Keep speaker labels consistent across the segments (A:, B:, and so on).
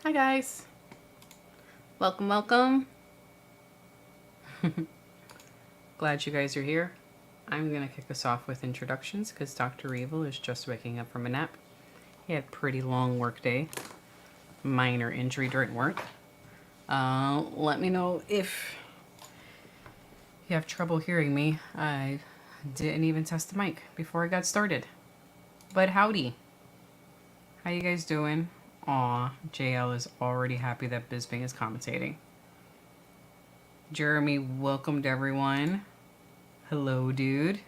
A: Hi guys. Welcome, welcome. Glad you guys are here. I'm going to kick us off with introductions because Dr. Evil is just waking up from a nap. He had a pretty long work day. Minor injury during work. Let me know if you have trouble hearing me. I didn't even test the mic before I got started. But howdy. How you guys doing? Aw, JL is already happy that Bisbing is commentating. Jeremy welcomed everyone. Hello, dude.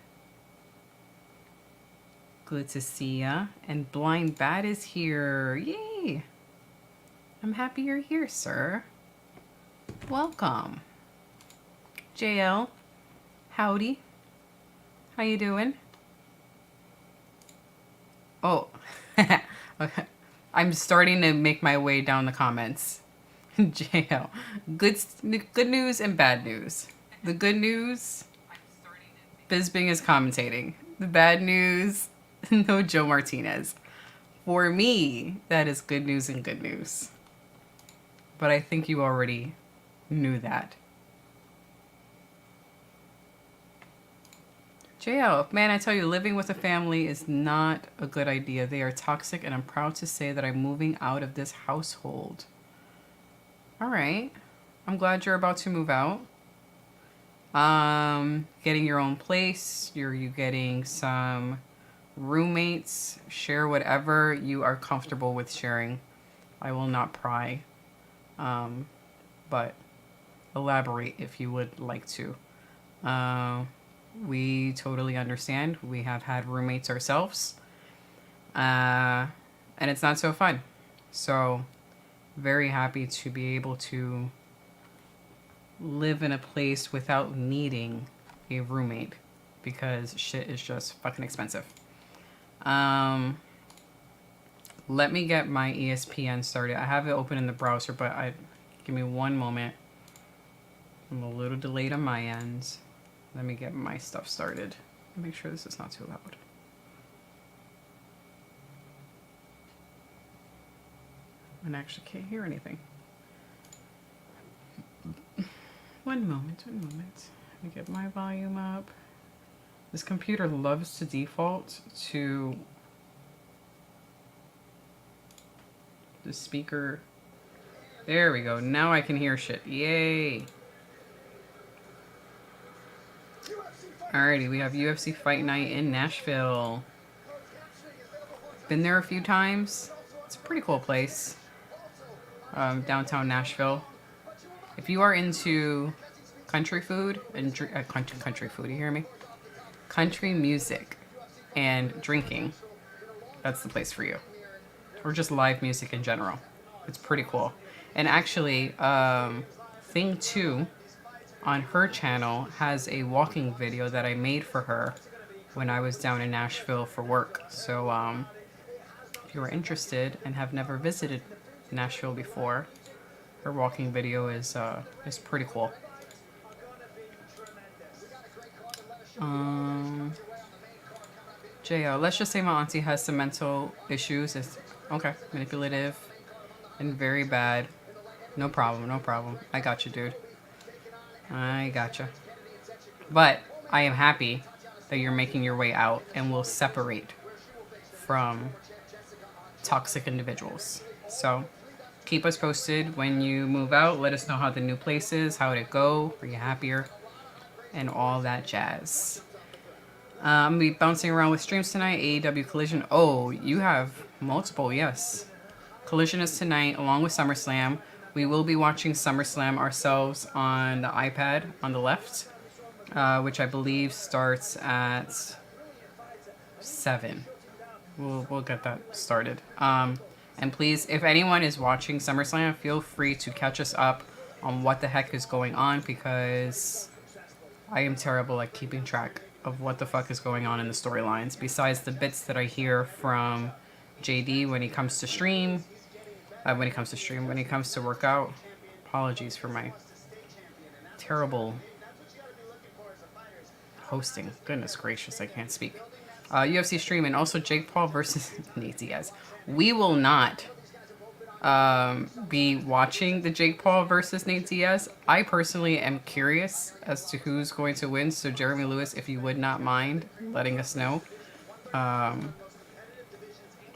A: Good to see ya. And Blind Bat is here. Yay! I'm happy you're here, sir. Welcome. JL, howdy. How you doing? Oh, okay. I'm starting to make my way down the comments. JL, good news and bad news. The good news, Bisbing is commentating. The bad news, no Joe Martinez. For me, that is good news and good news. But I think you already knew that. JL, man, I tell you, living with a family is not a good idea. They are toxic, and I'm proud to say that I'm moving out of this household. All right. I'm glad you're about to move out. Getting your own place. You getting some roommates. Share whatever you are comfortable with sharing. I will not pry. But elaborate if you would like to. We totally understand. We have had roommates ourselves. And it's not so fun. So, very happy to be able to live in a place without needing a roommate. Because shit is just fucking expensive. Let me get my ESPN started. I have it open in the browser, but give me one moment. I'm a little delayed on my end. Let me get my stuff started. Make sure this is not too loud. I actually can't hear anything. One moment. Let me get my volume up. This computer loves to default to the speaker. There we go. Now I can hear shit. Yay. Alrighty, we have UFC Fight Night in Nashville. Been there a few times. It's a pretty cool place. Downtown Nashville. If you are into country food and country food, you hear me? Country music and drinking, that's the place for you. Or just live music in general. It's pretty cool. And actually, Thing 2 on her channel has a walking video that I made for her when I was down in Nashville for work. So if you are interested and have never visited Nashville before, her walking video is pretty cool. JL, let's just say my auntie has some mental issues. It's okay, manipulative and very bad. No problem. I got you, dude. I gotcha. But I am happy that you're making your way out and will separate from toxic individuals. So keep us posted when you move out. Let us know how the new place is, how did it go, are you happier, and all that jazz. I'm going to be bouncing around with streams tonight. AEW Collision. Oh, you have multiple, yes. Collision is tonight along with Summer Slam. We will be watching Summer Slam ourselves on the iPad on the left, which I believe starts at 7. We'll get that started. And please, if anyone is watching SummerSlam, feel free to catch us up on what the heck is going on, because I am terrible at keeping track of what the fuck is going on in the storylines, besides the bits that I hear from JD when he comes to stream. When he comes to workout. Apologies for my terrible hosting. Goodness gracious, I can't speak. UFC stream, and also Jake Paul versus Nate Diaz. We will not be watching the Jake Paul versus Nate Diaz. I personally am curious as to who's going to win. So Jeremy Lewis, if you would not mind letting us know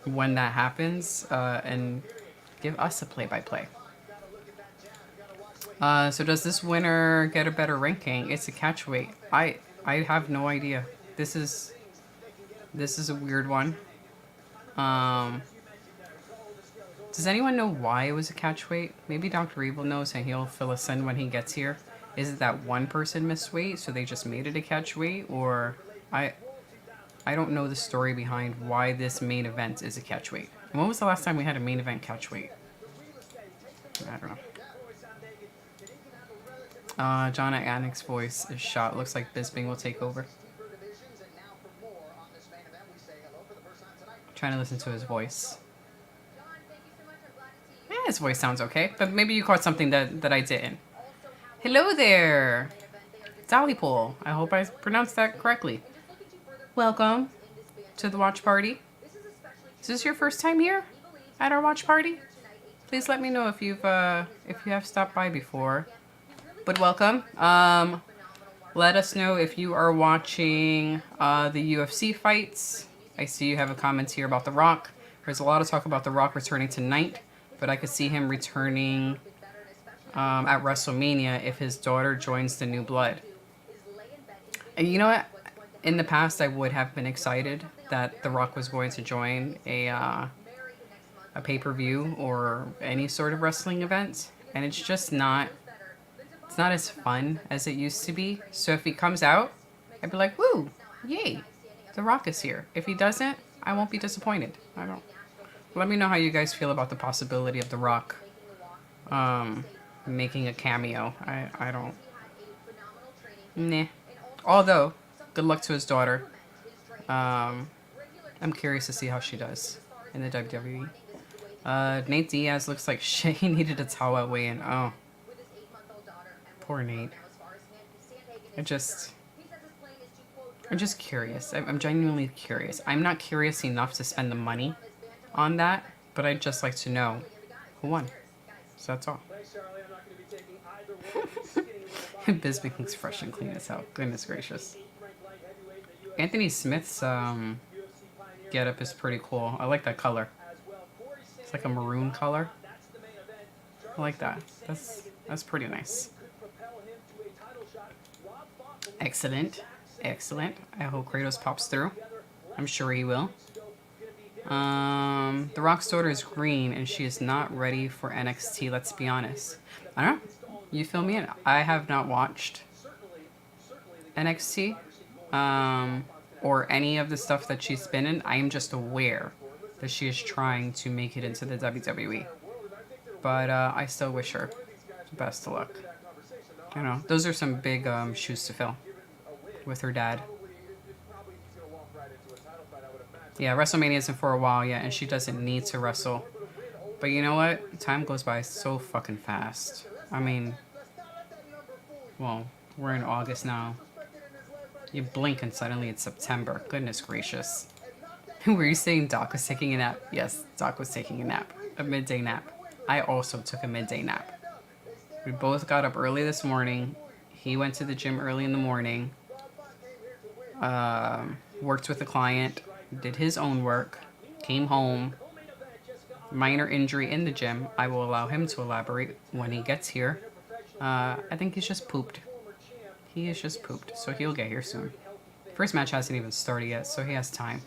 A: when that happens, and give us a play-by-play. So does this winner get a better ranking? It's a catchweight. I have no idea. This is a weird one. Does anyone know why it was a catchweight? Maybe Dr. Evil knows and he'll fill us in when he gets here. Is it that one person missed weight, so they just made it a catchweight? Or I don't know the story behind why this main event is a catchweight. And when was the last time we had a main event catchweight? I don't know. John Anik's voice is shot. Looks like Bisping will take over. Trying to listen to his voice. Yeah, his voice sounds okay, but maybe you caught something that I didn't. Hello there, Dollypool. I hope I pronounced that correctly. Welcome to the watch party. Is this your first time here at our watch party? Please let me know if you have stopped by before. But welcome. Let us know if you are watching the UFC fights. I see you have a comment here about The Rock. There's a lot of talk about The Rock returning tonight, but I could see him returning at WrestleMania if his daughter joins the New Blood. And you know what? In the past, I would have been excited that The Rock was going to join a pay-per-view or any sort of wrestling event, and it's just not. It's not as fun as it used to be. So if he comes out, I'd be like, woo, yay, The Rock is here. If he doesn't, I won't be disappointed. I don't. Let me know how you guys feel about the possibility of The Rock making a cameo. I don't. Nah. Although, good luck to his daughter. I'm curious to see how she does in the WWE. Nate Diaz looks like shit. He needed a towel at weigh-in. Oh. Poor Nate. I'm just curious. I'm genuinely curious. I'm not curious enough to spend the money on that, but I'd just like to know who won. So that's all. Bisping looks fresh and clean as hell. Goodness gracious. Anthony Smith's getup is pretty cool. I like that color. It's like a maroon color. I like that. That's pretty nice. Excellent. Excellent. I hope Kratos pops through. I'm sure he will. The Rock's daughter is green and she is not ready for NXT, let's be honest. I don't know. You fill me in. I have not watched NXT or any of the stuff that she's been in. I am just aware that she is trying to make it into the WWE. But I still wish her the best of luck. You know, those are some big shoes to fill with her dad. Yeah, WrestleMania isn't for a while yet, and she doesn't need to wrestle. But you know what? Time goes by so fucking fast. I mean, well, we're in August now. You blink and suddenly it's September. Goodness gracious. Were you saying Doc was taking a nap? Yes, Doc was taking a nap. A midday nap. I also took a midday nap. We both got up early this morning. He went to the gym early in the morning. Worked with a client. Did his own work. Came home. Minor injury in the gym. I will allow him to elaborate when he gets here. I think he's just pooped. He is just pooped, so he'll get here soon. First match hasn't even started yet, so he has time.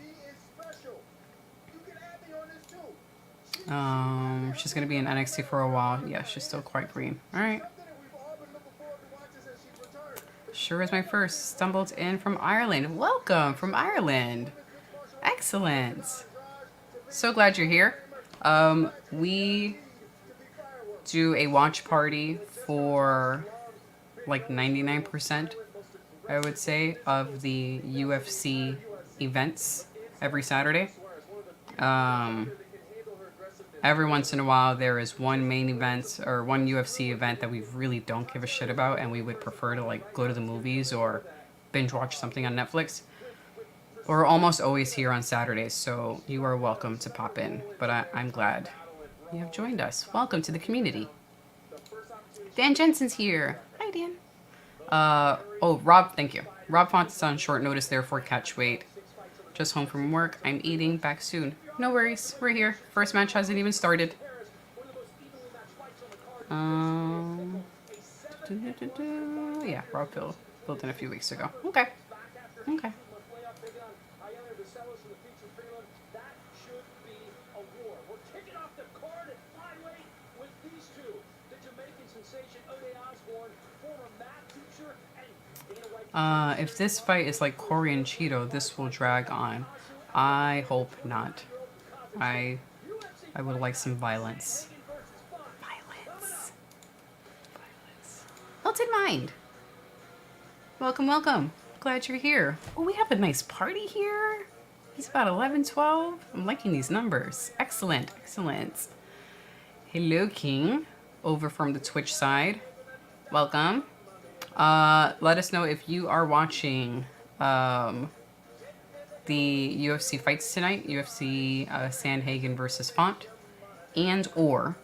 A: She's gonna be in NXT for a while. Yeah, she's still quite green. Alright. Sure is my first. Stumbled in from Ireland. Welcome from Ireland. Excellent. So glad you're here. We do a watch party for like 99%, I would say, of the UFC events every Saturday. Every once in a while, there is one main event or one UFC event that we really don't give a shit about, and we would prefer to like go to the movies or binge watch something on Netflix. We're almost always here on Saturdays, so you are welcome to pop in. But I'm glad You have joined us. Welcome to the community. Dan Jensen's here. Hi, Dan. Oh, Rob, thank you. Rob Font is on short notice there for Catchweight. Just home from work. I'm eating. Back soon. No worries. We're here. First match hasn't even started. Yeah, Rob filled in a few weeks ago. Okay. Okay. If this fight is like Corey and Cheeto, this will drag on. I hope not. I would like some violence. Violence. Melted Mind. Welcome, welcome. Glad you're here. Oh, we have a nice party here. It's about 11, 12. I'm liking these numbers. Excellent, excellent. Hello, King. Over from the Twitch side. Welcome. Let us know if you are watching the UFC fights tonight. UFC Sandhagen versus Font. And or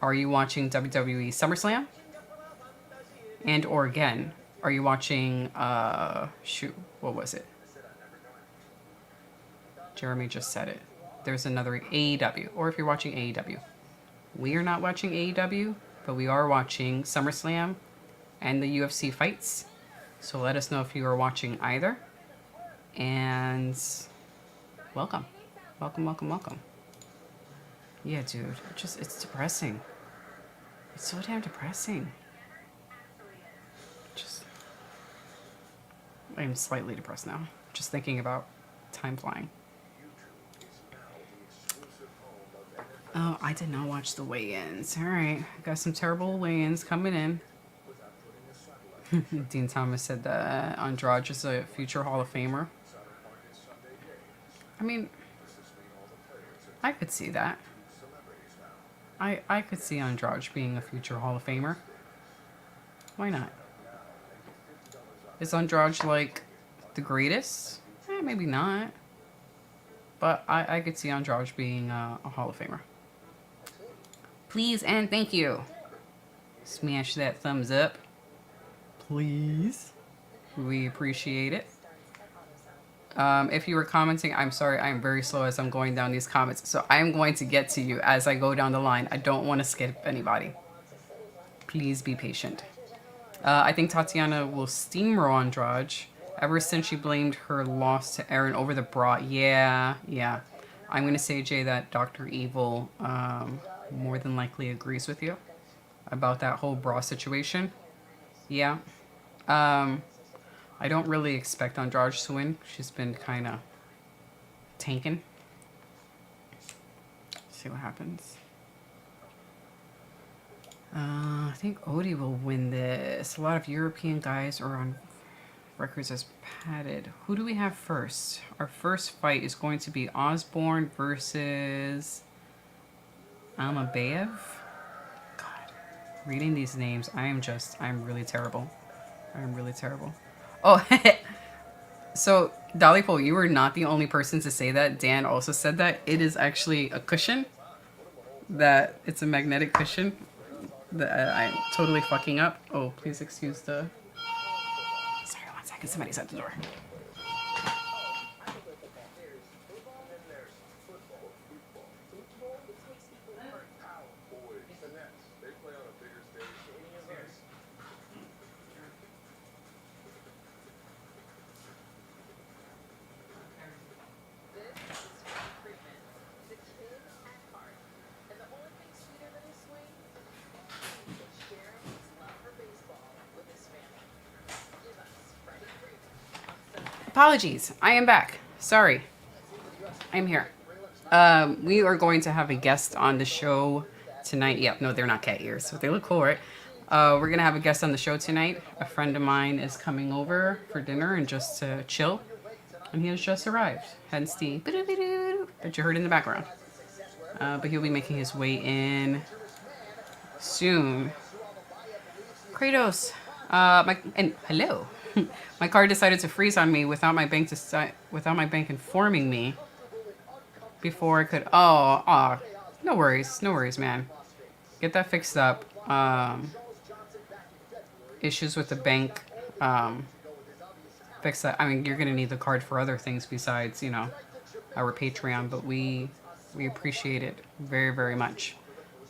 A: are you watching WWE Summer Slam? And or again, are you watching, shoot, what was it? Jeremy just said it. There's another AEW, or if you're watching AEW. We are not watching AEW, but we are watching SummerSlam and the UFC fights. So let us know if you are watching either. And welcome. Welcome, welcome, welcome. Yeah, dude, it's depressing. It's so damn depressing. I'm slightly depressed now. Just thinking about time flying. Oh, I did not watch the weigh-ins. All right, got some terrible weigh-ins coming in. Dean Thomas said that Andrade is a future Hall of Famer. I mean, I could see that. I could see Andrade being a future Hall of Famer. Why not? Is Andrade like the greatest? Maybe not. But I could see Andrade being a Hall of Famer. Please and thank you. Smash that thumbs up. Please. We appreciate it. If you were commenting, I'm sorry, I'm very slow as I'm going down these comments. So I'm going to get to you as I go down the line. I don't want to skip anybody. Please be patient. I think Tatiana will steamroll Andrade ever since she blamed her loss to Aaron over the bra. Yeah. I'm going to say, Jay, that Dr. Evil more than likely agrees with you about that whole bra situation. Yeah. I don't really expect Andrade to win. She's been kind of tanking. See what happens. I think Odie will win this. A lot of European guys are on records as padded. Who do we have first? Our first fight is going to be Osborne versus Almabayev. God, reading these names, I'm really terrible. I'm really terrible. Oh, so Dollypole, you were not the only person to say that. Dan also said that. It is actually a cushion. That it's a magnetic cushion. That I'm totally fucking up. Oh, please excuse the... Sorry, 1 second. Somebody's at the door. Apologies. I am back. Sorry. I'm here. We are going to have a guest on the show tonight. Yep, no, they're not cat ears, but they look cool, right? We're going to have a guest on the show tonight. A friend of mine is coming over for dinner and just to chill. And he has just arrived. Hence the that you heard in the background. But he'll be making his way in soon. Kratos. Hello. My card decided to freeze on me without my bank informing me before I could. No worries, man. Get that fixed up. Issues with the bank. Fix that. I mean, you're gonna need the card for other things besides, you know, our Patreon, but we appreciate it very, very much.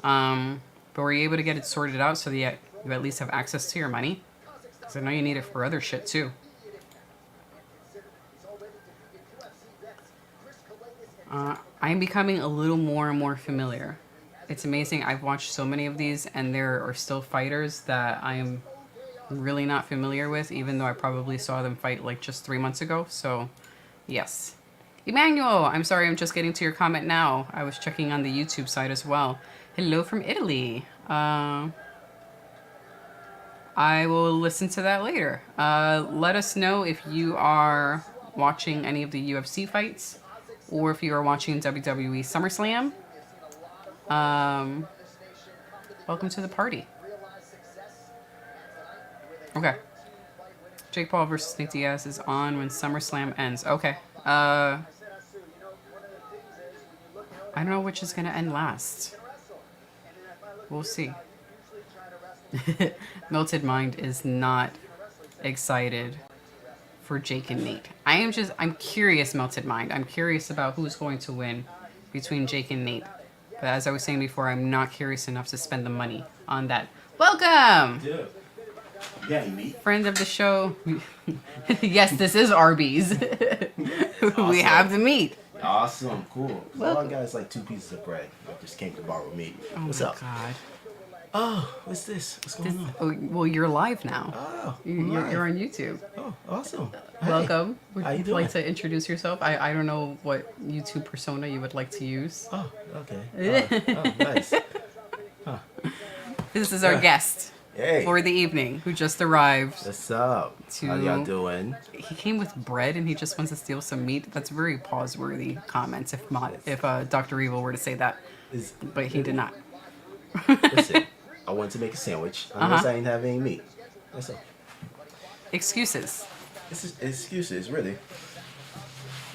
A: But were you able to get it sorted out so that you at least have access to your money? Because I know you need it for other shit too. I'm becoming a little more and more familiar. It's amazing. I've watched so many of these, and there are still fighters that I am really not familiar with, even though I probably saw them fight like just 3 months ago. So, yes. Emmanuel, I'm sorry, I'm just getting to your comment now. I was checking on the YouTube side as well. Hello from Italy. I will listen to that later. Let us know if you are watching any of the UFC fights or if you are watching WWE Summer Slam. Welcome to the party. Okay. Jake Paul versus Nate Diaz is on when SummerSlam ends. Okay. I don't know which is going to end last. We'll see. Melted Mind is not excited for Jake and Nate. I'm curious, Melted Mind. I'm curious about who's going to win between Jake and Nate. But as I was saying before, I'm not curious enough to spend the money on that. Welcome!
B: Yeah. Yeah, meat.
A: Friend of the show. Yes, this is Arby's. Awesome. We have the meat.
B: Awesome, cool.
C: All I got is like 2 pieces of bread. I just came to borrow meat.
A: Oh
C: What's
A: my
C: up?
A: God.
C: Oh, what's this? What's going on?
A: Oh, well, you're live now.
C: Oh,
A: You're on YouTube.
C: Oh, awesome. Hey,
A: Welcome. Would
C: how you
A: you
C: doing?
A: like to introduce yourself? I don't know what YouTube persona you would like to use.
C: Oh, okay. Oh, nice. Huh.
A: This is our guest
C: Hey.
A: for the evening who just arrived.
C: What's up? How y'all doing?
A: He came with bread and he just wants to steal some meat. That's very pause-worthy comments if Dr. Evil were to say that. But he did not.
C: Listen, I wanted to make a sandwich. Unless I ain't have any meat. That's all.
A: Excuses.
C: This is excuses, really.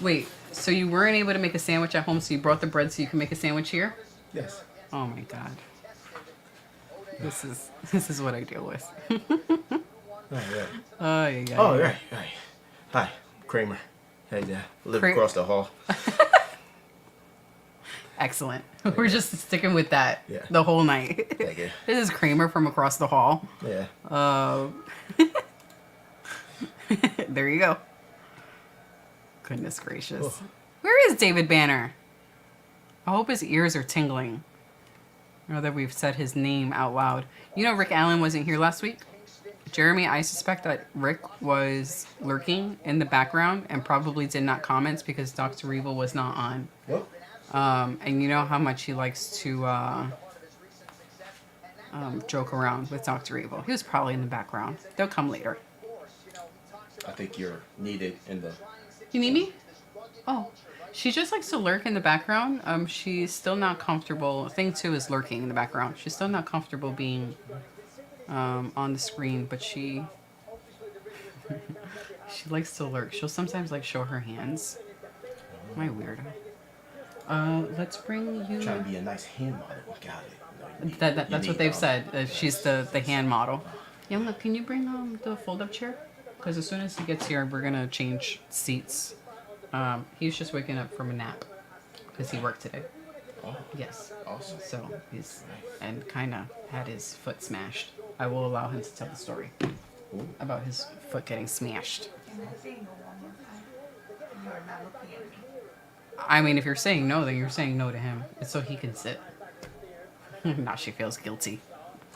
A: Wait, so you weren't able to make a sandwich at home, so you brought the bread so you can make a sandwich here?
C: Yes.
A: Oh my God. This is what I deal with.
C: Oh, yeah. Oh, right. Hi, Kramer. Hey there. Live across the hall.
A: Excellent. We're just sticking with that the whole night.
C: Thank you.
A: This is Kramer from across the hall.
C: Yeah.
A: There you go. Goodness gracious. Oh. Where is David Banner? I hope his ears are tingling. Now that we've said his name out loud. You know Rick Allen wasn't here last week? Jeremy, I suspect that Rick was lurking in the background and probably did not comment because Dr. Evil was not on.
C: Yep.
A: And you know how much he likes to joke around with Dr. Evil. He was probably in the background. They'll come later.
C: I think you're needed in the...
A: You need me? Oh. She just likes to lurk in the background. She's still not comfortable. Thing 2 is lurking in the background. She's still not comfortable being on the screen, but she likes to lurk. She'll sometimes like show her hands. My weirdo. Let's bring you...
C: Trying to be a nice hand model. Got it.
A: That's what they've said. She's the hand model. Young, can you bring the fold-up chair? Because as soon as he gets here, we're going to change seats. He's just waking up from a nap because he worked today.
C: Oh,
A: yes.
C: Awesome.
A: So he's and kind of had his foot smashed. I will allow him to tell the story about his foot getting smashed. I mean, if you're saying no, then you're saying no to him. It's so he can sit. Now she feels guilty.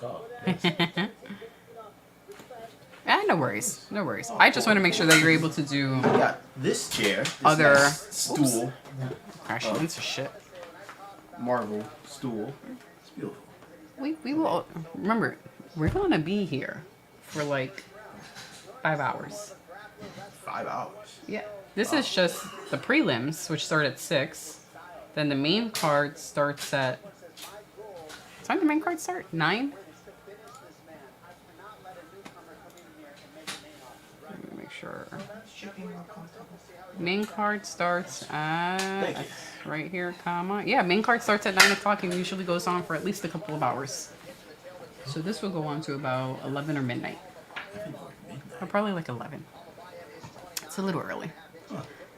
C: Oh, yes.
A: No worries. No worries. I just want to make sure that you're able to do...
C: We got this chair. This
A: other...
C: nice stool.
A: Crashing into shit.
C: Marble stool. It's beautiful.
A: We will... Remember, we're going to be here for like 5 hours.
C: 5 hours?
A: Yeah. This is just the prelims, which start at 6. Then the main card starts at... What time did the main card start? 9? sure.
D: Should be more comfortable.
A: Main card starts
C: Thank
A: at
C: you.
A: right here, comma. Yeah, main card starts at 9 o'clock and usually goes on for at least a couple of hours. So this will go on to about 11 or midnight. Or probably like 11. It's a little early.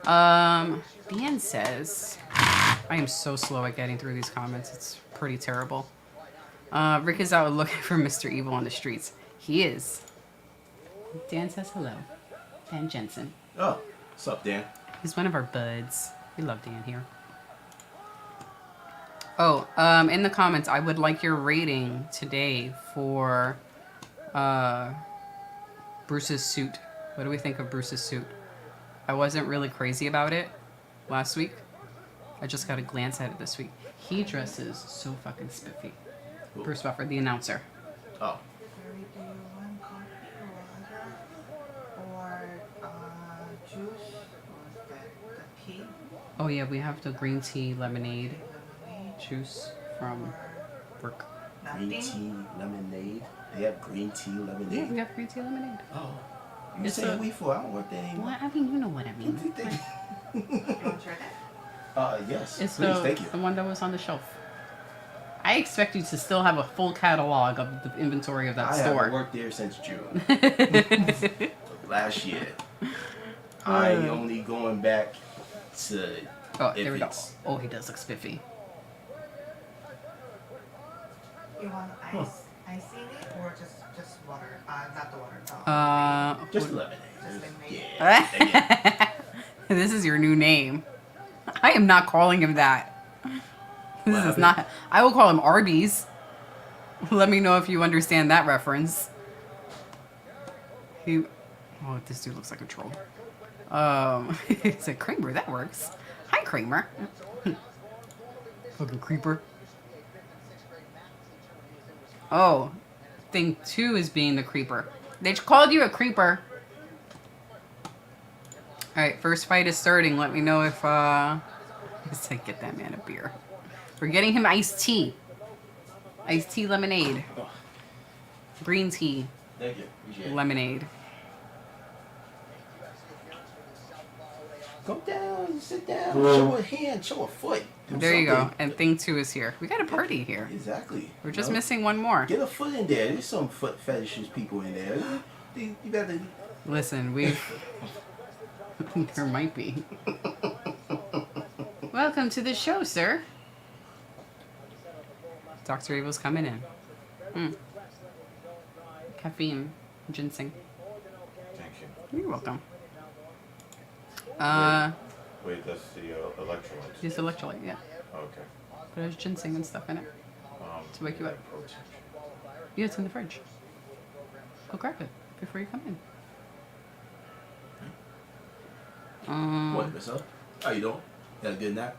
A: Dan says, I am so slow at getting through these comments. It's pretty terrible. Rick is out looking for Mr. Evil on the streets. He is. Dan says hello. Dan Jensen.
C: Oh, what's up, Dan?
A: He's one of our buds. We love Dan here. Oh, in the comments, I would like your rating today for Bruce's suit. What do we think of Bruce's suit? I wasn't really crazy about it last week. I just got a glance at it this week. He dresses so fucking spiffy.
C: Cool.
A: Bruce Buffer, the announcer.
C: Oh,
D: Very, do you want coffee or water? Or juice? Or the tea?
A: Oh yeah, we have the green tea lemonade
D: Lemonade?
A: juice from work.
C: green
D: Nothing?
C: tea lemonade. They have green tea
A: Yeah,
C: lemonade.
A: we have green tea lemonade.
C: Oh, you
A: It's
C: saying
A: a-
C: we for? I don't want that anymore.
A: Well, I mean, you know what I mean.
D: You want to try that?
C: Yes,
A: It's
C: please,
A: the,
C: thank you.
A: the one that was on the shelf. I expect you to still have a full catalog of the inventory of that
C: I haven't
A: store.
C: worked there since June of last year. I only going back to
A: Oh,
C: if
A: there we go.
C: it's-
A: Oh, he does look spiffy.
D: You want ice in it or just water? Not the water.
C: just
A: what-
C: lemonade.
D: Just lemonade.
C: Yeah. yeah.
A: This is your new name. I am not calling him that. This is
C: happened?
A: not. I will call him Arby's. Let me know if you understand that reference. He. Oh, this dude looks like a troll. He said, Kramer, that works. Hi, Kramer. Fucking creeper. Oh, thing 2 is being the creeper. They called you a creeper. Alright, first fight is starting. Let me know if, let's like, get that man a beer. We're getting him iced tea. Iced tea lemonade. Green tea
C: Thank you. Appreciate it.
A: lemonade.
C: Go down, sit down, show a hand, show a foot. Do
A: There you go.
C: something.
A: And thing 2 is here. We got a party here.
C: Exactly.
A: We're just
C: You know?
A: missing one more.
C: Get a foot in there. There's some foot fetishes people in there. You better.
A: Listen, we've... there might be. Welcome to the show, sir. Dr. Evil's coming in. Caffeine. Ginseng.
E: Thank you.
A: You're welcome.
E: Wait, that's the electrolytes.
A: Use electrolyte, yeah.
E: Okay.
A: But there's ginseng and stuff in it. To wake you up.
E: Protein.
A: Yeah, it's in the fridge. Go grab it before you come in.
C: What, what's up? How you doing? Had a good nap?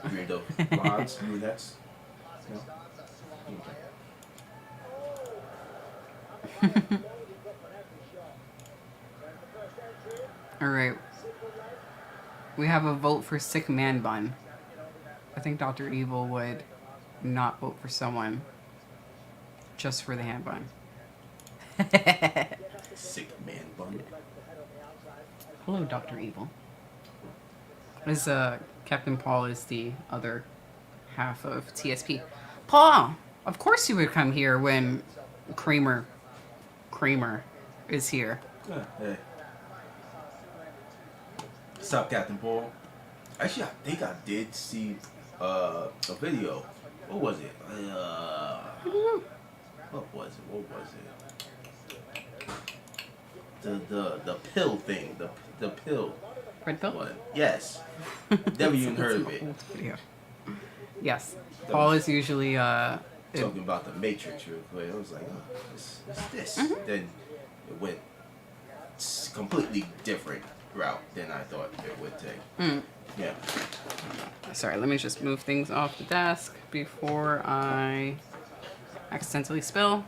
C: You read the rods, brunettes? No? Okay.
A: All right. We have a vote for sick man bun. I think Dr. Evil would not vote for someone just for the hand bun.
C: Sick man bun.
A: Hello, Dr. Evil. As Captain Paul is the other half of TSP. Paul, of course you would come here when Kramer is here.
C: Yeah, hey. What's up, Captain Paul? Actually, I think I did see a video. What was it? What was it? The pill thing. The pill.
A: Red pill?
C: What? Yes. Never even heard of it.
A: Old video. Yes. Paul is usually
C: Talking about the Matrix real quick. I was like, oh, what's this? Then it went completely different route than I thought it would take. Yeah.
A: Sorry, let me just move things off the desk before I accidentally spill.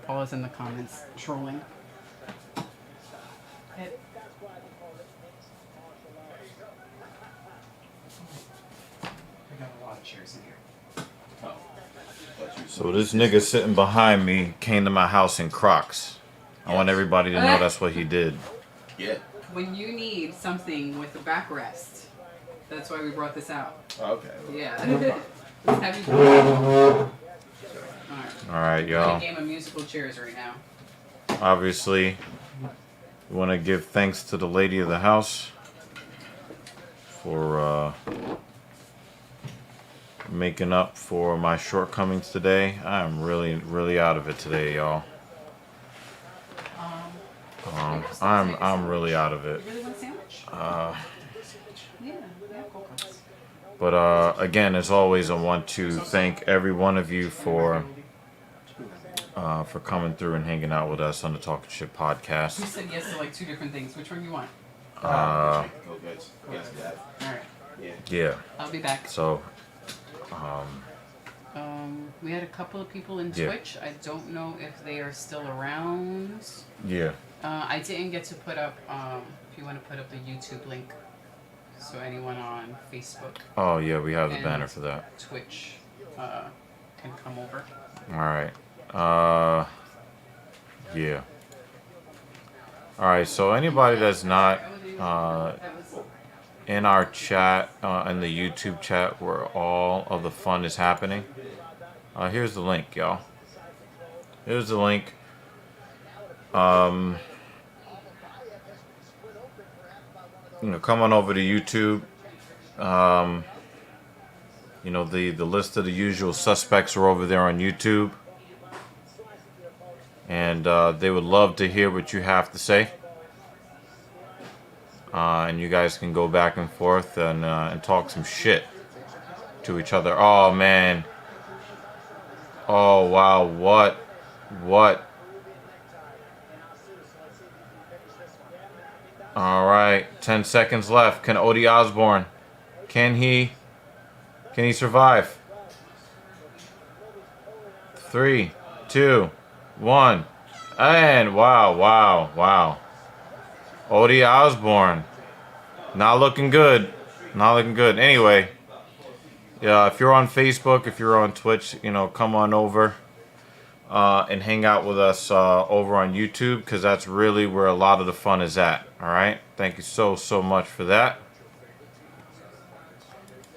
A: Paul is in the comments trolling. I got a lot of chairs in here.
C: Oh. Thought you was
E: So this nigga sitting behind me came to my house in Crocs. I want everybody to know that's what he did.
C: Yeah.
A: When you need something with a backrest, that's why we brought this out.
C: Oh, okay.
A: Yeah. Let's have you. Alright.
E: Alright,
A: We're in a
E: y'all.
A: game of musical chairs right now.
E: Obviously, we want to give thanks to the lady of the house for making up for my shortcomings today. I'm really out of it today, y'all. I'm really out of it.
A: You really want a sandwich? Yeah, Coco's.
E: But again, as always, I want to thank every one of you for coming through and hanging out with us on the Talking Shit podcast.
A: You said yes to like 2 different things. Which one you want?
C: Go good. Yes, that.
A: Alright.
C: Yeah.
E: Yeah.
A: I'll be back.
E: So,
A: We had a couple of people in
E: Yeah.
A: Twitch. I don't know if they are still around.
E: yeah.
A: I didn't get to put up, if you want to put up the YouTube link. So anyone on Facebook,
E: Oh yeah, we have the
A: And-
E: banner for that.
A: Twitch, can come over.
E: All right. Yeah. All right. So anybody that's not in our chat, in the YouTube chat where all of the fun is happening, here's the link, y'all. Here's the link. Come on over to YouTube. The list of the usual suspects are over there on YouTube. And they would love to hear what you have to say. And you guys can go back and forth and talk some shit to each other. Oh, man. Oh, wow. What? All right. 10 seconds left. Can Odie Osborne, can he survive? 3, 2, 1. And wow. Odie Osborne. Not looking good. Anyway, yeah, if you're on Facebook, if you're on Twitch, come on over and hang out with us over on YouTube, because that's really where a lot of the fun is at. All right? Thank you so much for that.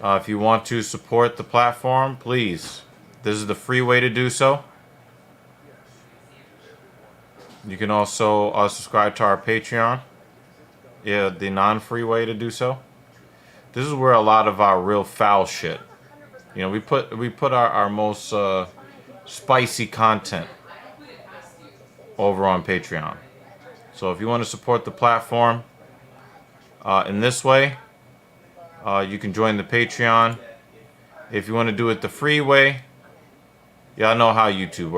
E: If you want to support the platform, please. This is the free way to do so. You can also subscribe to our Patreon. Yeah, the non-free way to do so. This is where a lot of our real foul shit. We put our most spicy content over on Patreon. So if you want to support the platform in this way, you can join the Patreon. If you want to do it the free way, y'all know how YouTube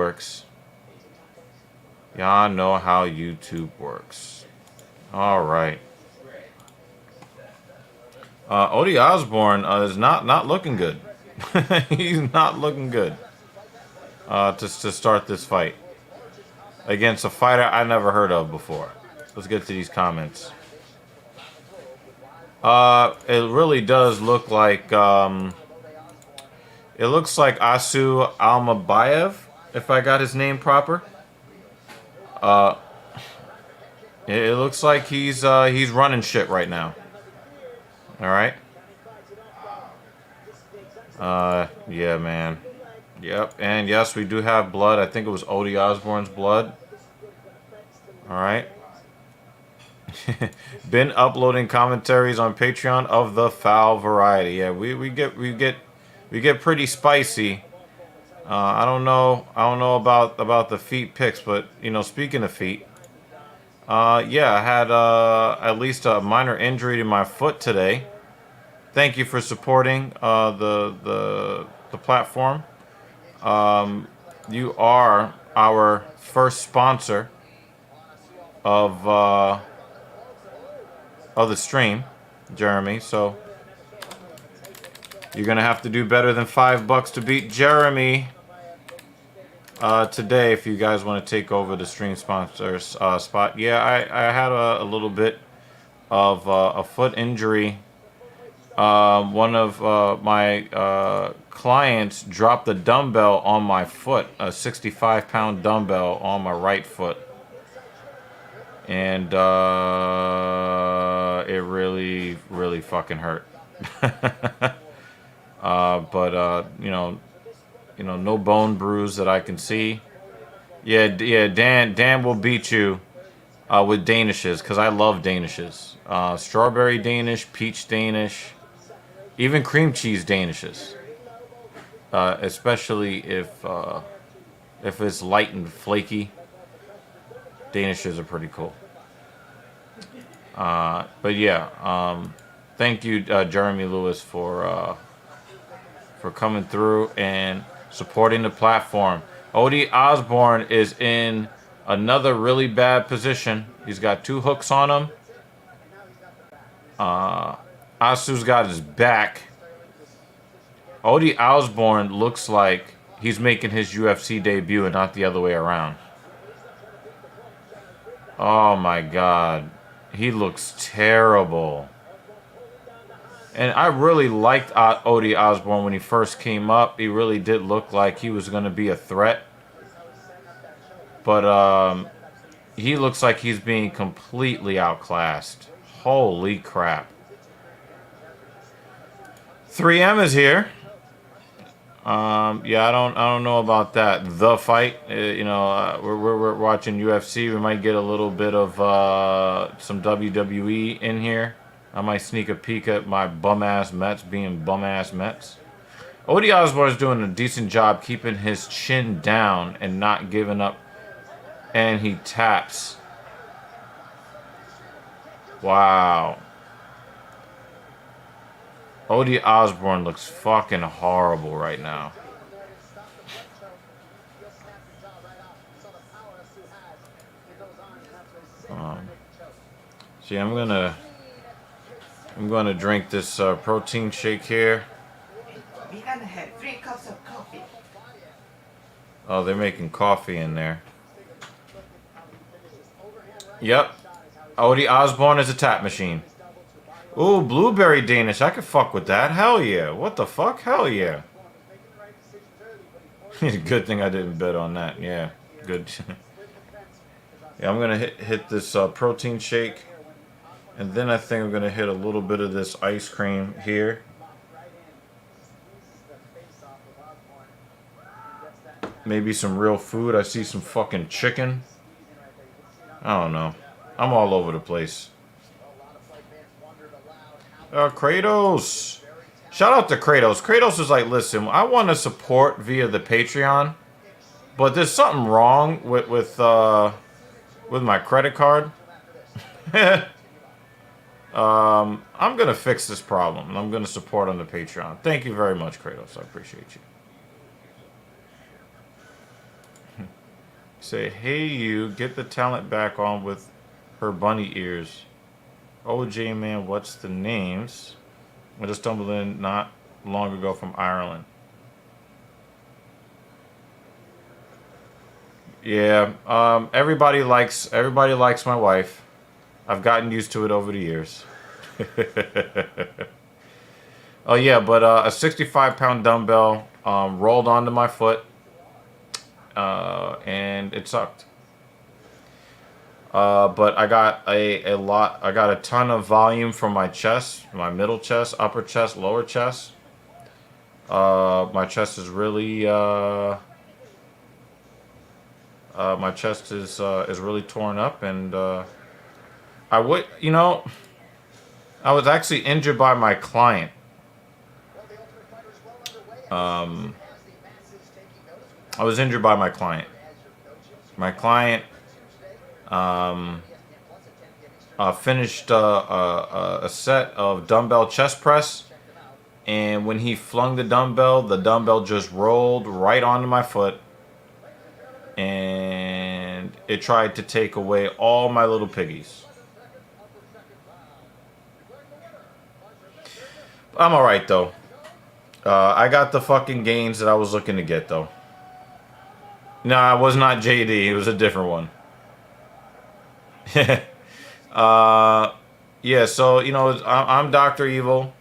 E: works. All right. Odie Osborne is not looking good. He's not looking good to start this fight against a fighter I never heard of before. Let's get to these comments. It really does look like Asu Almabayev, if I got his name proper. It looks like he's running shit right now. All right. Yeah, man. Yep. And yes, we do have blood. I think it was Odie Osborne's blood. All right. Been uploading commentaries on Patreon of the foul variety. Yeah, we get pretty spicy. I don't know about the feet picks, but speaking of feet, yeah, I had at least a minor injury to my foot today. Thank you for supporting the platform. You are our first sponsor of the stream, Jeremy. So you're gonna have to do better than $5 to beat Jeremy today if you guys want to take over the stream sponsors spot. Yeah, I had a little bit of a foot injury. One of my clients dropped a dumbbell on my foot, a 65-pound dumbbell on my right foot. And it really, really fucking hurt. But no bone bruise that I can see. Yeah, Dan will beat you with Danishes, because I love Danishes. Strawberry Danish, peach Danish, even cream cheese Danishes. Especially if it's light and flaky. Danishes are pretty cool. But yeah, thank you, Jeremy Lewis, for coming through and supporting the platform. Odie Osborne is in another really bad position. He's got 2 hooks on him. Asu's got his back. Odie Osborne looks like he's making his UFC debut and not the other way around. Oh my God. He looks terrible. And I really liked Odie Osborne when he first came up. He really did look like he was going to be a threat. But he looks like he's being completely outclassed. Holy crap. 3M is here. Yeah, I don't know about that. The fight, we're watching UFC. We might get a little bit of some WWE in here. I might sneak a peek at my bum-ass Mets being bum-ass Mets. Odie Osborne is doing a decent job keeping his chin down and not giving up. And he taps. Wow. Odie Osborne looks fucking horrible right now. See, I'm gonna drink this protein shake here.
D: We're gonna have 3 cups of coffee.
E: Oh, they're making coffee in there. Yep. Odie Osborne is a tap machine. Ooh, blueberry Danish. I could fuck with that. Hell yeah. What the fuck? Hell yeah. Good thing I didn't bet on that. Yeah. Good. Yeah, I'm gonna hit this protein shake. And then I think I'm gonna hit a little bit of this ice cream here. Maybe some real food. I see some fucking chicken. I don't know. I'm all over the place. Kratos. Shout out to Kratos. Kratos is like, listen, I want to support via the Patreon, but there's something wrong with my credit card. I'm gonna fix this problem, and I'm gonna support on the Patreon. Thank you very much, Kratos. I appreciate you. Say, hey you, get the talent back on with her bunny ears. OJ man, what's the names? I just stumbled in not long ago from Ireland. Yeah, everybody likes my wife. I've gotten used to it over the years. Oh yeah, but a 65-pound dumbbell rolled onto my foot, and it sucked. But I got a lot. I got a ton of volume from my chest, my middle chest, upper chest, lower chest. My chest is really my chest is really torn up, and I was actually injured by my client. I was injured by my client. My client finished a set of dumbbell chest press, and when he flung the dumbbell just rolled right onto my foot, and it tried to take away all my little piggies. I'm alright though. I got the fucking gains that I was looking to get though. No, I was not JD. It was a different one. Yeah, so, I'm Dr. Evil.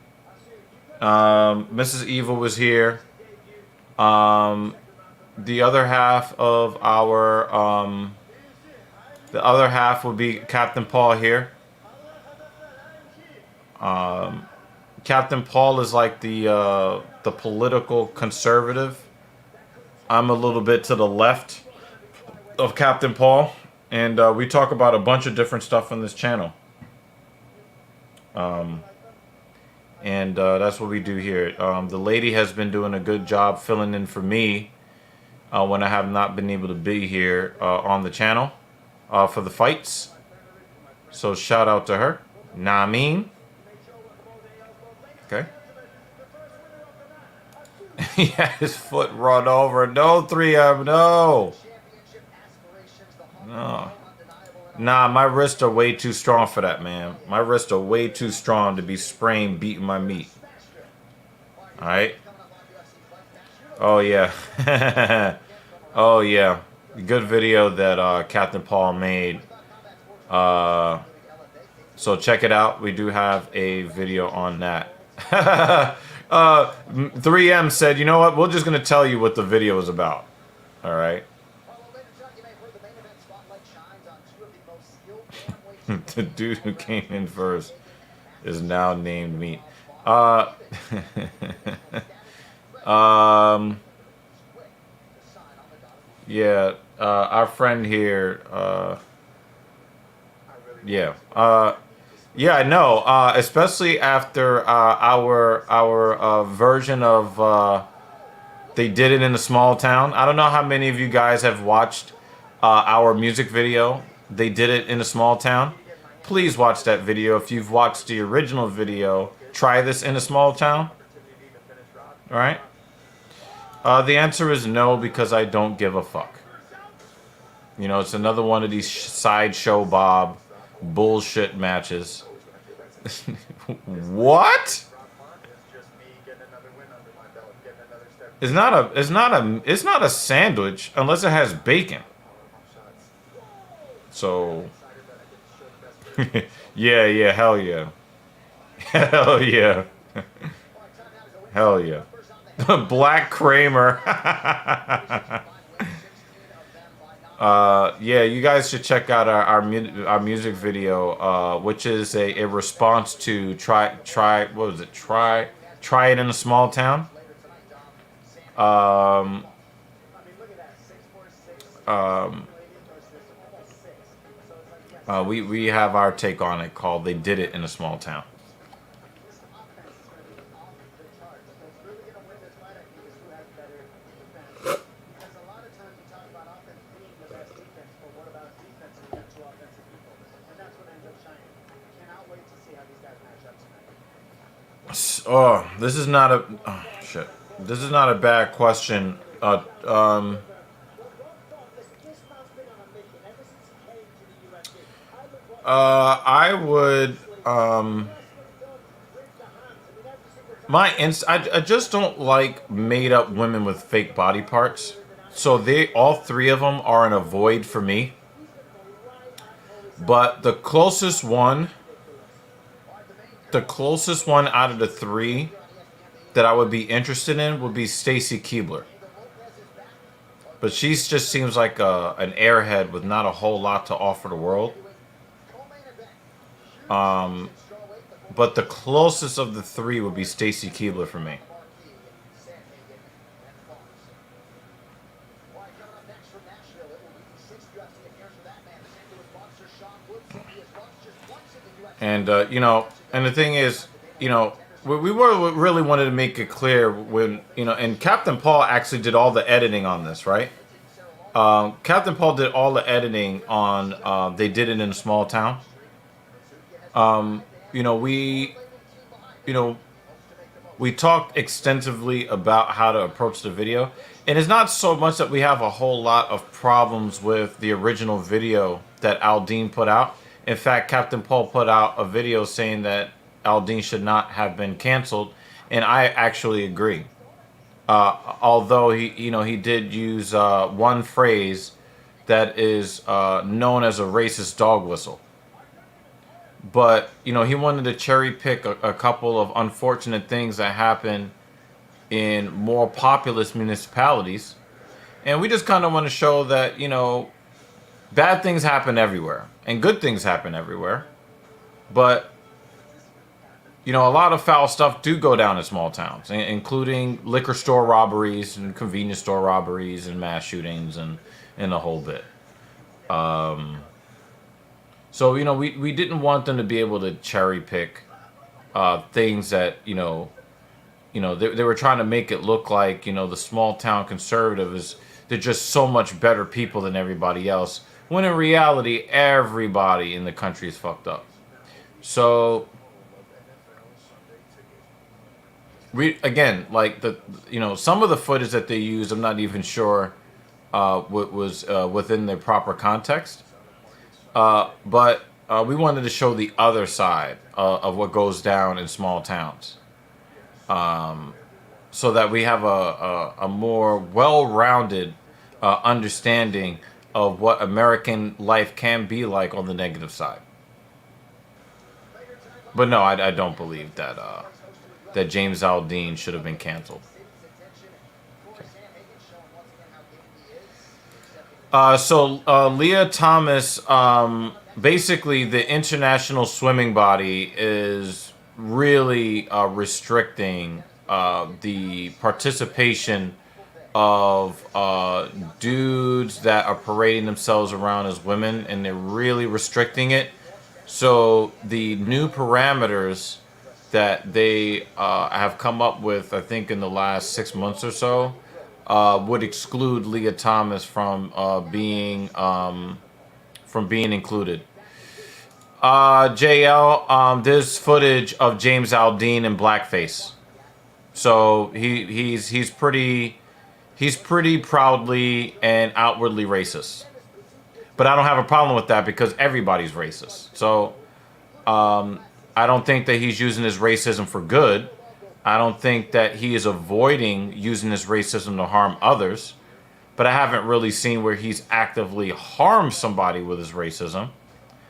E: Mrs. Evil was here. The other half of our the other half will be Captain Paul here. Captain Paul is like the political conservative. I'm a little bit to the left of Captain Paul, and we talk about a bunch of different stuff on this channel. And that's what we do here. The lady has been doing a good job filling in for me when I have not been able to be here on the channel for the fights. So shout out to her. Nah, I mean. Okay. He had his foot run over. No, 3M, no. No. Nah, my wrists are way too strong for that, man. My wrists are way too strong to be spraying, beating my meat. Alright? Oh, yeah. Oh, yeah. Good video that Captain Paul made. So check it out. We do have a video on that. 3M said, you know what? We're just going to tell you what the video is about. Alright? The dude who came in first is now named Meat. Yeah, our friend here, yeah. Yeah, I know, especially after our version of They Did It in a Small Town. I don't know how many of you guys have watched our music video, They Did It in a Small Town. Please watch that video. If you've watched the original video, Try This in a Small Town. Alright? The answer is no, because I don't give a fuck. You know, it's another one of these sideshow Bob bullshit matches. What? It's not a sandwich unless it has bacon. So yeah, hell yeah. Hell yeah. Hell yeah. Black Kramer. Yeah, you guys should check out our music video, which is a response to try what was it? Try It in a Small Town. We have our take on it called They Did It in a Small Town. Oh, this is not a... Oh, shit. This is not a bad question. I would... I just don't like made-up women with fake body parts. So all three of them are in a void for me. But the closest one out of the three that I would be interested in would be Stacy Keibler. But she just seems like an airhead with not a whole lot to offer the world. But the closest of the three would be Stacy Keibler for me. And, you know, and the thing is, you know, we really wanted to make it clear when, you know, and Captain Paul actually did all the editing on this, right? Captain Paul did all the editing on They Did It in a Small Town. You know, we talked extensively about how to approach the video. And it's not so much that we have a whole lot of problems with the original video that Aldine put out. In fact, Captain Paul put out a video saying that Aldine should not have been canceled, and I actually agree. Although he did use one phrase that is known as a racist dog whistle. But, you know, he wanted to cherry pick a couple of unfortunate things that happened in more populous municipalities. And we just kind of want to show that, you know, bad things happen everywhere and good things happen everywhere. But, you know, a lot of foul stuff do go down in small towns, including liquor store robberies and convenience store robberies and mass shootings and the whole bit. So, you know, we didn't want them to be able to cherry pick things that, you know, they were trying to make it look like, you know, the small town conservative is, they're just so much better people than everybody else. When in reality, everybody in the country is fucked up. So, again, like you know, some of the footage that they used, I'm not even sure what was within the proper context. But we wanted to show the other side of what goes down in small towns. So that we have a more well-rounded understanding of what American life can be like on the negative side. But no, I don't believe that that James Aldean should have been canceled. So Leah Thomas, basically the international swimming body is really restricting the participation of dudes that are parading themselves around as women, and they're really restricting it. So the new parameters that they have come up with, I think in the last 6 months or so, would exclude Leah Thomas from being included. JL, there's footage of James Aldean in blackface. So he's pretty proudly and outwardly racist. But I don't have a problem with that because everybody's racist. So I don't think that he's using his racism for good. I don't think that he is avoiding using his racism to harm others. But I haven't really seen where he's actively harmed somebody with his racism.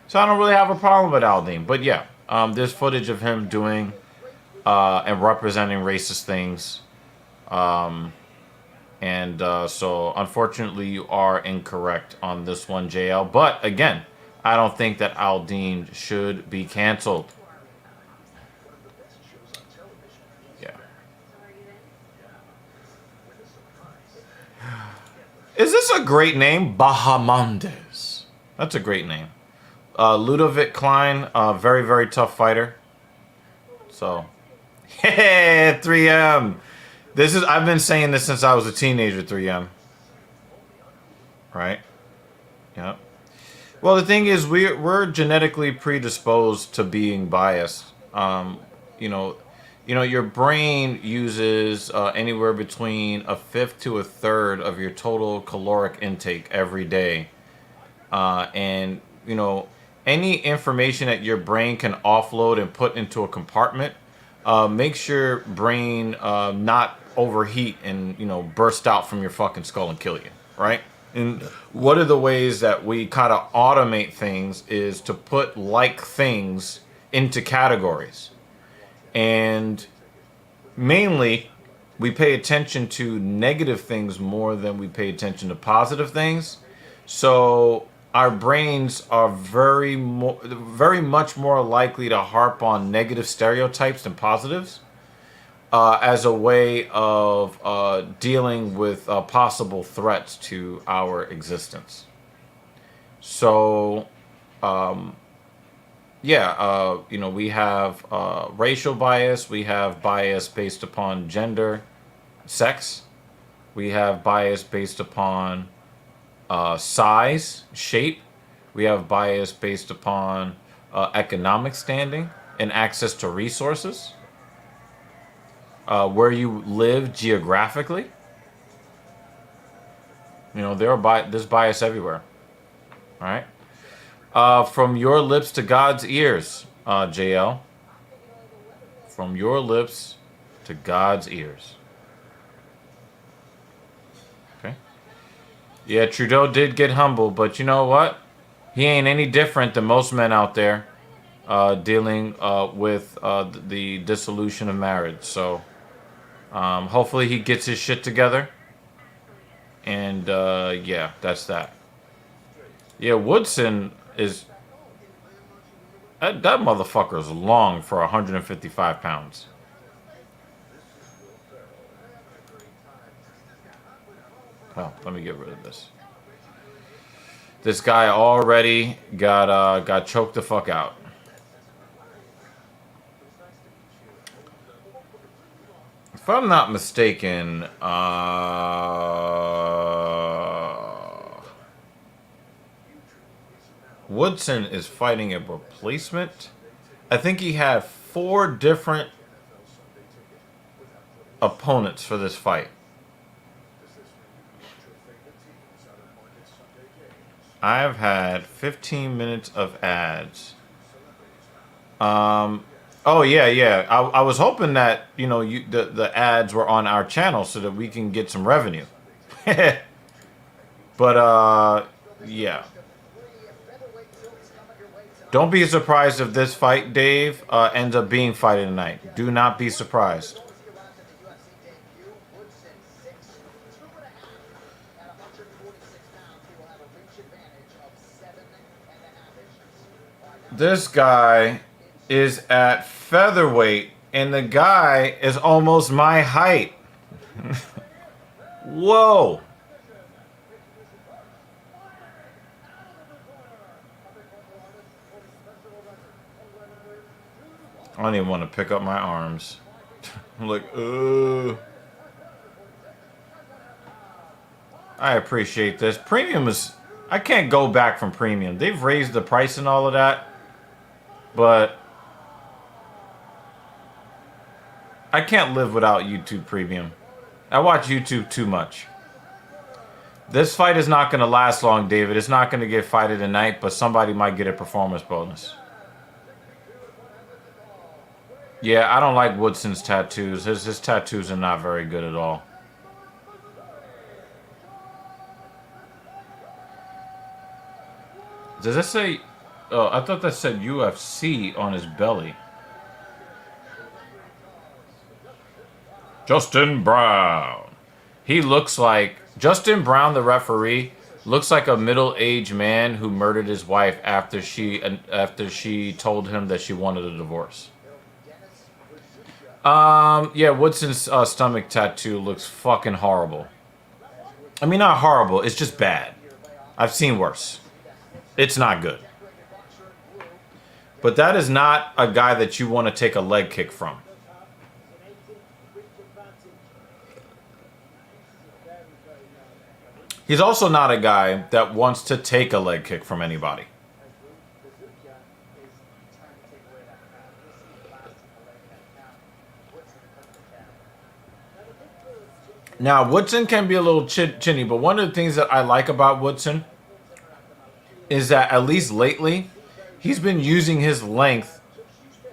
E: So I don't really have a problem with Aldean. But yeah, there's footage of him doing and representing racist things. So unfortunately you are incorrect on this one, JL. But again, I don't think that Aldean should be canceled. Yeah. Is this a great name? Bahamondes. That's a great name. Ludovic Klein, very, very tough fighter. So, hey, 3M. I've been saying this since I was a teenager, 3M. Right? Yeah. Well, the thing is, we're genetically predisposed to being biased. Your brain uses anywhere between a fifth to a third of your total caloric intake every day. And, any information that your brain can offload and put into a compartment makes your brain not overheat and, burst out from your fucking skull and kill you, right? And one of the ways that we kind of automate things is to put like things into categories. And mainly, we pay attention to negative things more than we pay attention to positive things. So our brains are very much more likely to harp on negative stereotypes than positives as a way of dealing with possible threats to our existence. So, we have racial bias, we have bias based upon gender, sex, we have bias based upon size, shape. We have bias based upon economic standing and access to resources. Where you live geographically. There's bias everywhere. All right. From your lips to God's ears, JL. From your lips to God's ears. Yeah, Trudeau did get humble, but you know what? He ain't any different than most men out there dealing with the dissolution of marriage. So, Hopefully he gets his shit together. And yeah, that's that. Yeah, Woodson is... That motherfucker is long for 155 pounds. Well, let me get rid of this. This guy already got choked the fuck out. If I'm not mistaken, Woodson is fighting a replacement. I think he had 4 different opponents for this fight. I've had 15 minutes of ads. Oh yeah. I was hoping that the ads were on our channel so that we can get some revenue. But yeah. Don't be surprised if this fight, Dave, ends up being fight of the night. Do not be surprised. This guy is at featherweight, and the guy is almost my height. Whoa. I don't even want to pick up my arms. I'm like, I appreciate this. Premium is... I can't go back from premium. They've raised the price and all of that. But I can't live without YouTube Premium. I watch YouTube too much. This fight is not going to last long, David. It's not going to get fight of the night, but somebody might get a performance bonus. Yeah, I don't like Woodson's tattoos. His tattoos are not very good at all. Does it say... Oh, I thought that said UFC on his belly. Justin Brown. He looks like... Justin Brown, the referee, looks like a middle-aged man who murdered his wife after she told him that she wanted a divorce. Yeah, Woodson's stomach tattoo looks fucking horrible. I mean, not horrible. It's just bad. I've seen worse. It's not good. But that is not a guy that you want to take a leg kick from. He's also not a guy that wants to take a leg kick from anybody. Now, Woodson can be a little chinny, but one of the things that I like about Woodson is that, at least lately, he's been using his length,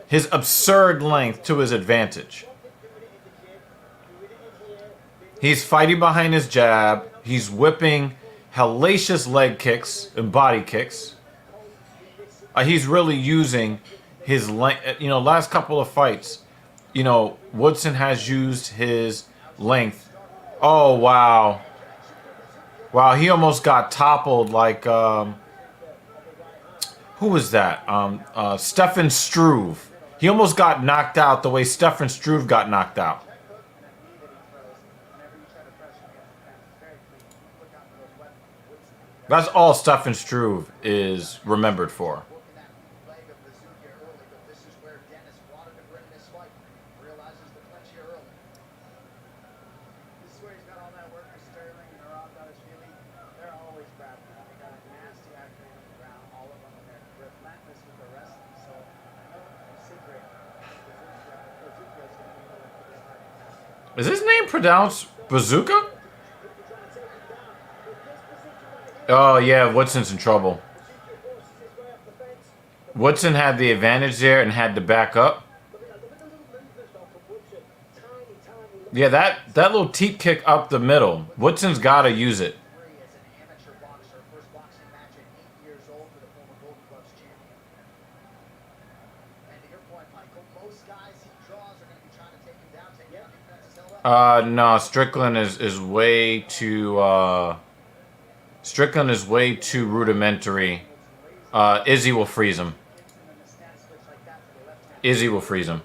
E: his absurd length, to his advantage. He's fighting behind his jab. He's whipping hellacious leg kicks and body kicks. He's really using his length. Last couple of fights, Woodson has used his length. Oh, wow. Wow, he almost got toppled like... who was that? Stefan Struve. He almost got knocked out the way Stefan Struve got knocked out. That's all Stefan Struve is remembered for. Is his name pronounced Bazooka? Oh, yeah, Woodson's in trouble. Woodson had the advantage there and had to back up. Yeah, that little teep kick up the middle. Woodson's got to use it. No, Strickland is way too Strickland is way too rudimentary. Izzy will freeze him. Izzy will freeze him.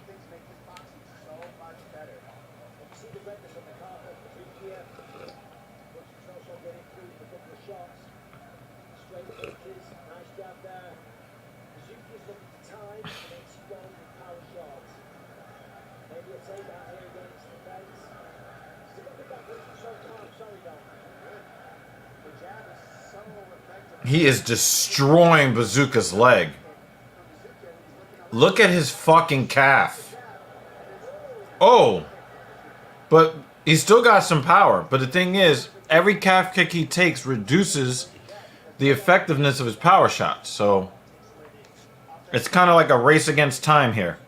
E: He is destroying Bazooka's leg. Look at his fucking calf. Oh. But he's still got some power. But the thing is, every calf kick he takes reduces the effectiveness of his power shots. So it's kind of like a race against time here.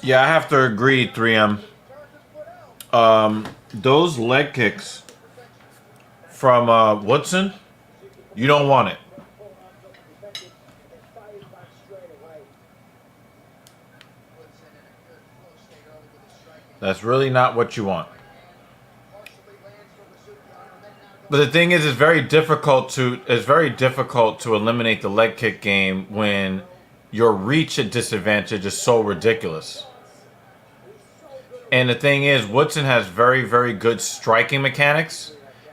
E: Yeah, I have to agree, 3M. Those leg kicks from Woodson, you don't want it. That's really not what you want. But the thing is, it's very difficult to eliminate the leg kick game when your reach at disadvantage is so ridiculous. And the thing is, Woodson has very, very good striking mechanics.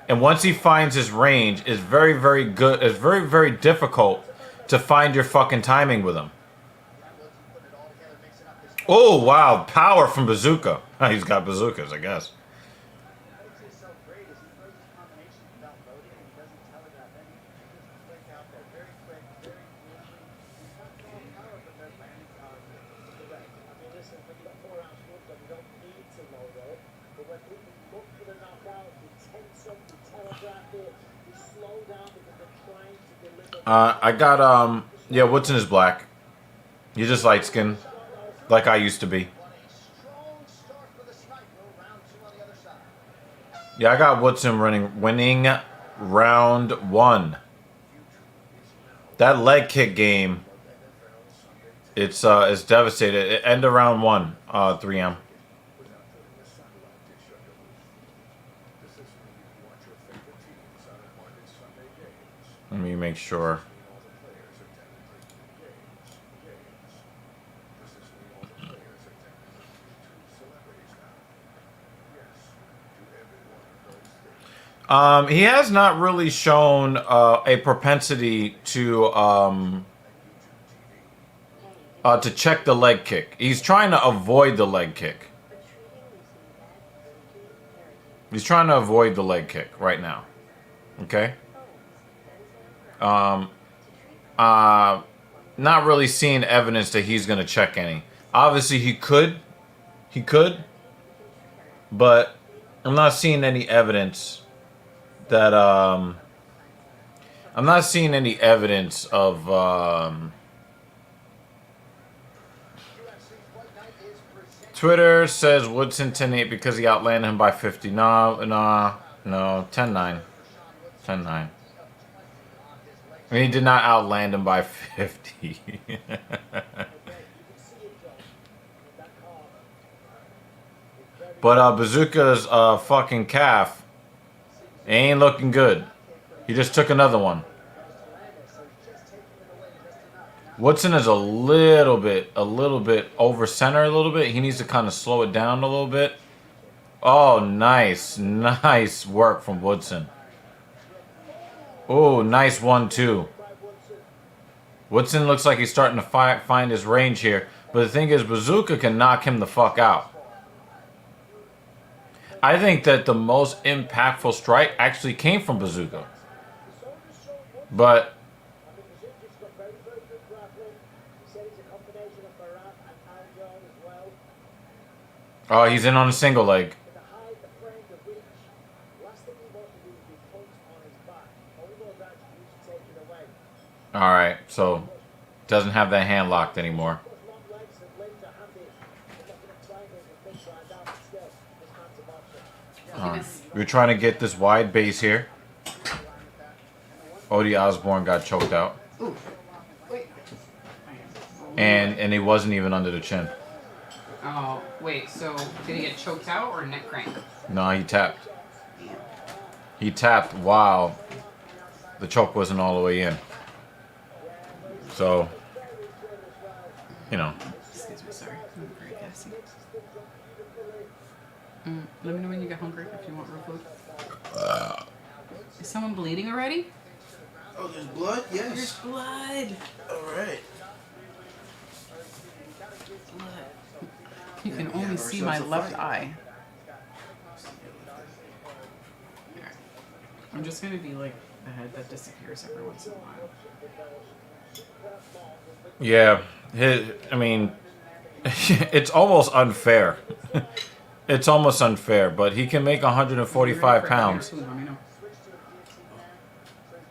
E: And once he finds his range, it's very, very good. It's very, very difficult to find your fucking timing with him. Oh, wow. Power from Bazooka. He's got bazookas, I guess. I got, yeah, Woodson is black. You're just light skinned, like I used to be. Yeah, I got Woodson winning round 1. That leg kick game, it's devastated. End of round 1, 3M. Let me make sure. He has not really shown a propensity to check the leg kick. He's trying to avoid the leg kick. He's trying to avoid the leg kick right now. Okay? Not really seeing evidence that he's going to check any. Obviously, he could. He could. But I'm not seeing any evidence that, I'm not seeing any evidence of, Twitter says Woodson 10-8 because he outlanded him by 50. No, 10-9. 10-9. I mean, he did not outland him by 50. But Bazooka's fucking calf ain't looking good. He just took another one. Woodson is a little bit over center a little bit. He needs to kind of slow it down a little bit. Oh, nice. Nice work from Woodson. Oh, nice 1-2. Woodson looks like he's starting to find his range here. But the thing is, Bazooka can knock him the fuck out. I think that the most impactful strike actually came from Bazooka. But Oh, he's in on a single leg. Alright, so doesn't have that hand locked anymore. We're trying to get this wide base here. Odie Osborne got choked out.
A: Ooh. Wait.
E: And he wasn't even under the chin.
A: Oh, wait, so did he get choked out or neck crank?
E: No, he tapped. He tapped while the choke wasn't all the way in. So, you know.
A: Excuse me, sorry. I'm very gassy. Let me know when you get hungry if you want real food. Is someone bleeding already?
C: Oh, there's blood? Yes.
A: There's blood.
C: Alright.
A: You can
C: we
A: only
C: have
A: see my
C: ourselves a
A: left
C: fight.
A: eye. I'm just gonna be like a head that disappears every once in a while.
E: Yeah, I mean, it's almost unfair. It's almost unfair, but he can make 145 pounds.
A: Let me know.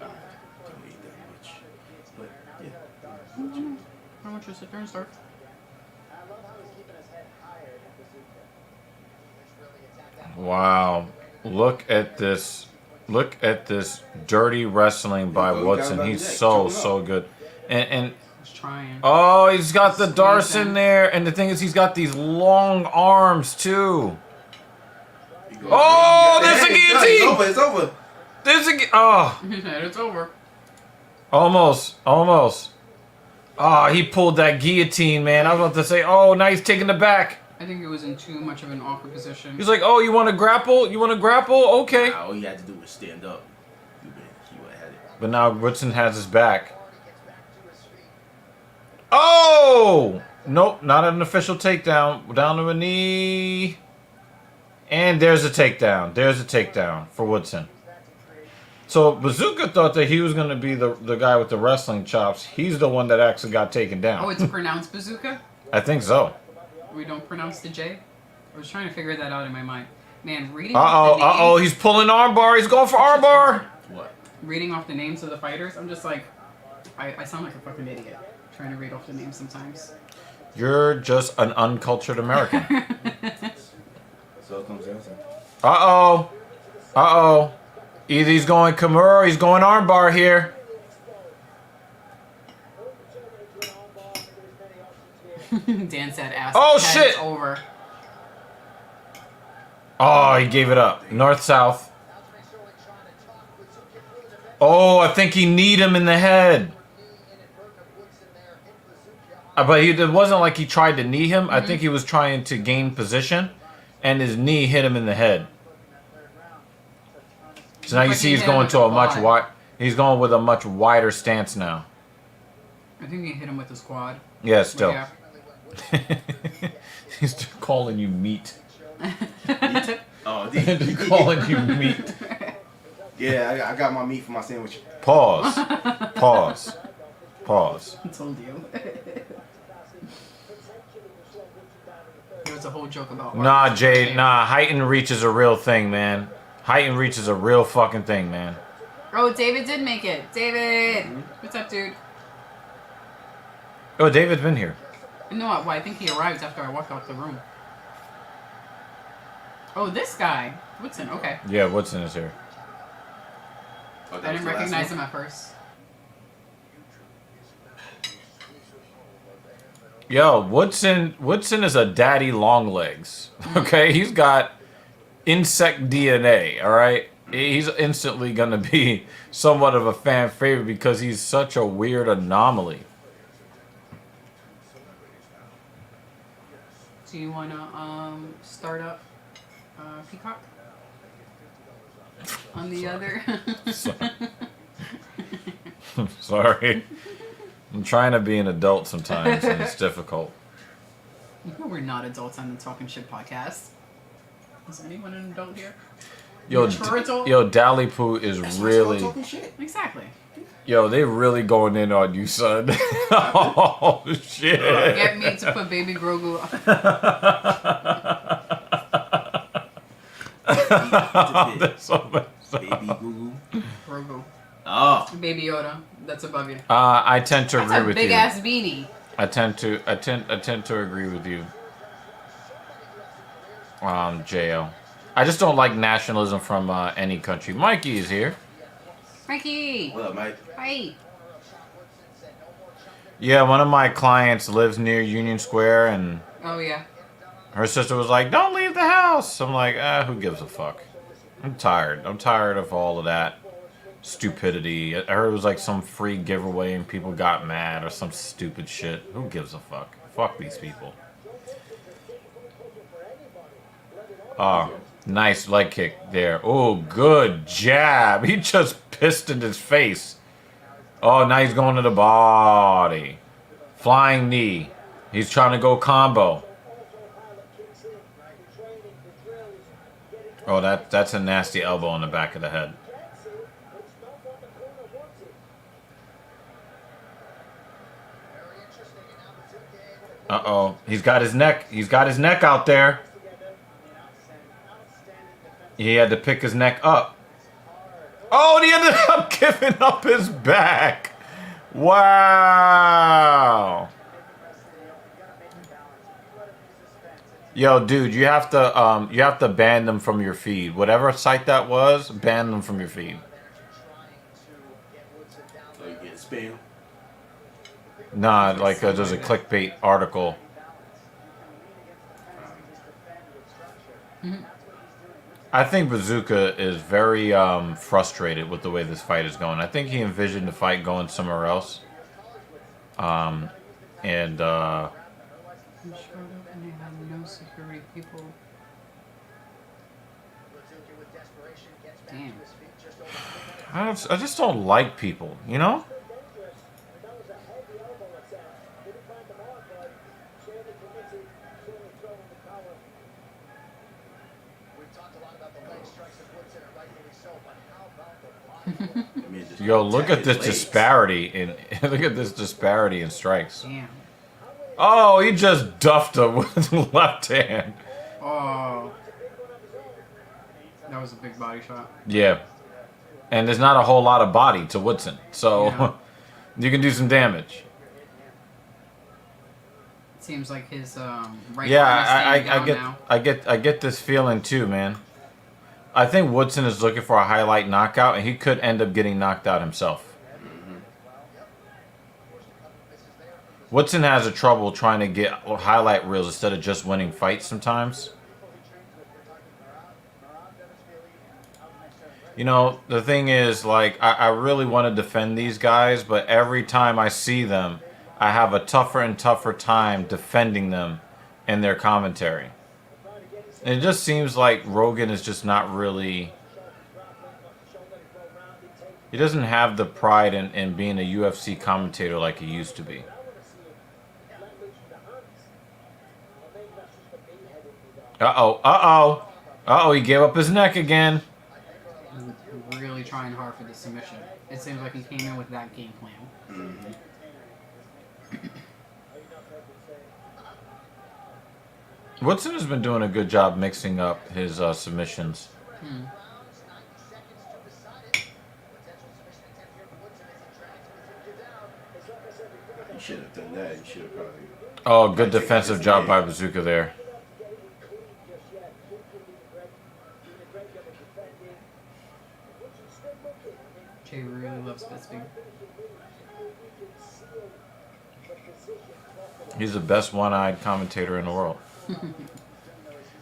C: Don't eat that much. But, yeah.
A: How much is it? Turn start.
E: Wow, look at this. Look at this dirty wrestling by Woodson. He's so good. And
A: He's trying.
E: oh, he's got the darts in there. And the thing is, he's got these long arms, too. Oh, there's a guillotine!
C: It's over.
E: There's a oh.
A: It's over.
E: Almost. Oh, he pulled that guillotine, man. I was about to say, oh, now he's taking the back.
A: I think it was in too much of an awkward position.
E: He's like, oh, you want to grapple? You want to grapple? Okay.
C: All he had to do was stand up. He would have had it.
E: But now Woodson has his back. Oh! Nope, not an official takedown. Down to a knee. And there's a takedown. There's a takedown for Woodson. So Bazooka thought that he was going to be the guy with the wrestling chops. He's the one that actually got taken down.
A: Oh, it's pronounced bazooka?
E: I think so.
A: We don't pronounce the J? I was trying to figure that out in my mind. Man, reading
E: Uh-oh, he's pulling armbar. He's going for armbar.
C: What?
A: reading off the names of the fighters, I'm just like, I sound like a fucking idiot trying to read off the names sometimes.
E: You're just an uncultured American.
C: So it comes down to.
E: Uh-oh. Uh-oh. Either he's going Kimura or he's going armbar here.
A: Dan said ass.
E: Oh,
A: head
E: shit!
A: is over.
E: Oh, he gave it up. North-south. Oh, I think he kneed him in the head. But it wasn't like he tried to knee him. I think he was trying to gain position, and his knee hit him in the head. So now you see he's going to a much wide. He's going with a much wider stance now.
A: I think he hit him with his quad.
E: Yeah, still.
A: Yeah.
E: He's calling you meat.
C: Oh,
E: He's calling you meat.
C: Yeah, I got my meat for my sandwich.
E: Pause. Pause. Pause.
A: I told you. There was a whole joke about.
E: Nah, Jade. Nah, height and reach is a real thing, man. Height and reach is a real fucking thing, man.
A: Oh, David did make it. David, what's up, dude?
E: Oh, David's been here.
A: No, well, I think he arrived after I walked out the room. Oh, this guy. Woodson, okay.
E: Yeah, Woodson is here.
C: Oh,
A: I didn't recognize him at first.
E: Yo, Woodson is a daddy long legs. Okay, he's got insect DNA. All right, he's instantly gonna be somewhat of a fan favorite because he's such a weird anomaly.
A: Do you wanna start up Peacock? On the other.
E: Sorry. I'm trying to be an adult sometimes, and it's difficult.
A: We're not adults on the Talking Shit podcast. Is anyone an adult here?
E: Yo,
A: Chorito?
E: yo, Dally Poo is
C: That's why I
E: really,
C: start talking shit.
A: Exactly.
E: yo, they really going in on you, son. Oh shit.
A: Get me to put Baby Grogu.
E: That's so much.
C: Baby Goo Goo.
A: Grogu.
C: Oh.
A: Baby Yoda. That's above you.
E: I tend to
A: That's
E: agree
A: a
E: with
A: big
E: you.
A: ass beanie.
E: I tend to agree with you. Jo. I just don't like nationalism from any country. Mikey is here.
A: Frankie.
C: What up, Mike?
A: Hi.
E: Yeah, one of my clients lives near Union Square, and
A: Oh yeah.
E: her sister was like, "Don't leave the house." I'm like, who gives a fuck? I'm tired. I'm tired of all of that stupidity. I heard it was like some free giveaway and people got mad or some stupid shit. Who gives a fuck? Fuck these people. Oh, nice leg kick there. Oh, good jab. He just pissed in his face. Oh, now he's going to the body. Flying knee. He's trying to go combo. Oh, that's a nasty elbow in the back of the head. Uh-oh. He's got his neck. He's got his neck out there. He had to pick his neck up. Oh, and he ended up giving up his back. Wow. Yo, dude, you have to ban them from your feed. Whatever site that was, ban them from your feed.
C: So you get spam.
E: Nah, like there's a clickbait article. I think Bazooka is very frustrated with the way this fight is going. I think he envisioned the fight going somewhere else. And
A: I'm sure they have no security people. Damn.
E: I just don't like people, you know? Yo, look at this disparity in look at this disparity in strikes.
A: Damn.
E: Oh, he just duffed him with the left hand.
A: Oh. That was a big body shot.
E: Yeah. And there's not a whole lot of body to Woodson. So
A: Yeah.
E: you can do some damage.
A: It seems like his right
E: Yeah,
A: arm is staying down now.
E: I get this feeling too, man. I think Woodson is looking for a highlight knockout, and he could end up getting knocked out himself. Woodson has a trouble trying to get highlight reels instead of just winning fights sometimes. You know, the thing is, like, I really want to defend these guys, but every time I see them, I have a tougher and tougher time defending them in their commentary. And it just seems like Rogan is just not really... He doesn't have the pride in being a UFC commentator like he used to be. Uh-oh, uh-oh. Uh-oh, he gave up his neck again.
A: Really trying hard for the submission. It seems like he came in with that game plan.
E: Woodson has been doing a good job mixing up his submissions.
C: You should have done that. You should have probably.
E: Oh, good defensive job by Bazooka there.
A: Jay really loves Bisping.
E: He's the best one-eyed commentator in the world.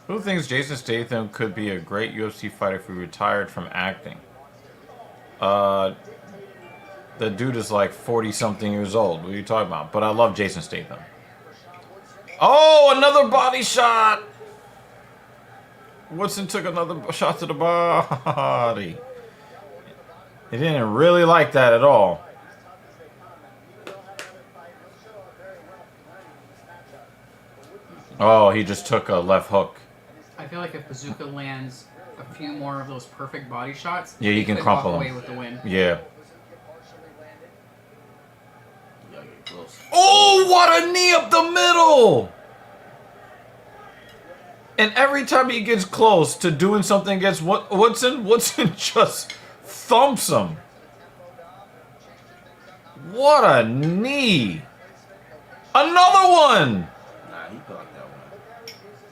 E: Who thinks Jason Statham could be a great UFC fighter if he retired from acting? The dude is like 40-something years old. What are you talking about? But I love Jason Statham. Oh, another body shot! Woodson took another shot to the body. He didn't really like that at all. Oh, he just took a left hook.
A: I feel like if Bazooka lands a few more of those perfect body shots,
E: Yeah, he can
A: could
E: crumple
A: walk
E: him.
A: away with the win.
E: Yeah.
C: You gotta get close.
E: Oh, what a knee up the middle! And every time he gets close to doing something against Woodson just thumps him. What a knee! Another one!
C: Nah, he caught that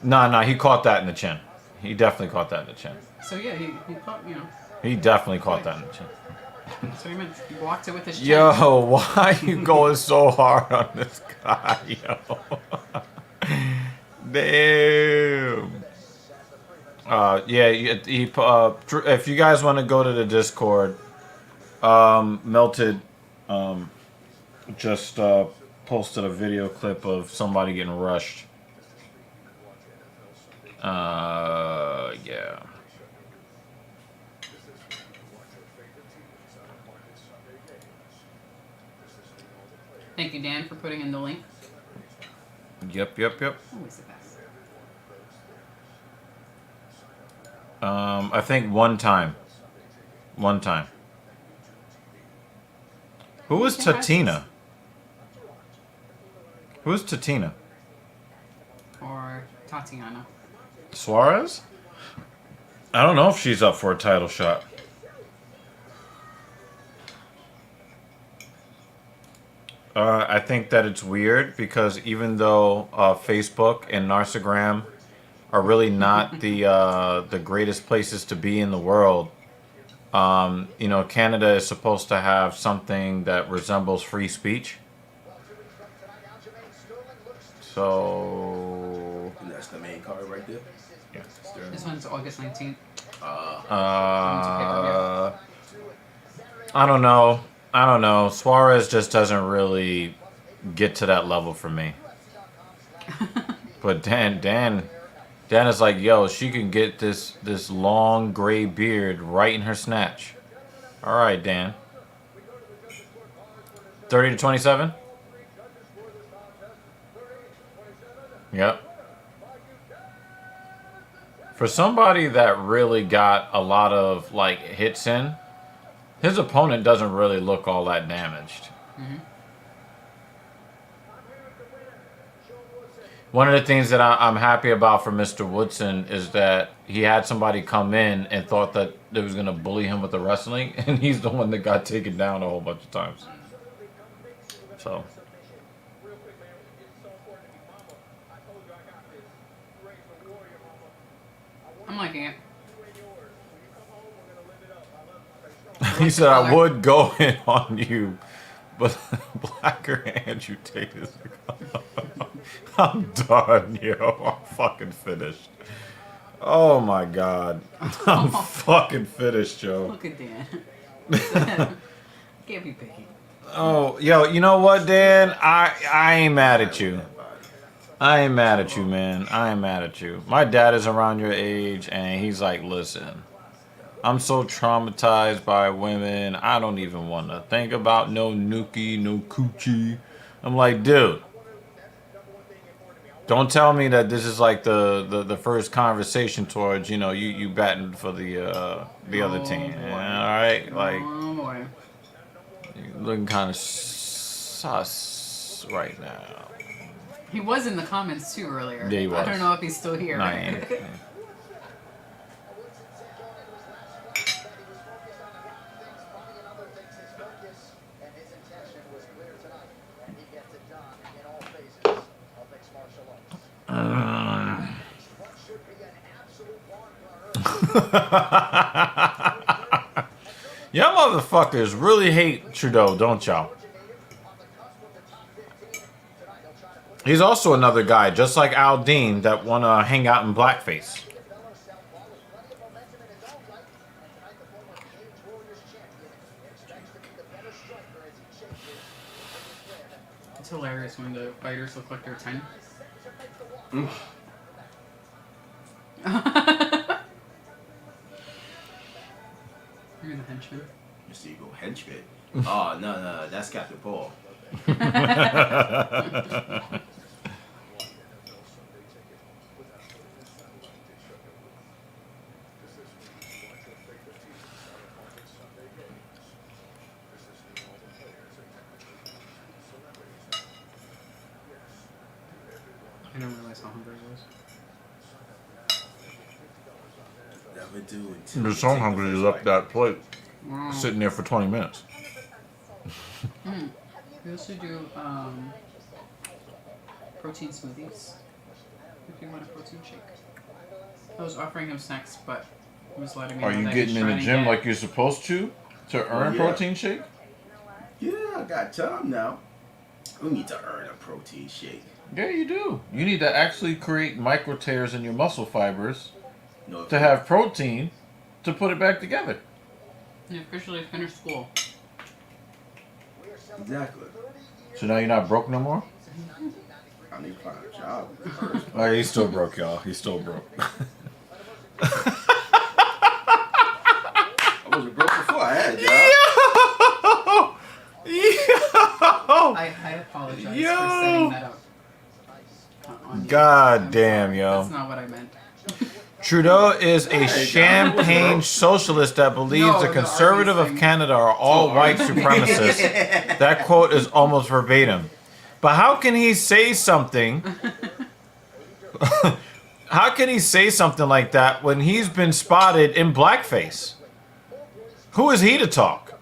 C: one.
E: Nah, he caught that in the chin. He definitely caught that in the chin.
A: So yeah, he caught, you know.
E: He definitely caught that in the chin.
A: That's what he meant. He blocked it with his chin.
E: Yo, why are you going so hard on this guy, yo? Damn. If you guys want to go to the Discord, Melted just posted a video clip of somebody getting rushed. Yeah.
A: Thank you, Dan, for putting in the link.
E: Yep.
A: Always the best.
E: I think one time. Who was Tatina? Who's Tatina?
A: Or Tatiana.
E: Suarez? I don't know if she's up for a title shot. I think that it's weird because even though Facebook and Instagram are really not the greatest places to be in the world, you know, Canada is supposed to have something that resembles free speech. So
C: And that's the main card right there.
E: yeah.
A: This one's August 19th.
E: I don't know. Suarez just doesn't really get to that level for me. But Dan is like, yo, she can get this long gray beard right in her snatch. All right, Dan. 30-27. Yep. For somebody that really got a lot of like hits in, his opponent doesn't really look all that damaged.
A: Mm-hmm.
E: One of the things that I'm happy about for Mr. Woodson is that he had somebody come in and thought that they was going to bully him with the wrestling, and he's the one that got taken down a whole bunch of times. So.
A: I'm liking it.
E: He said, I would go in on you, but Blacker Andrew Tate is... I'm done, yo. I'm fucking finished. Oh, my God. I'm fucking finished, yo.
A: Look at Dan. Can't be picky.
E: Oh, yo, you know what, Dan? I ain't mad at you. I ain't mad at you, man. I ain't mad at you. My dad is around your age, and he's like, listen, I'm so traumatized by women, I don't even want to think about no nookie, no coochie. I'm like, dude, don't tell me that this is like the first conversation towards, you know, you batting for the other team.
A: Boy.
E: Yeah, all right? Like,
A: Oh, boy.
E: you're looking kind of sus right now.
A: He was in the comments, too, earlier.
E: Yeah, he was.
A: I don't know if he's still here.
E: Nah, he ain't. Y'all motherfuckers really hate Trudeau, don't y'all? He's also another guy, just like Al Dean, that want to hang out in blackface.
A: It's hilarious when the fighters look like they're 10. You're the henchman.
C: Mr. Eagle henchman. Oh, no, that's Captain Paul.
A: I didn't realize how hungry I was.
C: Never do until
E: You're
C: you
E: so
C: take the
E: hungry you
C: first
E: left
C: bite.
E: that plate
A: Wow.
E: sitting there for 20 minutes.
A: We also do protein smoothies. If you want a protein shake. I was offering him snacks, but he was letting me
E: Are
A: know
E: you
A: that
E: getting
A: he's
E: in the
A: trying to
E: gym
A: get-
E: like you're supposed to earn
C: yeah.
E: protein shake?
C: Yeah, I got time now. We need to earn a protein shake.
E: Yeah, you do. You need to actually create micro tears in your muscle fibers
C: No,
E: to have protein to put it back together.
A: He officially finished school.
C: exactly.
E: So now you're not broke no more?
C: I need to find a job first.
E: Oh, he's still broke, y'all. He's still broke.
C: I wasn't broke before I had a job.
A: I apologize for
E: Yo.
A: setting that up. On you.
E: God
A: I'm
E: damn,
A: sorry.
E: yo.
A: That's not what I meant.
E: Trudeau is a champagne socialist that believes
A: No,
E: the
A: the
E: conservative
A: Arby's
E: of
A: thing.
E: Canada are all white supremacists. That quote is almost verbatim. But how can he say something? How can he say something like that when he's been spotted in blackface? Who is he to talk?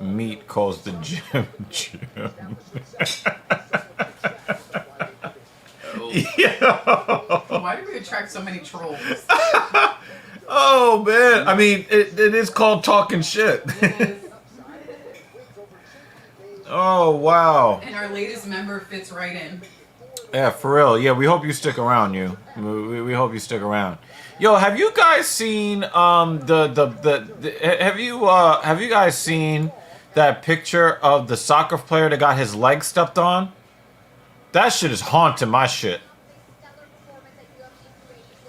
E: Meat calls the gym.
A: Why do we attract so many trolls?
E: Oh man, I mean, it is called talking shit. Oh wow.
A: And our latest member fits right in.
E: Yeah, for real. Yeah, we hope you stick around. We hope you stick around. Yo, have you guys seen have you guys seen that picture of the soccer player that got his leg stepped on? That shit is haunting my shit.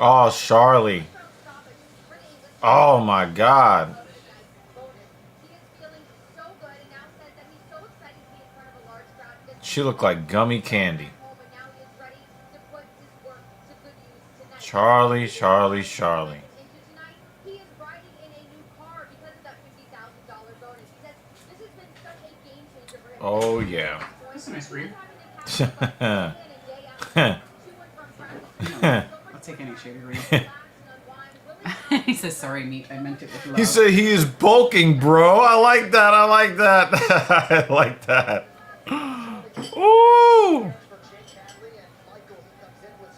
E: Oh, Charlie. Oh my God. She looked like gummy candy. Charlie, Charlie, Charlie. Oh yeah.
A: That's a nice read.
E: I'll
A: I'll take any shade of green. He says, sorry, meat. I meant it with love.
E: He said he is bulking, bro. I like that. I like that. I like that. Ooh.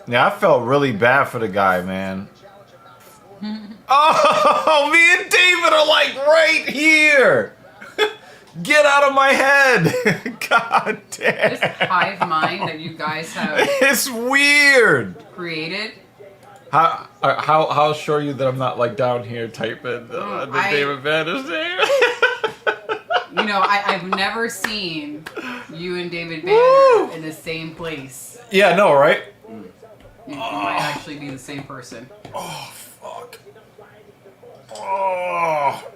E: Yeah, I felt really bad for the guy, man. Oh, me and David are like right here. Get out of my head. God damn.
A: This hive mind that you guys have
E: It's weird.
A: created.
E: How sure are you that I'm not like down here typing the David Banner's name?
A: You know, I've never seen you and David Banner
E: Woo!
A: in the same place.
E: Yeah, no, right?
A: You might actually be the same person.
E: Oh, fuck. Oh.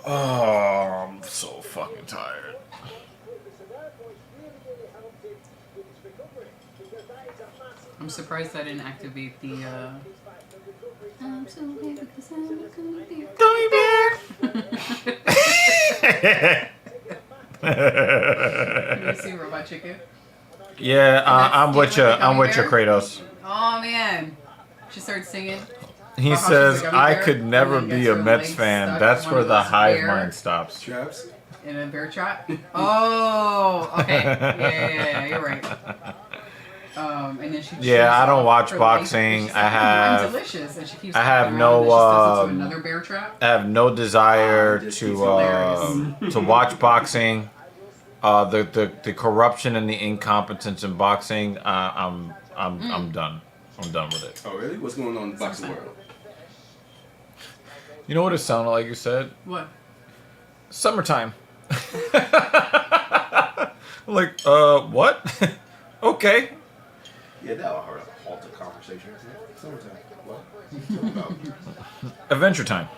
E: Oh, I'm so fucking tired.
A: I'm surprised I didn't activate the. I'm so happy because I'm a gummy bear. You see Robot Chicken?
E: Yeah, I'm with you.
A: Gummy
E: I'm with you,
A: bear?
E: Kratos.
A: Oh man, she started singing.
E: He
A: About how
E: says,
A: she's a gummy
E: I
A: bear,
E: could never
A: and then
E: be
A: gets
E: a
A: her
E: Mets
A: legs
E: fan.
A: stuck
E: That's
A: in
E: where
A: one of
E: the
A: those
E: hive
A: bear-
E: mind stops.
C: Traps.
A: In a bear trap? Oh, okay. Yeah, you're right. And then she
E: Yeah, I don't
A: chews
E: watch
A: off her
E: boxing.
A: legs,
E: I
A: but she's like,
E: have-
A: I'm delicious, and she keeps
E: I have
A: flipping
E: no,
A: around, and then she does it to another bear trap.
E: I have no desire
C: Just
E: to
A: hilarious.
E: to watch boxing. The corruption and the incompetence in boxing. I'm done. I'm done with it.
C: Oh, really? What's going on in the boxing world?
E: You know what it sounded like you said?
A: What?
E: Summertime. Like, what? Okay.
C: Yeah, that'll halt the conversation. Summertime. What? What are you talking about?
E: Adventure time.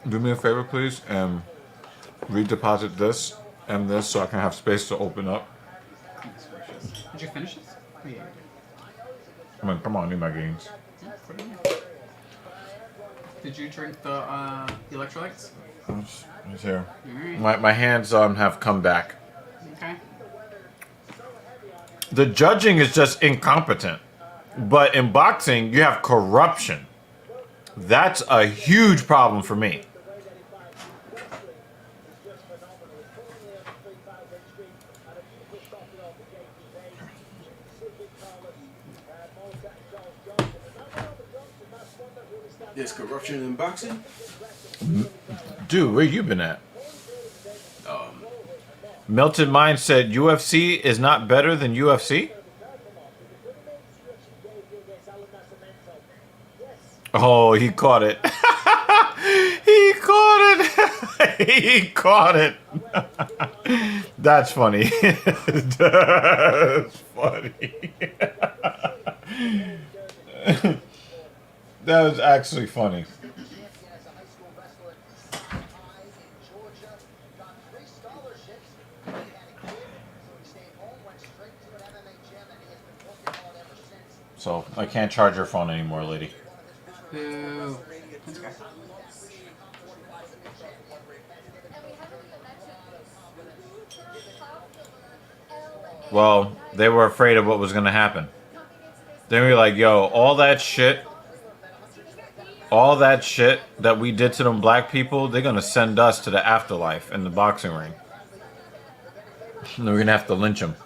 E: Do me a favor, please, and redeposit this and this so I can have space to open up.
A: Did you finish this? Oh, yeah.
E: I mean, come on, need my gains.
A: Did you drink the electrolytes?
E: It's here.
A: Alright.
E: My hands have come back.
A: Okay.
E: The judging is just incompetent. But in boxing, you have corruption. That's a huge problem for me.
C: There's corruption in boxing.
E: Dude, where you been at? Melted Mind said UFC is not better than UFC? Oh, he caught it. He caught it. He caught it. That's funny. That's funny. That was actually funny. So, I can't charge your phone anymore, lady.
A: Boo. That's okay.
E: Well, they were afraid of what was going to happen. Then we were like, yo, all that shit that we did to them black people, they're going to send us to the afterlife in the boxing ring. And we're going to have to lynch them.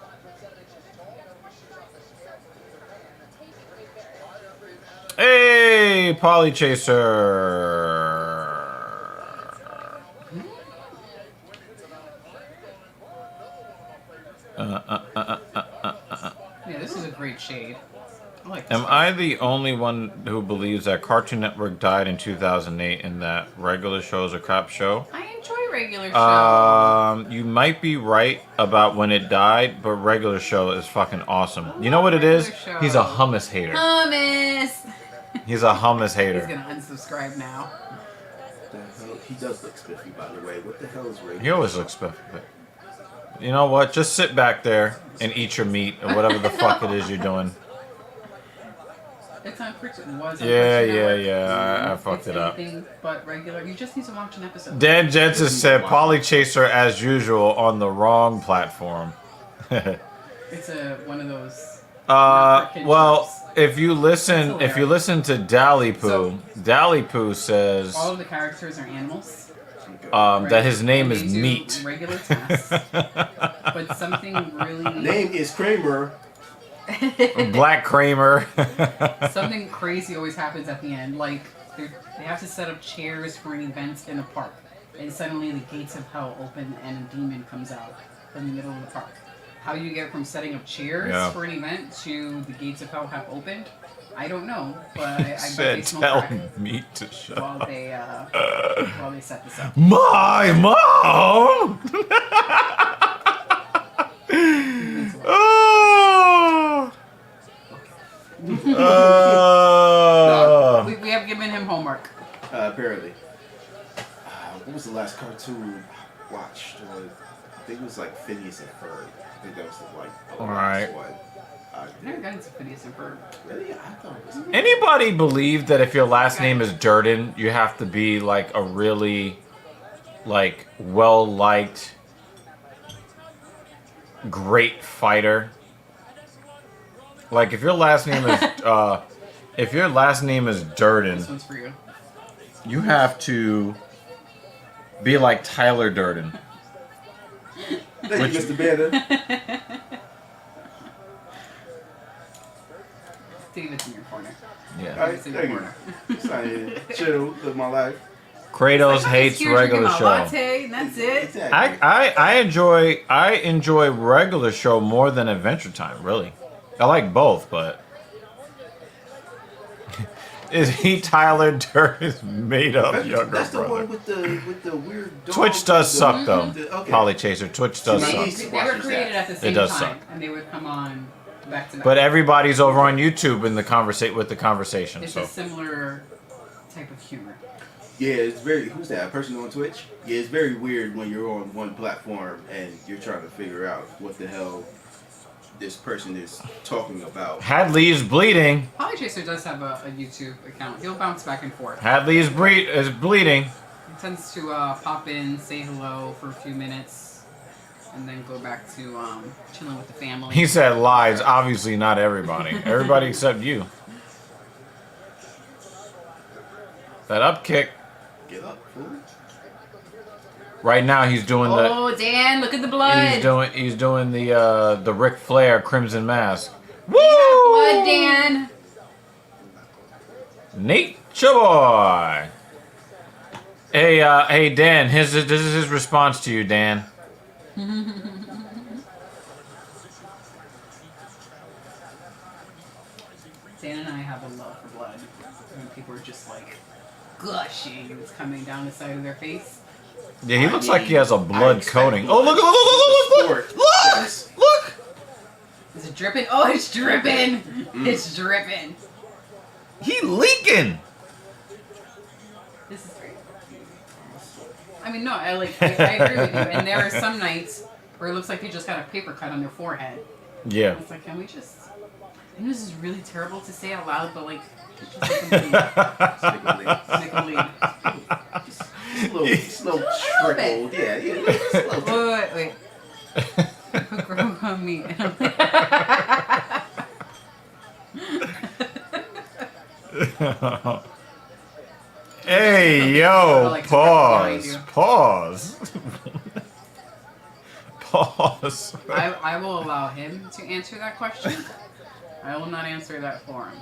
E: Hey, Polly Chaser.
A: Yeah, this is a great shade. I like this.
E: Am I the only one who believes that Cartoon Network died in 2008 and that regular show is a crap show?
A: I enjoy regular show.
E: You might be right about when it died, but regular show is fucking awesome. You know what it is?
A: Regular show.
E: He's a hummus hater.
A: Hummus.
E: He's a hummus
A: He's
E: hater.
A: gonna unsubscribe now.
C: The hell? He does look spiffy, by the way. What the hell is Ray?
E: He always looks perfect. You know what? Just sit back there and eat your meat or whatever the fuck it is you're doing.
A: It's on Cartoon. It was on
E: Yeah,
A: Cartoon
E: yeah,
A: Network.
E: yeah. I fucked it up.
A: Anything but regular. You just need to watch an episode.
E: Dan Jensen said Polly Chaser as usual on the wrong platform.
A: It's one of those. not for kid
E: Well,
A: shows.
E: if you listen to Dally Poo,
A: So-
E: Dally Poo says
A: All of the characters are animals.
E: that his name
A: And
E: is
A: they do
E: Meat.
A: Regular tasks. But something really.
C: Name is Kramer.
E: Black Kramer.
A: Something crazy always happens at the end. Like, they have to set up chairs for an event in a park. And suddenly the gates of hell open and a demon comes out in the middle of the park. How you get from setting up chairs for an event to the gates of hell have opened, I don't know. But I bet
E: said
A: they smoke
E: tell
A: crack
E: Meat to shut
A: while
E: up.
A: they set this up.
E: My mom! Oh!
A: We have given him homework.
C: Apparently. What was the last cartoon I watched? I think it was like Phineas and Ferb. I think that was the last one.
A: I never got into Phineas and Ferb.
C: Really? I thought it was.
E: Anybody believe that if your last name is Durden, you have to be like a really like well-liked great fighter? Like if your last name is Durden,
A: This one's for you.
E: you have to be like Tyler Durden.
C: Thank you, Mr. Banner.
A: David's in your corner.
E: Yeah.
A: David's in your
C: Thank you.
A: corner.
C: Decided to chill, live my life.
E: Kratos hates
A: Here,
E: regular
A: drinking my
E: show.
A: latte, and that's it.
C: Exactly.
E: I enjoy regular show more than Adventure Time, really. I like both, but is he Tyler Durden's made up younger
C: That's the
E: brother?
C: one with the weird dog.
E: Twitch does suck though.
C: Okay.
E: Polly Chaser, Twitch does
C: See,
E: suck.
A: They were created at the same
E: does
A: time,
E: suck.
A: and they would come on back to back.
E: But everybody's over on YouTube in the conversation.
A: It's
E: So
A: a similar type of humor.
C: Yeah, it's very. Who's that? A person on Twitch? Yeah, it's very weird when you're on one platform and you're trying to figure out what the hell this person is talking about.
E: Hadley is bleeding.
A: Polychaser does have a YouTube account. He'll bounce back and forth.
E: Hadley is bleeding.
A: He tends to pop in, say hello for a few minutes, and then go back to chilling with the family.
E: He said lies. Obviously not everybody. Everybody except you. That up kick.
C: Get up, fool.
E: Right now he's doing the.
A: Oh, Dan! Look at the blood.
E: He's doing the Ric Flair Crimson Mask. Woo!
A: Blood, Dan.
E: Nature Boy. Hey, Dan. This is his response to you, Dan.
A: Dan and I have a love for blood. When people are just like gushing, it's coming down the side of their face.
E: Yeah, he looks like he has a blood coating. Oh, look! Look!
A: Is it dripping? Oh, it's dripping! It's dripping.
E: He leaking.
A: This is great. I mean, no, I agree with you. And there are some nights where it looks like they just got a paper cut on their forehead.
E: Yeah.
A: It's like, can we just? I know this is really terrible to say out loud, but like, just make them bleed. Make them bleed.
C: Slow trickle. Yeah. Just a little
A: Wait. Grow on me.
E: Hey, yo, pause. Pause.
A: I will allow him to answer that question. I will not answer that for him.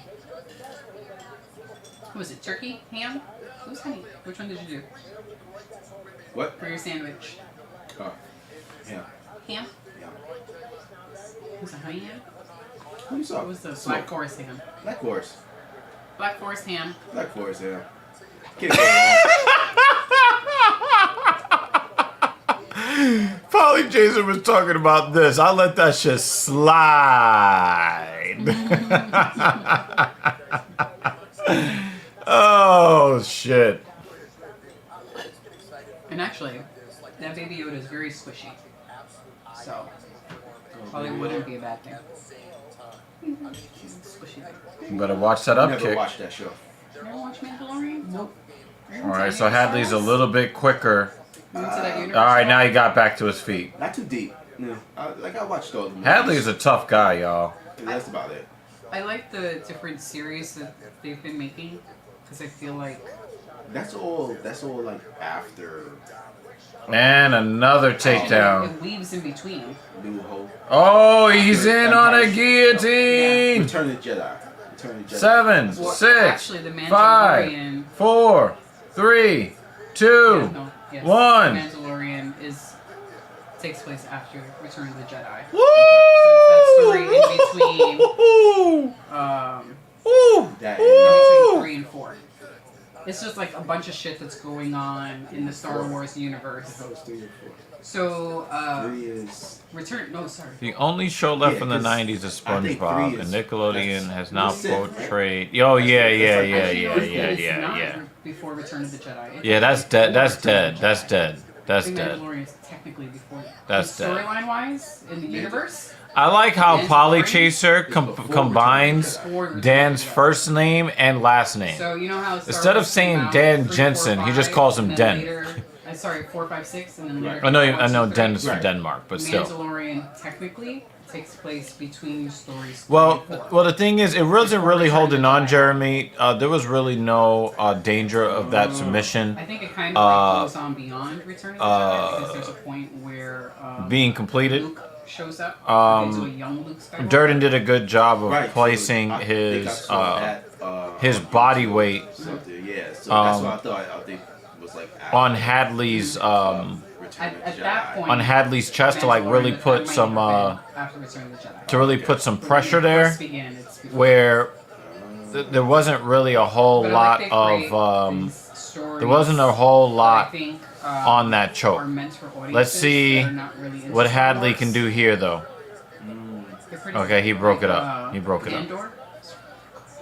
A: What was it? Turkey? Ham? Who's honey? Which one did you do?
C: What?
A: For your sandwich?
C: Oh, yeah.
A: Ham?
C: Yeah.
A: Was it honey ham?
C: Who you saw?
A: What was the Black Forest ham?
C: Black Forest.
A: Black Forest ham.
C: Black Forest, yeah. Get it
E: Polly Jason was talking about this. I let that shit slide. Oh, shit.
A: And actually, that Baby Yoda is very squishy. So, probably wouldn't be a bad thing. Squishy.
E: You better watch that up
C: Never
E: kick.
C: watched that show.
A: You ever watch Mandalorian? Nope.
E: Alright, so Hadley's a little bit quicker.
A: Alright,
E: Alright, now he got back to his feet.
C: Not too deep. No. I watched all of them.
E: Hadley's a tough guy, y'all.
C: That's about it.
A: I like the different series that they've been making because I feel like
C: That's all like after
E: And another takedown.
A: it weaves in between.
C: New Hope.
E: Oh, he's in on a guillotine.
C: Return of the Jedi.
E: 7,
A: Well,
E: 6,
A: actually, the
E: 5,
A: Mandalorian.
E: 4, 3, 2,
A: Yes,
E: 1.
A: The Mandalorian takes place after Return of the Jedi.
E: Woo!
A: So it's that story in between.
E: Woo!
A: In between 3 and 4. It's just like a bunch of shit that's going on in the Star Wars universe. So,
E: The only show left
C: Yeah,
E: from the
C: 'cause
E: 90s is
C: I think
E: SpongeBob,
C: 3
E: and
C: is-
E: Nickelodeon has now
C: that's it, right?
E: portrayed. Oh, yeah.
A: Actually, no, it's not before Return of the Jedi. It's
E: Yeah, that's
A: before
E: dead. That's
A: Return of
E: dead.
A: the
E: That's
A: Jedi.
E: dead. That's
A: The
E: dead.
A: Mandalorian is technically before.
E: That's dead.
A: Storyline-wise, in the universe,
E: I like how
A: Mandalorian
E: Polychaser
C: before
E: combines
A: before Return of
E: Dan's
A: the Jedi.
E: first name and last name.
A: So you know how Star
E: Instead of
A: Wars
E: saying
A: came out,
E: Dan
A: 3, 4,
E: Jensen, he just
A: 5,
E: calls him
A: and then
E: Den.
A: later- sorry, 4, 5, 6, and then later.
E: I know
A: 1, 2, 3.
E: Den is from
C: Right.
E: Denmark, but still.
A: Mandalorian technically takes place between stories. 3
E: Well,
A: and 4.
E: well, the thing is, it wasn't really holding on, Jeremy. There was really no danger of that submission
A: I think it kind of like goes on beyond Return of the Jedi because there's a point where
E: being completed.
A: Luke shows up. They
E: Um,
A: do a young Luke Skywalker.
E: Durden did a good job of
C: Right,
E: placing
C: so I think I
E: his
C: saw that,
E: his body weight
C: something, yeah. So that's what I thought. I think it was like after,
E: on Hadley's
C: Return of
A: At
C: the
A: that
C: Jedi.
A: point,
E: on Hadley's chest to like really
A: Mandalorian,
E: put
A: that
E: some
A: might have been after Return of the Jedi.
E: to really put some pressure
A: When it
E: there,
A: first began, it's before.
E: where there wasn't really a whole
A: But I
E: lot
A: like
E: of
A: these stories
E: there wasn't a whole
A: that I
E: lot
A: think,
E: on that
A: are
E: choke.
A: meant for audiences
E: Let's see
A: that are not really into
E: what
A: Star
E: Hadley
A: Wars.
E: can do here, though.
A: They're pretty
E: Okay, he
A: good.
E: broke it
A: Like,
E: up. He broke it up.
A: Andor?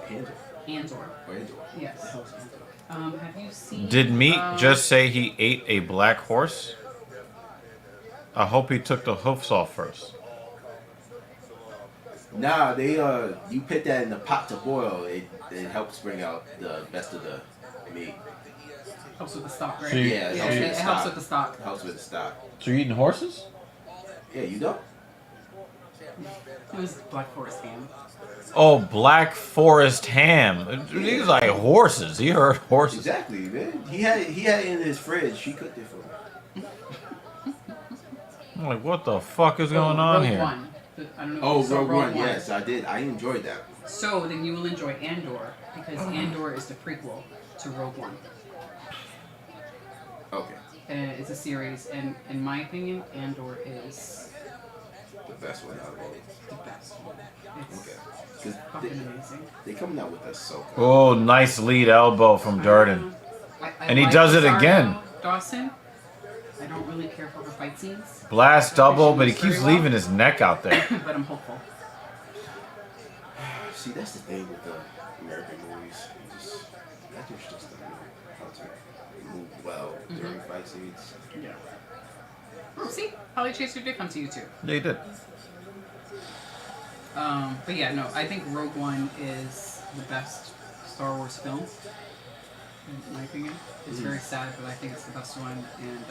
C: Andor.
A: Andor. Yes. Have you seen?
E: Did Meat just say he ate a black horse? I hope he took the hoofs off first.
C: Nah, they you put that in the pot to boil. It helps bring out the best of the meat.
A: Helps with the stock, right?
E: So you-
C: Yeah, it
A: Yeah,
C: helps with
A: it
C: the
A: helps
C: stock.
A: with the stock.
C: Helps with the stock.
E: So you're eating horses?
C: Yeah, you don't.
A: It was Black Forest ham.
E: Oh, Black Forest ham. These like horses. He heard horses.
C: Exactly, man. He had it in his fridge. She cooked it for him.
E: I'm like, what the fuck is going on
A: Rogue
E: here?
A: One. I don't know if
C: Oh,
A: you saw
C: Rogue One. Yes, I did. I enjoyed that.
A: So then you will enjoy Andor because Andor is the prequel to Rogue One.
C: Okay.
A: And it's a series, and in my opinion, Andor is
C: The best one out of all.
A: the best one. It's
C: Okay. 'Cause
A: fucking amazing.
C: they coming out with Ahsoka.
E: Oh, nice lead elbow from Durden.
A: I
E: And he does it
A: Rosario
E: again.
A: Dawson. I don't really care for her fight scenes,
E: Blast double, but he
A: Very
E: keeps
A: well.
E: leaving his neck out there.
A: but I'm hopeful.
C: See, that's the thing with the American movies. Actors just don't know how to move well during fight scenes.
A: Yeah. Oh, see, Holly Chaser did come to you too.
E: Yeah, he did.
A: But yeah, no, I think Rogue One is the best Star Wars film, in my opinion. It's very sad, but I think it's the best one, and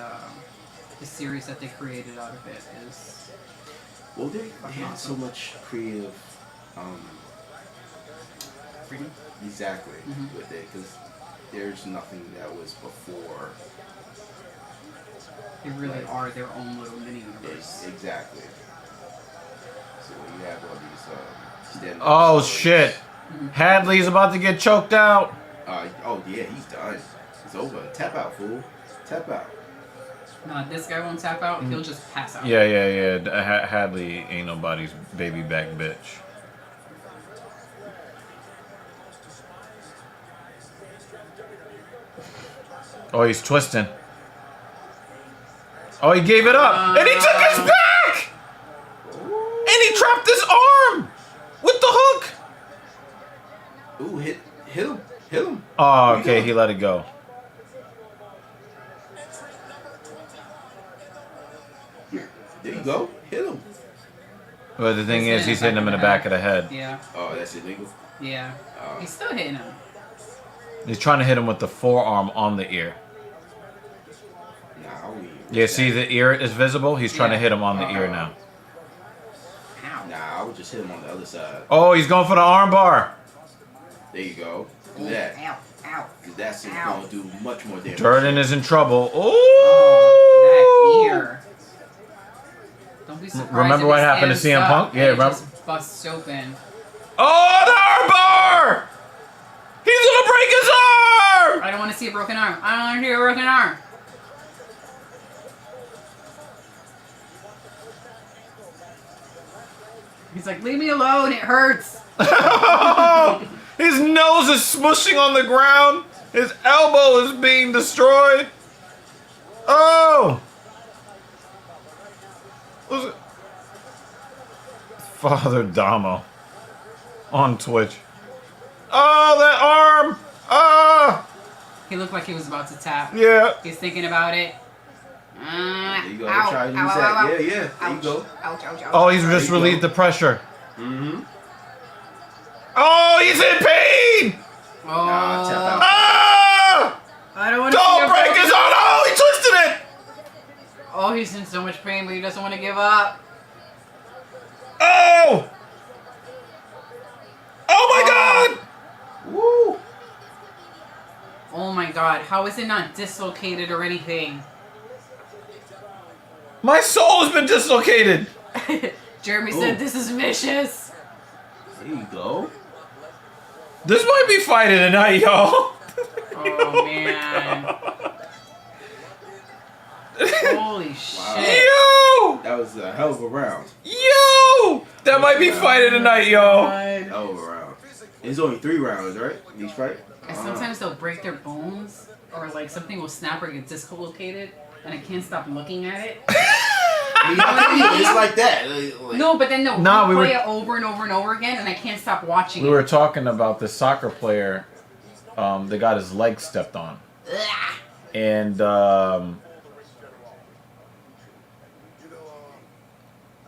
A: the series that they created out of it is
C: Well, they had so much creative,
A: freedom.
C: exactly, with it, because there's nothing that was before.
A: They really are their own little mini universe.
C: Exactly. So you have all these stand-up
E: Oh,
C: stories.
E: shit. Hadley's about to get choked out.
C: Oh yeah, he's done. It's over. Tap out, fool. Tap out.
A: No, this guy won't tap out. He'll just pass out.
E: Yeah. Hadley ain't nobody's baby back bitch. Oh, he's twisting. Oh, he gave it up. And he took his back! And he trapped his arm with the hook.
C: Ooh, hit him. Hit him.
E: Oh,
C: There you
E: okay,
C: go.
E: he let it go.
C: There you go. Hit him.
E: But the thing
A: He's
E: is, he's hitting him in the back of the head.
A: Yeah,
C: Oh, that's illegal.
A: yeah.
C: Oh.
A: He's still hitting him.
E: He's trying to hit him with the forearm on the ear.
C: Nah, we.
E: Yeah, see the ear is visible? He's trying to
A: Yeah.
E: hit him on the ear now.
A: Ow.
C: Nah, I would just hit him on the other side.
E: Oh, he's going for the arm bar.
C: There you go. Do that.
A: Ow, ow.
C: Because that's
A: Ow.
C: going to do much more damage.
E: Durden is in trouble.
A: Oh,
E: Oh!
A: that ear. Don't be surprised.
E: Remember
A: if
E: what
A: it
E: happened to
A: stands
E: CM
A: up
E: Punk?
A: and
E: Yeah,
A: it
E: remember?
A: just busts open.
E: Oh, the arm bar! He's gonna break his arm!
A: I don't want to see a broken arm. I don't want to see a broken arm. He's like, leave me alone. It hurts.
E: His nose is smushing on the ground. His elbow is being destroyed. Oh! Was it? Father Damo on Twitch. Oh, that arm! Ah!
A: He looked like he was about to tap.
E: Yeah.
A: He's thinking about it.
C: There you go.
A: Ow,
C: Try to use
A: ow, ow,
C: that.
A: ow,
C: Yeah, yeah. There you
A: Ouch.
C: go.
A: Ouch, ouch, ouch.
E: Oh, he's
C: There
E: just
C: you go.
E: relieved the pressure.
C: Mm-hmm.
E: Oh, he's in pain!
A: Oh,
C: Nah, tap out.
E: Ah!
A: I don't want to
E: Don't break his arm! Oh, he twisted it!
A: Oh, he's in so much pain, but he doesn't want to give up.
E: Oh! Oh my god!
C: Woo!
A: Oh my god, how is it not dislocated or anything?
E: My soul has been dislocated!
A: Jeremy
C: Ooh.
A: said this is vicious.
C: There you go.
E: This might be fight of the night, y'all.
A: Oh man. Holy shit.
E: Yo!
C: That was a hell of a round.
E: Yo! That might be fight of the night, y'all.
C: Hell of a round. It's only 3 rounds, right? Each fight?
A: And sometimes they'll break their bones, or like something will snap or get dislocated, and I can't stop looking at it.
C: It's like that. Like,
A: No, but then
E: Nah,
A: we
E: we
A: play
E: were-
A: it over and over and over again, and I can't stop watching
E: We
A: it.
E: were talking about the soccer player that got his leg stepped on.
A: Ugh.
E: And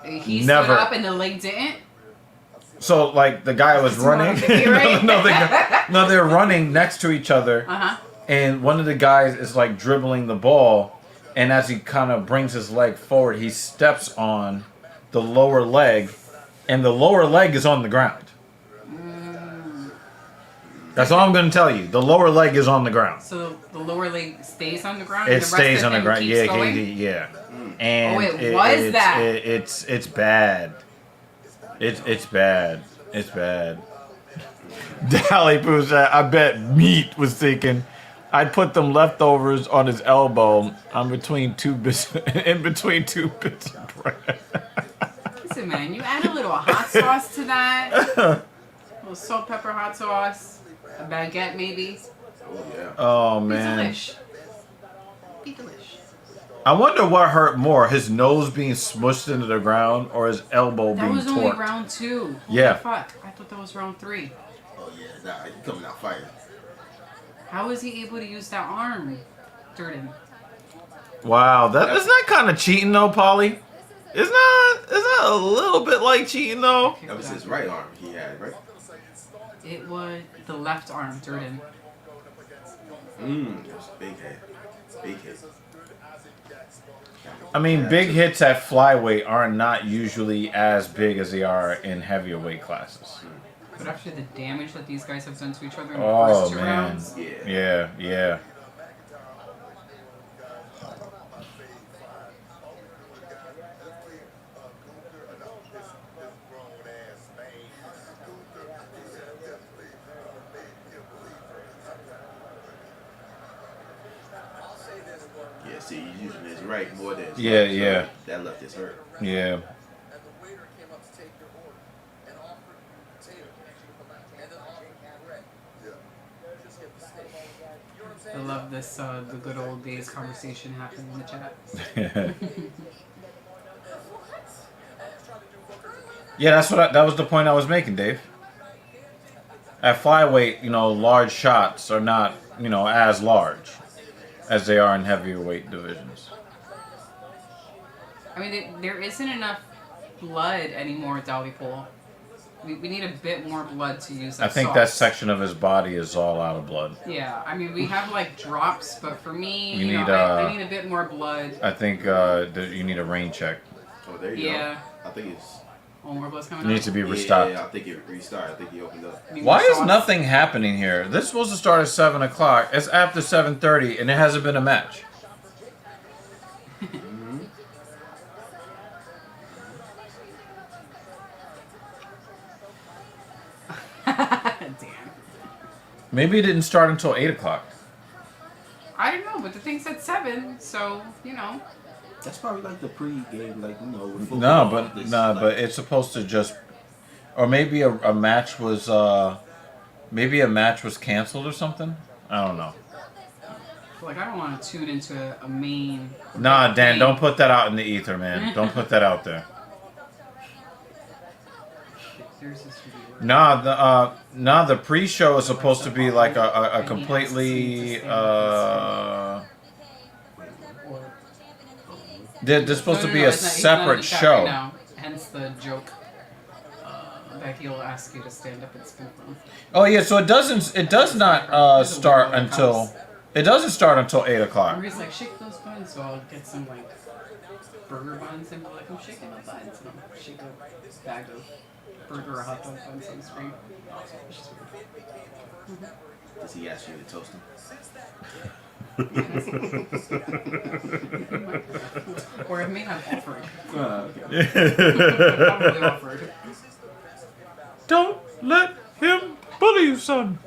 A: He
E: Never.
A: stood up and the leg didn't.
E: So like the guy was running.
A: Right?
E: No, they're running next to each other.
A: Uh-huh.
E: And one of the guys is like dribbling the ball, and as he kind of brings his leg forward, he steps on the lower leg, and the lower leg is on the ground. That's all I'm going to tell you. The lower leg is on the ground.
A: So the lower leg stays on the ground?
E: It
A: the
E: stays
A: rest
E: on
A: of
E: the
A: him
E: ground.
A: keeps
E: Yeah,
A: going?
E: yeah. And
A: it was that.
E: It's bad. It's bad. It's bad. Dally Poo said, I bet Meat was thinking, I'd put them leftovers on his elbow. I'm between two bits, in between two bits of bread.
A: Listen, man, you add a little hot sauce to that. A little salt, pepper, hot sauce. A baguette, maybe.
C: Oh yeah.
E: Oh,
A: Be
E: man.
A: delish. Be delish.
E: I wonder what hurt more, his nose being smushed into the ground or his elbow
A: That
E: being
A: was only
E: torqued.
A: round 2. Holy
E: Yeah.
A: fuck. I thought that was round 3.
C: Oh yeah. Nah, he coming out fighting.
A: How was he able to use that arm, Durden?
E: Wow, isn't that kind of cheating though, Polly? Is that a little bit like cheating though?
A: Okay,
C: That was his right arm he had, right?
A: It was the left arm, Durden.
C: It was a big head. Big head.
E: I mean, big hits at flyweight are not usually as big as they are in heavier weight classes.
A: But after the damage that these guys have done to each other in the
E: Oh,
A: first 2
E: man.
A: rounds,
E: Yeah.
C: Yeah, see, he's using his right more than his
E: Yeah,
C: left, so
E: yeah.
C: that left his hurt.
E: Yeah.
A: I love this, the good old days conversation happening in the chat.
E: Yeah, that was the point I was making, Dave. At flyweight, large shots are not, as large as they are in heavier weight divisions.
A: I mean, there isn't enough blood anymore at Dollypool. We need a bit more blood to use that
E: I think
A: sauce.
E: that section of his body is all out of blood.
A: Yeah, I mean, we have like drops, but for me,
E: You need,
A: I need a bit more blood.
E: I think that you need a rain check.
C: Oh, there you
A: Yeah.
C: go. I think it's.
A: Oh, more blood's coming
E: It needs to
A: out.
E: be restocked.
C: Yeah, I think it restarted. I think he opened up.
A: Need
E: Why
A: more
E: is
A: sauce.
E: nothing happening here? This is supposed to start at 7 o'clock. It's after 7:30, and it hasn't been a match.
A: Damn.
E: Maybe it didn't start until 8 o'clock.
A: I don't know, but the thing said 7, so
C: That's probably like the pre-game, like with football.
E: No, but
C: This,
E: but it's supposed to just, or maybe a match was canceled or something. I don't know.
A: Like I don't want to tune into a main.
E: Nah, Dan,
A: game.
E: don't put that out in the ether, man. Don't put that out there.
A: There's this video.
E: The pre-show is supposed to be like a completely There's supposed to be a
A: He's not
E: separate
A: in the chat
E: show.
A: right now, hence the joke that he'll ask you to stand up and spin from.
E: Oh yeah, so it does not start until 8 o'clock.
A: Or he's like, shake those buns, so I'll get some like burger buns and be like, I'm shaking the buns, and I'll shake a bag of burger or hot dog buns on the screen. Which is weird.
C: Does he ask you to toast him?
A: Or it may have offered.
C: Okay.
A: Probably offered.
E: Don't let him bully you, son.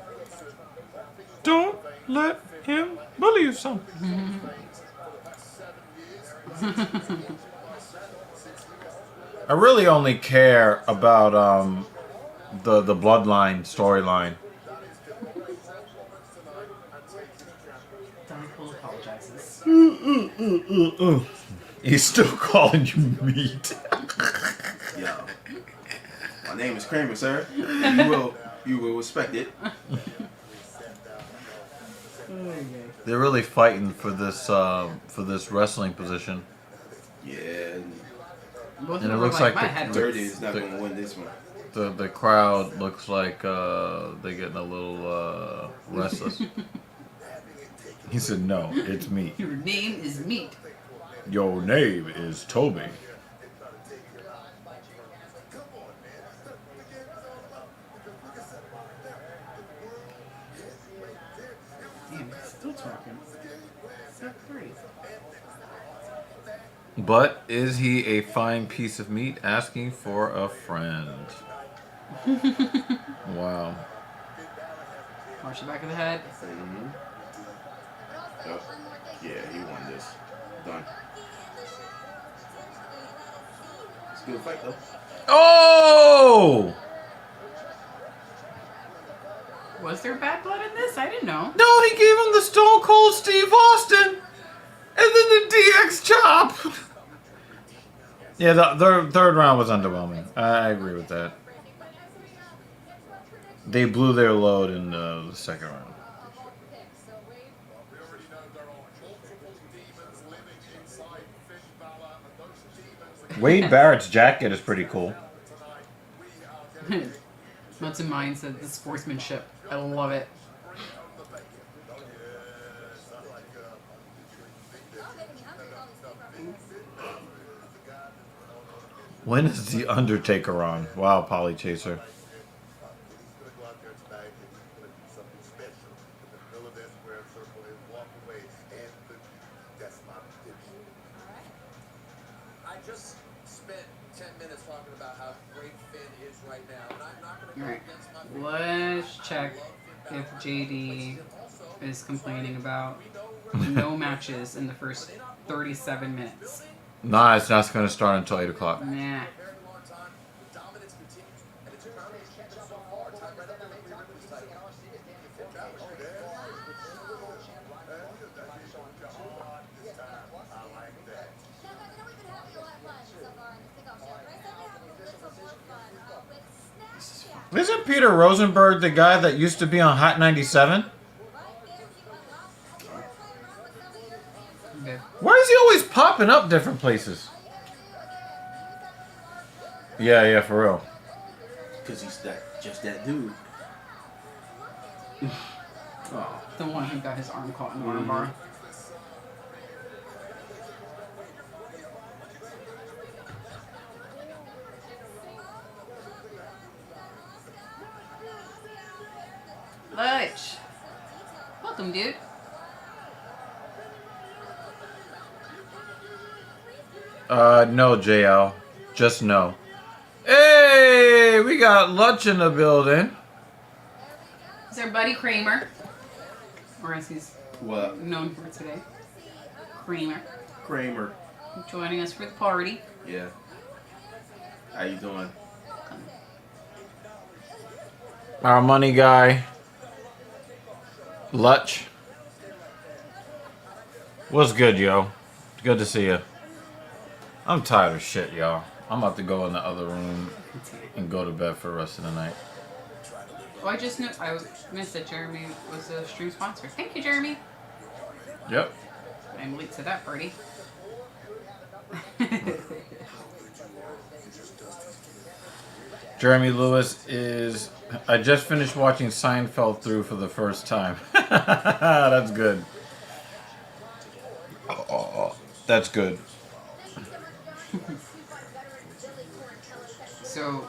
E: Don't let him bully you, son. I really only care about the bloodline storyline.
A: Donald apologizes.
E: He's still calling you meat.
C: Yo, my name is Kramer, sir. You will respect it.
E: They're really fighting for this wrestling position.
C: Yeah,
A: Both
E: And
A: of
E: it
A: them
E: looks
A: were
E: like
A: my
E: the-
A: head
C: Dirty
A: hurts.
C: is not going to win this one.
E: The crowd looks like they're getting a little restless. He said, "No, it's meat.
A: Your name is Meat.
E: Your name is Toby."
A: Damn, it's still talking. Step 3.
E: But is he a fine piece of meat asking for a friend? Wow.
A: March the back of the head.
C: Mm-hmm. Yep. Yeah, he won this. Done. It's a good fight though.
E: Oh!
A: Was there bad blood in this? I didn't know.
E: No, he gave him the Stone Cold Steve Austin, and then the DX chop. Yeah, the third round was underwhelming. I agree with that. They blew their load in the second round. Wade Barrett's jacket is pretty cool.
A: What's in mind said the sportsmanship. I love it.
E: When is The Undertaker on? Wow, Polly Chaser.
F: I just spent 10 minutes talking about how great Finn is right now, and I'm not going to go
A: Alright,
F: against my
A: let's check if JD is complaining about no matches in the first 37 minutes.
E: Nah, it's not going to start until 8 o'clock.
A: Nah.
F: very long time. The dominance continues, and it's around so far. Tied right up to Bailey Ripley's title.
E: Isn't Peter Rosenberg the guy that used to be on Hot 97?
A: Okay.
E: Why is he always popping up different places? Yeah, for real.
C: Because he's just that dude. Oh.
A: The one who got his arm caught in the arm bar. Lurch. Welcome, dude.
E: No, JL. Just no. Hey, we got lunch in the building.
A: Is there Buddy Kramer? Or as he's
C: What?
A: known for today. Kramer.
C: Kramer.
A: Joining us for the party.
C: Yeah. How you doing?
E: Our money guy, Lutch. What's good, yo? Good to see you. I'm tired of shit, y'all. I'm about to go in the other room and go to bed for the rest of the night.
A: Oh, I just missed that Jeremy was a stream sponsor. Thank you, Jeremy.
E: Yep.
A: I'm late to that party.
E: Jeremy Lewis is... I just finished watching Seinfeld through for the first time. That's good. Oh, that's good.
A: So,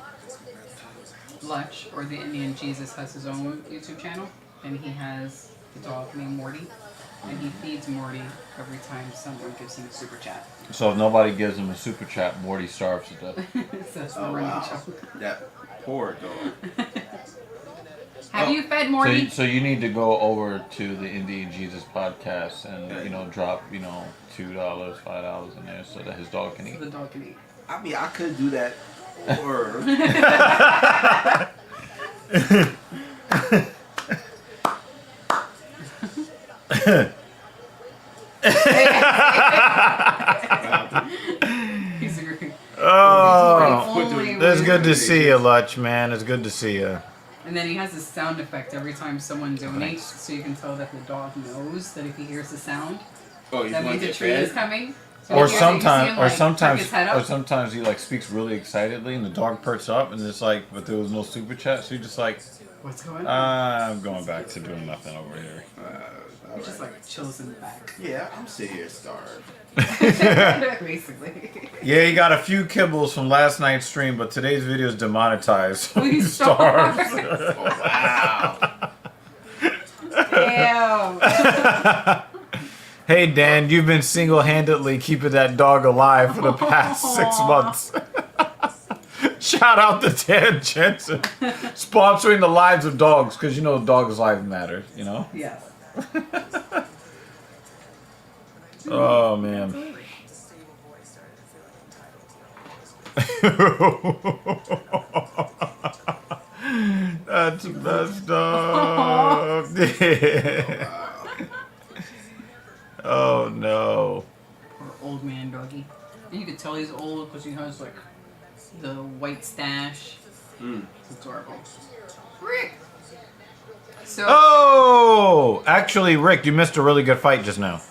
A: Lutch, or the Indian Jesus, has his own YouTube channel, and he has the dog named Morty, and he feeds Morty every time someone gives him a super chat.
E: So if nobody gives him a super chat, Morty starves to death.
A: So that's the
C: Oh,
A: running
C: wow.
A: joke.
C: That poor dog.
A: Have you fed Morty?
E: So you need to go over to the Indian Jesus podcast and drop $2, $5 in there so that his dog can eat.
A: So the dog can eat.
C: I mean, I could do that. Or
A: He's agreeing.
E: Oh, it's good to see you, Lutch, man. It's good to see you.
A: And then he has this sound effect every time someone donates, so you can tell that the dog knows that if he hears the sound,
C: oh, he's
A: that
C: going
A: means
C: to
A: a
C: get
A: treat is
C: fed.
A: coming. So
E: Or
A: you see him, like, tuck his head up?
E: sometimes he like speaks really excitedly, and the dog perks up, and it's like, but there was no super chat, so you just like,
A: What's going on?
E: I'm going back to doing nothing over here.
A: He just like chills in the back.
C: Yeah, I'm sitting here starved.
A: Basically.
E: Yeah, he got a few kibbles from last night's stream, but today's video is demonetized. So
A: Please
E: he's starved.
C: Oh, wow.
A: Damn.
E: Hey Dan, you've been single-handedly keeping that dog alive for the past 6 months. Shout out to Dan Jensen, sponsoring the lives of dogs, because you know dogs' lives matter, you know?
A: Yes.
E: Oh, man. That's messed up. Oh, no.
A: Poor old man doggy. And you could tell he's old because he has like the white stash. It's adorable. Rick! So,
E: Oh! Actually, Rick, you missed a really good fight just now.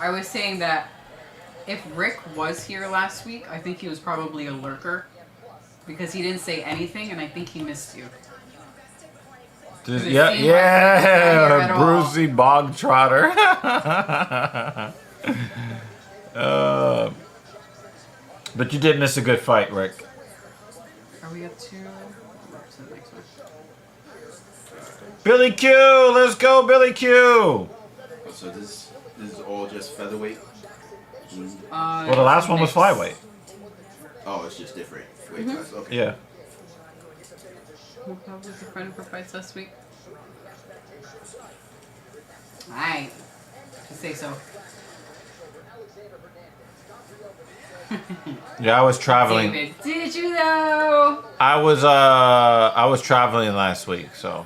A: I was saying that if Rick was here last week, I think he was probably a lurker. Because he didn't say anything, and I think he missed you.
E: Just,
A: It
E: yeah,
A: seemed like Rick was not here at all.
E: Brucey Bog Trotter. But you did miss a good fight, Rick.
A: Are we up to the next one?
E: Billy Q, let's go, Billy Q.
C: So this is all just featherweight?
E: Well, the last one was
A: mixed.
E: flyweight.
C: Oh, it's just different weight class. Okay.
E: Yeah.
A: Who was the friend for fights last week? Alright. Just say so.
E: Yeah, I was traveling.
A: David, did you though?
E: I was traveling last week, so.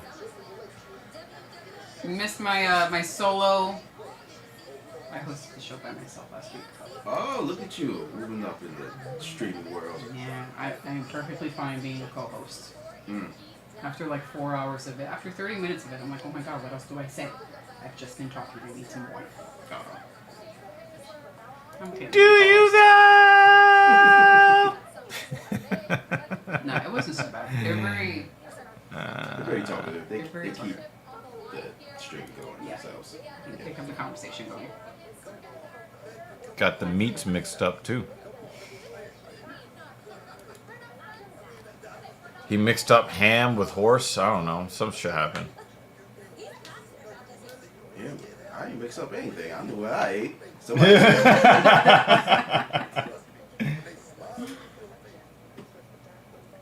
A: You missed my my solo. I hosted the show by myself last week.
C: Oh, look at you moving up in the streaming world.
A: Yeah, I am perfectly fine being a co-host.
C: Mm.
A: After like 4 hours of it, after 30 minutes of it, I'm like, oh my god, what else do I say? I've just been talking. I need some more. I'm kidding.
E: Do you though?
A: No, it wasn't so bad. They're very.
C: They're very talkative. They
A: They're very
C: keep
A: talkative.
C: the stream going
A: Yeah.
C: themselves.
A: They kept the conversation going.
E: Got the meats mixed up too. He mixed up ham with horse. I don't know. Some shit happened.
C: Yeah, I didn't mix up anything. I knew what I ate. Somebody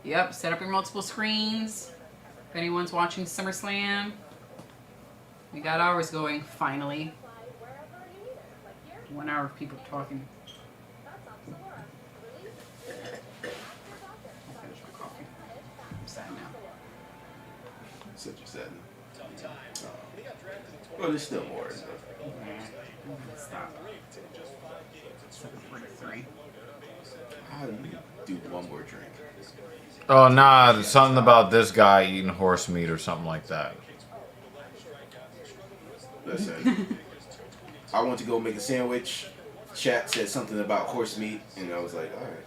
A: Yep, set up your multiple screens. If anyone's watching Summer Slam, we got ours going finally. 1 hour of people talking. I'll finish my coffee. I'm sad now.
C: Such a setting. Well, there's still more. So.
A: Stop. 7:43.
C: How do you do one more drink?
E: Oh nah, there's something about this guy eating horse meat or something like that.
C: Listen, I went to go make a sandwich. Chat said something about horse meat, and I was like, all right.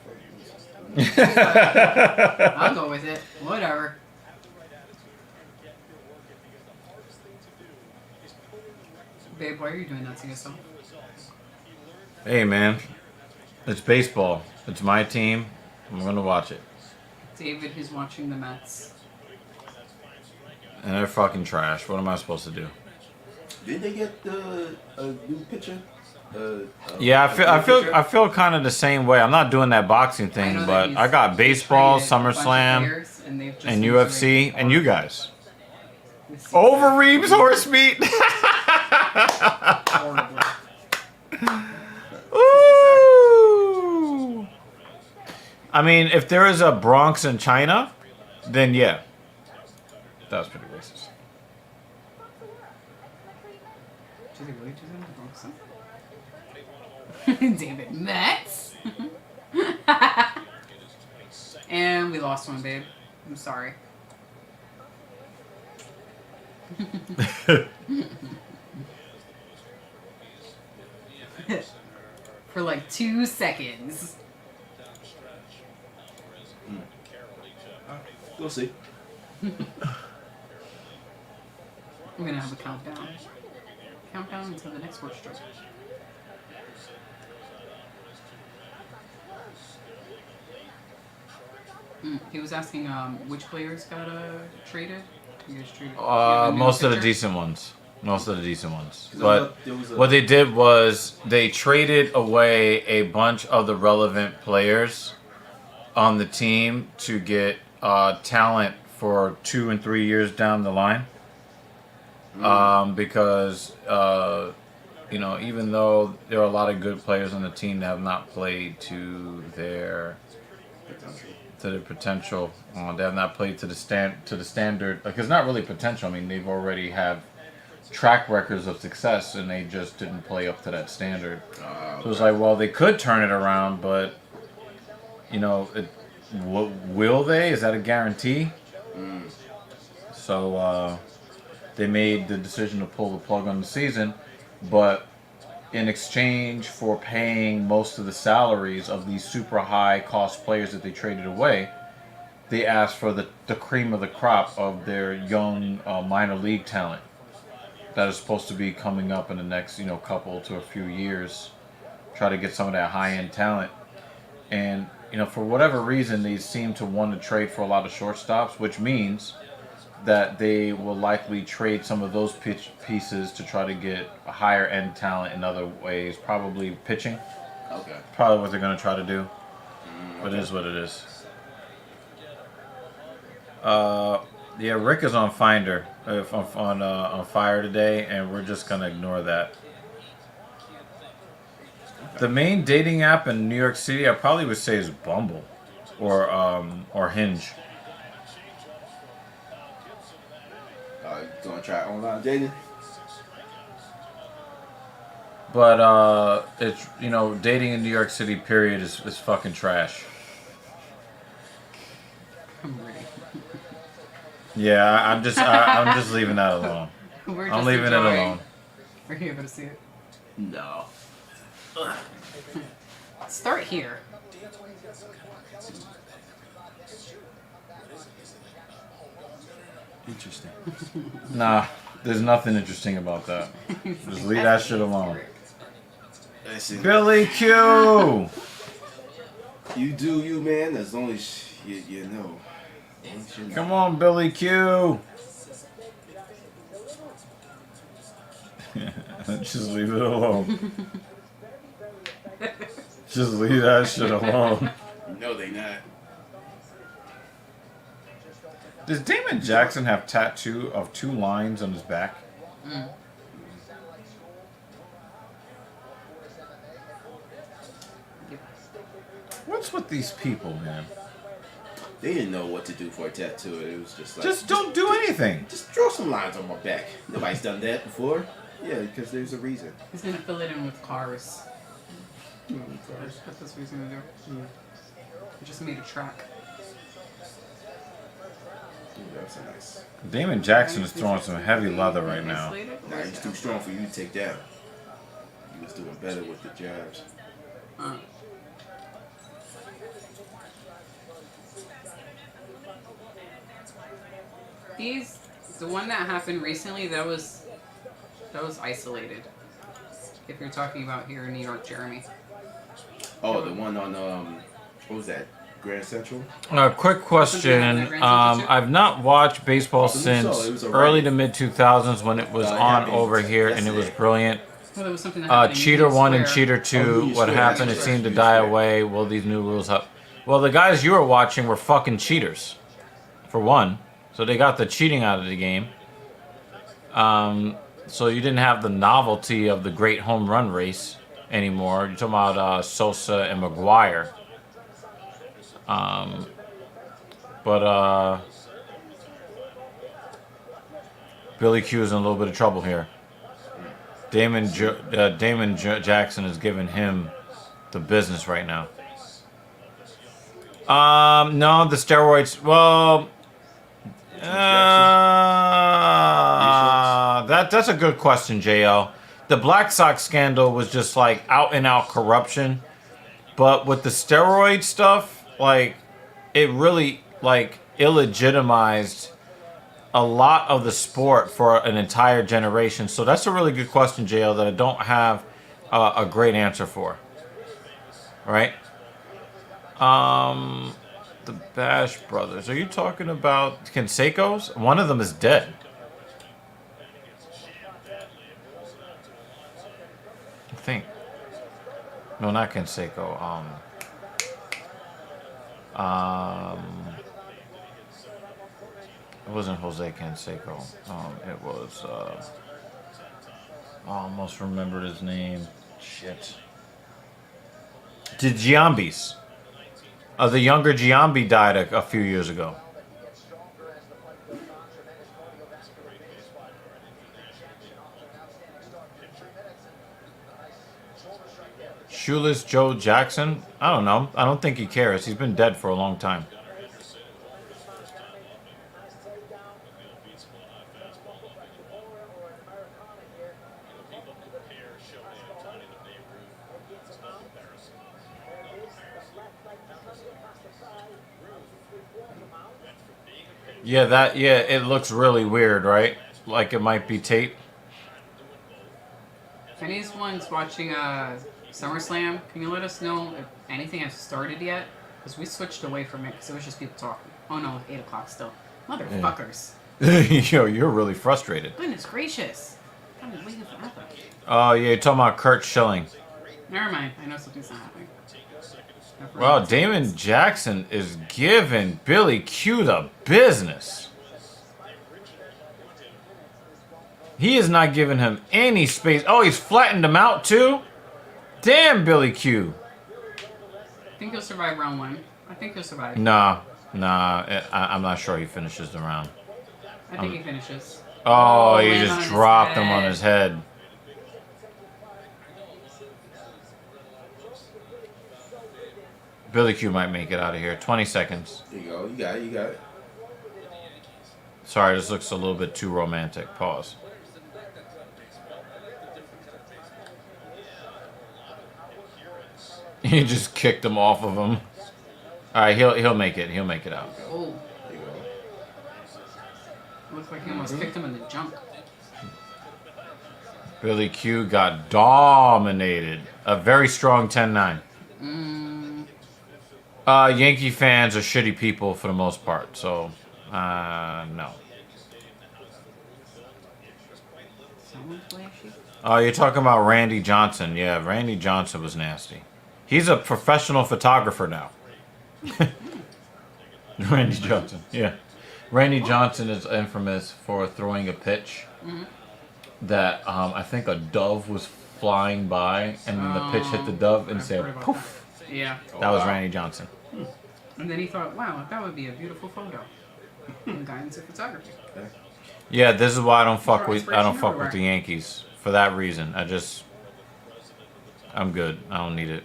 A: I'll go with it. Whatever. Babe, why are you doing that to yourself?
E: Hey man, it's baseball. It's my team. I'm gonna watch it.
A: David, who's watching the Mets.
E: And they're fucking trash. What am I supposed to do?
C: Did they get a new pitcher?
E: Yeah, I feel kind of the same way. I'm not doing that boxing
A: I
E: thing,
A: know that
E: but
A: he's
E: I got baseball,
A: traded a bunch of
E: SummerSlam,
A: players, and they've just
E: and
A: been
E: UFC,
A: doing
E: and you guys.
A: this
E: Over Reeves horse meat.
A: horribly.
E: Ooh. I mean, if there is a Bronx in China, then yeah. That was pretty racist.
A: Did they really do that in the Bronx? David, Mets? And we lost one, babe. I'm sorry. for like 2 seconds.
C: We'll see.
A: I'm gonna have a countdown. Countdown until the next sports strike. He was asking which players got traded. You guys traded.
E: Most of the decent ones. Most of the decent ones.
C: 'Cause
E: But
C: there was a-
E: what they did was they traded away a bunch of the relevant players on the team to get talent for 2 and 3 years down the line. Because you know, even though there are a lot of good players on the team that have not played to their potential, they have not played to the standard. Like, it's not really potential. I mean, they've already have track records of success, and they just didn't play up to that standard. So it's like, well, they could turn it around, but you know, will they? Is that a guarantee? So they made the decision to pull the plug on the season, but in exchange for paying most of the salaries of these super high cost players that they traded away, they asked for the cream of the crop of their young minor league talent that is supposed to be coming up in the next, you know, couple to a few years. Try to get some of that high end talent. And, you know, for whatever reason, they seem to want to trade for a lot of shortstops, which means that they will likely trade some of those pieces to try to get a higher end talent in other ways, probably pitching.
C: Okay.
E: Probably what they're going to try to do. But it is what it is. Yeah, Rick is on Finder, on fire today, and we're just going to ignore that. The main dating app in New York City, I probably would say, is Bumble or Hinge.
C: You gonna try online dating?
E: But it's, you know, dating in New York City, period, is fucking trash.
A: I'm ready.
E: Yeah, I'm just leaving that alone.
A: We're
E: I'm
A: just
E: leaving it
A: enjoying.
E: alone.
A: Are you able to see it?
C: No.
A: Start here.
C: Interesting.
E: Nah, there's nothing interesting about that. Just leave that shit alone.
C: Listen,
E: Billy Q!
C: you do you, man. As long as you know. As long as you know.
E: Come on, Billy Q! Just leave it alone. Just leave that shit alone.
C: No, they not.
E: Does Damon Jackson have tattoo of 2 lines on his back? What's with these people, man?
C: They didn't know what to do for a tattoo. It was just like,
E: Just don't do anything.
C: Just draw some lines on my back. Nobody's done that before. Yeah, because there's a reason.
A: He's gonna fill it in with cars. That's what he's gonna do. He just made a track.
C: Yeah, that's a nice.
E: Damon Jackson is throwing some heavy leather right now.
C: Nah, he's too strong for you to take down. He was doing better with the jabs.
A: The one that happened recently, that was isolated. If you're talking about here in New York, Jeremy.
C: Oh, the one on what was that? Grand Central?
E: Quick question. I've not watched baseball since early to mid 2000s when it was on over here, and it was brilliant.
A: Well, there was something that happened in
E: Cheater
A: Union
E: 1 and
A: Square.
E: Cheater 2,
C: Union
E: what
C: Square,
E: happened? It
C: that's
E: seemed to
C: right.
E: die away. Will these new rules help? Well, the guys you were watching were fucking cheaters, for one. So they got the cheating out of the game. So you didn't have the novelty of the great home run race anymore. You're talking about Sosa and McGuire. But Billy Q is in a little bit of trouble here. Damon Jackson is giving him the business right now. No, the steroids. Well, that's a good question, JL. the Black Sox scandal was just like out and out corruption. But with the steroid stuff, like it really like illegitimized a lot of the sport for an entire generation. So that's a really good question, JL, that I don't have a great answer for. Right? The Bash Brothers. Are you talking about Canseco's? One of them is dead. I think. No, not Canseco. It wasn't Jose Canseco. It was. I almost remembered his name. Shit. The Giambis. The younger Giambi died a few years ago. Shoeless Joe Jackson? I don't know. I don't think he cares. He's been dead for a long time. Yeah, it looks really weird, right? Like it might be tape.
A: If anyone's watching Summer Slam, can you let us know if anything has started yet? Because we switched away from it because it was just people talking. Oh no, 8 o'clock still. Motherfuckers.
E: Yo, you're really frustrated.
A: Goodness gracious. I've been waiting forever.
E: Oh, yeah, you're talking about Kurt Schilling.
A: Never mind. I know something's not happening.
E: Wow, Damon Jackson is giving Billy Q the business. He is not giving him any space. Oh, he's flattened him out too? Damn, Billy Q.
A: I think he'll survive round 1. I think he'll survive.
E: Nah, I'm not sure he finishes the round.
A: I think he finishes.
E: Oh, he just dropped him on his head. Billy Q might make it out of here. 20 seconds.
C: There you go. You got it.
E: Sorry, this looks a little bit too romantic. Pause. He just kicked him off of him. All right, he'll make it. He'll make it out.
A: Oh.
C: There you go.
A: Looks like he almost kicked him in the jump.
E: Billy Q got dominated. A very strong 10-9. Yankee fans are shitty people for the most part, so no. Oh, you're talking about Randy Johnson. Yeah, Randy Johnson was nasty. He's a professional photographer now. Randy Johnson, yeah. Randy Johnson is infamous for throwing a pitch that I think a dove was flying by, and then the pitch hit the dove and said poof.
A: Yeah.
E: That was Randy Johnson.
A: And then he thought, wow, that would be a beautiful photo. And got into photography.
E: Yeah, this is why I don't fuck with
A: everywhere.
E: the Yankees for that reason. I'm good. I don't need it.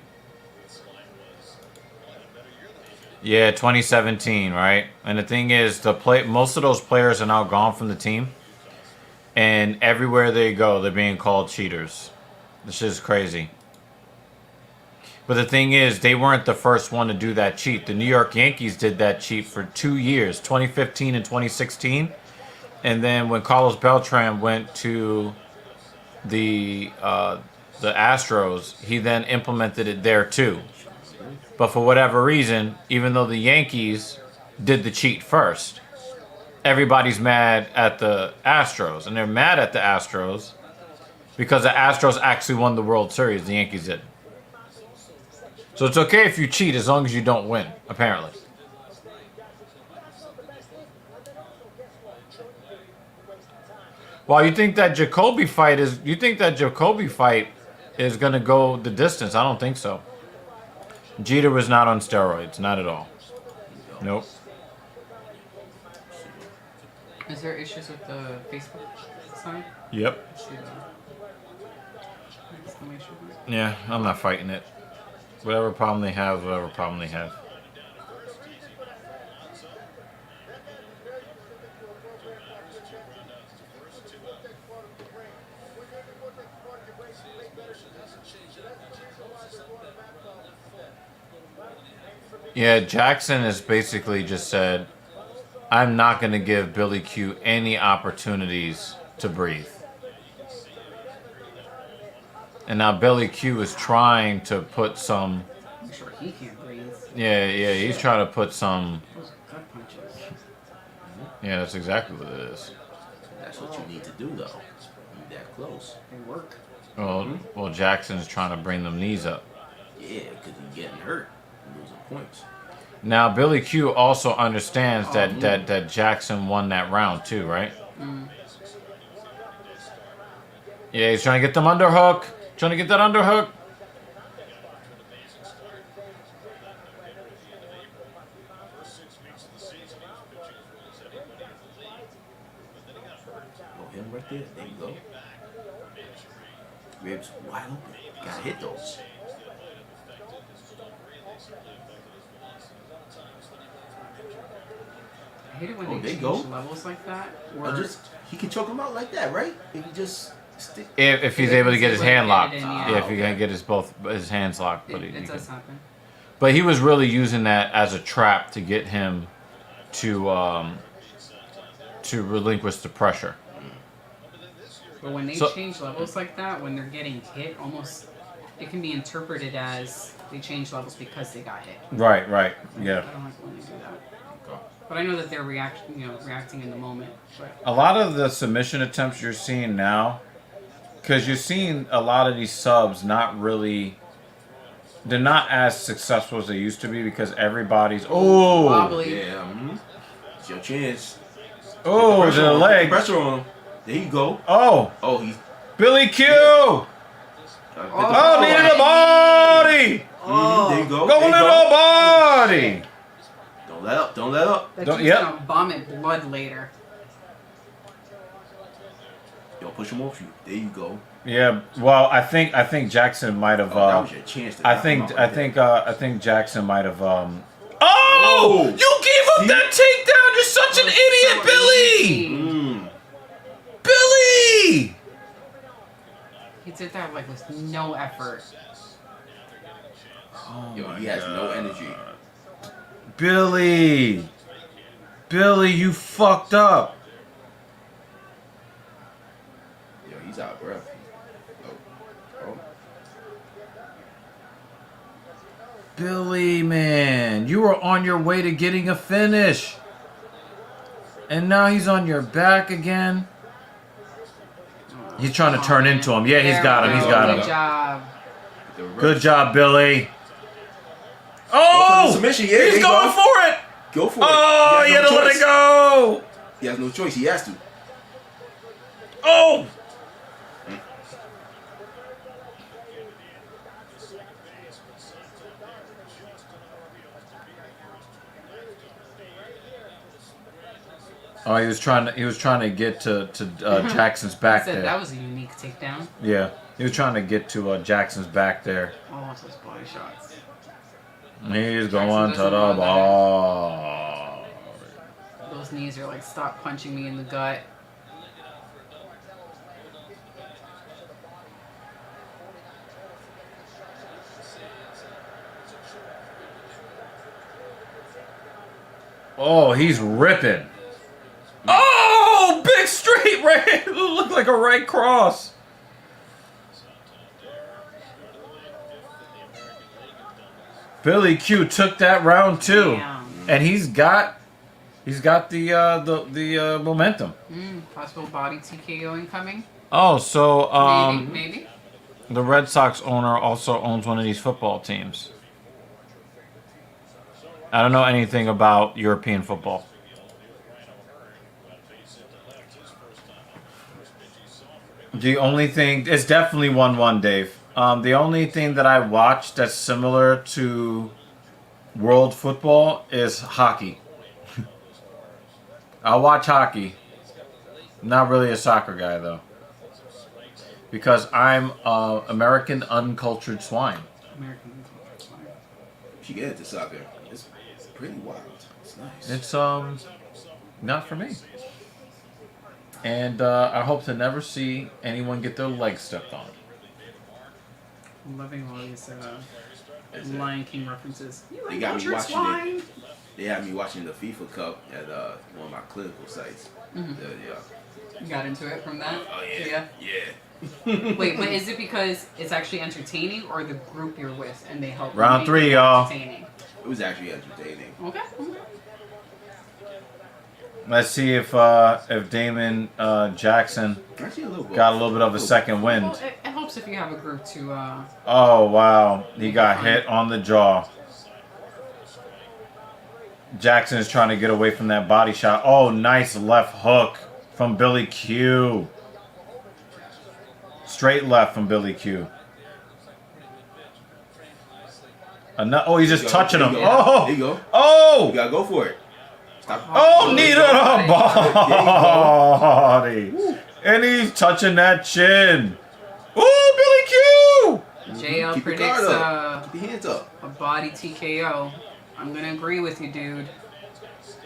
E: Yeah, 2017, right? And the thing is, most of those players are now gone from the team, and everywhere they go, they're being called cheaters. This is crazy. But the thing is, they weren't the first one to do that cheat. The New York Yankees did that cheat for 2 years, 2015 and 2016. And then when Carlos Beltran went to the Astros, he then implemented it there too. But for whatever reason, even though the Yankees did the cheat first, everybody's mad at the Astros. And they're mad at the Astros because the Astros actually won the World Series. The Yankees didn't. So it's okay if you cheat as long as you don't win, apparently. Well, you think that Jacoby fight is going to go the distance? I don't think so. Jeter was not on steroids, not at all. Nope.
A: Is there issues with the Facebook sign?
E: Yep.
A: See the exclamation mark?
E: Yeah, I'm not fighting it. Whatever problem they have, whatever problem they have. Yeah, Jackson has basically just said, I'm not going to give Billy Q any opportunities to breathe. And now Billy Q is trying to put some...
A: I'm sure he can't breathe.
E: Yeah, he's trying to put some...
A: Those are gut punches.
E: Yeah, that's exactly what it is.
C: That's what you need to do, though. Be that close.
A: They work.
E: Well, Jackson's trying to bring them knees up.
C: Yeah, because he's getting hurt. Losing points.
E: Now, Billy Q also understands that Jackson won that round too, right? Yeah, he's trying to get them underhook. Trying to get that underhook.
C: Oh, him right there. There you go. Ribs wide open. Gotta hit those.
A: I hate it when
C: Oh,
A: they
C: there
A: change
C: you go.
A: levels like that.
C: Or
A: Or
C: just he can choke him out like that, right? If he just stick.
E: If he's able to get his hand locked.
A: Yeah.
E: Yeah, if he can get his hands locked. But
A: it does happen.
E: But he was really using that as a trap to get him to relinquish the pressure.
A: But when they change levels like that, when they're getting hit, almost it can be interpreted as they change levels because they got hit.
E: Right, yeah.
A: I don't like when they do that. But I know that they're reacting in the moment. But
E: A lot of the submission attempts you're seeing now, because you're seeing a lot of these subs they're not as successful as they used to be because everybody's
A: wobbly.
C: Yeah, it's your chance.
E: to the leg.
C: Pressure on him. There you go.
E: Oh,
C: He's
E: Billy Q.
C: needed
E: Needed a body.
C: There you go.
E: Going to the body.
C: Don't let up. Don't let up.
A: That
E: Don't-
A: dude's
E: yep.
A: gonna vomit blood later.
C: Yo, push him off you. There you go.
E: Yeah, well, I think Jackson might have.
C: That was your chance. To knock him out right there.
E: I think Jackson might have. Oh! You gave up that takedown. You're such an idiot, Billy. Billy.
A: He did that like with no effort.
C: Yo, he has no energy.
E: Billy, you fucked up.
C: Yo, he's out of breath. Oh.
E: Billy, man, you were on your way to getting a finish, and now he's on your back again. He's trying to turn into him. Yeah, he's got him. He's got
A: Good
E: him.
A: job.
E: Good job, Billy.
C: Go for the
E: Oh,
C: submission. Yeah, there
E: he's
C: you
E: going
C: go.
E: for it.
C: Go for it.
E: Oh,
C: He
E: you
C: has
E: had to
C: no
E: let
C: choice.
E: it go.
C: He has no choice. He has to.
E: Oh. Oh, he was trying to get to Jackson's back
A: I said
E: there.
A: that was a unique takedown.
E: Yeah, he was trying to get to Jackson's back there.
A: Oh, those body shots.
E: He's
A: Jackson
E: going to
A: doesn't
E: the
A: want that.
E: ball.
A: Those knees are like, stop punching me in the gut.
E: Oh, he's ripping. Oh, big straight right. It looked like a right cross. Billy Q took that round too,
A: Damn.
E: and he's got the momentum.
A: Possible body TKO incoming.
E: Oh, so
A: Maybe.
E: the Red Sox owner also owns one of these football teams. I don't know anything about European football. The only thing, it's definitely 1-1, Dave. The only thing that I watch that's similar to world football is hockey. I'll watch hockey. Not really a soccer guy, though. Because I'm American uncultured swine.
A: American.
C: If you get into soccer, it's pretty wild. It's nice.
E: It's not for me. And I hope to never see anyone get their legs stepped on.
A: I'm loving all these Lion King references. You
C: They
A: like
C: got me
A: cultured
C: watching
A: swine?
C: it. They had me watching the FIFA Cup at one of my clinical sites.
A: Mhm.
C: Yeah.
A: You got into it from that?
C: Oh yeah.
A: Wait, but is it because it's actually entertaining, or the group you're with and they help?
E: Round
A: make
E: 3,
A: it
E: y'all.
A: entertaining?
C: It was actually entertaining.
A: Okay.
E: Let's see if Damon Jackson
C: Actually, a little bit.
E: got a little bit of a second wind.
A: Well, it helps if you have a group to.
E: Oh wow, he got hit on the jaw. Jackson is trying to get away from that body shot. Oh, nice left hook from Billy Q. Straight left from Billy Q. Oh, he's just touching him. Oh,
C: there you go.
E: Oh,
C: You gotta go for it. Stop.
E: oh, knee to the body. And he's touching that chin. Ooh, Billy Q.
A: JL
C: Keep your
A: predicts
C: guard up. Keep your hands up.
A: a body TKO. I'm gonna agree with you, dude.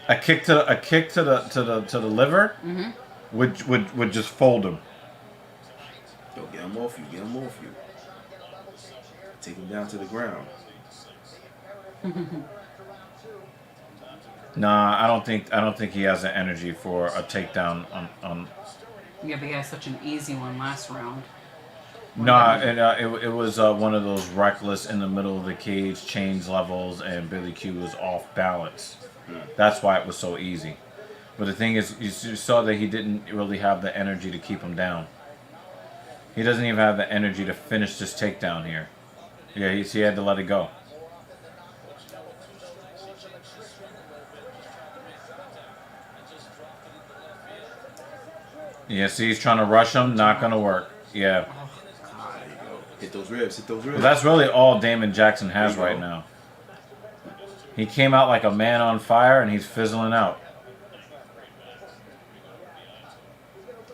E: A kick to the liver would just fold him.
C: Yo, get him off you. Get him off you. Take him down to the ground.
E: Nah, I don't think he has the energy for a takedown on.
A: Yeah, but he had such an easy one last round.
E: Nah, and it was one of those reckless in the middle of the cage change levels, and Billy Q was off balance. That's why it was so easy. But the thing is, you saw that he didn't really have the energy to keep him down. He doesn't even have the energy to finish this takedown here. Yeah, he had to let it go. Yeah, see, he's trying to rush him. Not gonna work. Yeah.
C: There you go. Hit those ribs. Hit those ribs.
E: But that's really all Damon Jackson has
C: There you
E: right
C: go.
E: now. He came out like a man on fire, and he's fizzling out.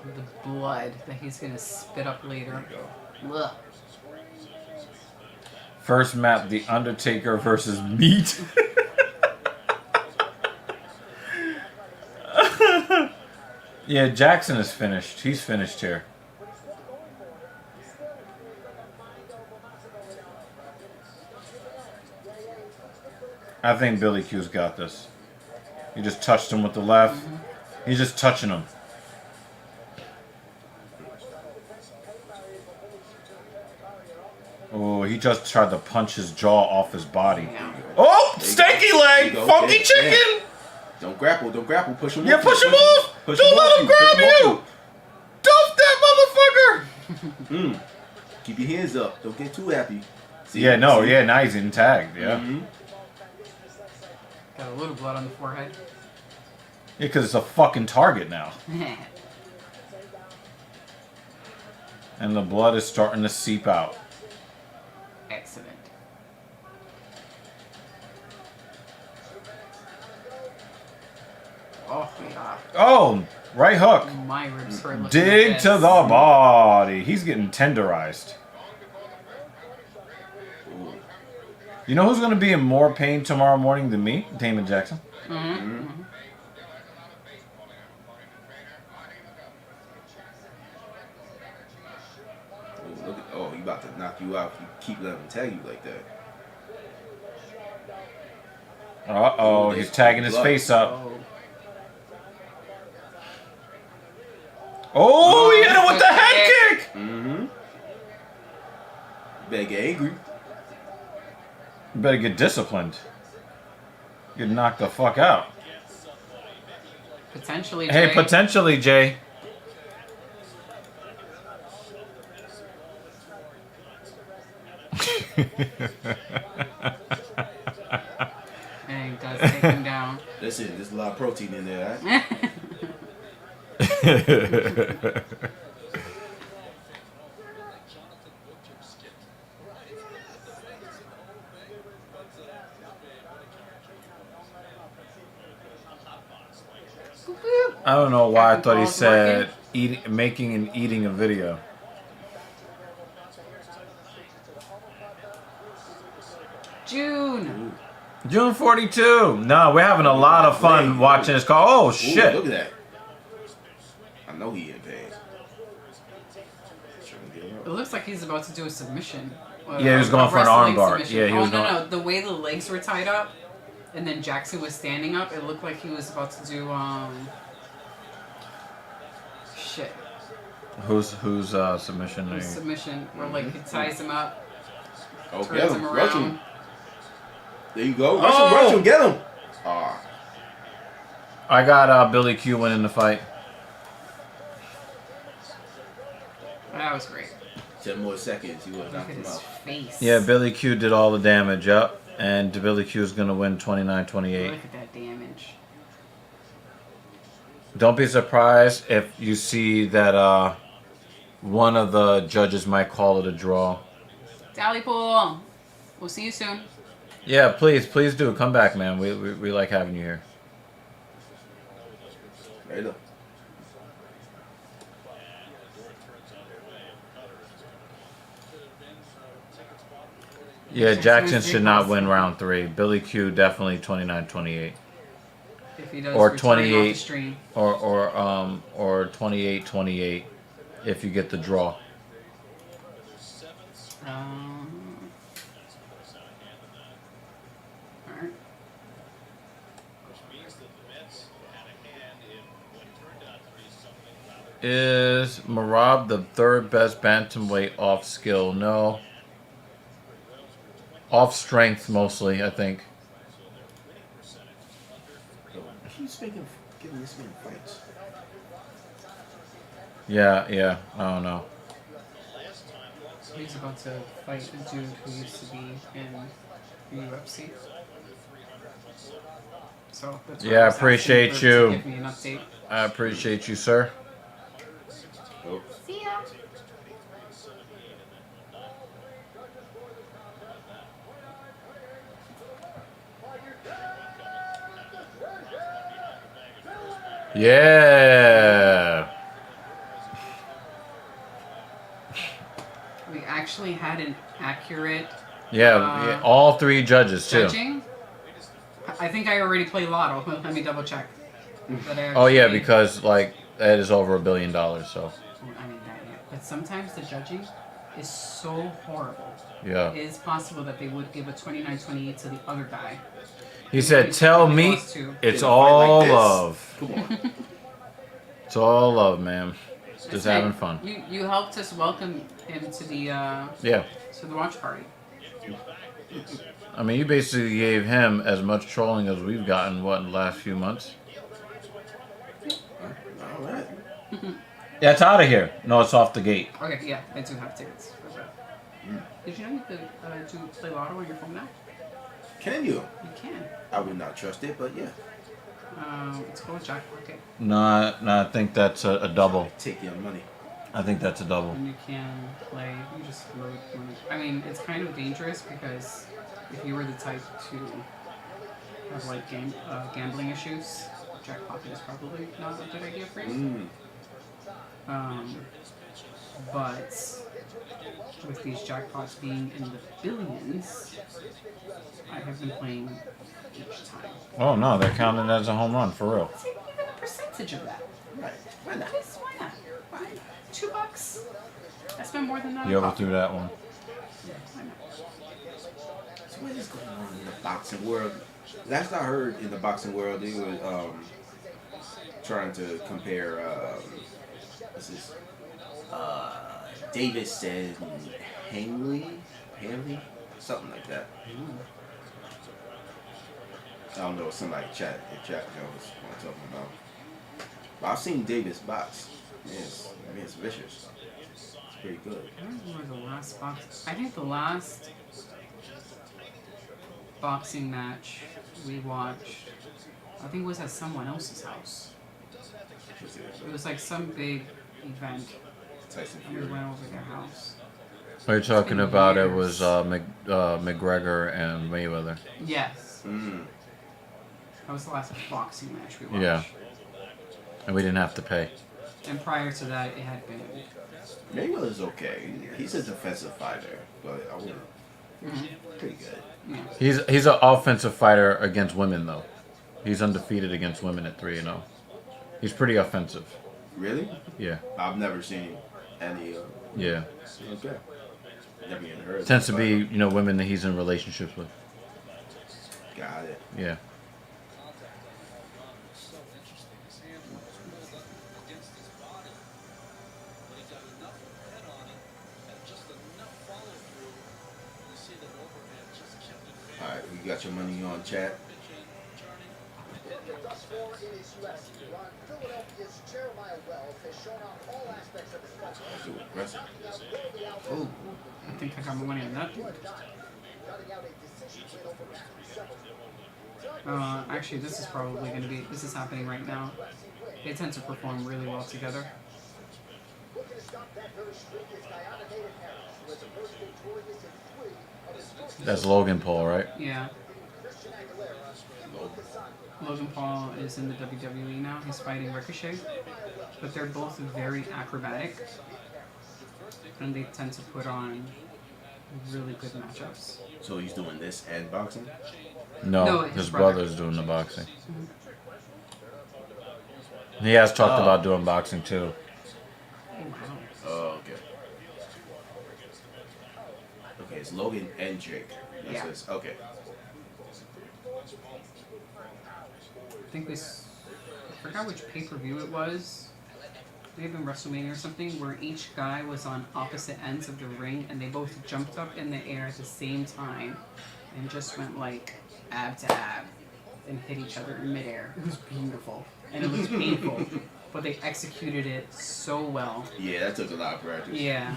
A: The blood that he's gonna spit up later. Ugh.
E: First map, The Undertaker versus Meat. Yeah, Jackson is finished. He's finished here. I think Billy Q's got this. He just touched him with the left. He's just touching him. Oh, he just tried to punch his jaw off his body.
A: Yeah.
E: Oh,
C: There you go.
E: stanky
C: There
E: leg,
C: you go.
E: funky
C: Yeah,
E: chicken.
C: yeah. Don't grapple. Don't grapple. Push him
E: Yeah,
C: off.
E: push him off.
C: Push
E: Don't
C: him
E: let
C: off
E: him
C: you. Push
E: grab
C: him off
E: you. Dump that motherfucker.
C: Keep your hands up. Don't get too happy. See?
E: Yeah, no,
C: See?
E: yeah, now he's in tagged, yeah.
C: Mhm.
A: Got a little blood on the forehead.
E: Yeah, because it's a fucking target now. And the blood is starting to seep out.
A: Excellent. Oh yeah.
E: Oh, right hook.
A: My ribs hurt. looking at
E: Dig
A: this.
E: to the body. He's getting tenderized.
C: Ooh.
E: You know who's going to be in more pain tomorrow morning than me? Damon Jackson.
C: Oh, look at, oh, he about to knock you out if you keep letting him tag you like that.
E: Uh-oh, he's tagging his face up.
A: Oh.
E: Oh, he hit him with the head kick!
C: Mm-hmm. Better get angry.
E: You better get disciplined. Get knocked the fuck out.
A: Potentially.
E: Hey,
A: Jay.
E: potentially, Jay.
A: And he does take him down.
C: Listen, there's a lot of protein in there, right?
E: I don't know why I thought he
A: Captain Paul's
E: said making and eating a video.
A: June.
E: June 42. No, we're having a lot of fun watching this call. Oh,
C: Ooh,
E: shit.
C: look at that. I know he in pain.
A: It looks like he's about to do a submission.
E: Yeah, he was going for an
A: wrestling
E: armbar.
A: submission.
E: Yeah, he was
A: no,
E: going-
A: no. The way the legs were tied up, and then Jackson was standing up, it looked like he was about to do shit.
E: Who's submission?
A: A submission where like he ties him up,
C: Oh,
A: turns
C: get
A: him
C: him. Rush him.
A: around.
C: There you go.
E: Oh!
C: Rush him. Get him. Ah.
E: I got Billy Q winning the fight.
A: That was great.
C: 10 more seconds. You would have
A: Look
C: knocked
A: at
C: him
A: his
C: out.
A: face.
E: Yeah, Billy Q did all the damage up, and Billy Q is gonna win 29-28.
A: Look at that damage.
E: Don't be surprised if you see that one of the judges might call it a draw.
A: Tally pool. We'll see you soon.
E: Yeah, please do come back, man. We like having you here.
C: Right up.
E: Yeah,
A: Jackson
E: Jackson
A: is
E: should not win
A: impossible.
E: round 3. Billy Q definitely 29-28
A: If he does
E: Or
A: return off
E: 28.
A: the stream.
E: or 28-28 if you get the draw.
A: Alright.
E: Is Marab the third best bantamweight off skill? No. Off strength mostly, I think.
C: He's giving this man fights.
E: Yeah, I don't know.
A: He's about to fight a dude who used to be in UFC. So that's why
E: Yeah,
A: I was asking
E: appreciate
A: for-
E: you.
A: to give me an update.
E: I appreciate you, sir.
C: Oh.
A: See ya.
E: Yeah.
A: We actually had an accurate
E: Yeah, all 3 judges too.
A: judging. I think I already played Lotto. Let me double check.
E: Oh yeah, because like that is over $1 billion, so
A: I mean that, yeah. But sometimes the judging is so horrible.
E: yeah.
A: It is possible that they would give a 29-28 to the other guy.
E: He said, "Tell
A: He
E: me,
A: lost to.
E: it's
C: In a fight
E: all
C: like this.
E: love.
C: Come on.
E: It's all love, man. Just
A: Listen,
E: having fun."
A: You helped us welcome him to the
E: Yeah.
A: watch party.
E: I mean, you basically gave him as much trolling as we've gotten, in the last few months?
C: All right.
E: Yeah, it's out of here. No, it's off the gate.
A: Okay, yeah, I do have tickets. Did you know you could do play Lotto on your phone now?
C: Can you?
A: You can.
C: I would not trust it, but yeah.
A: It's called Jackpocket.
E: No, I think that's a double.
C: Take your money.
E: I think that's a double.
A: And you can play, you just load money. I mean, it's kind of dangerous because if you were the type to have like gambling issues, Jackpocket is probably not a good idea for you. But with these jackpots being in the billions, I have been playing each time.
E: Oh no, they're counting it as a home run for real.
A: Take even a percentage of that.
C: Right. Why not?
A: Yes, why not? Why? $2? I spend more than that. on
E: You
A: coffee.
E: overthrew that one.
A: Yeah, why not?
C: So what is going on in the boxing world? Last I heard in the boxing world, they were trying to compare Davis and Hanley, something like that. I don't know if somebody chat knows what I'm talking about. But I've seen Davis box. It's vicious. It's pretty good.
A: I don't remember the last box. I think the last boxing match we watched, I think it was at someone else's house. It was like some big event,
C: Tyson
A: and we
C: Fury.
A: went over their house.
E: What you're talking
A: been
E: about, it
A: years.
E: was McGregor and Mayweather.
A: Yes,
C: Mm.
A: that was the last boxing match we watched.
E: Yeah. And we didn't have to pay.
A: And prior to that, it had been.
C: Mayweather's okay. He's a defensive fighter, but I wouldn't. Pretty good.
A: Yeah.
E: He's an offensive fighter against women though. He's undefeated against women at 3-0. He's pretty offensive.
C: Really?
E: Yeah.
C: I've never seen him. And the
E: Yeah.
C: okay. Never even heard.
E: Tends to
C: of
E: be,
C: it.
E: women that he's in relationships with.
C: Got it.
E: Yeah.
C: All right, you got your money on chat.
G: Thus far in his UFC run, Philadelphia's Jeremiah Wells has shown off all aspects of his fight.
C: Too aggressive.
A: Oh, I think I got my money on that.
G: Cutting out a decision win over Matthew Severn.
A: Actually, this is probably going to be. This is happening right now. They tend to perform really well together.
G: Looking to stop that very streak is Guyana native Harris, who has emerged victorious in 3 of his first
E: That's Logan Paul, right?
A: Yeah.
G: Christian Aguilera, Kimbo Casano.
A: Logan Paul is in the WWE now. He's fighting Ricochet. But they're both very acrobatic. And they tend to put on really good matchups.
C: So he's doing this and boxing.
E: No,
A: No,
E: his
A: his brother.
E: brother's doing the boxing. He has talked about doing boxing too.
A: Oh, wow.
C: Oh, okay. Okay, it's Logan and Jake. That's
A: Yeah.
C: his- okay.
A: I think I forgot which pay-per-view it was. Maybe in WrestleMania or something, where each guy was on opposite ends of the ring and they both jumped up in the air at the same time and just went like ab to ab and hit each other in midair. It was beautiful. And it was painful. But they executed it so well.
C: Yeah, that took a lot of practice.
A: Yeah.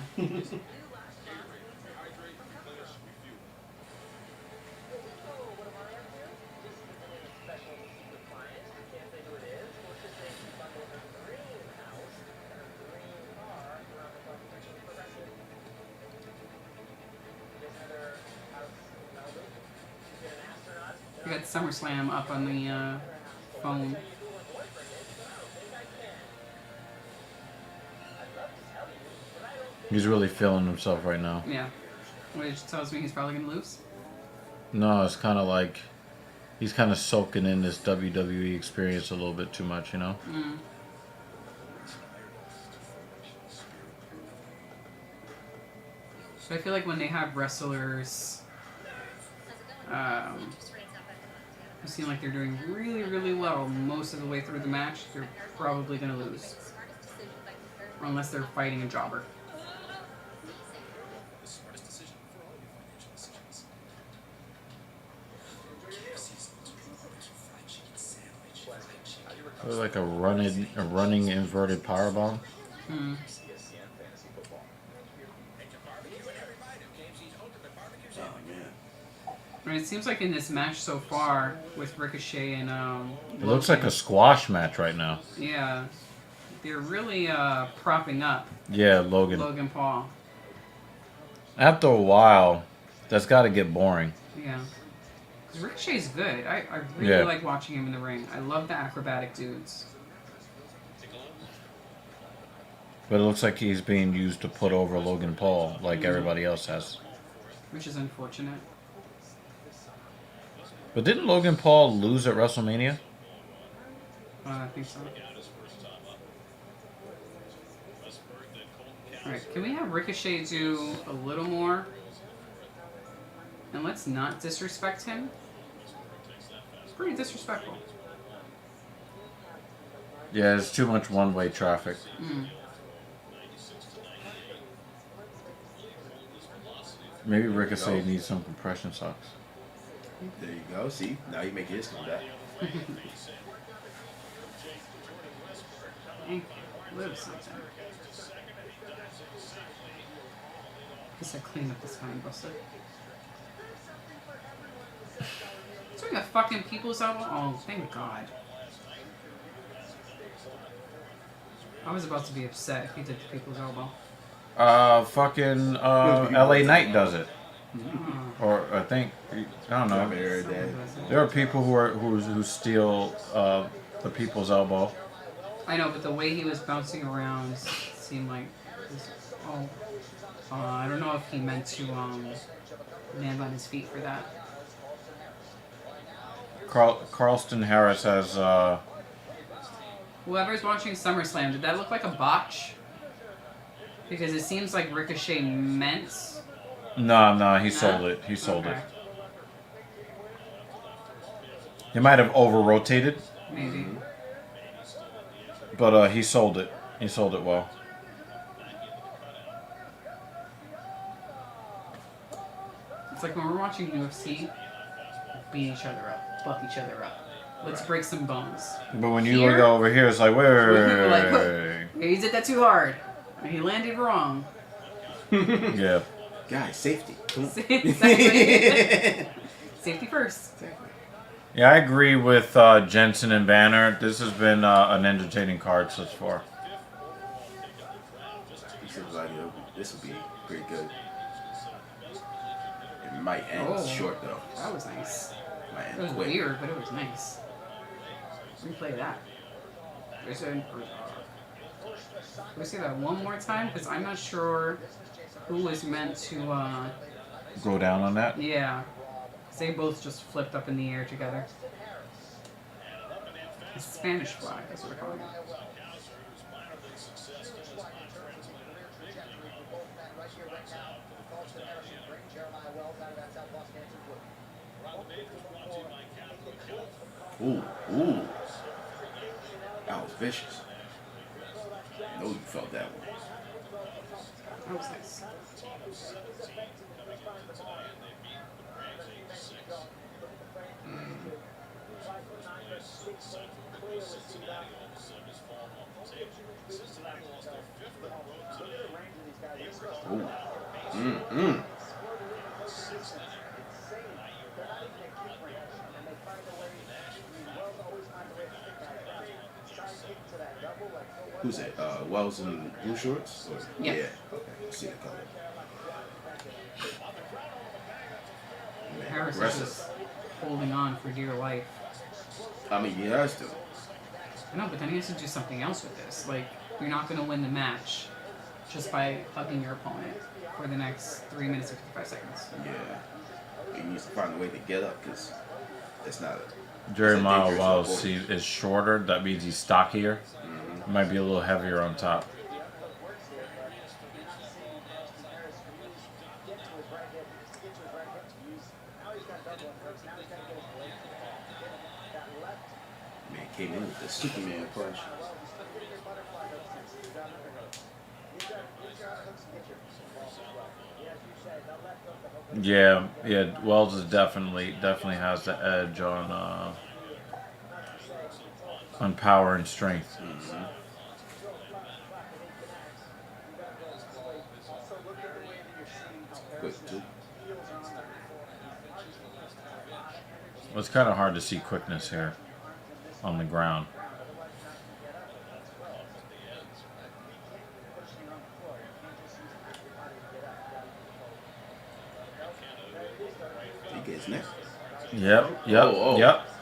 A: We got Summer Slam up on the phone.
E: He's really feeling himself right now.
A: Yeah. Which tells me he's probably going to lose.
E: No, it's kind of like he's kind of soaking in this WWE experience a little bit too much,
A: Mm. So I feel like when they have wrestlers who seem like they're doing really, really well most of the way through the match, they're probably going to lose. Unless they're fighting a jobber.
E: Like a running inverted powerbomb.
A: Hmm.
C: Oh man.
A: I mean, it seems like in this match so far with Ricochet and
E: It looks like a squash match right now.
A: yeah, they're really propping up
E: Yeah, Logan.
A: Logan Paul.
E: After a while, that's got to get boring.
A: Yeah, because Ricochet's good. I really
E: Yeah.
A: like watching him in the ring. I love the acrobatic dudes.
E: But it looks like he's being used to put over Logan Paul like everybody else has.
A: Which is unfortunate.
E: But didn't Logan Paul lose at WrestleMania?
A: I think so. Alright, can we have Ricochet do a little more? And let's not disrespect him. It's pretty disrespectful.
E: Yeah, there's too much one-way traffic.
A: Mm.
E: Maybe Ricochet needs some compression socks.
C: There you go. See, now you make his comeback.
A: Hey, live something. Guess I clean up the spine buster. Doing a fucking people's elbow? Oh, thank God. I was about to be upset if he did the people's elbow.
E: Fucking LA Knight does it. Or I think, I don't know.
C: Never heard that.
E: There are people who steal the people's elbow.
A: I know, but the way he was bouncing around seemed like it was, I don't know if he meant to land on his feet for that.
E: Carlston Harris has
A: Whoever's watching Summer Slam, did that look like a botch? Because it seems like Ricochet meant.
E: No, he sold it. He sold it. He might have over-rotated,
A: Maybe.
E: but he sold it. He sold it well.
A: It's like when we're watching UFC, beat each other up, buck each other up. Let's break some bones.
E: But when you
A: Here-
E: look over here, it's like, wait.
A: We're like, look, he did that too hard. He landed wrong.
E: Yeah.
C: Guys, safety. Come on.
A: Exactly. Safety first.
E: Yeah, I agree with Jensen and Banner. This has been an entertaining card so far.
C: It seems like this will be pretty good. It might end short though.
A: That was nice.
C: Might
A: It
C: end
A: was
C: quick.
A: weird, but it was nice. Replay that. Can we see that one more time? Because I'm not sure who was meant to,
E: Go down on that.
A: yeah. 'Cause they both just flipped up in the air together. The Spanish flag, that's what they're calling it.
C: Ooh. That was vicious. I know you felt that one.
A: That was nice.
C: Ooh. Who's it? Wells in blue shorts? Or?
A: Yeah.
C: Okay, I see the color. Man,
A: Harris is
C: aggressive.
A: just holding on for dear life.
C: I mean, he has to.
A: I know, but then he has to do something else with this. Like, you're not going to win the match just by hugging your opponent for the next 3 minutes and 55 seconds.
C: Yeah. He needs to find a way to get up because it's not a.
E: Jeremiah
C: dangerous
E: Wells
C: opponent.
E: is shorter. That means he's stockier. He might be a little heavier on top.
C: Man came in with the Superman punch.
E: Yeah. Wells is definitely has the edge on power and strength.
C: Quick too.
E: It's kind of hard to see quickness here on the ground.
C: He gets next.
E: Yep.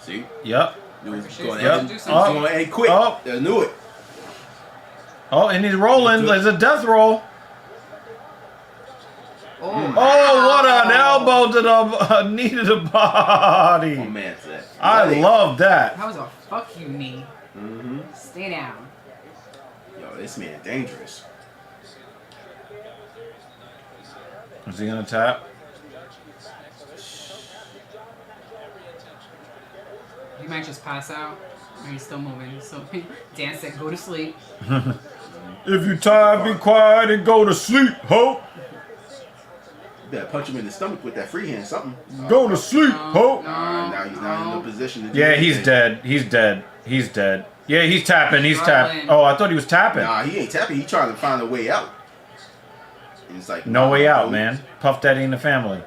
C: See?
E: Yep.
C: He was
A: Ricochet's
C: going
A: got
C: in.
A: to do
C: He
A: something.
C: was going in quick.
E: Oh.
C: I knew it.
E: Oh, and he's rolling. There's a death roll.
A: Oh,
E: Oh, what an elbow to the knee to the body.
C: Oh man, that.
E: I love that.
A: that was a fuck you knee.
C: Mm-hmm.
A: Stay down.
C: Yo, this man dangerous.
E: Is he gonna tap?
A: He might just pass out. Or he's still moving. So Dan said, go to sleep.
E: If you tired, be quiet and go to sleep, ho.
C: You better punch him in the stomach with that free hand, something.
E: Go to sleep, ho.
C: Now he's not in
A: no.
C: the position to do
E: Yeah, he's
C: anything.
E: dead. He's dead. Yeah, he's tapping. He's tapping.
A: Struggling.
E: Oh, I thought he was tapping.
C: Nah, he ain't tapping. He trying to find a way out. And it's like
E: No way out,
C: dude.
E: man. Puff Daddy in the family.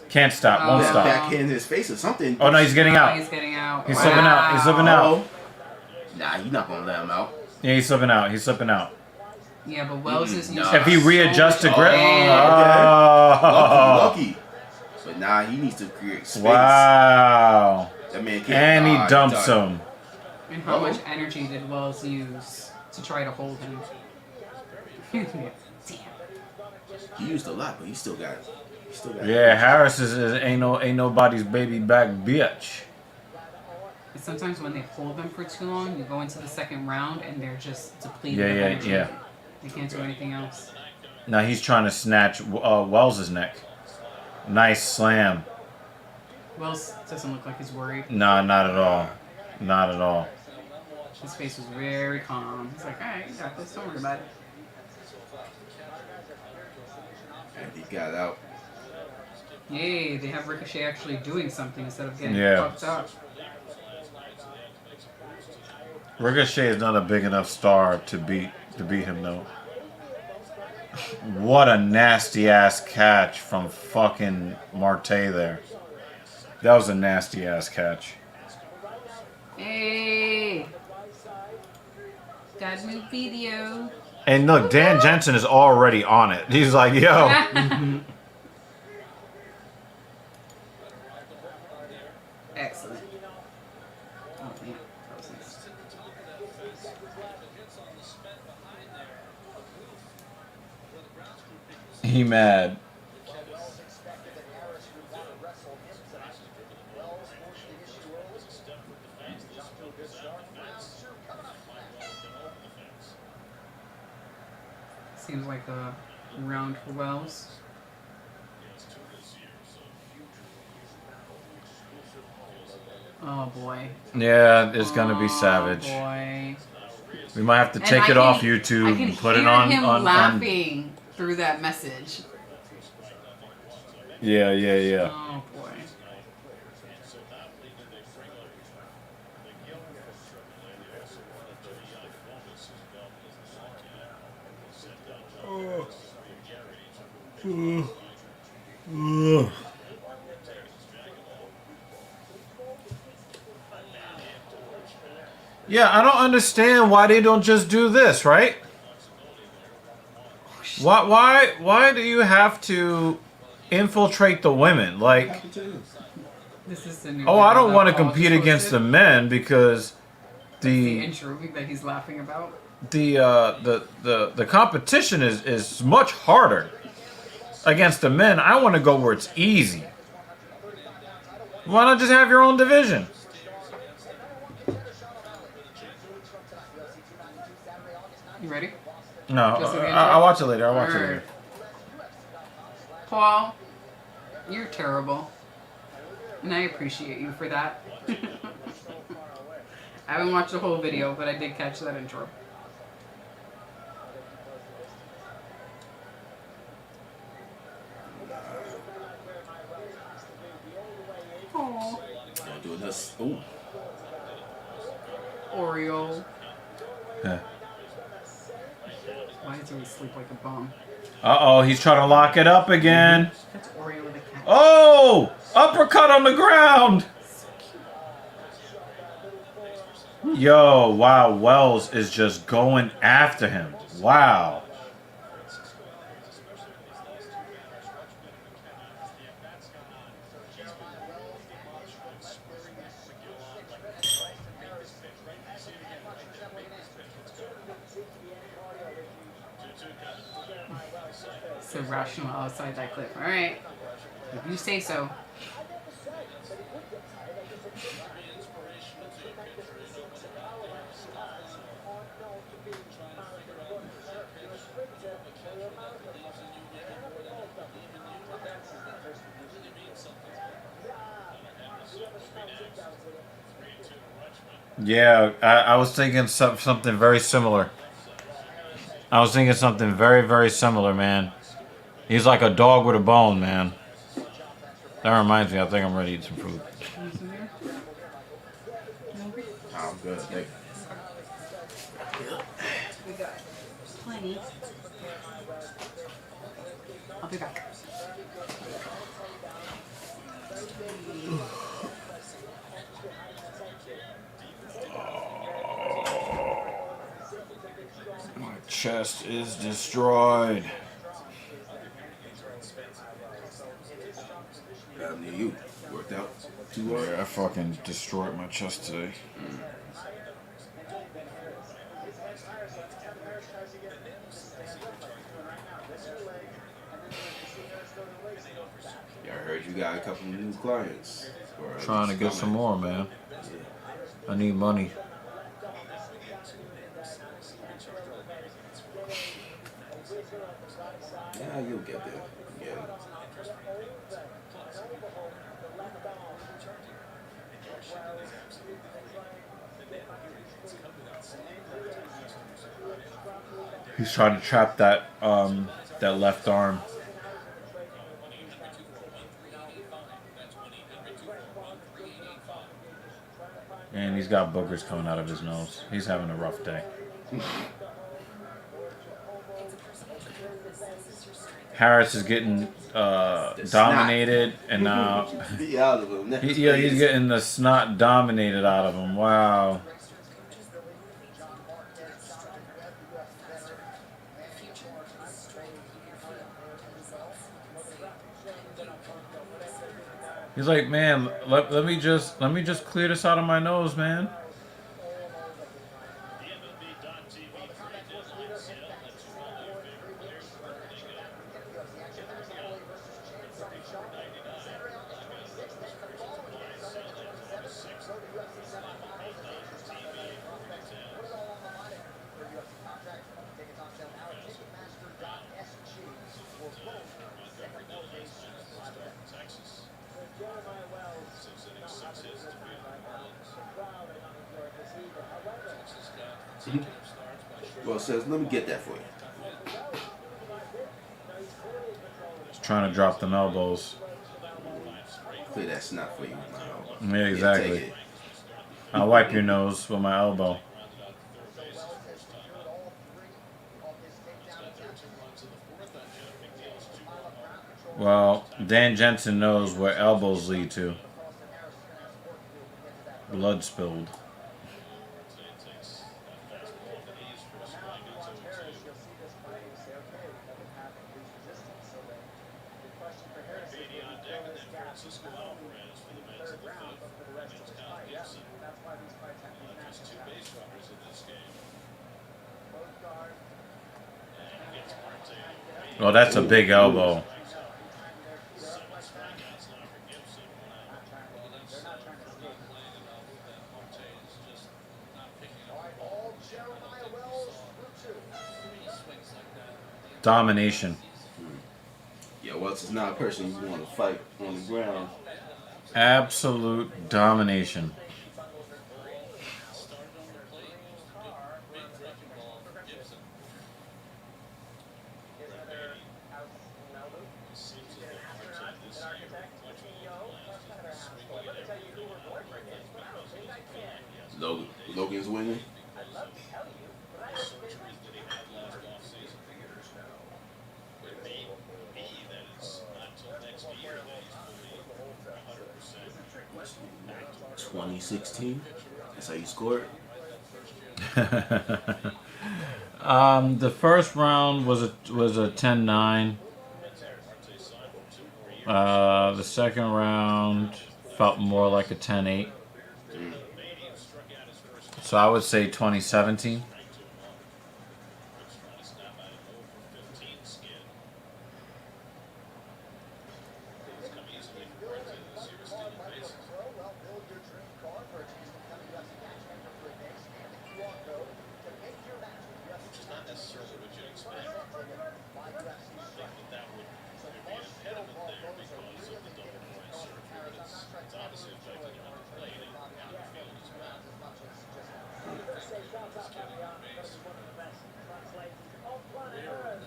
E: Can't stop. Won't
C: That
E: stop.
C: backhand in his face or something.
E: Oh no, he's getting
A: Oh,
E: out.
A: he's getting out.
E: He's slipping out. He's slipping out.
C: Oh. Nah, you're not gonna let him out.
E: Yeah, he's slipping out. He's slipping out.
A: Yeah, but Wells is used
C: Nah.
A: to
E: If he
A: so
E: readjusts to
A: much
E: grip.
A: pain.
E: Oh.
C: Lucky. But nah, he needs to create space.
E: Wow.
C: That man can't.
E: And he
C: he's
E: dumps
C: done.
E: him.
A: And how much energy did Wells use to try to hold him? Damn.
C: He used a lot, but he still got it. He still got it.
E: Yeah, Harris is ain't nobody's baby back bitch.
A: And sometimes when they hold them for too long, you go into the second round and they're just depleted
E: Yeah,
A: of
E: yeah,
A: energy.
E: yeah.
A: They can't do anything else.
E: Now he's trying to snatch Wells' neck. Nice slam.
A: Wells doesn't look like he's worried.
E: Nah, not at all. Not at all.
A: His face was very calm. He's like, alright, you got this. Don't worry about it.
C: And he got out.
A: Yay, they have Ricochet actually doing something instead of getting
E: Yeah.
A: fucked up.
E: Ricochet is not a big enough star to beat him though. What a nasty ass catch from fucking Marte there. That was a nasty ass catch.
A: Hey! Got a new video.
E: And look, Dan Jensen is already on it. He's like, yo.
A: Excellent. Oh, man. That was nice.
E: He mad.
A: Seems like a round for Wells. Oh boy.
E: Yeah, it's gonna be savage.
A: Boy.
E: We might have to
A: And
E: take
A: I
E: it
A: can-
E: off YouTube
A: I can
E: and put it
A: hear
E: on
A: him
E: on
A: laughing through that message.
E: Yeah.
A: Oh boy.
E: Yeah, I don't understand why they don't just do this, right? Why do you have to infiltrate the women? Like,
A: This is the new
E: oh, I
A: video
E: don't
A: that
E: want to
A: Paul
E: compete
A: just
E: against the
A: posted.
E: men because
A: The
E: the
A: intro that he's laughing about.
E: the competition is much harder against the men. I want to go where it's easy. Why not just have your own division?
A: You ready?
E: No,
A: Just in the
E: I'll
A: intro?
E: watch it later. I'll watch it
A: Alright.
E: later.
A: Paul, you're terrible. And I appreciate you for that. I haven't watched the whole video, but I did catch that intro. Aww.
C: Don't do this. Ooh.
A: Oreo.
E: Yeah.
A: Why does he sleep like a bum?
E: Uh-oh, he's trying to lock it up again.
A: That's Oreo with a cat.
E: Oh! Uppercut on the ground! Yo, wow, Wells is just going after him. Wow.
A: So rational outside that clip. Alright. If you say so.
E: Yeah, I was thinking something very similar. I was thinking something very, very similar, man. He's like a dog with a bone, man. That reminds me, I think I'm ready to eat some food.
C: I'm good. Thank you.
A: We got plenty. I'll be back.
E: My chest is destroyed.
C: I'm near you. Worked out too hard.
E: Yeah, I fucking destroyed my chest today.
C: Yeah, I heard you got a couple new clients. Or
E: Trying to get some more, man.
C: Yeah.
E: I need money.
C: You'll get there. Yeah.
E: He's trying to trap that that left arm. And he's got boogers coming out of his nose. He's having a rough day. Harris is getting dominated, and now
C: Be out of him.
E: he's getting the snot dominated out of him. Wow. He's like, man, let me just clear this out of my nose, man.
C: Well, says, let me get that for you.
E: He's trying to drop them elbows.
C: Clear that snot for you. with my elbow.
E: Yeah, exactly.
C: Take it.
E: I'll wipe your nose with my elbow. Well, Dan Jensen knows where elbows lead to. Blood spilled. Well, that's a big elbow. Domination.
C: Yeah, well, it's not a person you want to fight on the ground.
E: Absolute domination.
C: Logan's winning. $20-16. That's how you scored.
E: The first round was a 10-9. The second round felt more like a 10-8. So I would say 2017.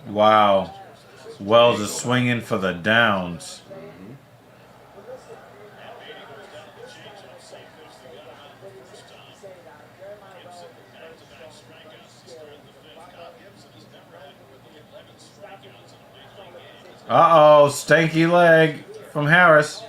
E: Wow. Wells is swinging for the downs. Uh-oh, stanky leg from Harris.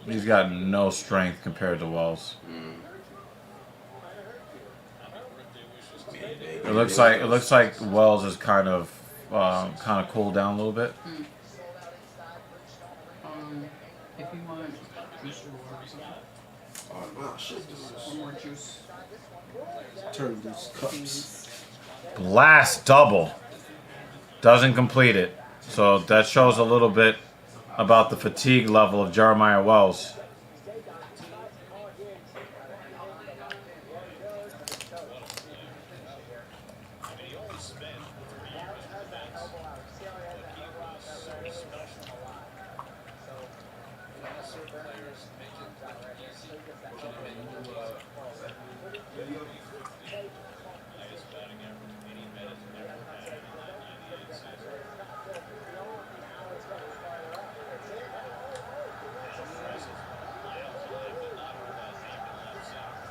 E: He's got no strength compared to Wells. It looks like Wells is kind of cooled down a little bit.
A: If you want juice or water or something.
C: Oh, shit.
A: One more juice.
C: Turn these cups.
A: Please.
E: Last double. Doesn't complete it. So that shows a little bit about the fatigue level of Jeremiah Wells.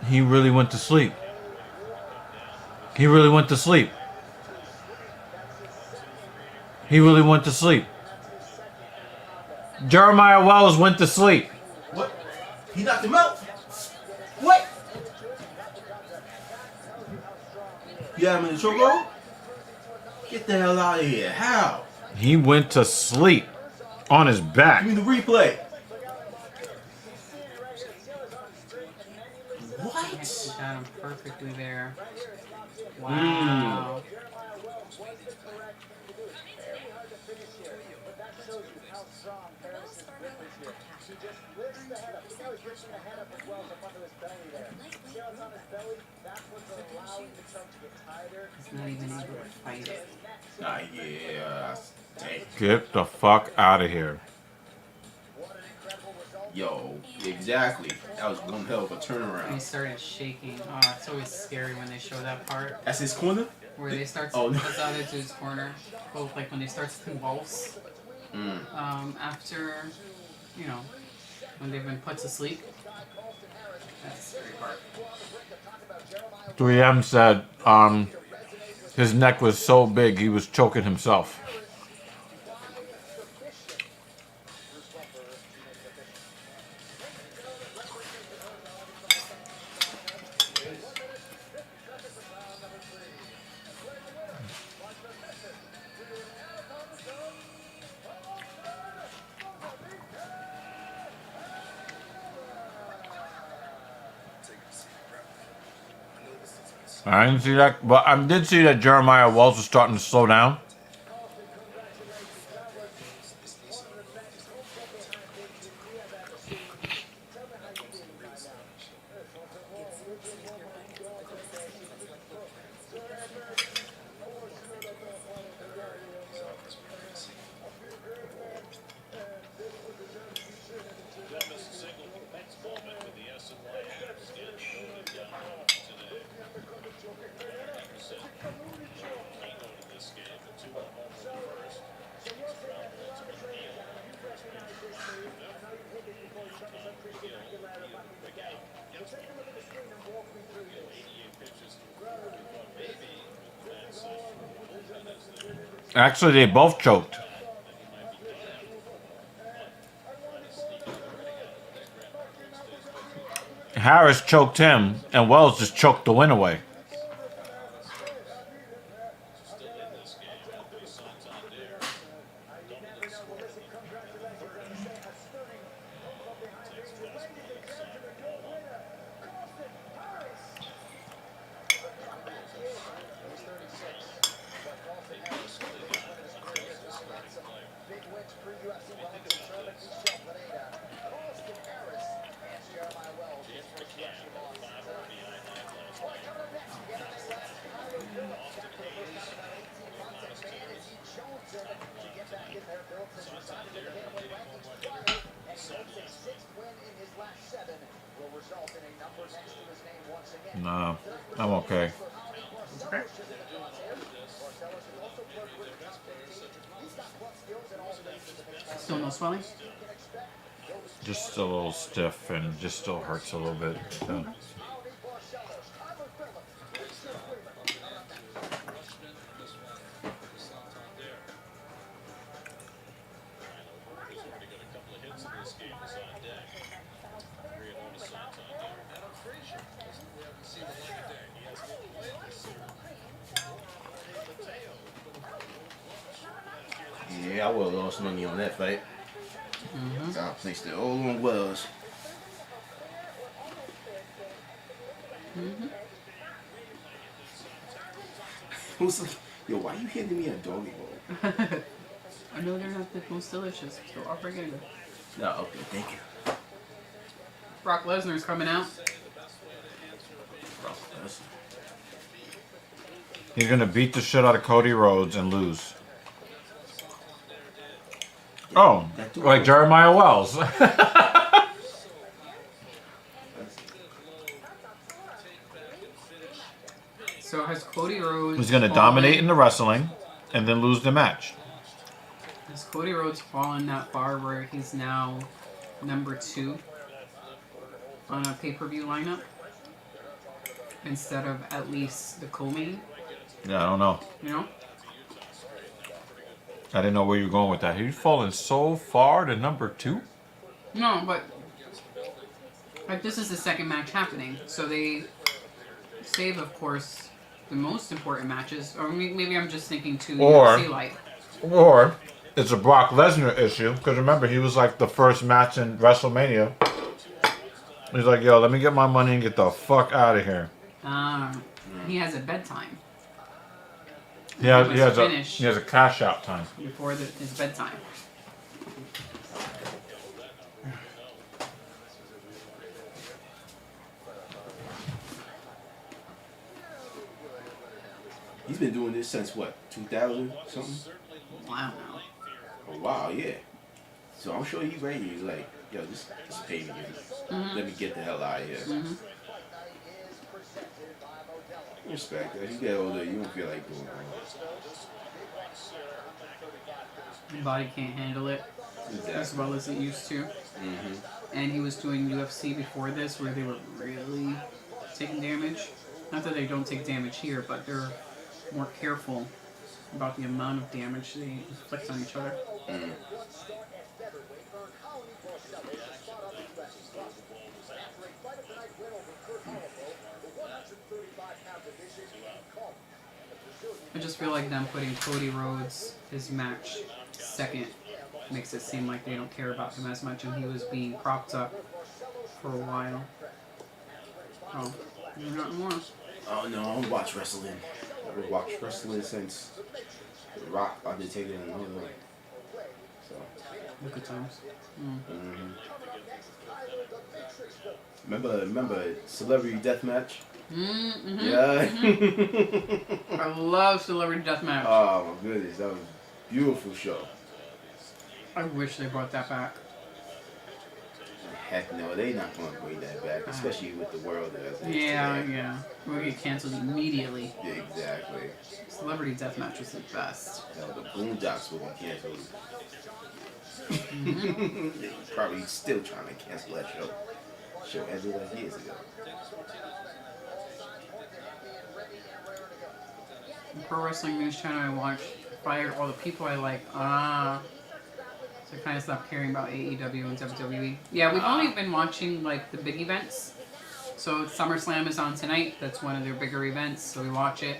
E: He really went to sleep. He really went to sleep. He really went to sleep. Jeremiah Wells went to sleep.
C: What? He knocked him out? What? You have him in the chokehold? Get the hell out of here. How?
E: He went to sleep on his back.
C: Give me the replay. What?
A: Got him perfectly there. Wow. He's not even able to fight it.
C: Nah, yeah. Dang.
E: Get the fuck out of here.
C: Yo, exactly. That was one hell of a
A: And he
C: turnaround.
A: started shaking. Oh, it's always scary when they show that part
C: That's his corner?
A: where they start.
C: Oh, no.
A: That's out into his corner. Both like when they start to convulse. After, you know, when they've been put to sleep. That's the scary part.
E: 3M said his neck was so big he was choking himself. I didn't see that, but I did see that Jeremiah Wells was starting to slow down. Actually, they both choked. Harris choked him, and Wells just choked the win away. No, I'm okay.
A: Okay. Still no swelling?
E: Just a little stiff and just still hurts a little bit. So.
C: Yeah, I would have lost money on that fight. I placed it all on Wells. I was like, yo, why you handing me a doggy bowl?
A: I know they're not the most delicious, so I'll forget it.
C: No, okay, thank you.
A: Brock Lesnar's coming out.
C: Brock Lesnar.
E: He's gonna beat the shit out of Cody Rhodes and lose. Oh,
C: That dude
E: like
C: was-
E: Jeremiah Wells.
A: So has Cody Rhodes.
E: He's gonna
A: fallen-
E: dominate in the wrestling and then lose the match.
A: Has Cody Rhodes fallen that far where he's now number 2 on a pay-per-view lineup instead of at least the co-main?
E: Yeah, I don't know.
A: You know?
E: I didn't know where you were going with that. He's fallen so far to number 2.
A: No, but like this is the second match happening, so they save, of course, the most important matches. Or maybe I'm just thinking too
E: Or-
A: UFC like.
E: Or it's a Brock Lesnar issue because remember he was like the first match in WrestleMania. He's like, yo, let me get my money and get the fuck out of here.
A: He has a bedtime
E: He has,
A: must finish.
E: he has a cash out time.
A: before his bedtime.
C: He's been doing this since what, 2000 something?
A: Wow.
C: Oh, wow, yeah. So I'm sure he's ready. He's like, yo, just pay me. Let me get the hell out of here. Respect. As you get older, you don't feel like doing that.
A: Your body can't handle it as
C: Exactly.
A: well as it used to. And he was doing UFC before this where they were really taking damage. Not that they don't take damage here, but they're more careful about the amount of damage they inflict on each other. I just feel like them putting Cody Rhodes, his match, second, makes it seem like they don't care about him as much, and he was being propped up for a while. Oh, there's not more.
C: Oh no, I don't watch wrestling. I've watched wrestling since The Rock, Undertaker, and all that. So,
A: Look at times.
C: remember Celebrity Deathmatch?
A: Mm-hmm.
C: Yeah.
A: I love Celebrity Deathmatch.
C: Oh my goodness, that was a beautiful show.
A: I wish they brought that back.
C: Heck no, they not gonna bring that back, especially with the world as it is
A: Yeah,
C: today.
A: yeah. We'll get canceled immediately.
C: Yeah, exactly.
A: Celebrity Deathmatch was the best.
C: Hell, the Boondocks will be canceled. They're probably still trying to cancel that show. Show ended like years ago.
A: The Pro Wrestling News channel I watch fired all the people I like. So I kind of stopped caring about AEW and WWE. Yeah, we've only been watching like the big events. So Summer Slam is on tonight. That's one of their bigger events, so we watch it.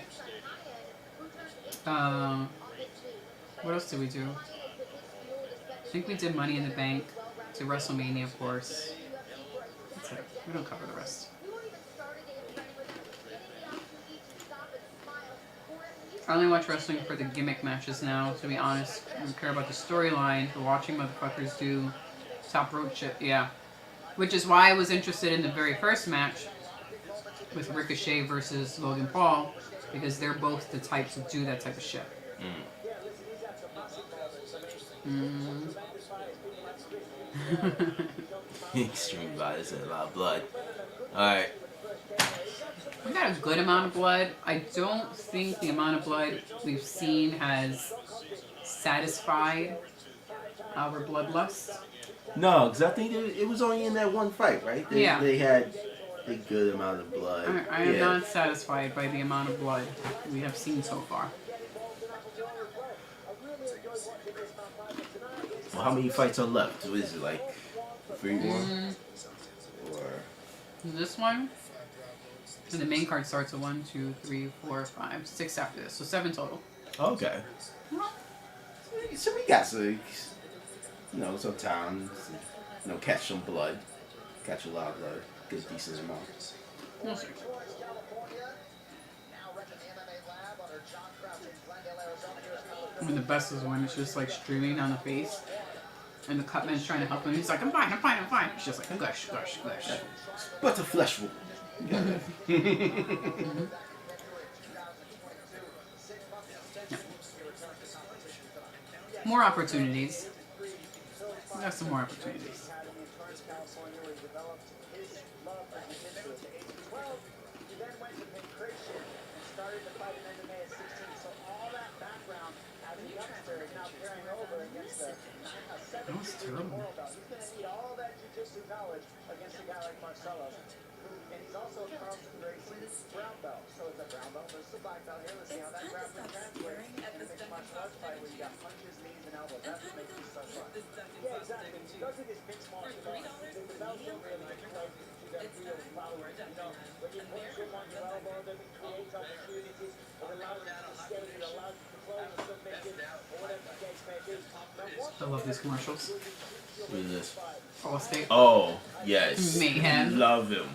A: What else did we do? I think we did Money in the Bank. To WrestleMania, of course. That's it. We don't cover the rest. I only watch wrestling for the gimmick matches now, to be honest. I don't care about the storyline. For watching motherfuckers do top rope shit, yeah. Which is why I was interested in the very first match with Ricochet versus Logan Paul, because they're both the types that do that type of shit.
C: Extreme violence and a lot of blood. Alright.
A: We got a good amount of blood. I don't think the amount of blood we've seen has satisfied our bloodlust.
C: No, because I think it was only in that one fight, right?
A: Yeah.
C: They had a good amount of blood.
A: I am not satisfied by the amount of blood we have seen so far.
C: Well, how many fights are left? What is it, like 3 more? Or
A: This one, and the main card starts at 1, 2, 3, 4, 5, 6 after this, so 7 total.
C: okay. So we got some, some time. Catch some blood, catch a lot of blood, get a decent amount.
A: We'll see.
G: Now, Reckon MMA Lab under John
A: And the best is when it's just like streaming down the face, and the cutman's trying to help him. He's like, I'm fine, I'm fine, I'm fine. It's just like, gush, gush, gush.
C: But a flesh wound. Yeah.
A: More opportunities. We have some more opportunities.
G: California, where he developed his love for jiu-jitsu at the age of 12. He then went to Pancration and started to fight in MMA at 16. So all that background as a youngster is now carrying over against a 17-year-old world belt. He's going to need all that jiu-jitsu knowledge against a guy like Marcelo. And he's also a Carlson Gracie brown belt. So it's a brown belt versus a black belt here. Let's see how that grappling translates in a mixed martial arts fight where you got punches, knees, and elbows. That's what makes this so fun. Yeah, exactly. Because it is mixed martial arts, the belts don't really play to that real power. You know, when you put grip on your elbow, then it creates opportunities. It allows you to skate, it allows you to close, or make it, or whatever the case may be.
A: I love these commercials.
C: What is this?
A: Allstate.
C: Oh, yes.
A: Mayhem.
C: Love him.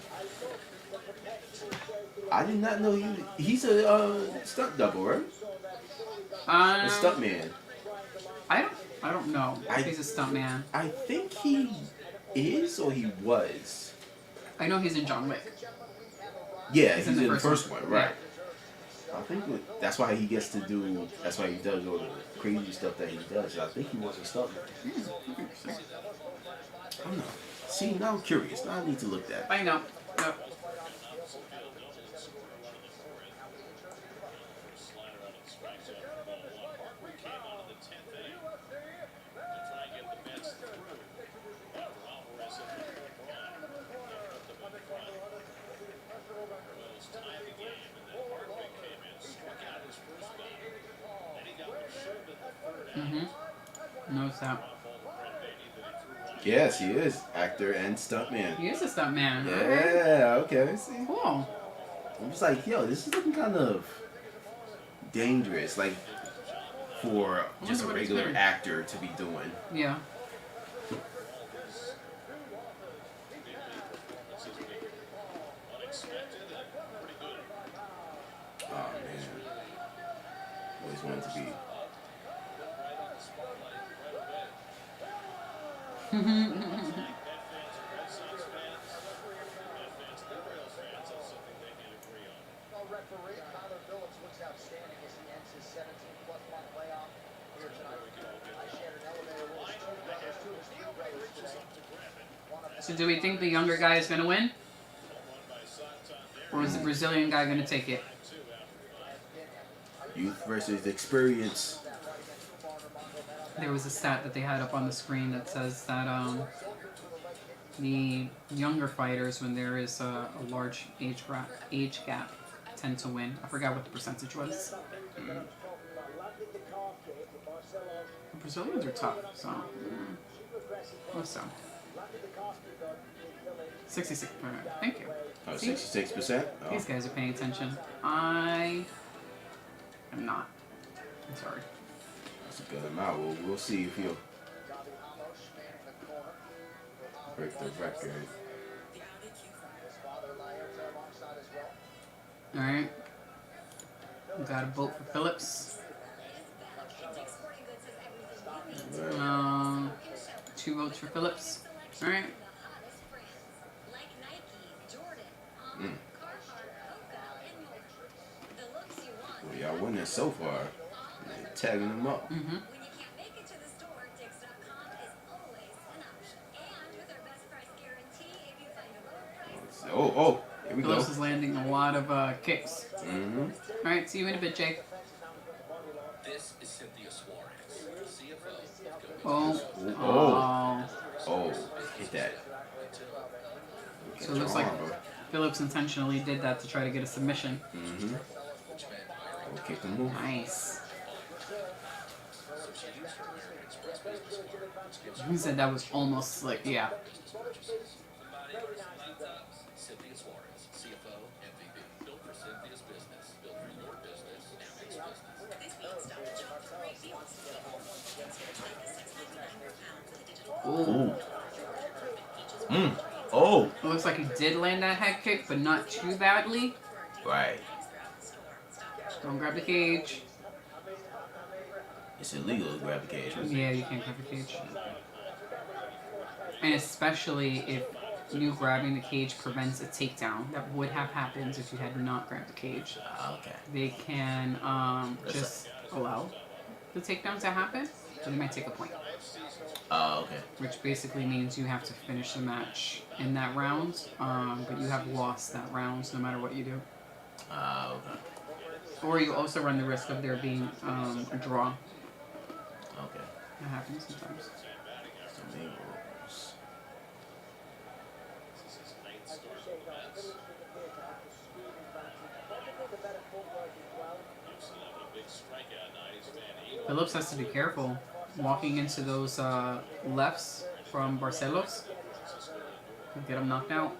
C: I did not know he's a stunt double, right? A stunt man.
A: I don't know if he's a stuntman.
C: I think he is or he was.
A: I know he's in John Wick.
C: Yeah,
A: He's
C: he's
A: in
C: in
A: the
C: the
A: first
C: first
A: one.
C: one, right? I think that's why he gets to do. That's why he does all the crazy stuff that he does. I think he was a stuntman. I don't know. See, now I'm curious. Now I need to look that.
A: I know. Yep. Knows that.
C: Yes, he is actor and stuntman.
A: He is a stuntman.
C: Yeah. Okay. See.
A: Cool.
C: I was like, yo, this is looking kind of dangerous, like for just a
A: what it's
C: regular
A: doing.
C: actor to be doing.
A: Yeah.
C: Oh man, always wanted to be.
G: Referee Tyler Phillips looks outstanding as he ends his 17-plus-month layoff here tonight. I shared an elevator with his two brothers, two of his three brothers today.
A: So do we think the younger guy is going to win? Or is the Brazilian guy going to take it?
C: Youth versus experience.
A: There was a stat that they had up on the screen that says that the younger fighters, when there is a large age gap, tend to win. I forgot what the percentage was. The Brazilians are tough, so what's so? 66%. Thank you.
C: Oh,
A: See?
C: 66%. Oh.
A: These guys are paying attention. I am not. I'm sorry.
C: That's a good amount. We'll see if he'll break the record.
A: All right. We got a vote for Phillips. 2 votes for Phillips. All right.
C: Well, y'all winning so far. They're tagging them up.
A: Mm-hmm.
C: Oh, here we go.
A: Phillips is landing a lot of kicks.
C: Mm-hmm.
A: All right. See you in a bit, Jake.
F: This is Cynthia Suarez, CFO.
A: Oh.
C: Oh, hit that.
A: So it looks like Phillips intentionally did that to try to get a submission.
C: Mm-hmm. We'll kick him off.
A: Nice. He said that was almost slick. Yeah.
F: Cynthia Suarez, CFO, MVP. Built for Cynthia's business. Built for your business and business.
A: Ooh.
C: Oh.
A: It looks like he did land that head kick, but not too badly.
C: Right.
A: Don't grab the cage.
C: It's illegal to grab a cage. Right?
A: Yeah, you can't grab a cage. And especially if you grabbing the cage prevents a takedown that would have happened if you had not grabbed the cage.
C: Okay.
A: They can just allow the takedowns to happen, so they might take a point.
C: Okay.
A: Which basically means you have to finish the match in that round, but you have lost that round no matter what you do.
C: Okay.
A: Or you also run the risk of there being a draw.
C: Okay.
A: That happens sometimes.
C: Some legal rules.
A: Phillips has to be careful walking into those lefts from Barcelos. Get him knocked out.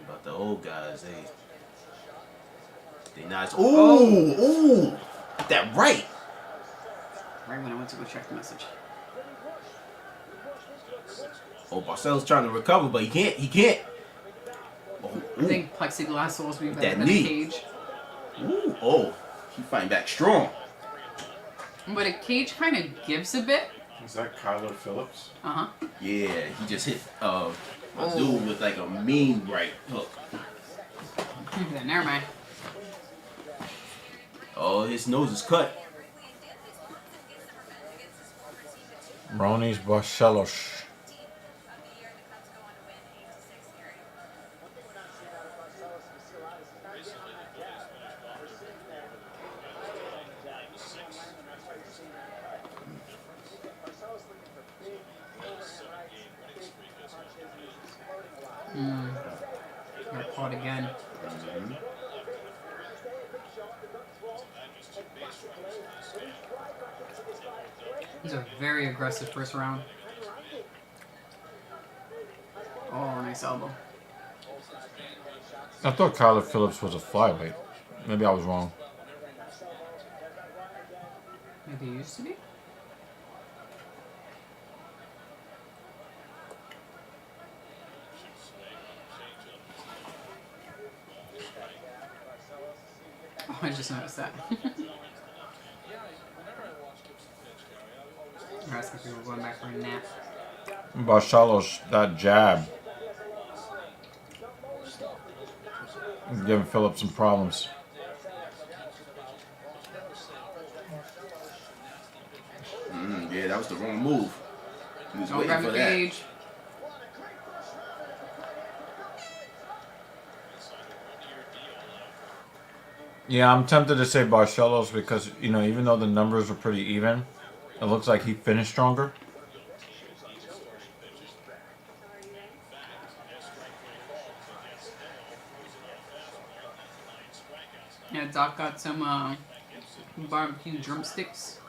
C: But the old guys, they nice. Ooh, that right.
A: Right when I went to go check the message.
C: Oh, Barcelo's trying to recover, but he can't. Oh,
A: I think plexiglass walls would be better
C: That
A: than
C: knee.
A: a cage.
C: Ooh, oh, he fighting back strong.
A: But a cage kind of gives a bit.
E: Is that Kyler Phillips?
A: Uh-huh.
C: Yeah, he just hit a dude with like a mean right hook.
A: Never mind.
C: Oh, his nose is cut.
E: Ronis Barcelos.
A: Got caught again. He's a very aggressive first round. Oh, nice elbow.
E: I thought Kyler Phillips was a flyweight. Maybe I was wrong.
A: Maybe he used to be? Oh, I just noticed that. You're asking if we were going back for a nap.
E: Barcelos, that jab. Giving Phillips some problems.
C: Yeah, that was the wrong move. He was
A: Don't
C: waiting
A: grab
C: for
A: the
C: that.
A: cage.
E: Yeah, I'm tempted to say Barcelos because, you know, even though the numbers were pretty even, it looks like he finished stronger.
A: Yeah, Doc got some barbecue drumsticks.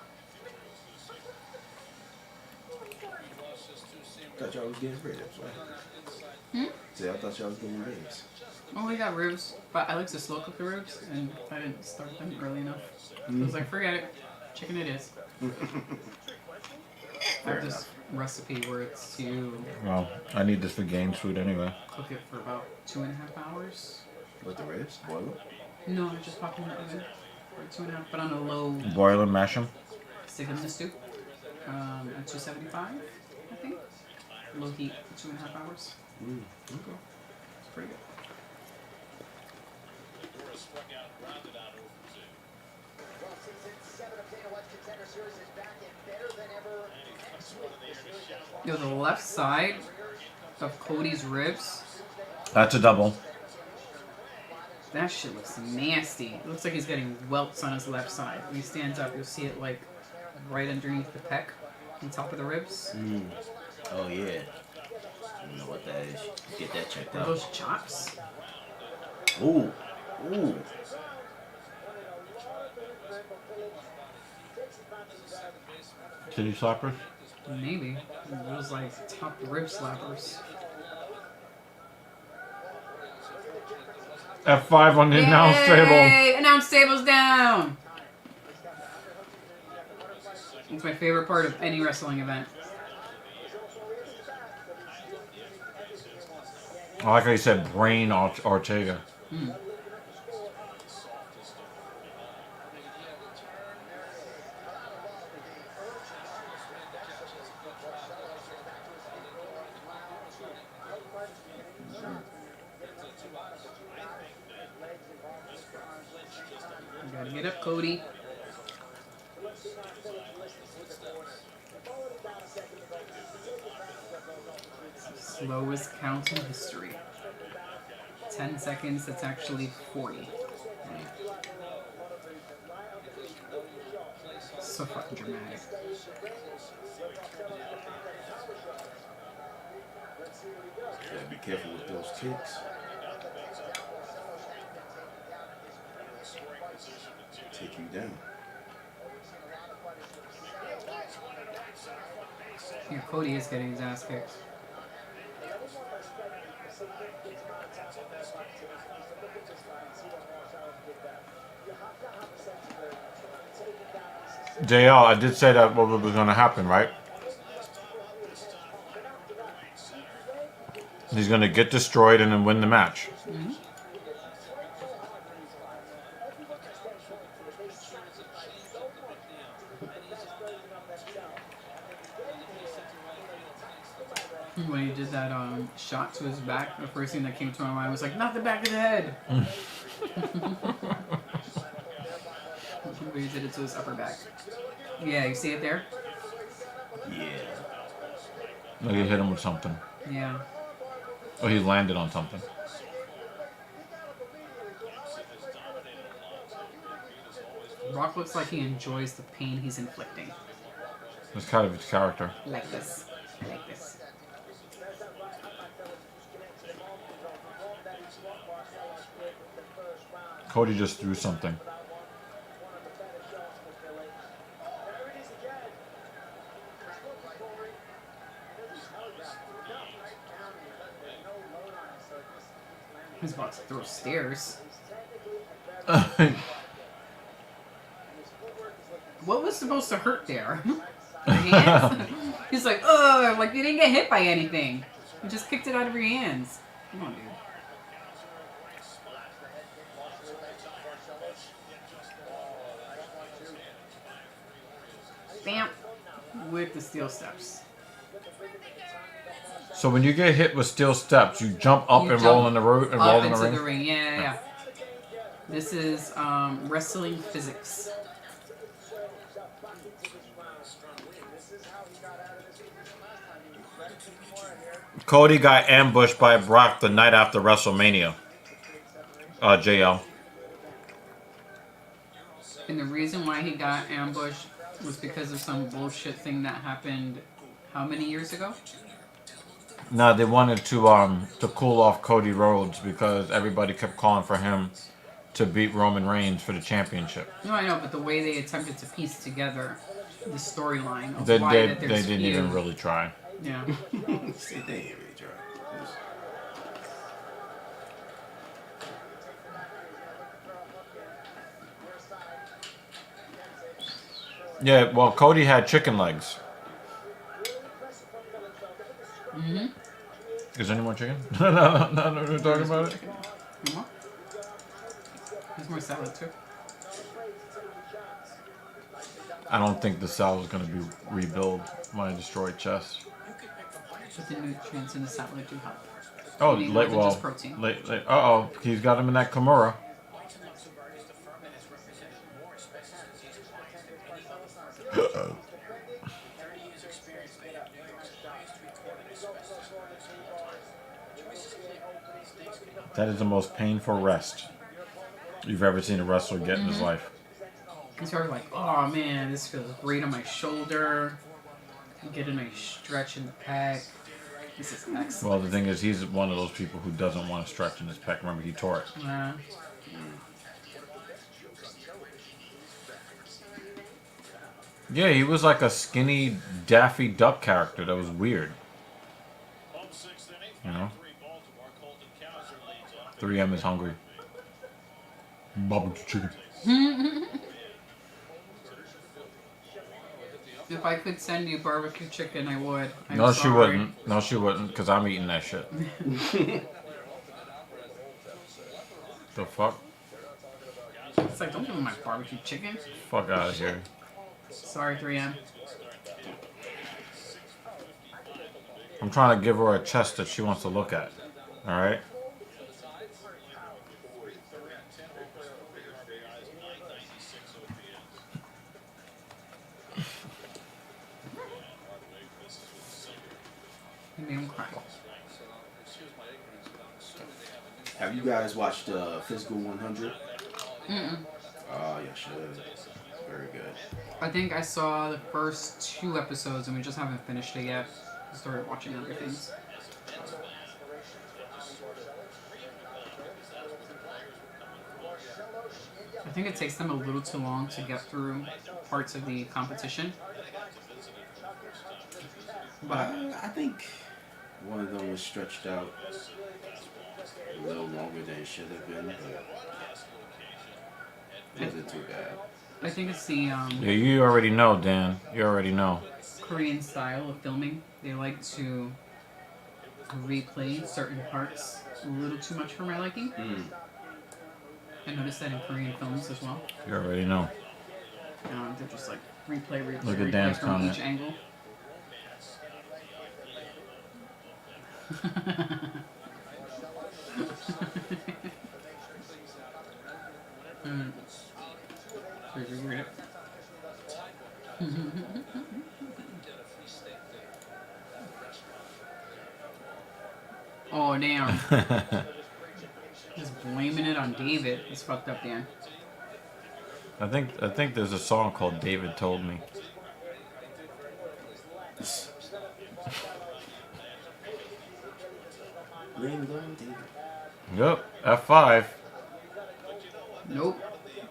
C: I thought y'all was getting ribs, right? See, I thought y'all was getting ribs.
A: Oh, we got ribs, but I like to slow cook the ribs, and I didn't start them early enough. I was like, forget it, chicken it is. I have this recipe where it's to
E: Well, I need this for games food anyway.
A: cook it for about 2.5 hours.
C: With the ribs? Boil them?
A: No, I just pop them in the oven for 2.5, but on a low,
E: Boil and mash them.
A: stick them in the stew. At 275, I think. Low heat for 2.5 hours.
C: Okay. It's pretty good.
G: Well, season 7 of Dana White's Contender Series is back and better than ever next week. The series has
A: Yo, the left side of Cody's ribs,
E: That's a double.
A: that shit looks nasty. It looks like he's getting welts on his left side. When he stands up, you'll see it like right underneath the pec, on top of the ribs.
C: Oh, yeah. I don't know what that is. Get that checked
A: Are
C: out.
A: those chops?
C: Ooh. Ooh.
E: Titty slappers?
A: Maybe. Those like top rib slappers.
E: F5 on the announce table.
A: Yay! Announce table's down! It's my favorite part of any wrestling event.
E: I like how you said Brain Ortega.
A: You gotta get up, Cody. Slowest count in history. 10 seconds, that's actually 40. So fucking dramatic.
C: Gotta be careful with those kicks. Take you down.
A: Yeah, Cody is getting his ass kicked.
E: JL, I did say that what was going to happen, right? He's going to get destroyed and then win the match.
A: When he did that shot to his back, the first thing that came to my mind was like, not the back of the head. But he did it to his upper back. Yeah, you see it there?
C: Yeah.
E: Like he hit him with something.
A: Yeah.
E: Oh, he landed on something.
A: Brock looks like he enjoys the pain he's inflicting.
E: That's kind of his character.
A: Like this. I like this.
E: Cody just threw something.
A: He's about to throw stairs. What was supposed to hurt there? The hands? He's like, ugh, like you didn't get hit by anything. You just kicked it out of your hands. Come on, dude. Bam. With the steel steps.
E: So when you get hit with steel steps, you jump up
A: You
E: and
A: jump
E: roll in the road and
A: up
E: roll in
A: into
E: the ring.
A: the ring. Yeah. This is wrestling physics.
E: Cody got ambushed by Brock the night after WrestleMania. JL.
A: And the reason why he got ambushed was because of some bullshit thing that happened how many years ago?
E: No, they wanted to cool off Cody Rhodes because everybody kept calling for him to beat Roman Reigns for the championship.
A: No, I know, but the way they attempted to piece together the storyline of
E: They
A: why that there's
E: didn't
A: feud.
E: even really try.
A: Yeah.
C: See, they ain't really trying.
E: Yeah, well, Cody had chicken legs.
A: Mm-hmm.
E: Is there any more chicken? no, we're talking about it.
A: Any more? There's more salad too.
E: I don't think the salad is going to be rebuild my destroyed chest.
A: But the nutrients in the salad do help.
E: Oh,
A: You need more
E: late,
A: than
E: well,
A: just protein.
E: he's got him in that Kimura. That is the most painful rest you've ever seen a wrestler get in his life.
A: He's sort of like, oh man, this feels great on my shoulder. Get a nice stretch in the pec. This is excellent.
E: Well, the thing is, he's one of those people who doesn't want to stretch in his pec. Remember, he tore it. Yeah, he was like a skinny Daffy Duck character that was weird. You know? 3M is hungry. Barbecue chicken.
A: If I could send you barbecue chicken, I would. I'm
E: No,
A: sorry.
E: she wouldn't. No, she wouldn't, because I'm eating that shit. The fuck?
A: It's like, don't give me my barbecue chicken.
E: Fuck out of here.
A: Sorry, 3M.
E: I'm trying to give her a chest that she wants to look at. Alright?
A: You made him cry.
C: Have you guys watched Physical 100?
A: Mm-mm.
C: Oh, you should. Very good.
A: I think I saw the first 2 episodes and we just haven't finished it yet. I started watching other things. I think it takes them a little too long to get through parts of the competition. But
C: I think one of them was stretched out a little longer than it should have been, but it wasn't too bad.
A: I think it's the
E: Yeah, you already know, Dan. You already know.
A: Korean style of filming. They like to replay certain parts a little too much for my liking. I noticed that in Korean films as well.
E: You already know.
A: They're just like replay
E: Look at
A: replay
E: Dan's
A: from
E: comment.
A: each angle. Did you read it? Oh damn. Just blaming it on David. It's fucked up, Dan.
E: I think there's a song called David Told Me.
C: Blame it on David.
E: Yep, F5.
A: Nope.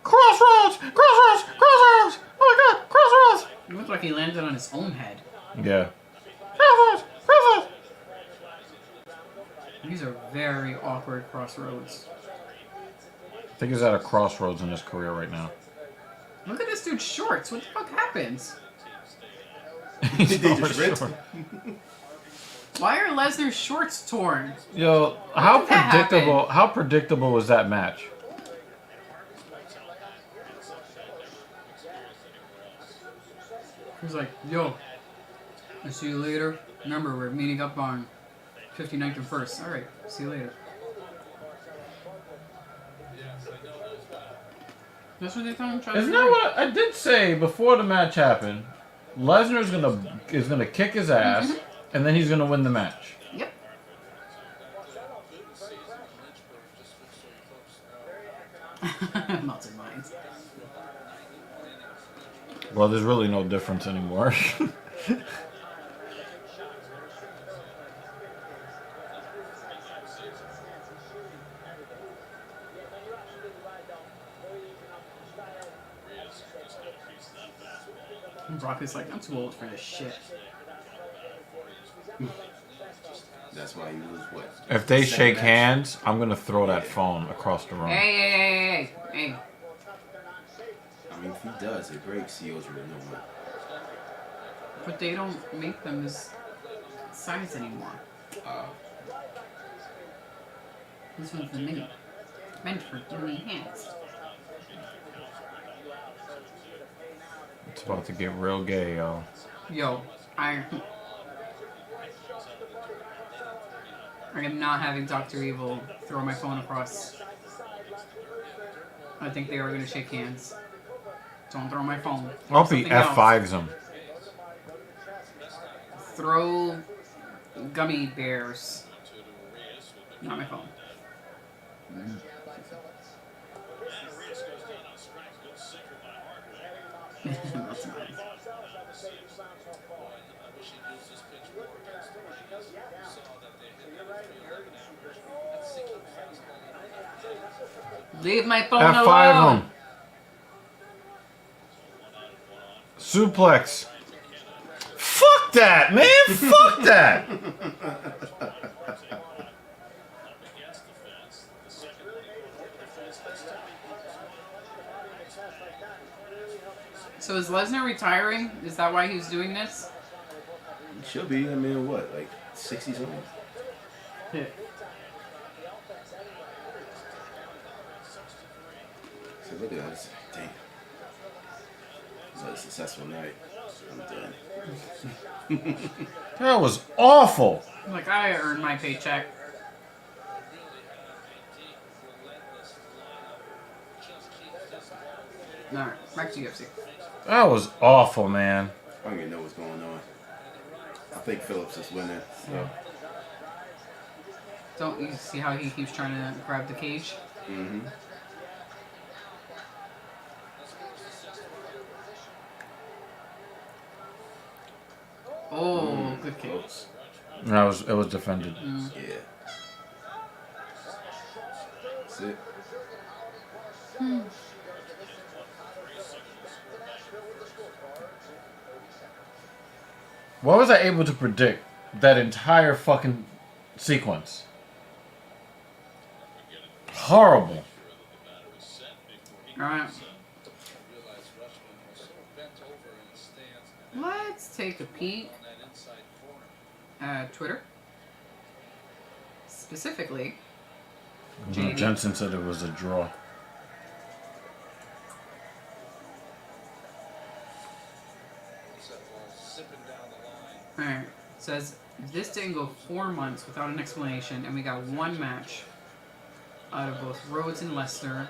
E: Crossroads! Crossroads! Crossroads! Oh my god, crossroads!
A: It looks like he landed on his own head.
E: Yeah. Crossroads! Crossroads!
A: These are very awkward crossroads.
E: I think he's at a crossroads in his career right now.
A: Look at this dude's shorts. What the fuck happens?
E: He's
C: They
E: over
C: just ripped
E: short.
A: Why are Lesnar's shorts torn?
E: Yo, how
A: did that
E: predictable?
A: happen?
E: How predictable was that match?
A: He's like, yo, I'll see you later. Remember, we're meeting up on 59th and 1st. Alright, see you later. That's what they told him.
E: Isn't that what I did say before the match happened? Lesnar's gonna kick his ass, and then he's gonna win the match.
A: Yep. Melted minds.
E: Well, there's really no difference anymore.
A: And Brock is like, I'm too old for this shit.
C: That's why he was what?
E: If they
C: Second
E: shake
C: match?
E: hands, I'm gonna throw that phone across the room.
A: Hey.
C: I mean, if he does, it breaks. He owes renewal.
A: But they don't make them this size anymore. This one's the mini. Meant for tiny hands.
E: It's about to get real gay, y'all.
A: Yo, I am not having Dr. Evil throw my phone across. I think they are going to shake hands. Don't throw my phone. Throw
E: I'll be
A: something else.
E: F5's him.
A: Throw gummy bears. Not my phone. That's nice. Leave my phone
E: F5
A: alone.
E: him. Suplex. Fuck that, man. Fuck that.
A: So is Lesnar retiring? Is that why he's doing this?
C: Should be. I mean, what? Like 60 something?
A: Yeah.
C: Look at that. Damn. It's a successful night. I'm done.
E: That was awful.
A: Like, I earned my paycheck. Alright, back to UFC.
E: That was awful, man.
C: I don't even know what's going on. I think Phillips is winning. So.
A: Don't you see how he keeps trying to grab the cage?
C: Mm-hmm.
A: Oh, good kick.
C: Close.
E: It was defended.
C: Yeah. That's it.
E: What was I able to predict that entire fucking sequence? Horrible.
A: Alright. Let's take a peek at Twitter. Specifically, JD.
E: Jensen said it was a draw.
A: Alright. It says, if this didn't go 4 months without an explanation, and we got one match out of both Rhodes and Lesnar,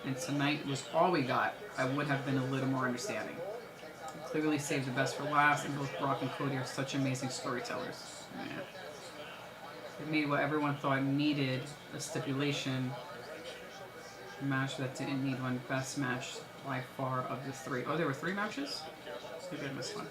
A: and tonight was all we got, I would have been a little more understanding. We clearly saved the best for last, and both Brock and Cody are such amazing storytellers. Yeah. They made what everyone thought needed a stipulation match that didn't need one. Best match by far of the 3. Oh, there were 3 matches? Maybe I missed one.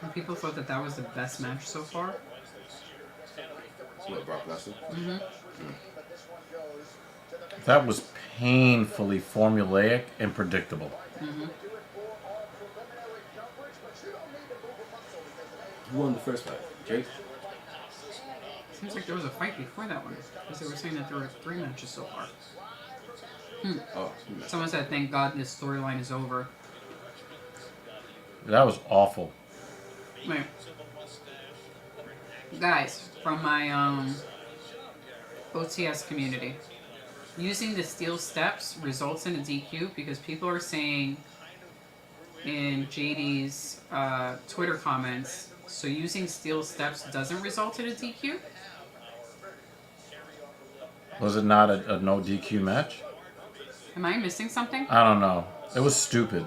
A: And people thought that that was the best match so far.
C: What, Brock Lesnar?
A: Mm-hmm.
E: That was painfully formulaic and predictable.
A: Mm-hmm.
C: Who won the first fight? Jake?
A: Seems like there was a fight before that one, because they were saying that there were 3 matches so far.
C: Oh.
A: Someone said, thank God this storyline is over.
E: That was awful.
A: Wait. Guys, from my OTS community, using the steel steps results in a DQ because people are saying in JD's Twitter comments, so using steel steps doesn't result in a DQ?
E: Was it not a no DQ match?
A: Am I missing something?
E: I don't know. It was stupid.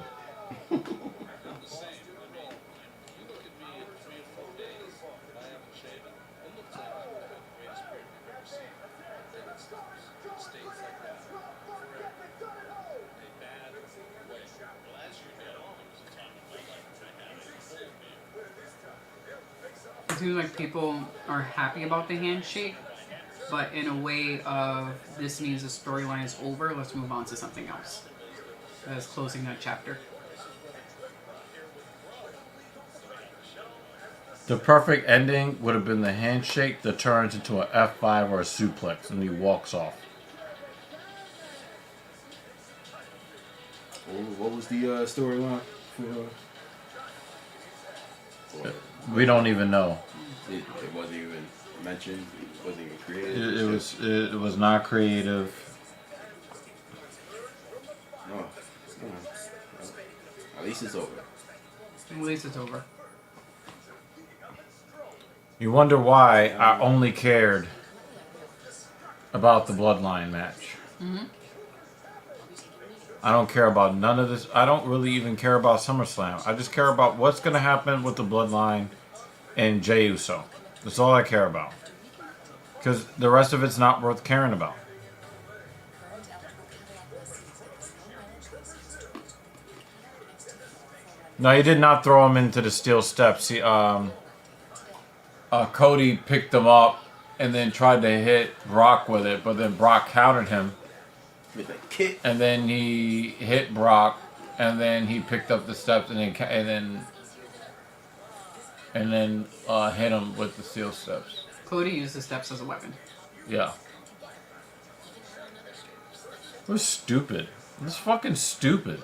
A: It seems like people are happy about the handshake, but in a way of this means the storyline is over, let's move on to something else. As closing that chapter.
E: The perfect ending would have been the handshake that turns into an F5 or a suplex and he walks off.
C: What was the storyline for?
E: We don't even know.
C: It wasn't even mentioned. It wasn't even created.
E: It was not creative.
C: No. At least it's over.
A: At least it's over.
E: You wonder why I only cared about the Bloodline match.
A: Mm-hmm.
E: I don't care about none of this. I don't really even care about SummerSlam. I just care about what's going to happen with the Bloodline and Jey Uso. That's all I care about. Because the rest of it's not worth caring about. No, he did not throw him into the steel steps. He, Cody picked him up and then tried to hit Brock with it, but then Brock countered him.
C: With a kick.
E: And then he hit Brock, and then he picked up the steps, and then and then hit him with the steel steps.
A: Cody used the steps as a weapon.
E: Yeah. It was stupid. It was fucking stupid.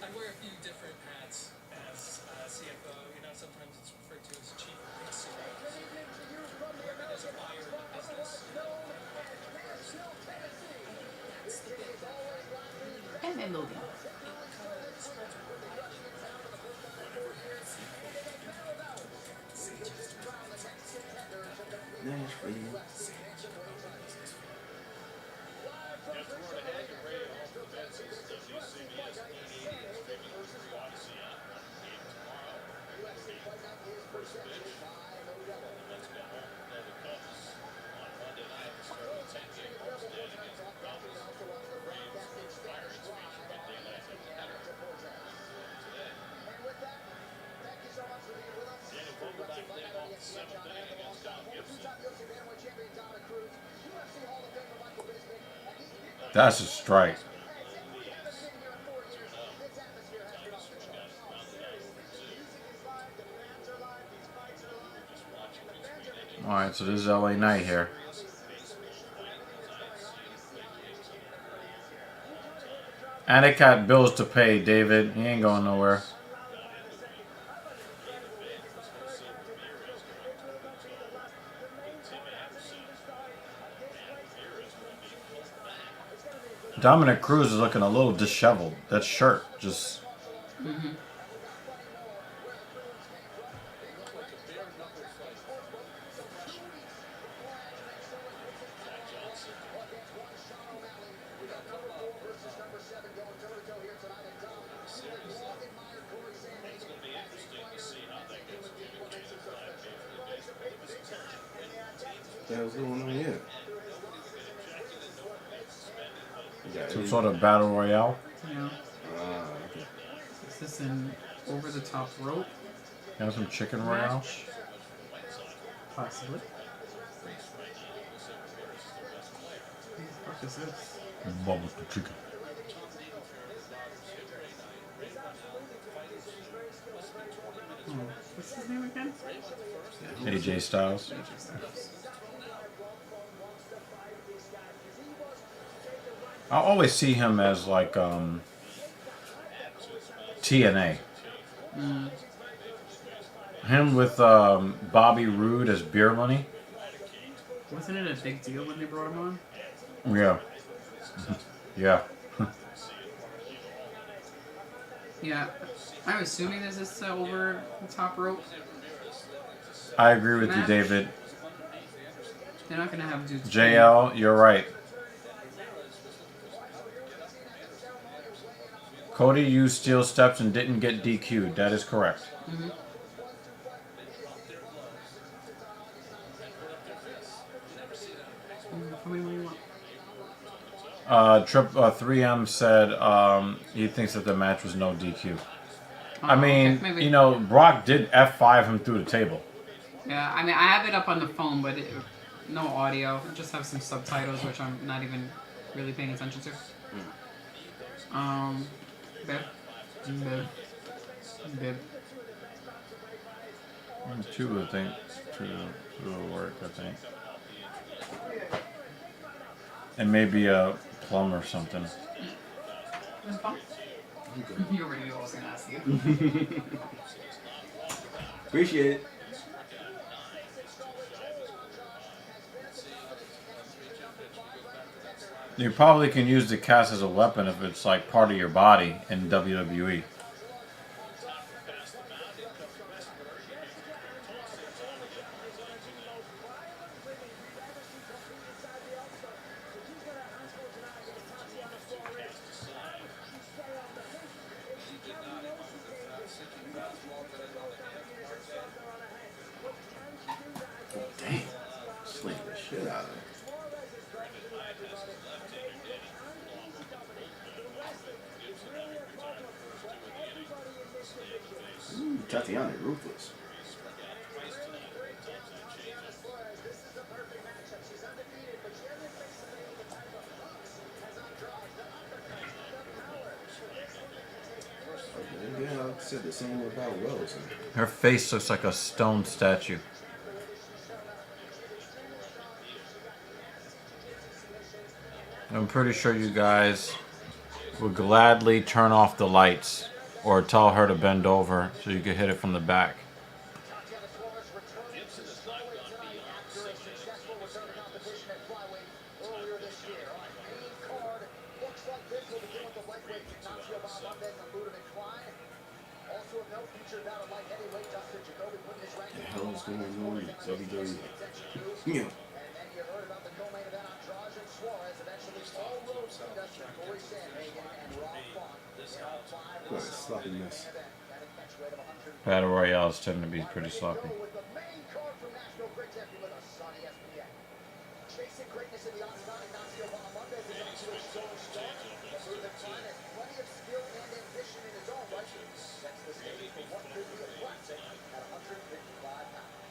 H: I wear a few different hats as CFO. You know, sometimes it's referred to as chief executive. Whoever there's a buyer in the business.
A: And then Logan.
C: Nashville.
E: That's a strike. Alright, so this is LA Knight here. And it got bills to pay, David. He ain't going nowhere. Dominic Cruz is looking a little disheveled. That shirt just...
C: What the hell's going on here?
E: Some sort of battle royale.
A: Yeah.
C: Okay.
A: Is this an over the top rope
E: Got some chicken royale.
A: match? Possibly. What the fuck is this?
E: Bubble the chicken.
A: Oh, what's his name again?
E: AJ Styles.
A: AJ Styles.
E: I always see him as like TNA. Him with Bobby Roode as Beer Money.
A: Wasn't it a big deal when they brought him on?
E: Yeah. Yeah.
A: Yeah. I'm assuming this is over the top rope.
E: I agree with you,
A: Match.
E: David.
A: They're not gonna have dudes.
E: JL, you're right. Cody used steel steps and didn't get DQ'd. That is correct.
A: How many more you want?
E: 3M said he thinks that the match was no DQ. I
A: Oh,
E: mean,
A: okay, maybe.
E: you know, Brock did F5 him through the table.
A: Yeah, I mean, I have it up on the phone, but no audio. I just have some subtitles, which I'm not even really paying attention to. Bib. Bib. Bib.
E: Two, I think. Two will work, I think. And maybe a plum or something.
A: You already knew what I was going to ask you.
C: Appreciate it.
E: You probably can use the cast as a weapon if it's like part of your body in WWE.
C: Damn. Slaying the shit out of it. Tatiana ruthless. said the same about Wells.
E: Her face looks like a stone statue. I'm pretty sure you guys would gladly turn off the lights or tell her to bend over so you could hit it from the back.
G: Gibson has not gone beyond 6 minutes.
C: The hell is going on in WWE? Yeah. What a sloppy mess.
E: Battle Royales tend to be pretty sloppy.
G: Chasing greatness in the octagon, Ignacio Bahamondes is off to a strong start. The move at time has plenty of skill and ambition in his own right. Sets the stage for what could be a classic at 155 pounds.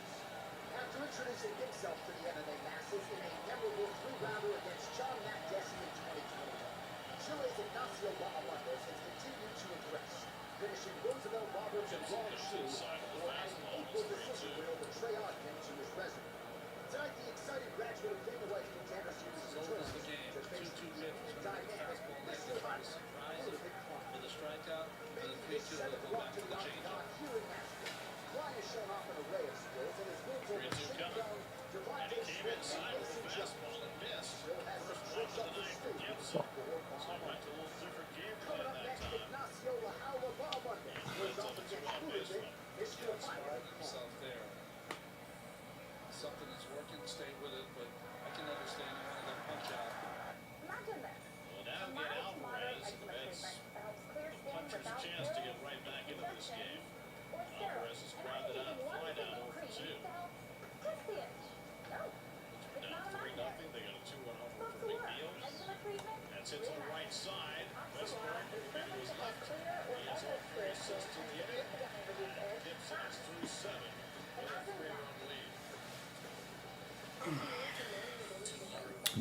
G: After introducing himself to the MMA masses in a memorable three-rounder against John Makdessi in 2021, Chile's Ignacio Bahamondes has continued to impress, finishing Roosevelt Roberts and Ron Shu, who has an equal decision win over Trey Ogden to his resume. Tonight, the excited graduate of Dana White's Contender Series returns to face the dynamic Mr.
H: With a strikeout,
G: Making his seventh walk to the octagon here in Nashville. Klein has shown off an array of skills and his wins over Shane Young, Devontae Smith, and Mason Jones. Still has some tricks up his sleeve for Bahamondes. Coming up next, Ignacio La Jaula Bahamondes goes off against Uruguay, Mr. Fire.
H: himself there. Something is working, stay with it, but I can understand you wanted to punch out.
I: Imagine this.
J: Well, now
I: A
J: get
I: mild to
J: Alvarez,
I: moderate
J: and
I: eczema
J: that's
I: treatment that helps clear skin
J: puncher's
I: without
J: chance to get
I: very
J: right back into this game.
I: or
J: Alvarez
I: steroids.
J: is
I: And
J: grounded
I: I'm
J: out,
I: thinking one
J: fly down
I: single
J: 0 for
I: cream
J: 2.
I: to help just the itch. No, it's
J: Now
I: not
J: 3-0.
I: imaginary.
J: They got a 2-1 home
I: Not
J: for
I: to
J: Big
I: work.
J: Deals.
I: Eczema treatment,
J: That's it to the right side. Westberg,
I: Oxalate is
J: maybe it was
I: certainly
J: left.
I: clear or
J: He has all
I: almost
J: 3
I: clear
J: assists to the 8.
I: significantly reduced itch.
J: Gibson is through 7 with a 3-run lead.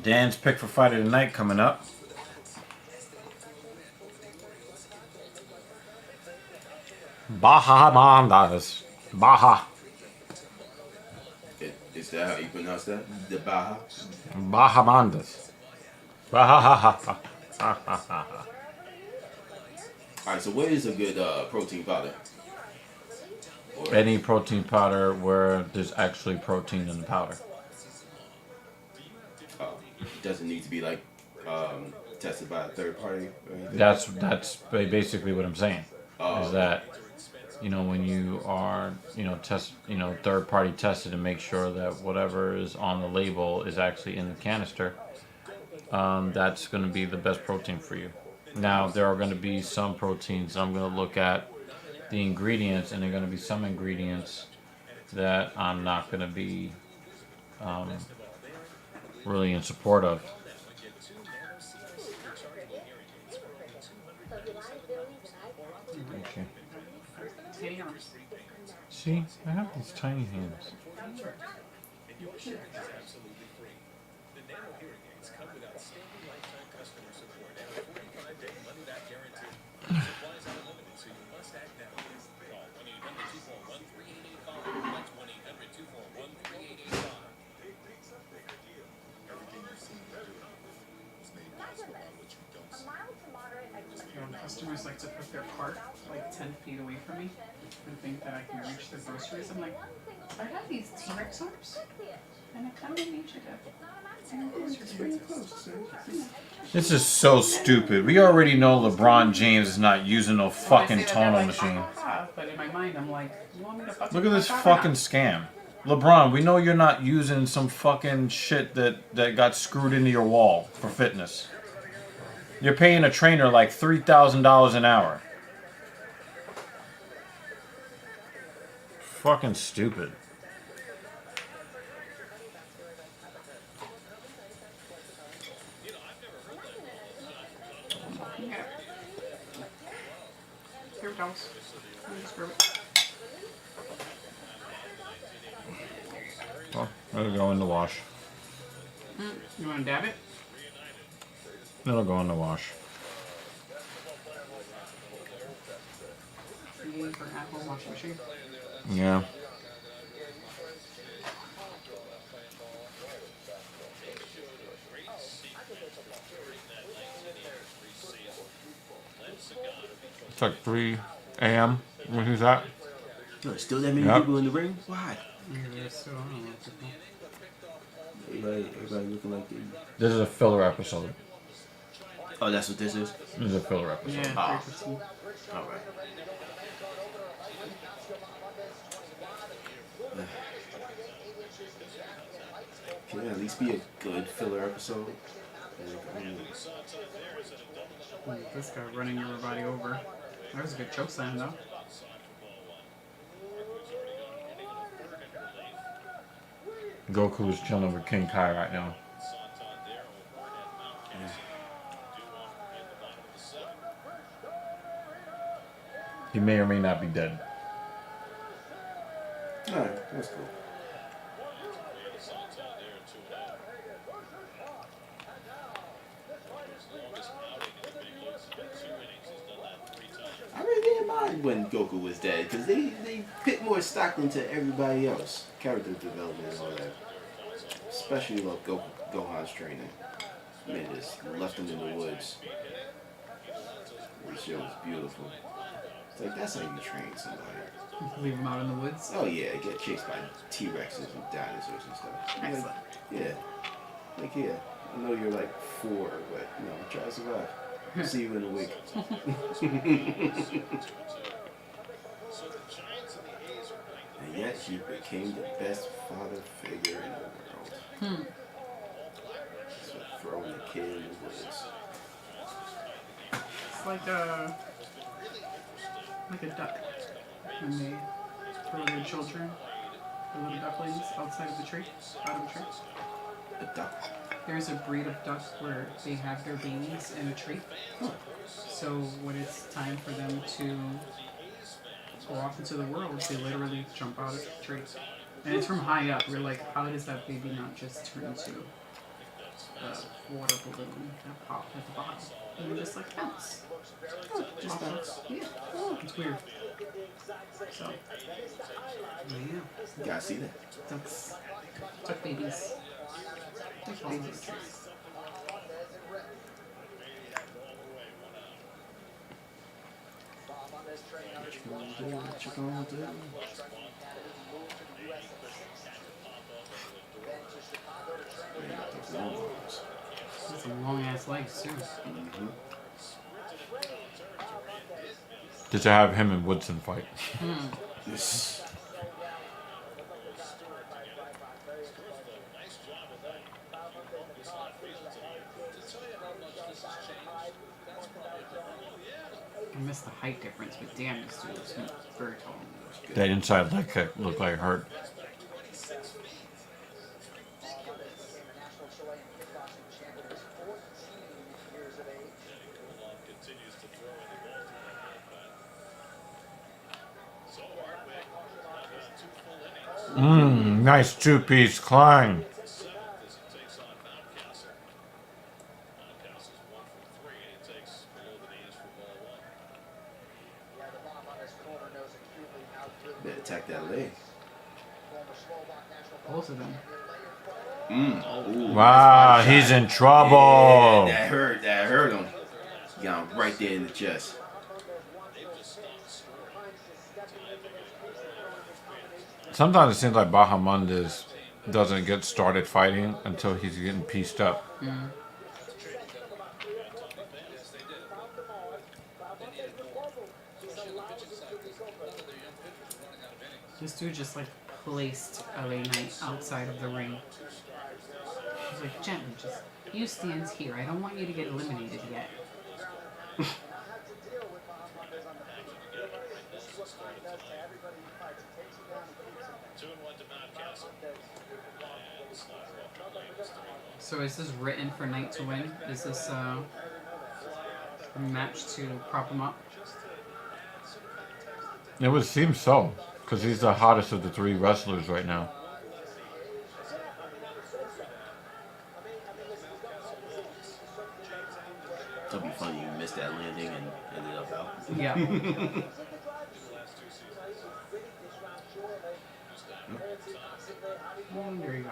E: Dan's pick for fight of the night coming up. Bahamondes. Baha.
C: Is that how you pronounce that? The Baja?
E: Bahamondes. Baha.
C: Alright, so what is a good protein powder? Or,
E: Any protein powder where there's actually protein in the powder.
C: doesn't need to be like tested by a third party or anything?
E: That's basically what I'm saying.
C: Oh,
E: Is that when you are third party tested to make sure that whatever is on the label is actually in the canister, that's going to be the best protein for you. Now there are going to be some proteins I'm going to look at the ingredients, and there are going to be some ingredients that I'm not going to be really in support of. Okay.
A: Tiny arms.
E: See, I have these tiny hands.
H: Your hearing is absolutely free. The Nano hearing aids come with outstanding lifetime customer support and a 45-day money-back guarantee. Supplies are limited, so you must act now. Call 1-800-241-3885. That's 1-800-241-3885.
I: Imagine this. A mild to moderate eczema treatment.
A: Customers like to put their cart like 10 feet away from me and think that I can reach their groceries. I'm like, I have these T-Rex arms, and I kind of need you to. Just bring it close.
E: This is so stupid. We already know LeBron James is not using no fucking
A: They say that,
E: tonal
A: they're like,
E: machine.
A: "Ha, ha, ha," but in my mind, I'm like, you want me to fucking
E: Look at this
A: fuck off or
E: fucking
A: not?
E: scam. LeBron, we know you're not using some fucking shit that got screwed into your wall for fitness. You're paying a trainer like $3,000 an hour. Fucking stupid.
A: Yeah. Here, towels. Let me screw it.
E: Well, it'll go in the wash.
A: You want to dab it?
E: It'll go in the wash.
A: Yay for at-home washing machine.
E: Yeah. It's like 3 a.m. when he's at.
C: No, there's still that many
E: Yep.
C: people in the ring? Why?
A: Yeah, there's still, I don't know, people.
C: Everybody looking like they...
E: This is a filler episode.
C: Oh, that's what this is?
E: This is a filler episode.
A: Yeah,
C: Ah.
A: 3:15.
C: Alright. Can it at least be a good filler episode?
A: This guy running everybody over. That was a good choke slam, though.
E: Goku's chilling with King Kai right now. He may or may not be dead.
C: Alright, that's cool. I really didn't mind when Goku was dead because they put more stock into everybody else. Character development and all that. Especially like Gohan's training. Man, just left him in the woods. The show was beautiful. It's like, that's how you train somebody.
A: Leave him out in the woods.
C: Oh yeah, get chased by T-Rexes and dinosaurs and stuff.
A: Excellent.
C: Like, yeah. Like, yeah. I know you're like 4, but try to survive. See you in a week. And yet he became the best father figure in the world. So throwing the kid in the woods.
A: It's like a duck. When they throw their children, the little ducklings, outside of the tree, out of the tree.
C: A duck.
A: There's a breed of duck where they have their babies in a tree. So when it's time for them to go off into the world, they literally jump out of the tree. And it's from high up. We're like, how does that baby not just turn into a water balloon that popped at the bottom? And we're just like, bounce. Oh, just bounce. Yeah. Oh, it's weird. So, yeah.
C: You gotta see that.
A: Duck babies. Duck babies.
C: What you gonna do?
A: That's a long ass legs too.
E: Just to have him and Woodson fight.
C: Yes.
A: I missed the height difference, but damn, this dude was very tall.
E: That inside leg kick looked like it hurt. Nice 2-piece climb.
C: Better attack that leg.
A: Both of them.
C: Ooh,
E: Wow, he's in trouble.
C: Yeah, that hurt him. Got him right there in the chest.
E: Sometimes it seems like Bahamondes doesn't get started fighting until he's getting pieced up.
A: This dude just like placed LA Knight outside of the ring. He's like, gently, just you stand here. I don't want you to get eliminated yet. So is this written for Knight to win? Is this a match to prop him up?
E: It would seem so, because he's the hottest of the 3 wrestlers right now.
C: That'd be funny. You missed that landing and ended up out.
A: Yeah. There you go.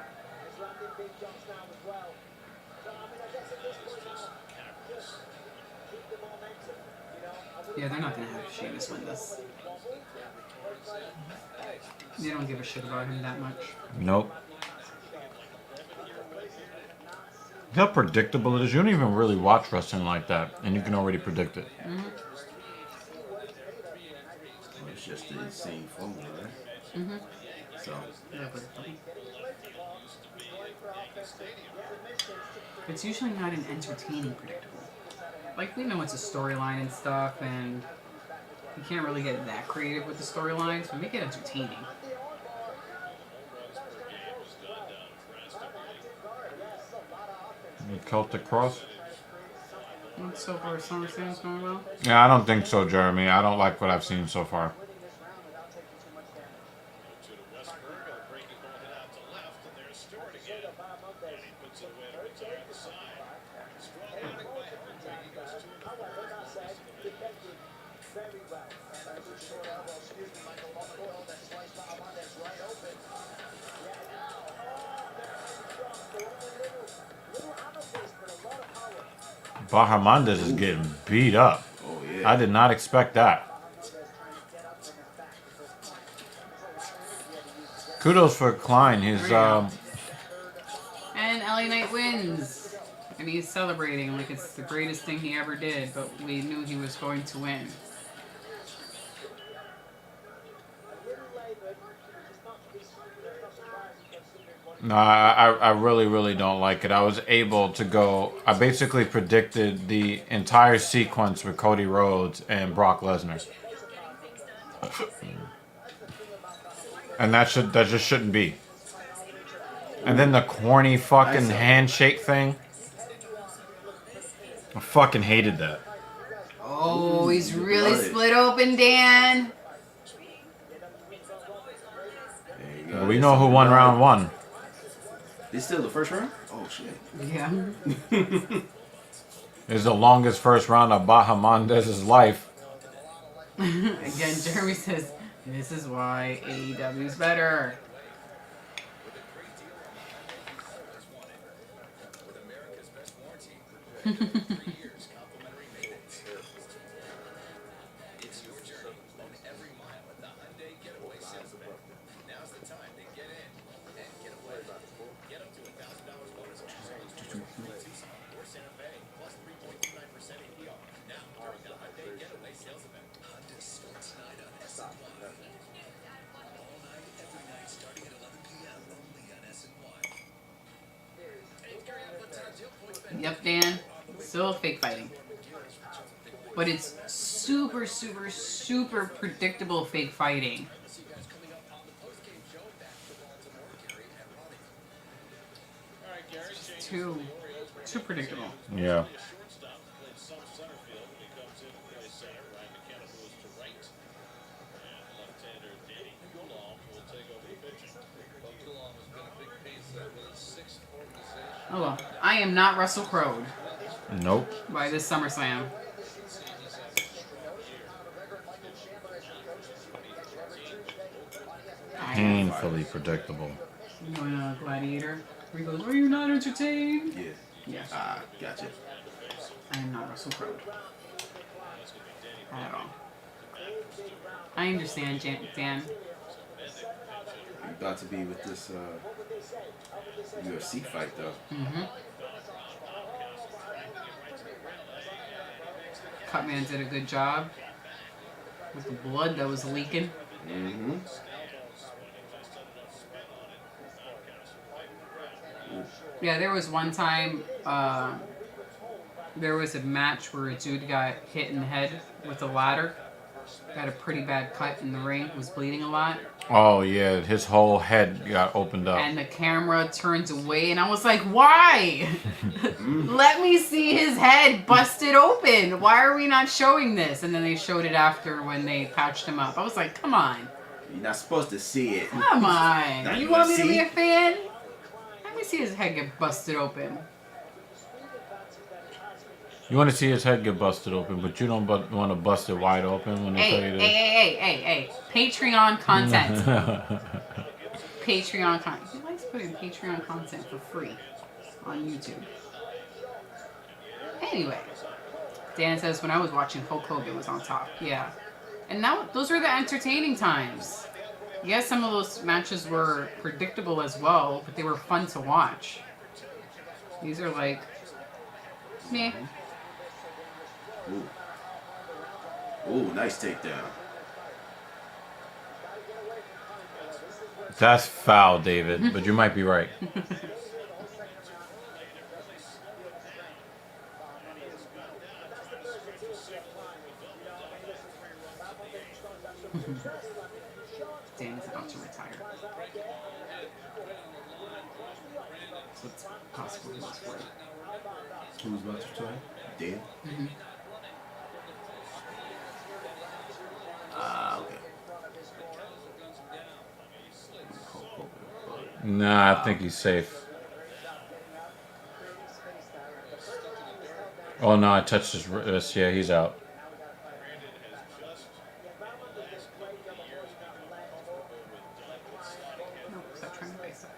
A: Yeah, they're not gonna have Sheamus win this. They don't give a shit about him that much.
E: Nope. How predictable it is. You don't even really watch wrestling like that, and you can already predict it.
C: It's just the same formula, right?
A: Mm-hmm.
C: So,
A: Yeah, but it's usually not an entertaining predictable. Like, we know it's a storyline and stuff, and you can't really get that creative with the storylines, but make it entertaining.
E: The Celtic Cross?
A: So far, Summer Slam's going well.
E: Yeah, I don't think so, Jeremy. I don't like what I've seen so far.
J: To the Westberg, breaking ball it out to left, and there's Stewart again. And he puts it away to retire the side. Strong running by Everton. He goes 2 and 4.
G: Very well. And I was short elbow, excuse me, Michael Lomato, that sliced by Hernandez right open. Yeah, now. Oh, little hammer face, but a lot of power.
E: Bahamondes is getting beat up.
C: oh yeah.
E: I did not expect that. Kudos for Klein. His
A: And LA Knight wins. And he's celebrating like it's the greatest thing he ever did, but we knew he was going to win.
E: No, I really don't like it. I was able to go. I basically predicted the entire sequence with Cody Rhodes and Brock Lesnar, and that just shouldn't be. And then the corny fucking handshake thing. I fucking hated that.
A: Oh, he's really
C: Love it.
A: split open, Dan.
C: There you go.
E: We know who won round one.
C: It's still the first round? Oh shit.
A: Yeah.
E: It's the longest first round of Bahamondes' life.
A: Again, Jeremy says, this is why AEW's better.
F: With America's best warranty, protected for 3 years, complimentary maintenance. It's your journey on every mile at the Hyundai Getaway Sales Event. Now's the time to get in and get away. Get up to $1,000 bonus on Tucson or Santa Fe, plus 3.29% APR. Now, during the Hyundai Getaway Sales Event. Honda starts tonight on SNY. All night, every night, starting at 11 p.m. only on SNY.
A: Yep, Dan. Still fake fighting. But it's super, super, super predictable fake fighting.
F: See you guys coming up on the post-game show. Back to Baltimore, Gary and Ronnie.
J: All right, Gary. changes
A: Too,
J: for the Orioles.
A: too predictable.
E: Yeah.
J: A shortstop played some center field when he comes in to play center. Ryan McKenna moves to right. And left-hander Danny Coulomb will take over the pitching.
F: Coulomb has been a big piece with his sixth organization.
A: Oh well. I am not Russell Crowe
E: Nope.
A: by this Summer Slam.
E: Painfully predictable.
A: You going to Gladiator? Where he goes, are you not entertained?
C: Yeah.
A: Yes.
C: Ah, gotcha.
A: I am not Russell Crowe. At all. I understand, Dan.
C: You're about to be with this UFC fight though.
A: Mm-hmm. Cutman did a good job with the blood that was leaking.
C: Mm-hmm.
A: Yeah, there was one time, there was a match where a dude got hit in the head with a ladder. Got a pretty bad cut in the ring, was bleeding a lot.
E: Oh yeah, his whole head got opened up.
A: And the camera turns away, and I was like, why? Let me see his head busted open. Why are we not showing this? And then they showed it after when they patched him up. I was like, come on.
C: You're not supposed to see it.
A: Come on.
C: Now
A: You
C: you
A: want
C: wanna
A: me to be
C: see?
A: a fan? Let me see his head get busted open.
E: You want to see his head get busted open, but you don't want to bust it wide open when they
A: Hey,
E: tell
A: hey,
E: you
A: hey, hey, hey, hey. Patreon content.
E: to.
A: Patreon content. He likes putting Patreon content for free on YouTube. Anyway, Dan says, when I was watching, Hulk Hogan was on top. Yeah. And now, those were the entertaining times. Yes, some of those matches were predictable as well, but they were fun to watch. These are like, meh.
C: Ooh, nice takedown.
E: That's foul, David, but you might be right.
A: Dan is about to retire. So it's possible he was for it.
C: Who's about to try? Dan?
A: Mm-hmm.
C: Okay.
E: Nah, I think he's safe. Oh no, I touched his wrist. Yeah, he's out.
A: No, stop trying to face it.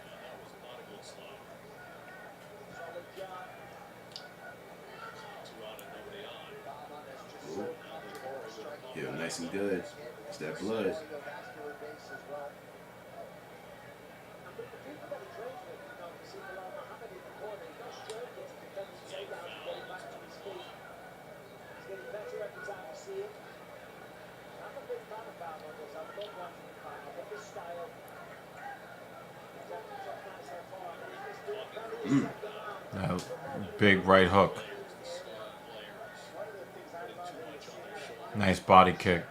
C: Yeah, nice and good. It's that blood.
E: Big right hook. Nice body kick.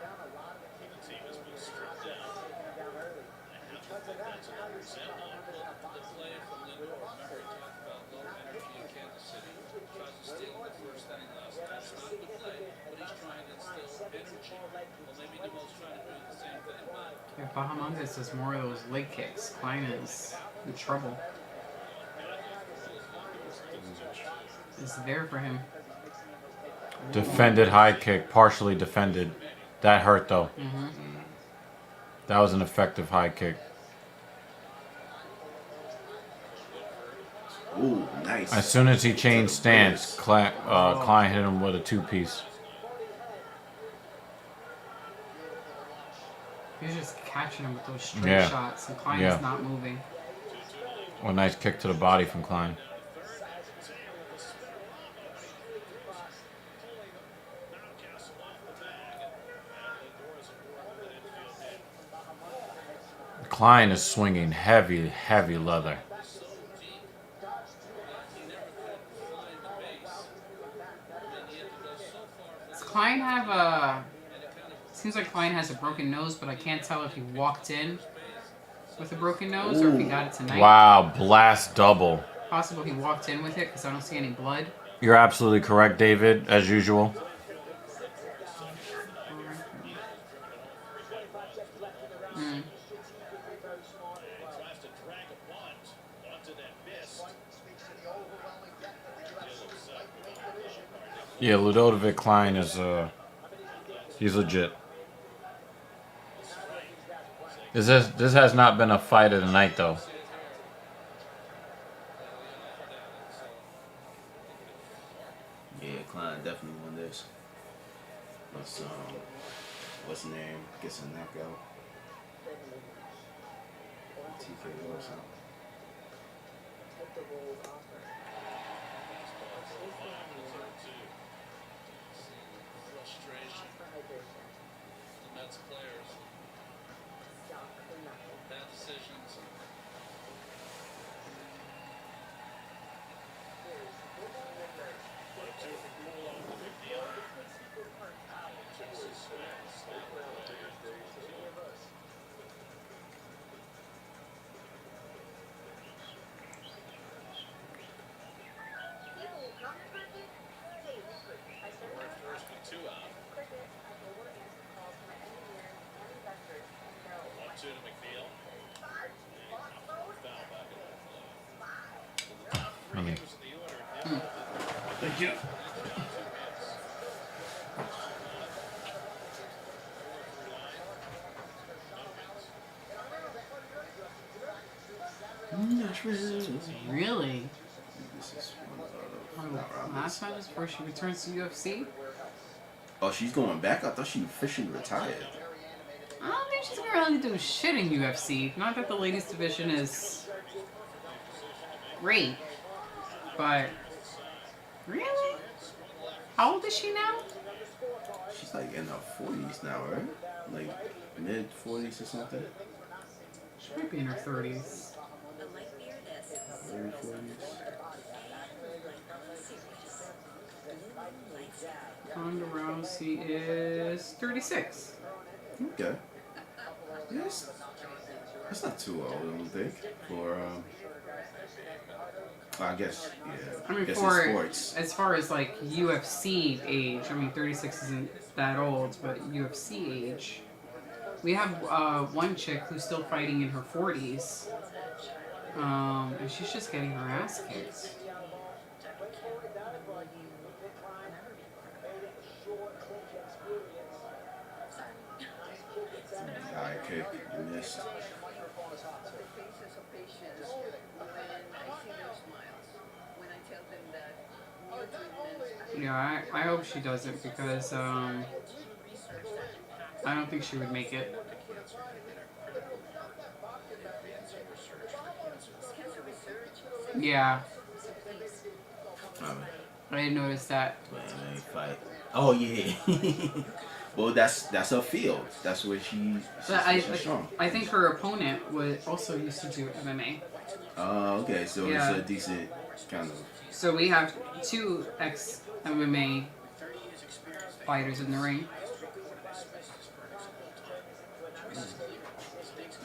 A: Yeah, Bahamondes does more of those leg kicks. Klein is in trouble. It's there for him.
E: Defended high kick, partially defended. That hurt though.
A: Mm-hmm.
E: That was an effective high kick.
C: Ooh, nice.
E: As soon as he changed stance, Klein hit him with a two-piece.
A: He's just catching him with those straight shots, and Klein is not moving.
E: Well, nice kick to the body from Klein. Klein is swinging heavy, heavy leather.
A: Does Klein have a... Seems like Klein has a broken nose, but I can't tell if he walked in with a broken nose or if he got it tonight.
E: Wow, blast double.
A: Possible he walked in with it because I don't see any blood.
E: You're absolutely correct, David, as usual. Yeah, Ludovic Klein is he's legit. This has not been a fight of the night though.
C: Yeah, Klein definitely won this. What's his name? Gets a knockout. TKO or something.
F: Frustration. The Mets players. Bad decisions.
E: Thank you.
C: Nashville.
A: Really?
C: This is
A: Last match before she returns to UFC?
C: Oh, she's going back? I thought she officially retired.
A: I don't think she's gonna really do shit in UFC. Not that the ladies division is great, but really? How old is she now?
C: She's like in her 40s now, right? Like mid 40s or something.
A: She might be in her 30s.
C: Early 40s.
A: Ronda Rousey is 36.
C: Okay. Yes. That's not too old, I don't think. For I guess, yeah.
A: I mean,
C: guess
A: for
C: in sports.
A: as far as like UFC age, I mean, 36 isn't that old, but UFC age. We have one chick who's still fighting in her 40s, and she's just getting her ass kicked.
C: High kick, missed.
A: Yeah, I hope she doesn't because I don't think she would make it. Yeah, I didn't notice that.
C: MMA fight. Oh yeah. Well, that's her field. That's where she's strong.
A: I think her opponent was also used to do MMA.
C: Okay, so
A: Yeah.
C: it's a decent kind of.
A: So we have two ex-MMA fighters in the ring.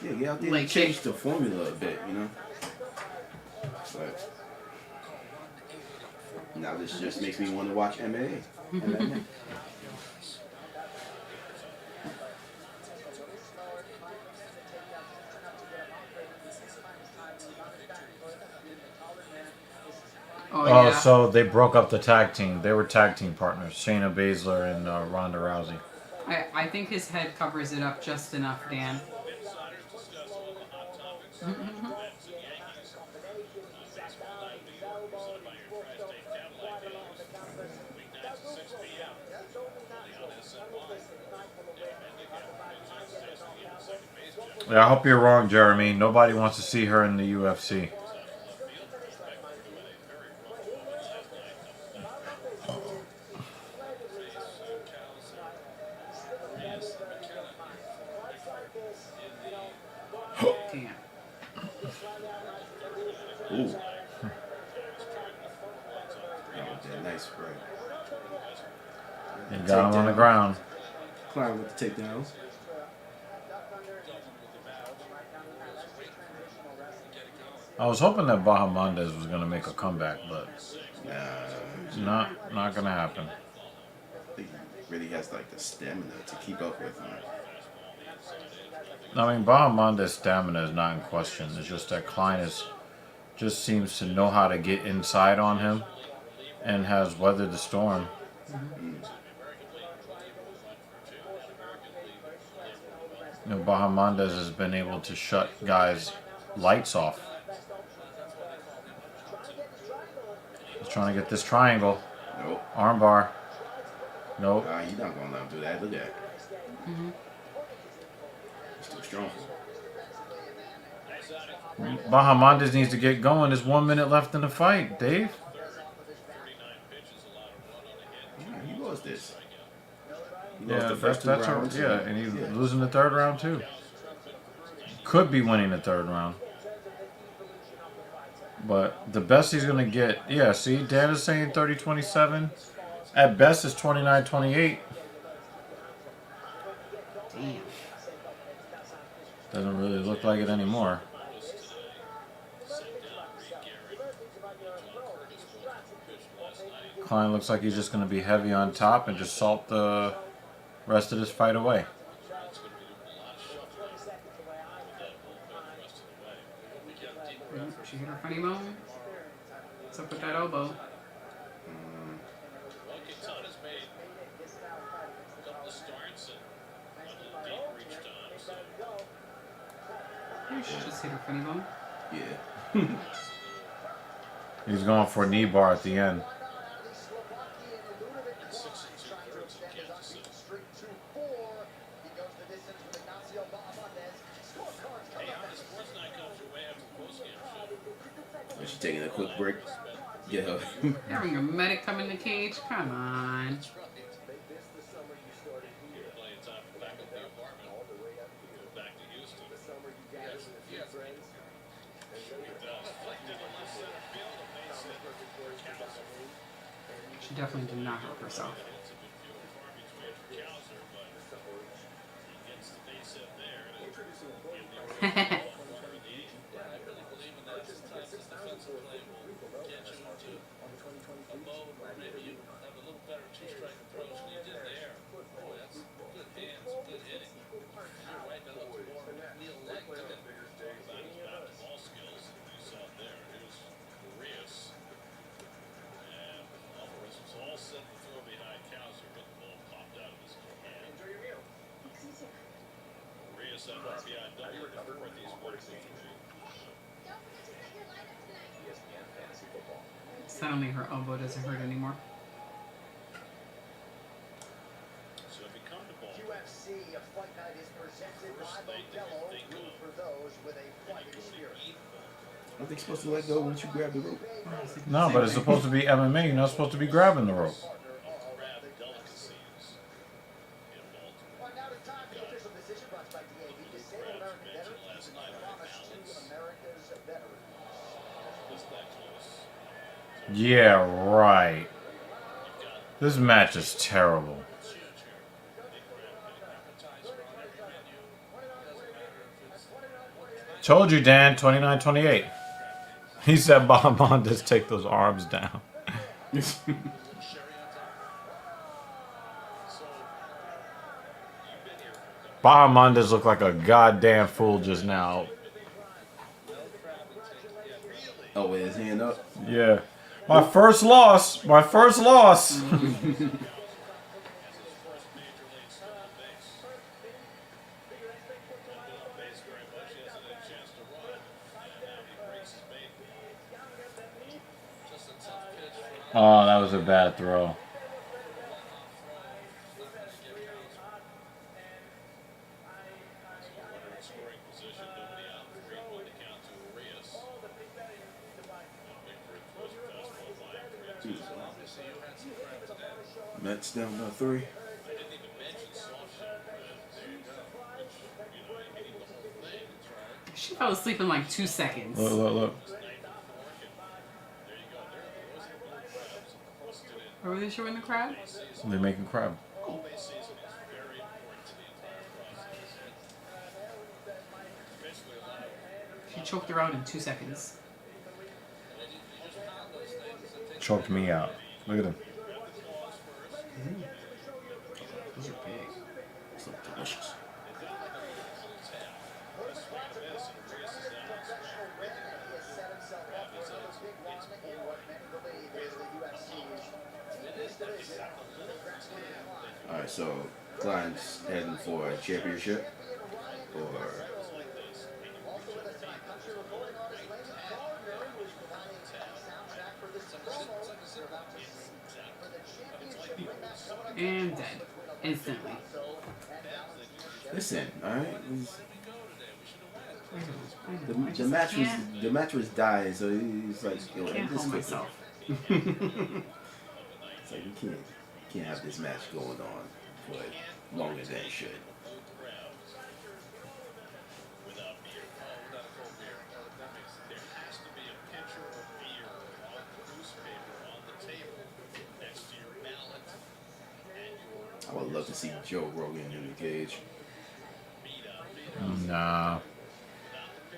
C: Yeah, out there
A: Like,
C: change the formula a bit, you know. But now this just makes me want to watch MMA.
A: Oh,
E: Oh,
A: yeah.
E: so they broke up the tag team. They were tag team partners, Shayna Baszler and Ronda Rousey.
A: I think his head covers it up just enough, Dan.
E: Yeah, I hope you're wrong, Jeremy. Nobody wants to see her in the UFC.
A: Damn.
C: Ooh. Yeah, nice spray.
E: He got him on the ground.
C: Klein with the takedowns.
E: I was hoping that Bahamondes was going to make a comeback, but not going to happen.
C: I think he really has like the stamina to keep up with him.
E: I mean, Bahamondes' stamina is not in question. It's just that Klein just seems to know how to get inside on him and has weathered the storm. You know, Bahamondes has been able to shut guys' lights off. He's trying to get this triangle.
C: Nope.
E: Armbar. Nope.
C: He's not going to let him do that. Look at that. He's too strong.
E: Bahamondes needs to get going. There's 1 minute left in the fight, Dave.
C: Yeah, he lost this. He
E: Yeah,
C: lost the first two rounds.
E: and he's losing the third round too. Could be winning the third round. But the best he's going to get, yeah, see, Dan is saying 30-27. At best, it's 29-28.
A: Damn.
E: Doesn't really look like it anymore. Klein looks like he's just going to be heavy on top and just salt the rest of this fight away.
A: She hit her funny bone. What's up with that elbow? She just hit her funny bone.
C: Yeah.
E: He's going for a knee bar at the end.
C: Is she taking a quick break? Get her.
A: Having a medic come in the cage? Come on.
J: Playing time to pack up the apartment. Go back to Houston. Yes, yes. It does. Flick to the left center field, and Mason counts it.
A: She definitely did not hurt herself.
J: It's a bit few and far between for Cowser, but he gets the base hit there. And give the Orioles one for the eighth.
F: I really believe in that. Sometimes this defensive play will get you into a mode where maybe you have a little better two-strike approach than you did there. Boy, that's good hands, good hitting. You're right, that looks more Neil-like to him.
J: Talk about his bat to ball skills. You saw it there. Here's Urias. And Alvarez was all set to throw behind Cowser, but the ball popped out of his hand. Urias had RBI double in the fourth. He's 1-2-3.
A: Suddenly her elbow doesn't hurt anymore.
J: So if you come to ball,
G: UFC Fight Night is presented by Modelo, room for those with a fighting spirit.
C: Aren't they supposed to let go once you grab the rope?
E: No, but it's supposed to be MMA. You're not supposed to be grabbing the rope.
J: grab delicacies in Baltimore.
G: Now it's time for the official decision brought to you by DAV. Disabled American veterans, promise to America's veterans.
J: Just that close.
E: Yeah, right. This match is terrible.
J: It's huge here. Big grab, big appetizer on every menu. Doesn't matter if it's what kind.
E: Told you, Dan. 29-28. He said, Bahamondes, take those arms down.
J: Sherry on top. So you've been here for a couple
E: Bahamondes looked like a goddamn fool just now.
C: Oh, with his hand up.
E: Yeah. My first loss. My first loss.
J: as his first major league stolen base. Hadn't been on base very much. He hasn't had a chance to run. And now he breaks his maiden.
F: Just a tough pitch for
E: Oh, that was a bad throw.
J: Runner in scoring position. Nobody out. 3-1 to count to Urias. Big throws a fastball by him. 3-2.
F: obviously you had some credit to that.
C: Mets down by 3.
J: I didn't even mention soft shot. There you go. Which, hitting the whole thing. That's right.
A: She fell asleep in like 2 seconds.
E: Look, look, look.
J: It's 9 to 4. And there you go. There those are the little crabs. Busted in.
A: Were they showing the crab?
E: They're making crab.
J: All-base season is very important to the entire process. Basically allowed
A: She choked her out in 2 seconds.
E: Choked me out. Look at him.
C: Those are big. Those look delicious. All right, so Klein's heading for a championship, or
A: And dead. Instantly.
C: listen. All right, the
A: Can't-
C: match was dying, so he's like, yo,
A: Can't
C: end this
A: hold
C: quickly.
A: myself.
C: It's like you can't have this match going on for longer than it should.
J: without beer. Without a cold beer. That makes it. There has to be a pitcher of beer on the newspaper on the table next to your ballot and your
C: I would love to see Joe Rogan in the cage.
J: beat up.
E: Nah.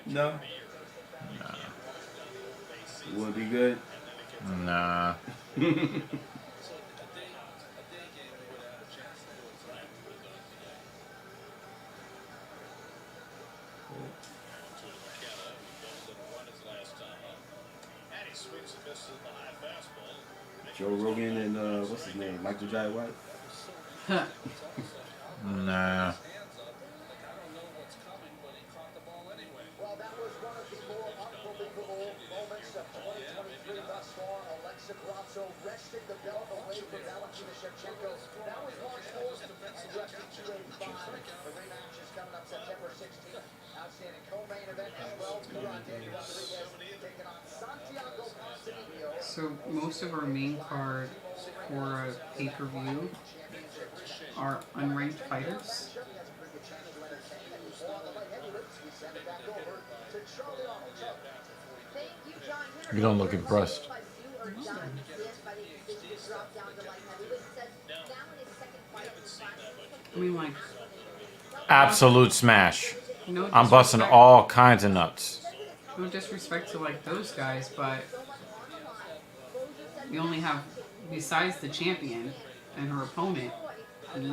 C: No, it wouldn't be good.
E: Nah.
F: So a day game we would have a chance to do it tonight. We would have done it today.
J: To McKenna, who doubled and run his last time up. And he swings and misses the high fastball.
C: Joe Rogan and what's his name, Michael Jai White.
A: Huh.
E: Nah.
F: Hands up, like I don't know what's coming, but he caught the ball anyway.
G: Well, that was one of the more
A: So most of our main card for a pay-per-view are unranked fighters.
E: You don't look impressed.
A: I mean, like,
E: Absolute smash.
A: no
E: I'm busting
A: disrespect-
E: all kinds of nuts.
A: No disrespect to like those guys, but you only have, besides the champion and her opponent,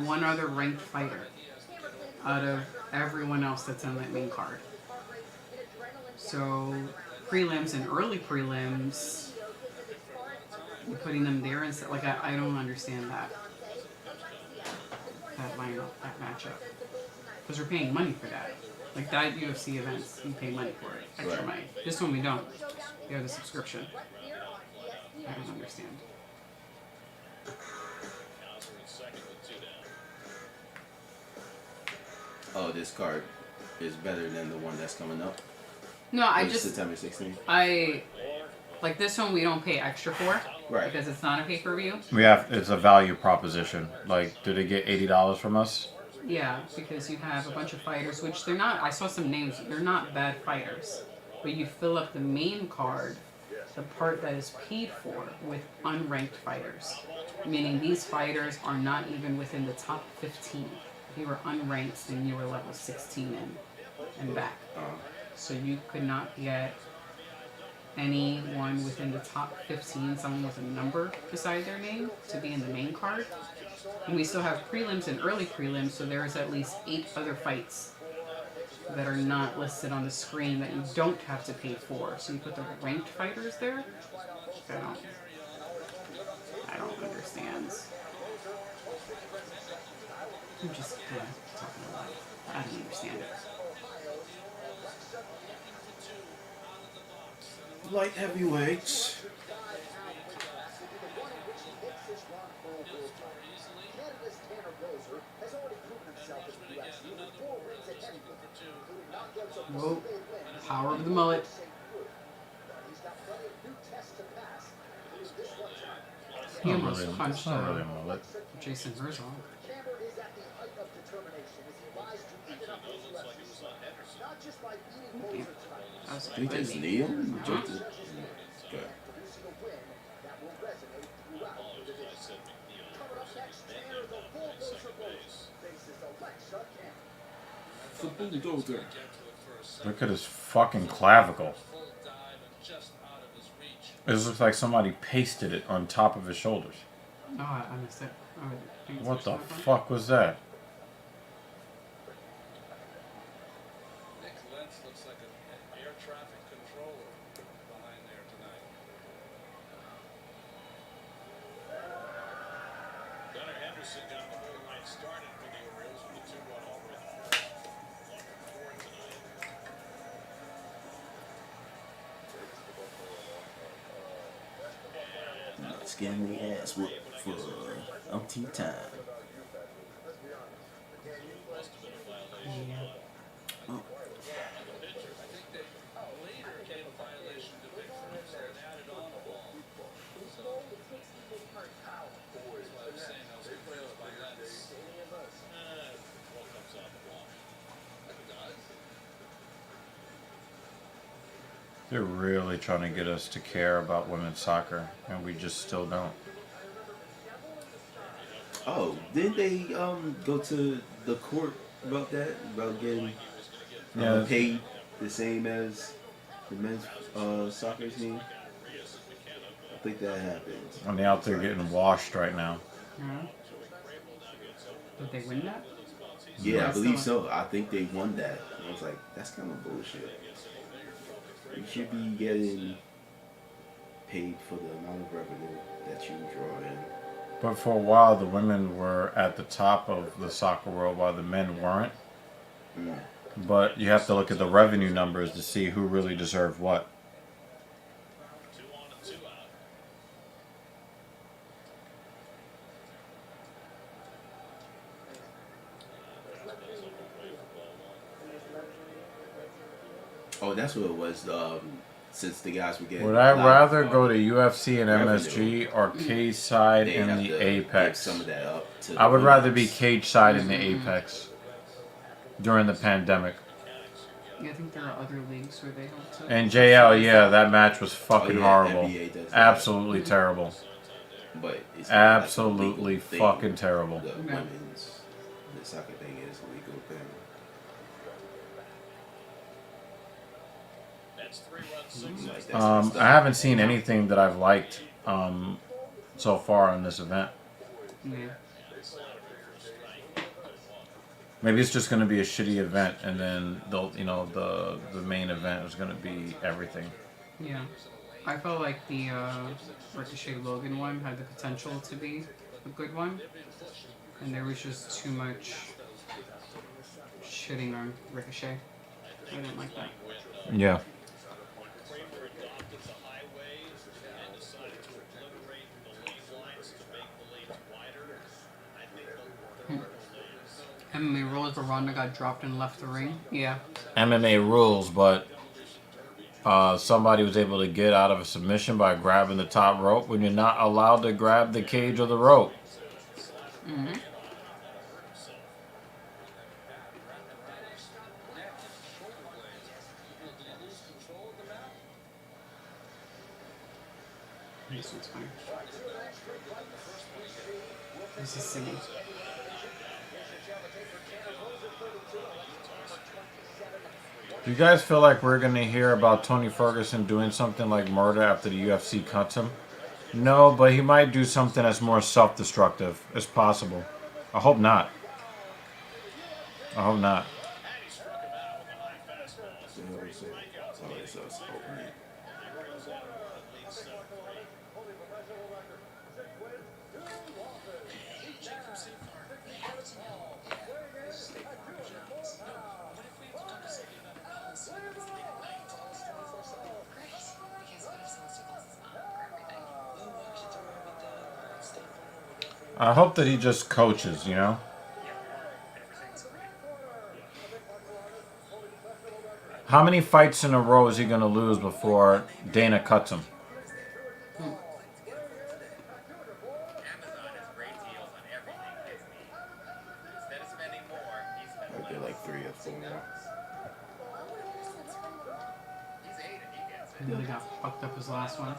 A: one other ranked fighter out of everyone else that's on that main card. So prelims and early prelims, you're putting them there instead. Like I don't understand that lineup, that matchup, because we're paying money for that. Like that UFC events, you pay money for it, extra
C: Right.
A: money. This one we don't. You have the subscription. I don't understand.
C: Oh, this card is better than the one that's coming up.
A: No, I
C: It's
A: just
C: September 16th.
A: like this one we don't pay extra for,
C: Right.
A: Because it's not a pay-per-view.
E: It's a value proposition. Like, do they get $80 from us?
A: Yeah, because you have a bunch of fighters, which they're not. I saw some names. They're not bad fighters, but you fill up the main card, the part that is paid for, with unranked fighters, meaning these fighters are not even within the top 15. If you were unranked, then you were level 16 and back. So you could not get anyone within the top 15, someone with a number beside their name, to be in the main card. And we still have prelims and early prelims, so there's at least 8 other fights that are not listed on the screen that you don't have to pay for. So you put the ranked fighters there? I don't understand. I'm just kind of talking a lot. I don't understand it.
C: Light heavyweights.
A: Whoa. Power of the mullet. He almost punched
E: It's not really a mullet.
A: Jason Herzog. Damn. That was
C: Did he just
A: crazy.
C: knee him? He jumped it. Okay.
B: The bulldozer.
E: Look at his fucking clavicle. It looks like somebody pasted it on top of his shoulders.
A: Oh, I missed it. Oh, I think it's
E: What the
A: actually fun.
E: fuck was that?
H: Nick Lentz looks like an air traffic controller behind there tonight. Gunnar Henderson got the whole night started for the Orioles with a 2-1 home run. 1-for-4 tonight.
C: Let's get me ass whooped for umpteen time. Oh.
E: They're really trying to get us to care about women's soccer, and we just still don't.
C: Oh, didn't they go to the court about that? About getting
E: Yeah.
C: paid the same as the men's soccer team? I think that happened.
E: And they're out there getting washed right now.
A: Yeah. Did they win that?
C: Yeah, I
A: That's
C: believe
A: the-
C: so. I think they won that. I was like, that's kind of bullshit. You should be getting paid for the amount of revenue that you draw in.
E: But for a while, the women were at the top of the soccer world while the men weren't.
C: Mm.
E: But you have to look at the revenue numbers to see who really deserved what.
C: Oh, that's what it was. Since the guys were getting.
E: Would I
C: a lot
E: rather
C: of,
E: go to UFC and
C: revenue,
E: MSG or cage side
C: they
E: in
C: have
E: the
C: to give
E: Apex?
C: some of that up to
E: I
C: the
E: would rather be
C: women's.
E: cage side in the Apex during the pandemic.
A: Yeah, I think there are other leagues where they help to.
E: And JL, yeah, that match was fucking
C: yeah,
E: horrible.
C: NBA does that.
E: Absolutely terrible.
C: But it's not like a
E: Absolutely
C: legal thing.
E: fucking terrible.
C: The
A: Yeah.
C: women's, the soccer thing is a legal thing.
H: That's 3 runs, 6
C: Like, that's messed up.
E: I haven't seen anything that I've liked so far in this event.
A: Yeah.
E: Maybe it's just going to be a shitty event, and then the main event is going to be everything.
A: Yeah. I felt like the Ricochet Logan one had the potential to be a good one, and there was just too much shitting on Ricochet. I didn't like that.
E: Yeah.
H: Kramer adopted the highway and decided to obliterate the lane lines to make the lanes wider. I think they'll work the lanes.
A: MMA rules where Ronda got dropped and left the ring. Yeah.
E: MMA rules, but somebody was able to get out of a submission by grabbing the top rope when you're not allowed to grab the cage or the rope.
A: Mm-hmm. This one's fine. This is singing.
E: Do you guys feel like we're going to hear about Tony Ferguson doing something like murder after the UFC cuts him? No, but he might do something that's more self-destructive. It's possible. I hope not. I hope not. I hope that he just coaches, you know? How many fights in a row is he going to lose before Dana cuts him?
F: Amazon has great deals on everything Disney. Instead of spending more, he's spending
C: I'd get like 3 or 4 more.
F: He's 8 and he gets
A: I really got fucked up his last one.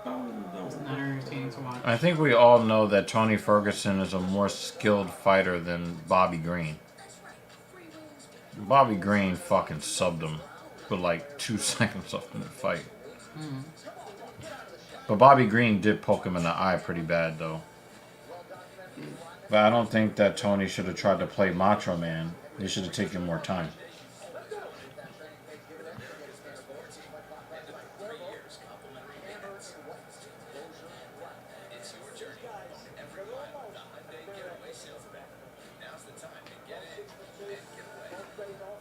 A: It's not entertaining to watch.
E: I think we all know that Tony Ferguson is a more skilled fighter than Bobby Green. Bobby Green fucking subbed him with like 2 seconds left in the fight. But Bobby Green did poke him in the eye pretty bad though. But I don't think that Tony should have tried to play Macho Man. He should have taken more time.
F: It's your journey every mile with the Hyundai Getaway Sales Event. Now's the time to get in and get away.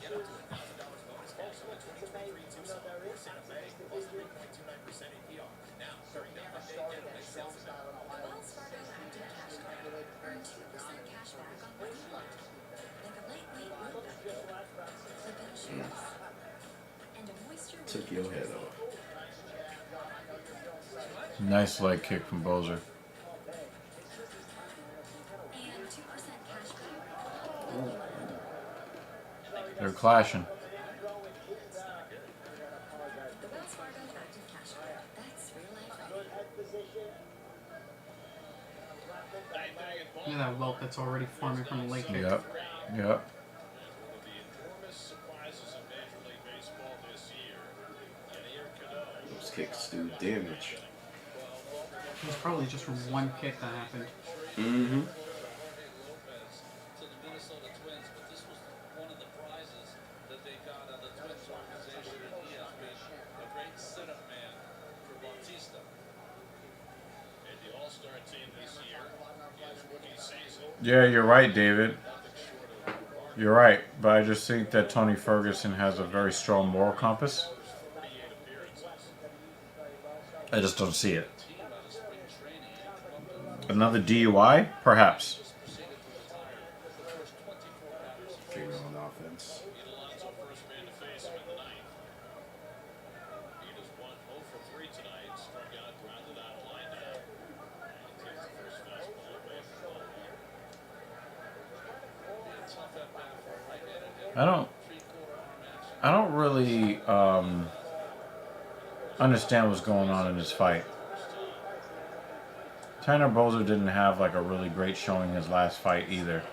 F: Get up to $1,000 bonus cash on the 2023 Tucson or Santa Fe, plus 3.29% APR. Now, during the Hyundai Getaway Sales Event.
I: Wells Fargo Active Cash Card. Earn 2% cash back on what you want. Like a lightweight road bike, flip-in shoes, and a moisture
C: Took your head off.
E: Nice leg kick from Bozer.
I: and 2% cash back.
E: They're clashing.
I: The Wells Fargo Active Cash Card. That's real life ready.
A: Look at that welt that's already forming from the leg kick.
E: Yep. Yep.
H: One of the enormous surprises of Major League Baseball this year, Yadier Cano.
C: Those kicks do damage.
A: It was probably just from one kick that happened.
C: Mm-hmm.
J: Lopez to the Minnesota Twins, but this was one of the prizes that they got on the Twins organization, and he has been a great setup man for Bautista.
H: And the All-Star team this year is rookie season.
E: Yeah, you're right, David. You're right, but I just think that Tony Ferguson has a very strong moral compass. I just don't see it. Another DUI? Perhaps.
C: Figure on offense.
H: Alonso first man to face him in the ninth.
E: I don't really understand what's going on in this fight. Tanner Boser didn't have like a really great showing his last fight either.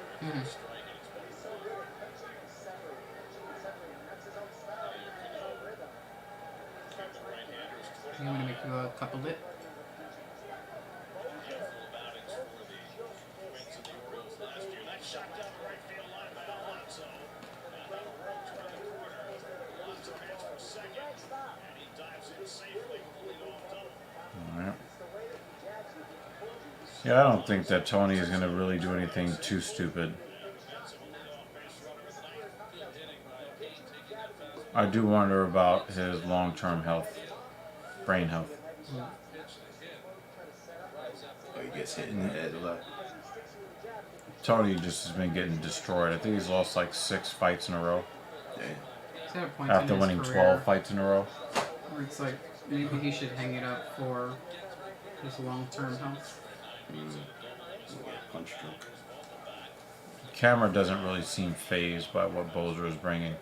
A: You want me to make you a couple lit?
E: Alright. Yeah, I don't think that Tony is going to really do anything too stupid. I do wonder about his long-term health, brain health.
C: Oh, he gets hit in the head a lot.
E: Tony just has been getting destroyed. I think he's lost like 6 fights in a row.
C: Damn.
A: He's at a point
E: After
A: in his
E: winning
A: career
E: 12 fights in a row.
A: where it's like maybe he should hang it up for his long-term health.
C: Punch drunk.
E: Camera doesn't really seem phased by what Boser is bringing.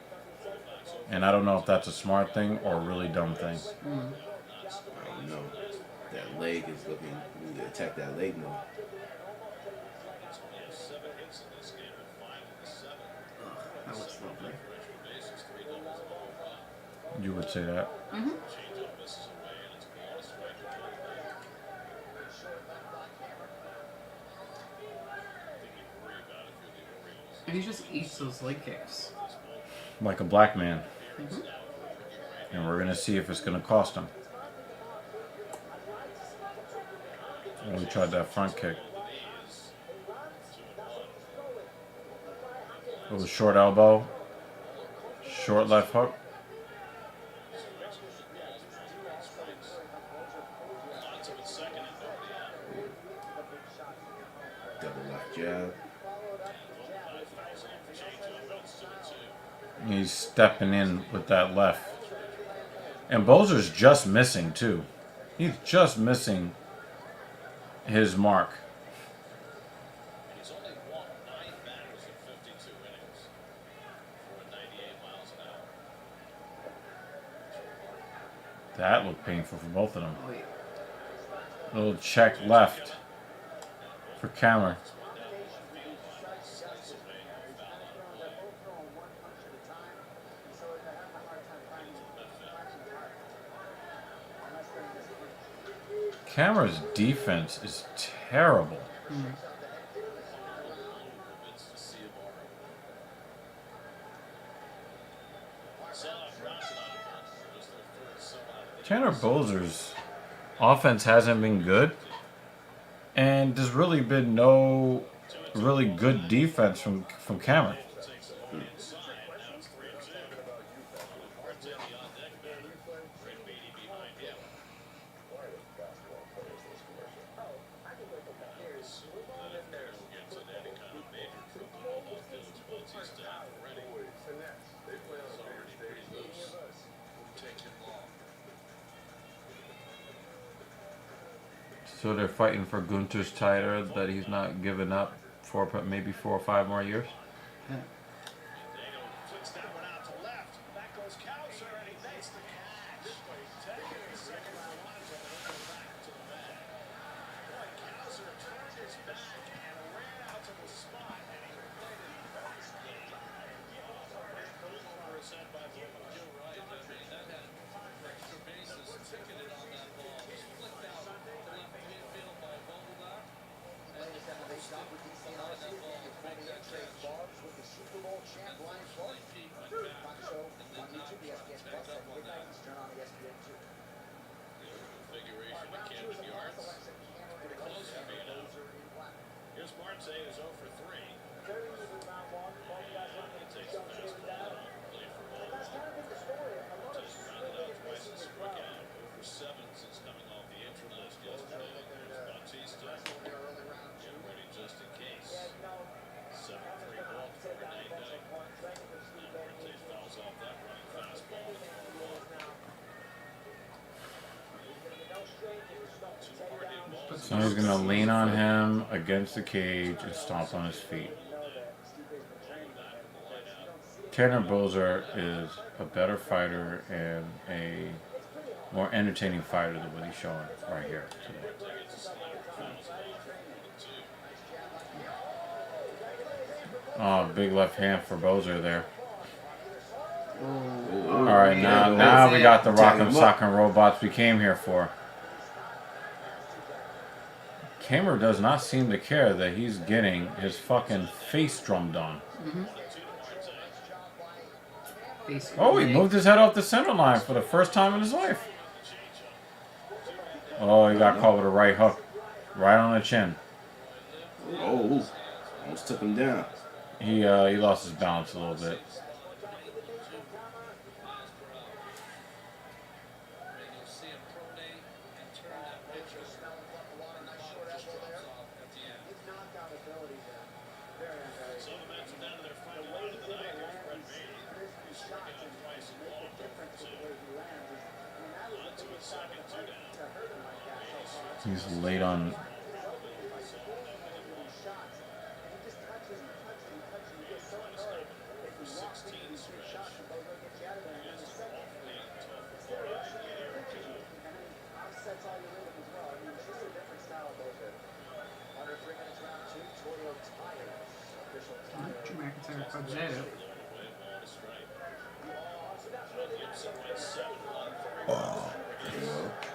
E: And I don't know if that's a smart thing or a really dumb thing.
C: I don't know. That leg is looking. We need to attack that leg more.
A: That looks lovely.
E: You would say that.
A: And he just eats those leg kicks.
E: Like a black man. And we're going to see if it's going to cost him. And we tried that front kick. It was short elbow. Short left hook.
C: Double left jab.
E: He's stepping in with that left. And Boser's just missing too. He's just missing his mark.
F: He's only won 9 battles in 52 innings for 98 miles an hour.
E: That looked painful for both of them.
A: Oh, wait.
E: Little check left for Cameron. Cameron's defense is terrible. Tanner Boser's offense hasn't been good, and there's really been no really good defense from Cameron. So they're fighting for Gunter's title that he's not giving up for maybe 4 or 5 more years.
A: Yeah.
F: Flicks that one out to left. Back goes Cowser, and he makes the catch. Taking the second round monitor and then back to the bag. Boy, Cowser turned his back and ran out to the spot, and he played it very skilled. Over his head by Bowman. You're right. I mean, that had extra bases ticketed on that ball. Just flicked out to left midfield by Bowman. And he allowed that ball to make that catch.
G: Super Bowl champ Ryan Clark. Talk show on YouTube, ESPN Plus, at midnight Eastern on ESPN 2.
F: Configuration to Camden Yards. Pretty close to being out. Here's Marte, who's 0 for 3. He takes the fastball off, played for Bowman. Just grounded out twice and struck out. 0 for 7 since coming off the injured list yesterday. There's Bautista. Get ready just in case. 7-3 ball for a 9-day. Now Marte fouls off that running fastball.
E: So he's going to lean on him against the cage and stomp on his feet. Tanner Bozer is a better fighter and a more entertaining fighter than what he's showing right here today. Oh, big left hand for Bozer there. All right, now we got the Rock'em Sock'em Robots we came here for. Kamer does not seem to care that he's getting his fucking face drummed on. Oh, he moved his head off the center line for the first time in his life. Oh, he got caught with a right hook. Right on the chin.
C: Oh, almost took him down.
E: He lost his balance a little bit. He's late on.
A: Drew McIntyre fucked that up.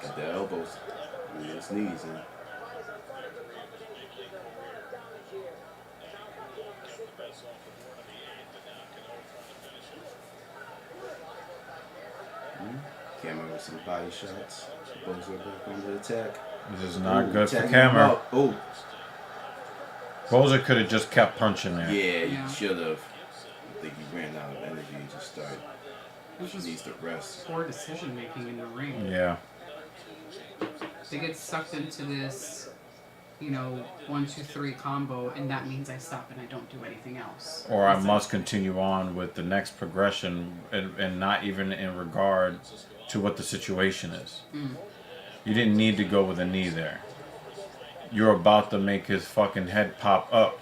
C: Got the elbows and his knees in. Cameron with some body shots. Bozer back on the attack.
E: This is not good for Cameron.
C: Oh.
E: Bozer could have just kept punching there.
C: Yeah, he should have. I think he ran out of energy and just started.
A: This was
C: needs to rest.
A: poor decision making in the ring.
E: Yeah.
A: They get sucked into this, 1, 2, 3 combo, and that means I stop and I don't do anything else.
E: Or I must continue on with the next progression and not even in regard to what the situation is. You didn't need to go with a knee there. You're about to make his fucking head pop up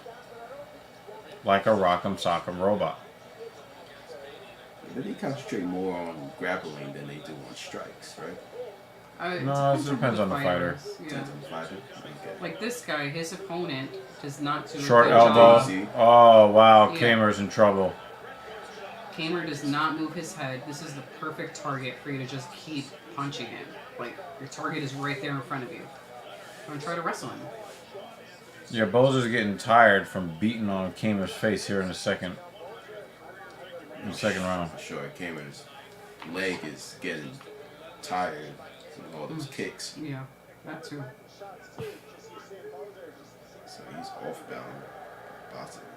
E: like a Rock'em Sock'em robot.
C: But they concentrate more on grappling than they do on strikes, right?
E: No, it depends on the fighter.
A: Yeah.
C: Depends on the fighter. Okay.
A: Like this guy, his opponent does not do
E: Short
A: a good
E: elbow.
A: job.
E: Oh, wow.
A: Yeah.
E: Kamer's in trouble.
A: Kamer does not move his head. This is the perfect target for you to just keep punching him. Like, your target is right there in front of you. I'm going to try to wrestle him.
E: Yeah, Bozer's getting tired from beating on Kamer's face here in the second round.
C: Sure, Cameron's leg is getting tired from all those kicks.
A: Yeah, that too.
C: So he's off balance. Possibly.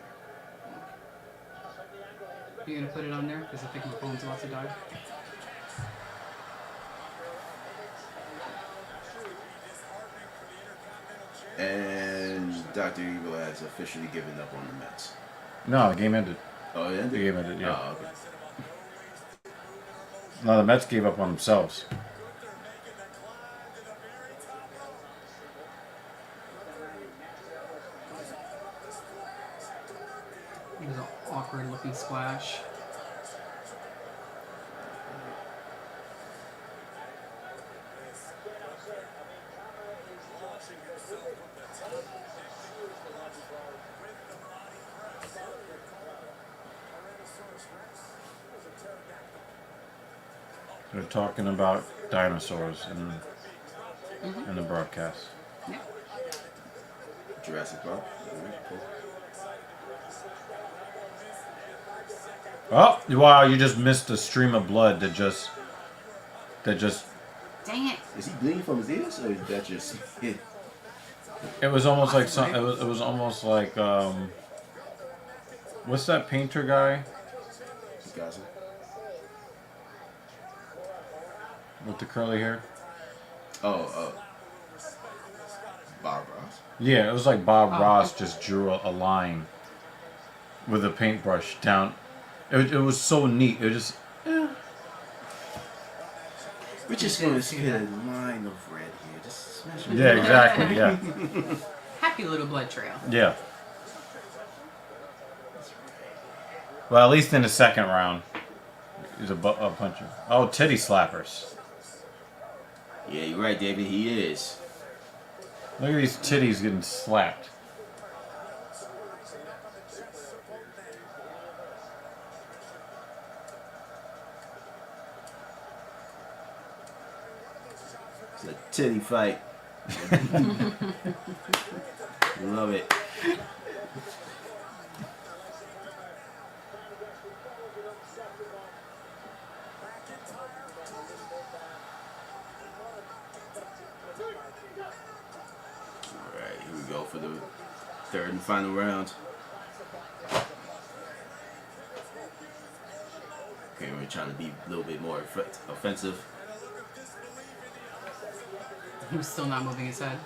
A: You going to put it on there? Because I think my phone's about to die.
C: And Dr. Evil has officially given up on the Mets.
E: No, the game ended.
C: Oh, it ended?
E: The game ended, yeah.
C: Oh, okay.
E: No, the Mets gave up on themselves.
A: It was an awkward looking splash.
E: They're talking about dinosaurs in the broadcast.
A: Yeah.
C: Jurassic Park. Alright, cool.
E: Oh, wow, you just missed a stream of blood that just
A: Dang it.
C: Is he bleeding from his ears, or is that just it?
E: it was almost like some it was almost like what's that painter guy
C: Gaza?
E: with the curly hair?
C: Oh, Bob Ross.
E: Yeah, it was like Bob Ross just drew a line with a paintbrush down. It was so neat. It was just
C: We're just going to spit a line of red here. Just smash it.
E: yeah, exactly. Yeah,
A: Happy little blood trail.
E: yeah. Well, at least in the second round, he's a puncher. Oh, titty slappers.
C: Yeah, you're right, David. He is.
E: Look at these titties getting slapped.
C: It's a titty fight. Love it. Alright, here we go for the third and final round. Okay, we're trying to be a little bit more offensive.
A: He was still not moving his head.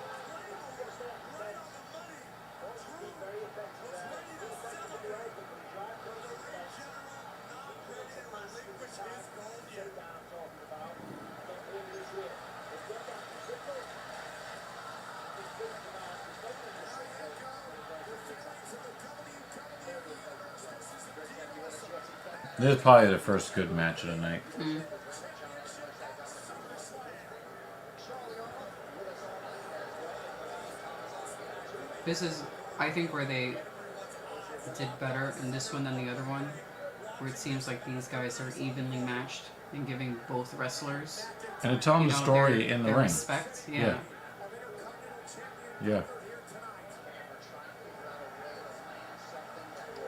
E: This is probably the first good match of the night.
A: This is, I think, where they did better in this one than the other one, where it seems like these guys are evenly matched and giving both wrestlers,
E: And they're telling
A: you
E: the
A: know,
E: story
A: their,
E: in the
A: their
E: ring.
A: respect. Yeah.
E: Yeah. Yeah.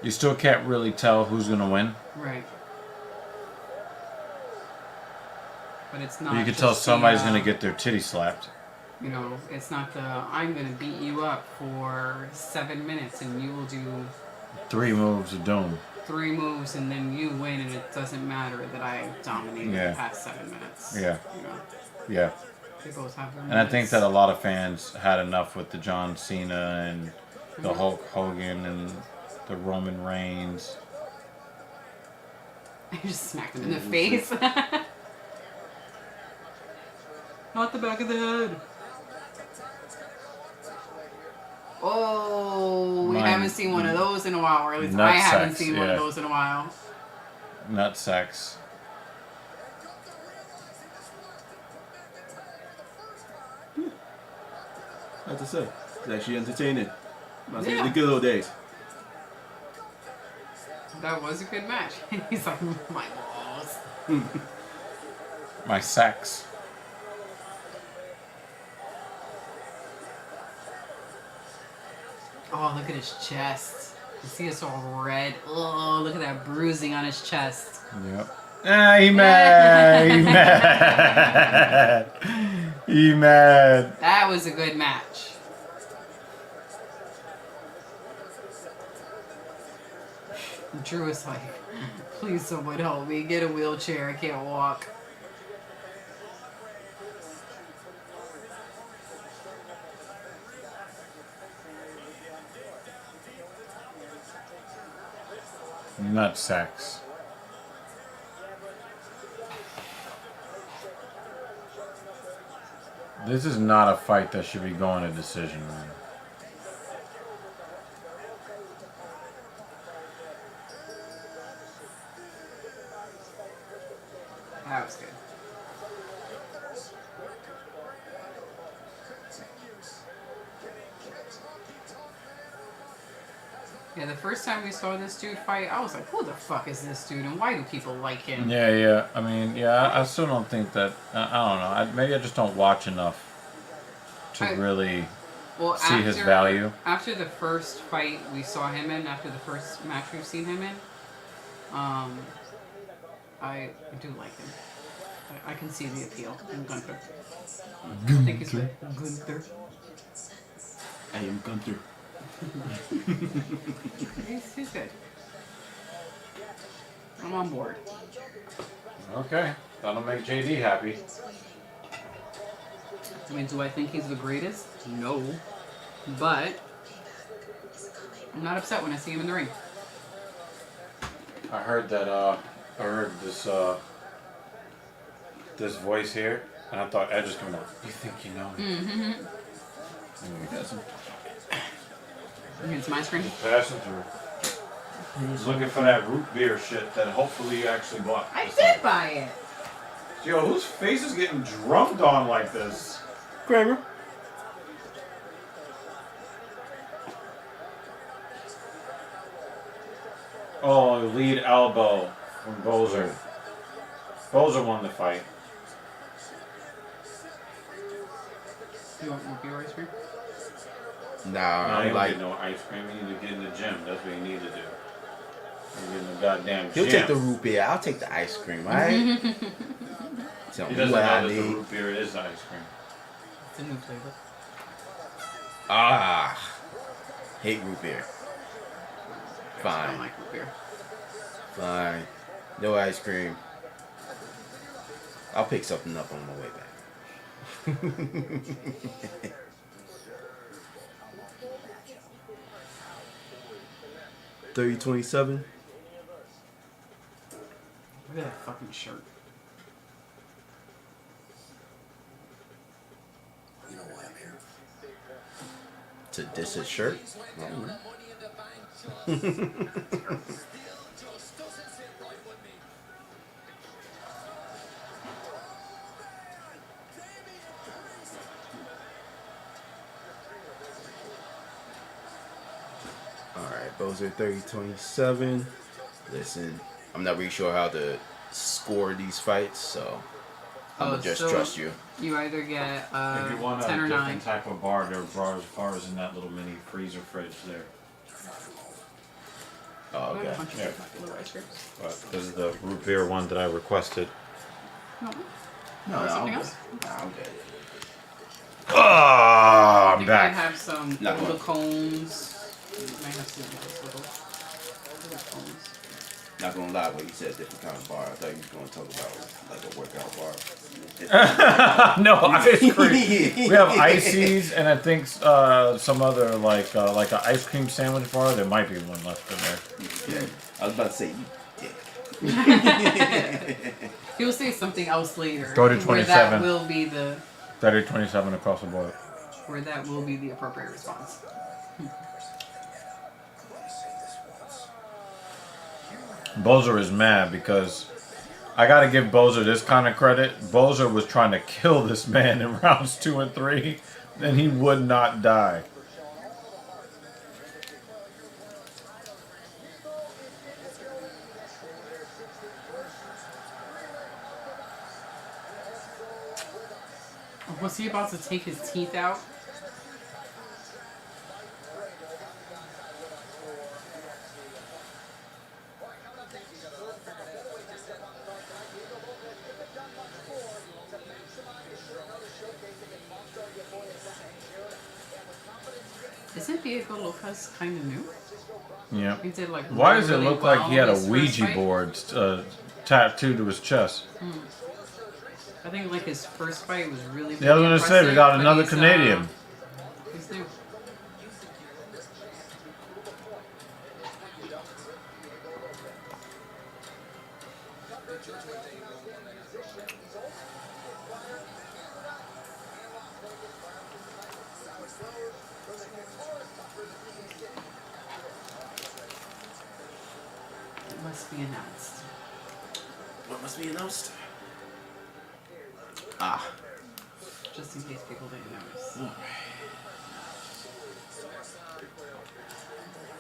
E: You still can't really tell who's going to win.
A: Right. But it's not.
E: But you can
A: just
E: tell somebody's
A: the,
E: going to get their titty slapped.
A: You know, it's not the I'm gonna beat you up for 7 minutes and you will do
E: 3 moves of doom.
A: 3 moves and then you win and it doesn't matter that I dominated
E: Yeah.
A: the past 7 minutes.
E: Yeah.
A: You know,
E: Yeah.
A: they both have their
E: And I think
A: moments.
E: that a lot of fans had enough with the John Cena and the
A: Mm-hmm.
E: Hulk Hogan and the Roman Reigns.
A: I just smacked him in the face. Not the back of the head. Oh, we
E: Mine-
A: haven't seen one of those in a while, or at least
E: Nut
A: I haven't
E: sacks,
A: seen one
E: yeah.
A: of those in a while.
E: Nut sacks.
C: I have to say, it's actually entertaining. Reminds me of
A: Yeah.
C: the good old days.
A: That was a good match. He's like, my balls.
E: My sacks.
A: Oh, look at his chest. You see it's all red. Oh, look at that bruising on his chest.
E: Yep. Ah, he mad. He mad. He mad.
A: That was a good match. Drew is like, please someone help me. Get a wheelchair. I can't walk.
E: Nut sacks. This is not a fight that should be going to decision, man.
A: That was good. Yeah, the first time we saw this dude fight, I was like, who the fuck is this dude and why do people like him?
E: Yeah, yeah. I mean, yeah, I still don't think that. I don't know. Maybe I just don't watch enough to really
A: Well,
E: see his value.
A: After the first fight we saw him in, after the first match we've seen him in, I do like him. I can see the appeal in Gunther. I think he's good. Gunther.
C: I am Gunther.
A: He's good. I'm on board.
E: Okay, that'll make JD happy.
A: I mean, do I think he's the greatest? No. But I'm not upset when I see him in the ring.
E: I heard that. I heard this. This voice here, and I thought Edge was coming out. You think you know me?
A: Mm-hmm.
C: He doesn't.
A: It's my screen.
E: Passing through. He was looking for that root beer shit that hopefully you actually bought.
A: I did buy it.
E: Yo, whose face is getting drummed on like this?
C: Kramer.
E: Oh, lead elbow from Bozer. Bozer won the fight.
A: You want more beer ice cream?
C: Nah,
E: I
C: I'm
E: don't
C: like,
E: get no ice cream. You need to get in the gym. That's what you need to do. You get in the goddamn
C: he'll
E: gym.
C: take the root beer. I'll take the ice cream, alright? Tell
E: He
C: me
E: doesn't
C: what
E: know
C: I
E: that the
C: need.
E: root beer is ice cream.
A: It's a new flavor.
C: Ah, hate root beer.
A: I
C: Fine,
A: don't like root beer.
C: fine. No ice cream. I'll pick something up on my way back. 30-27.
A: Look at that fucking shirt.
F: You know why I'm here?
C: To diss his shirt? I don't know. Alright, Bozer 30-27. Listen, I'm not really sure how to score these fights, so I'm gonna just
A: so
C: trust you.
A: You either get
E: If you want a
A: 10 or 9.
E: different type of bar, there are bars in that little mini freezer fridge there.
C: Oh,
A: I
C: okay.
A: have a bunch of
E: Yeah.
A: little ice creams.
E: But this is the root beer one that I requested.
A: No.
C: No, I'm
A: Something
C: good.
A: else?
C: Nah, I'm good.
E: Oh,
A: I
E: I'm
A: think I
E: back.
A: have some
C: Not
A: little
C: one.
A: cones. Might have some nice little cones.
C: Not gonna lie, when you said different kind of bar, I thought you was gonna talk about like a workout bar.
E: No, ice cream. We have ices and I think some other like an ice cream sandwich bar. There might be one left in there.
C: Yeah, I was about to say you dick.
A: He'll say something else later.
E: Go to
A: Where that
E: 27.
A: will be the
E: 30-27 across the board.
A: where that will be the appropriate response.
E: Bozer is mad because I gotta give Bozer this kind of credit. Bozer was trying to kill this man in rounds 2 and 3, and he would not die.
A: Was he about to take his teeth out? Isn't Diego Lopez kind of new?
E: Yeah.
A: He did like.
E: Why does it
A: really
E: look
A: well
E: like he had a
A: his first
E: Ouija
A: fight.
E: board tattooed to his chest?
A: I think like his first fight was really.
E: Yeah, I was gonna say we got
A: impressive,
E: another
A: but
E: Canadian.
A: He's new. It must be announced.
C: What must be announced? Ah,
A: Just in case people didn't notice.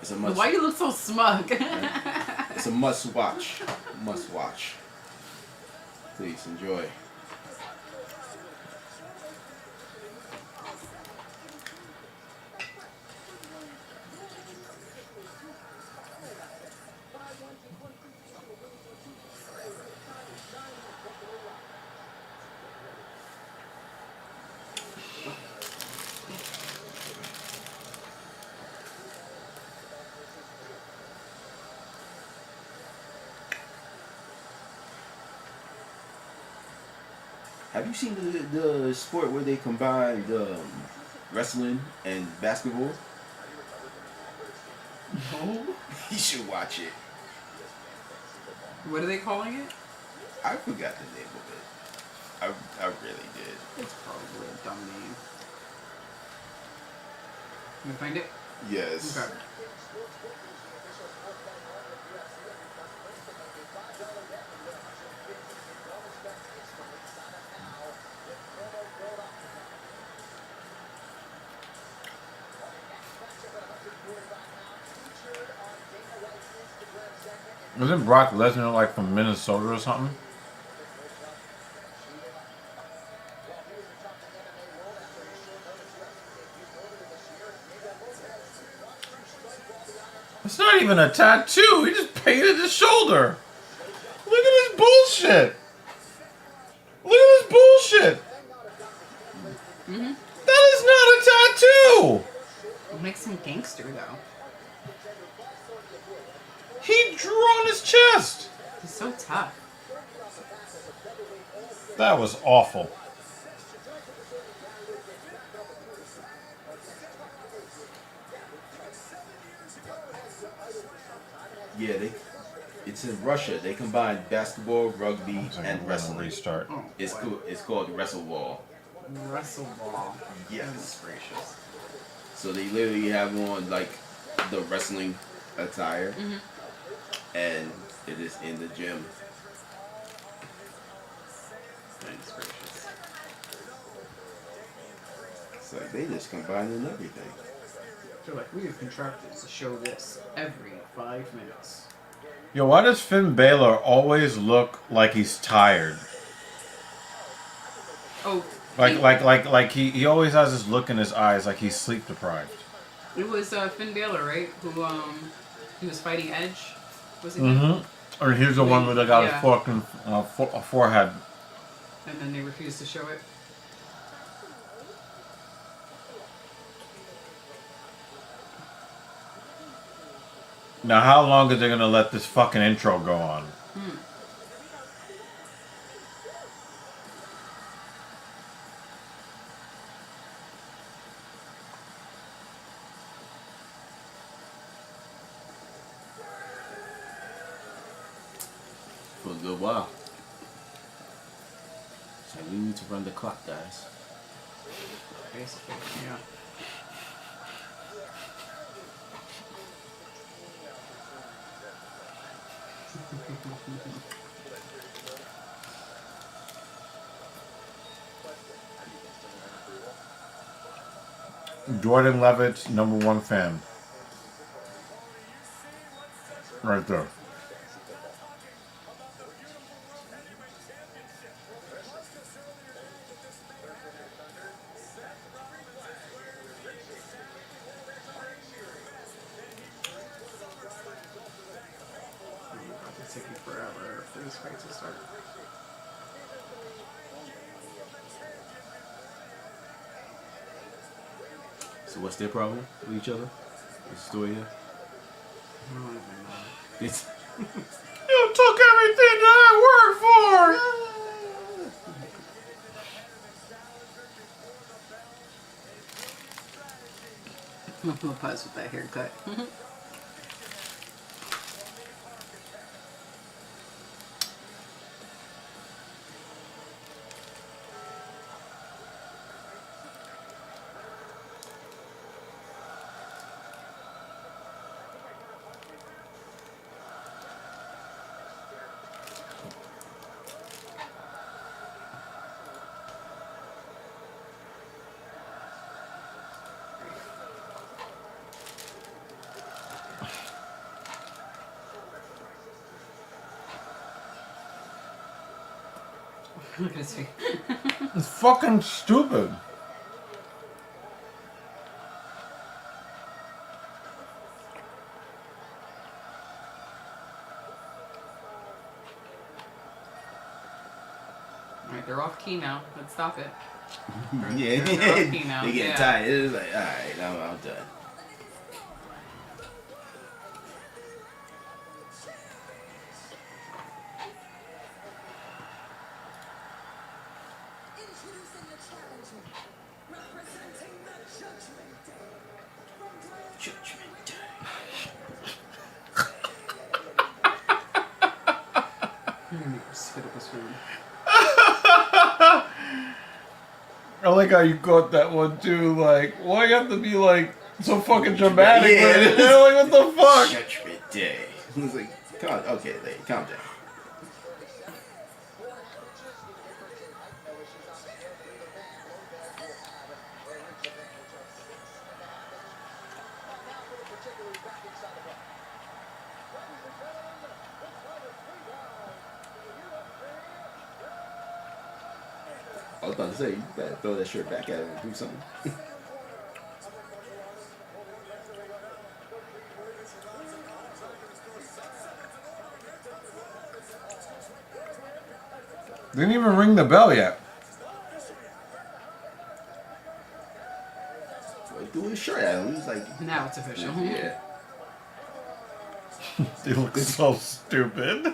C: it's a must.
A: Why you look so smug?
C: It's a must watch. Must watch. Please enjoy. Have you seen the sport where they combine wrestling and basketball?
A: No.
C: You should watch it.
A: What are they calling it?
C: I forgot the name of it. I really did.
A: It's probably a dumb name. Can we find it?
C: Yes.
A: Okay.
E: Isn't Brock Lesnar like from Minnesota or something? It's not even a tattoo. He just painted his shoulder. Look at this bullshit. Look at this bullshit. That is not a tattoo.
A: It makes him gangster, though.
E: He drew on his chest.
A: He's so tough.
E: That was awful.
C: Yeah, it's in Russia. They combine basketball, rugby, and
E: We're
C: wrestling.
E: gonna restart.
C: It's cool. It's called wrestle ball.
A: Wrestle ball.
C: Yes.
A: Goodness gracious.
C: So they literally have on like the wrestling attire, and it is in the gym.
A: Goodness gracious.
C: It's like they just combining everything.
A: They're like, we have contracted to show this every 5 minutes.
E: Yo, why does Finn Balor always look like he's tired?
A: Oh,
E: Like he always has this look in his eyes like he's sleep deprived.
A: it was Finn Balor, right? Who he was fighting Edge. Was it?
E: Mm-hmm. Or here's the one where they got
A: Yeah.
E: his fucking forehead.
A: And then they refused to show it.
E: Now, how long are they gonna let this fucking intro go on?
C: For a good while. So we need to run the clock, guys.
A: Basically, yeah.
E: Jordan Levitt's #1 fan. Right there.
A: It's taking forever for this fight to start.
C: So what's their problem with each other? What's the story here?
A: I don't even know.
C: It's
E: You took everything that I worked for!
A: Lopez with that haircut. Look at his face.
E: It's fucking stupid.
A: Alright, they're off key now. Let's stop it.
C: yeah,
A: they're off key now.
C: they getting
A: Yeah.
C: tired. It's like, all right, I'm done.
I: Introducing the challenger, representing the Judgment Day.
C: Judgment Day.
A: I'm gonna make her spit up his food.
E: I like how you caught that one too. Like, why you have to be like so fucking dramatic?
C: Yeah,
E: with
C: it
E: it?
C: is.
E: Like, what the fuck?
C: Judgment Day. It's like, okay, lady, calm down. was about to say, you better throw that shirt back at him and do something.
E: Didn't even ring the bell yet.
C: He threw his shirt at him. He was like,
A: Now it's official.
C: yeah.
E: They look so stupid.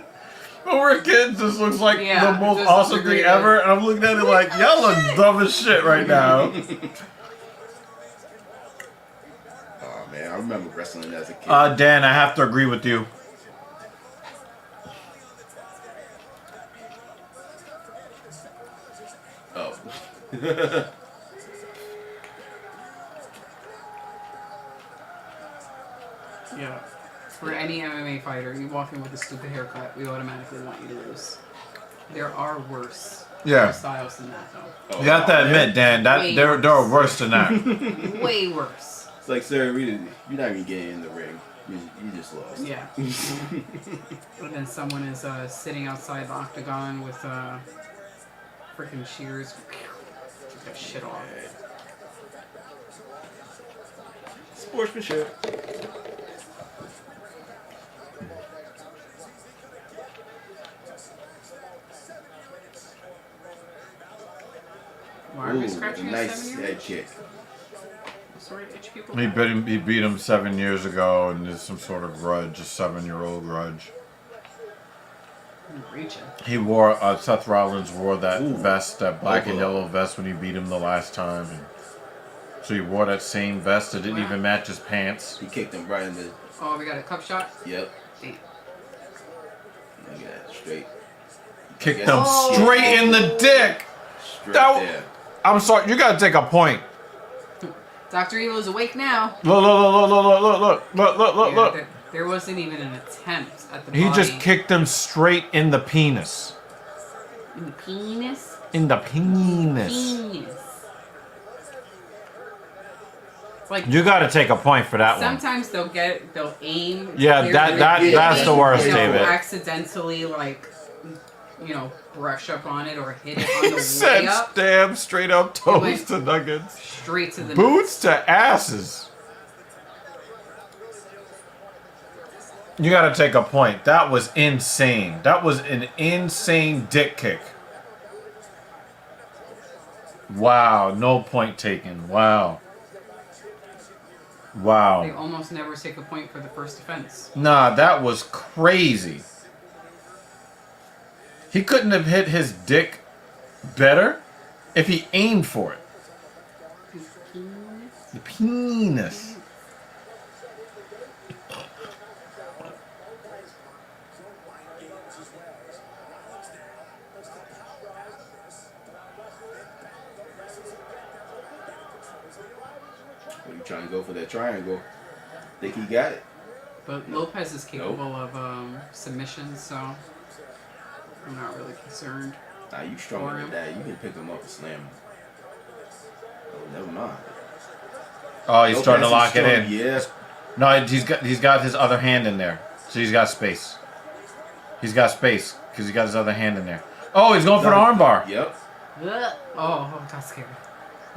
E: When we're kids, this looks like
A: Yeah,
E: the most
A: just
E: awesome
A: agree
E: thing
A: with-
E: ever. And I'm looking at it like, y'all look dumb as shit right now.
C: Oh man, I remember wrestling as a kid.
E: Dan, I have to agree with you.
C: Oh.
A: Yeah. For any MMA fighter, you walk in with a stupid haircut, we automatically want you to lose. There are worse
E: Yeah.
A: styles than that, though.
C: Oh,
E: You have to
C: man.
E: admit, Dan, that
A: Way
E: they're
A: worse.
E: worse than that.
A: Way worse.
C: It's like, sir, you're not even getting in the ring. You just lost.
A: Yeah. And then someone is sitting outside the octagon with freaking shears. Took that shit off.
C: Sportsmanship.
A: Why are we
C: Ooh,
A: scratching a
C: nice
A: 7-year-old?
C: head kick.
A: Sorry, itch people.
E: He beat him 7 years ago, and there's some sort of grudge, a 7-year-old grudge.
A: I'm reaching.
E: He wore Seth Rollins wore that
C: Ooh.
E: vest, that black and
C: Overall.
E: yellow vest when he beat him the last time, and so he wore that same vest. It didn't
A: Wow.
E: even match his pants.
C: He kicked him right in the.
A: Oh, we got a cup shot?
C: Yep.
A: Damn.
C: Look at that. Straight.
E: Kicked
C: guess-
E: him straight in the dick.
C: Straight
E: That-
C: there.
E: I'm sorry, you gotta take a point.
A: Dr. Evil's awake now.
E: Look,
A: Yeah, there wasn't even an attempt at the
E: He
A: body.
E: just kicked him straight in the penis.
A: In the penis?
E: In the penis.
A: Penis. Like,
E: You gotta take a point for that one.
A: sometimes they'll aim.
E: Yeah,
A: they're
E: that-
A: gonna
E: that-
A: get
E: that's
A: it,
E: the worst,
A: and they'll
E: David.
A: accidentally, like, brush up on it or hit it on the way
E: Said
A: up.
E: stab straight up toes
A: went-
E: to nuggets.
A: Straight to the
E: Boots to asses. You gotta take a point. That was insane. That was an insane dick kick. Wow, no point taken. Wow.
A: They
E: Wow.
A: almost never take a point for the first offense.
E: Nah, that was crazy. He couldn't have hit his dick better if he aimed for it. The penis.
C: Are you trying to go for that triangle? Think he got it?
A: But Lopez is capable of submissions, so I'm not really concerned.
C: Nah, you stronger than that. You can pick him up and slam him. Oh, never mind.
E: Oh, he's starting to lock it in.
C: Yeah.
E: No, he's got his other hand in there, so he's got space. He's got space because he got his other hand in there. Oh, he's going for the armbar.
C: Yep.
A: Ugh. Oh, I got scared.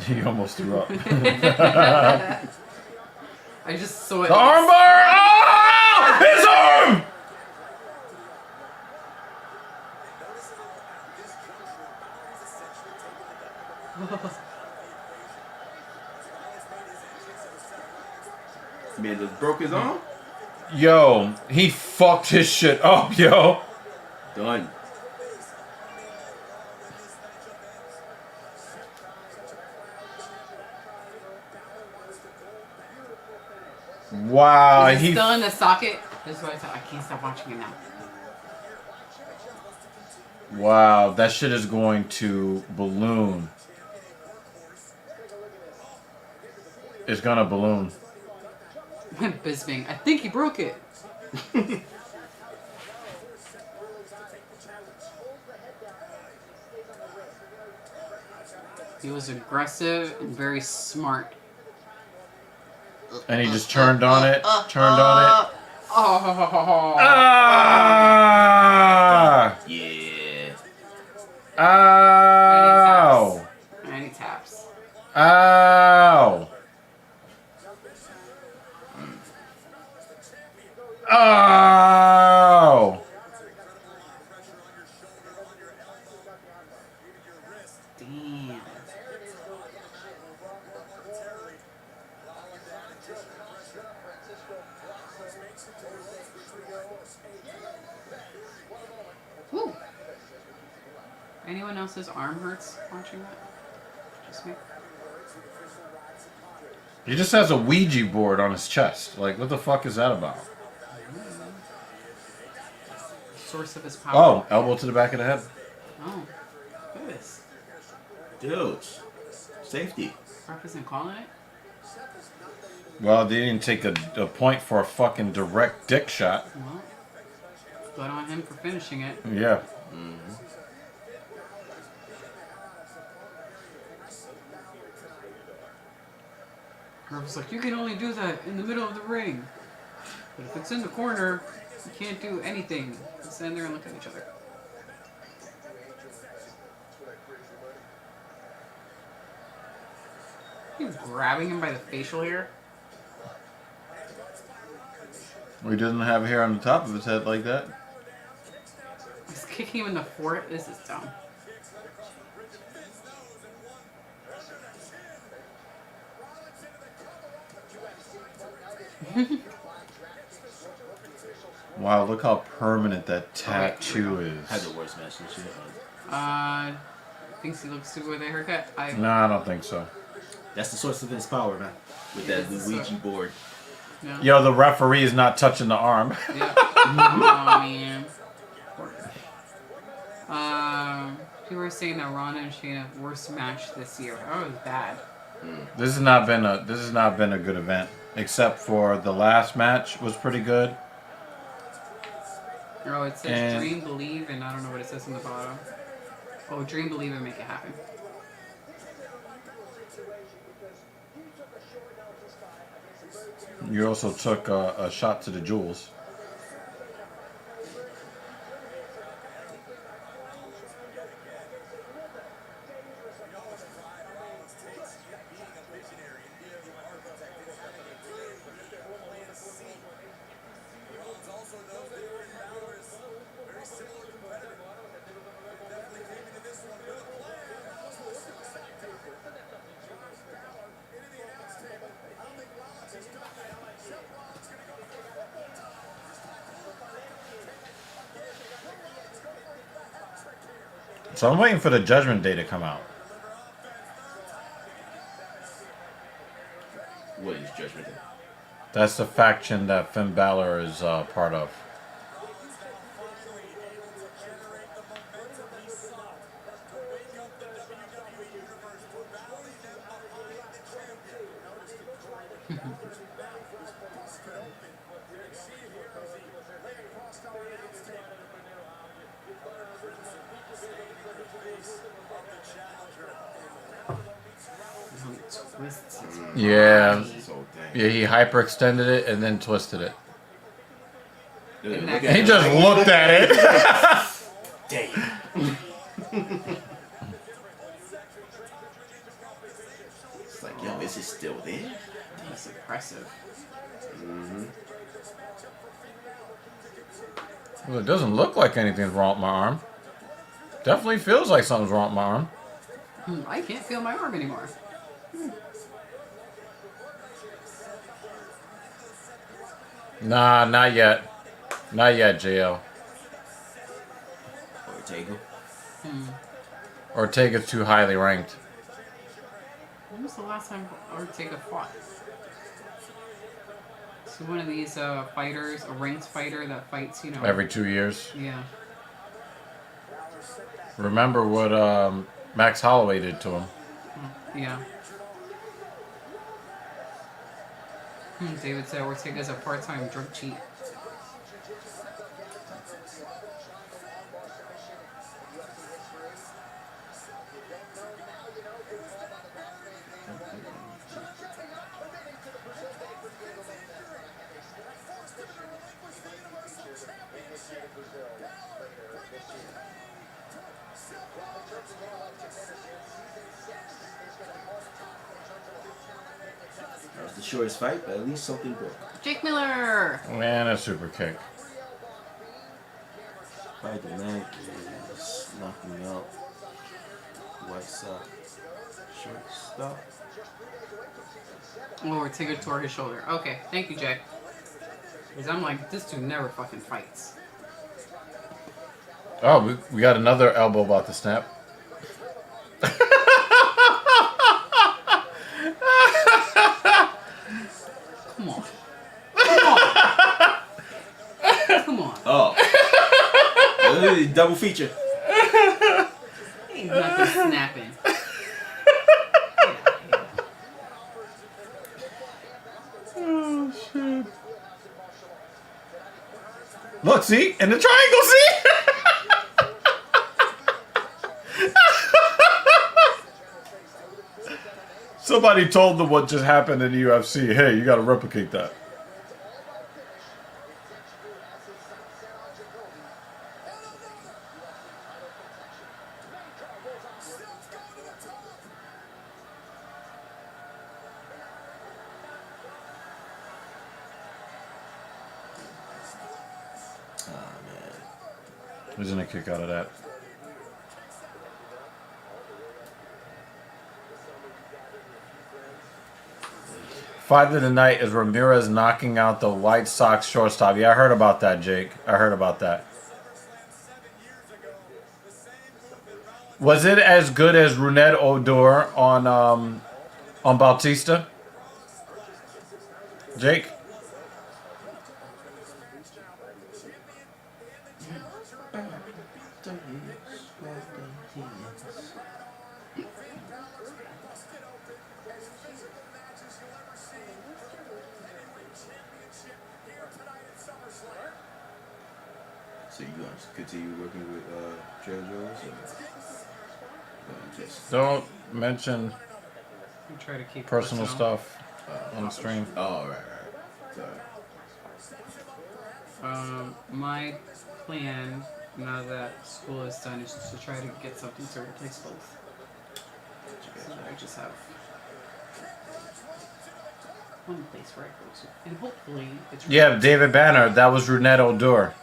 E: He almost threw up. The
A: I just saw it.
E: armbar! Oh! His arm!
C: Man just broke his arm.
E: Yo, he fucked his shit up, yo.
C: Done.
E: Wow,
A: Is it
E: he
A: still in the socket? That's why I can't stop watching it now.
E: wow, that shit is going to balloon. It's gonna balloon.
A: Bisbing. I think he broke it. He was aggressive and very smart.
E: And he just turned on it. Turned on it.
A: Oh.
E: Ah!
C: Yeah.
E: Ow! Ow! Ow!
A: Damn. Woo. Anyone else's arm hurts watching that? Just me.
E: He just has a Ouija board on his chest. Like, what the fuck is that about?
A: Source of his
E: Oh,
A: power.
E: elbow to the back of the head.
A: Oh. Look at this.
C: Dudes, safety.
A: Ref isn't calling it?
E: Well, they didn't take a point for a fucking direct dick shot.
A: Well, good on him for finishing it.
E: Yeah.
A: Ref was like, you can only do that in the middle of the ring. But if it's in the corner, you can't do anything. Just stand there and look at each other. He's grabbing him by the facial hair.
E: Well, he doesn't have hair on the top of his head like that.
A: He's kicking him in the forehead. This is dumb.
E: Wow, look how permanent that tattoo
C: Had
E: is.
C: the worst match this year.
A: Thinks he looks stupid with a haircut.
E: No, I don't think so.
C: That's the source of his power, man. With that Ouija board.
A: Yeah.
E: Yo, the referee is not touching the arm.
A: Yeah. Oh, man. People were saying that Ronda and Shayna worst match this year. Oh, it was bad.
E: This has not been a good event, except for the last match was pretty good.
A: Oh, it says
E: And-
A: dream, believe, and I don't know what it says in the bottom. Oh, dream, believe, and make it happen.
E: You also took a shot to the jewels. So I'm waiting for the Judgment Day to come out.
C: What is Judgment Day?
E: That's the faction that Finn Balor is part of.
A: Twists his
E: Yeah.
A: body.
C: This whole thing.
E: Yeah, he hyperextended it and then twisted it.
C: Look
A: And
C: at
E: He
C: him.
E: just looked at it.
C: Damn. It's like, yo, is it still there?
A: That's impressive.
E: Well, it doesn't look like anything's wrong with my arm. Definitely feels like something's wrong with my arm.
A: I can't feel my arm anymore.
E: Nah, not yet. Not yet, JL.
C: Ortega.
E: Ortega's too highly ranked.
A: When was the last time Ortega fought? So one of these fighters, a ranked fighter that fights, you know.
E: Every 2 years.
A: Yeah.
E: Remember what Max Holloway did to him.
A: Yeah. David said Ortega's a part-time drug cheat.
C: the shortest fight, but at least something broke.
A: Jake Miller.
E: Man, a super kick.
C: Fight of the night is knocking out White Sox shortstop.
A: Oh, Ortega tore his shoulder. Okay, thank you, Jake. Because I'm like, this dude never fucking fights.
E: Oh, we got another elbow about to snap.
A: Come on. Come on. Come on.
C: Oh. Double feature.
A: Ain't nothing snapping.
E: Oh, shit. Look, see? In the triangle, see? Somebody told them what just happened in the UFC. Hey, you got to replicate that. Isn't a kick out of that? Fight of the night is Ramirez knocking out the White Sox shortstop. Yeah, I heard about that, Jake. I heard about that. Was it as good as Rougned Odor on Bautista? Jake?
C: So you going to continue working with Trail Jones? Or just...
E: Don't mention
A: We try to keep
E: personal stuff on the stream.
C: Oh, right. Sorry.
A: My plan now that school is done is to try to get something to replace both. So that I just have one place where I go to, and hopefully it's
E: Yeah, David Banner. That was Rougned Odor.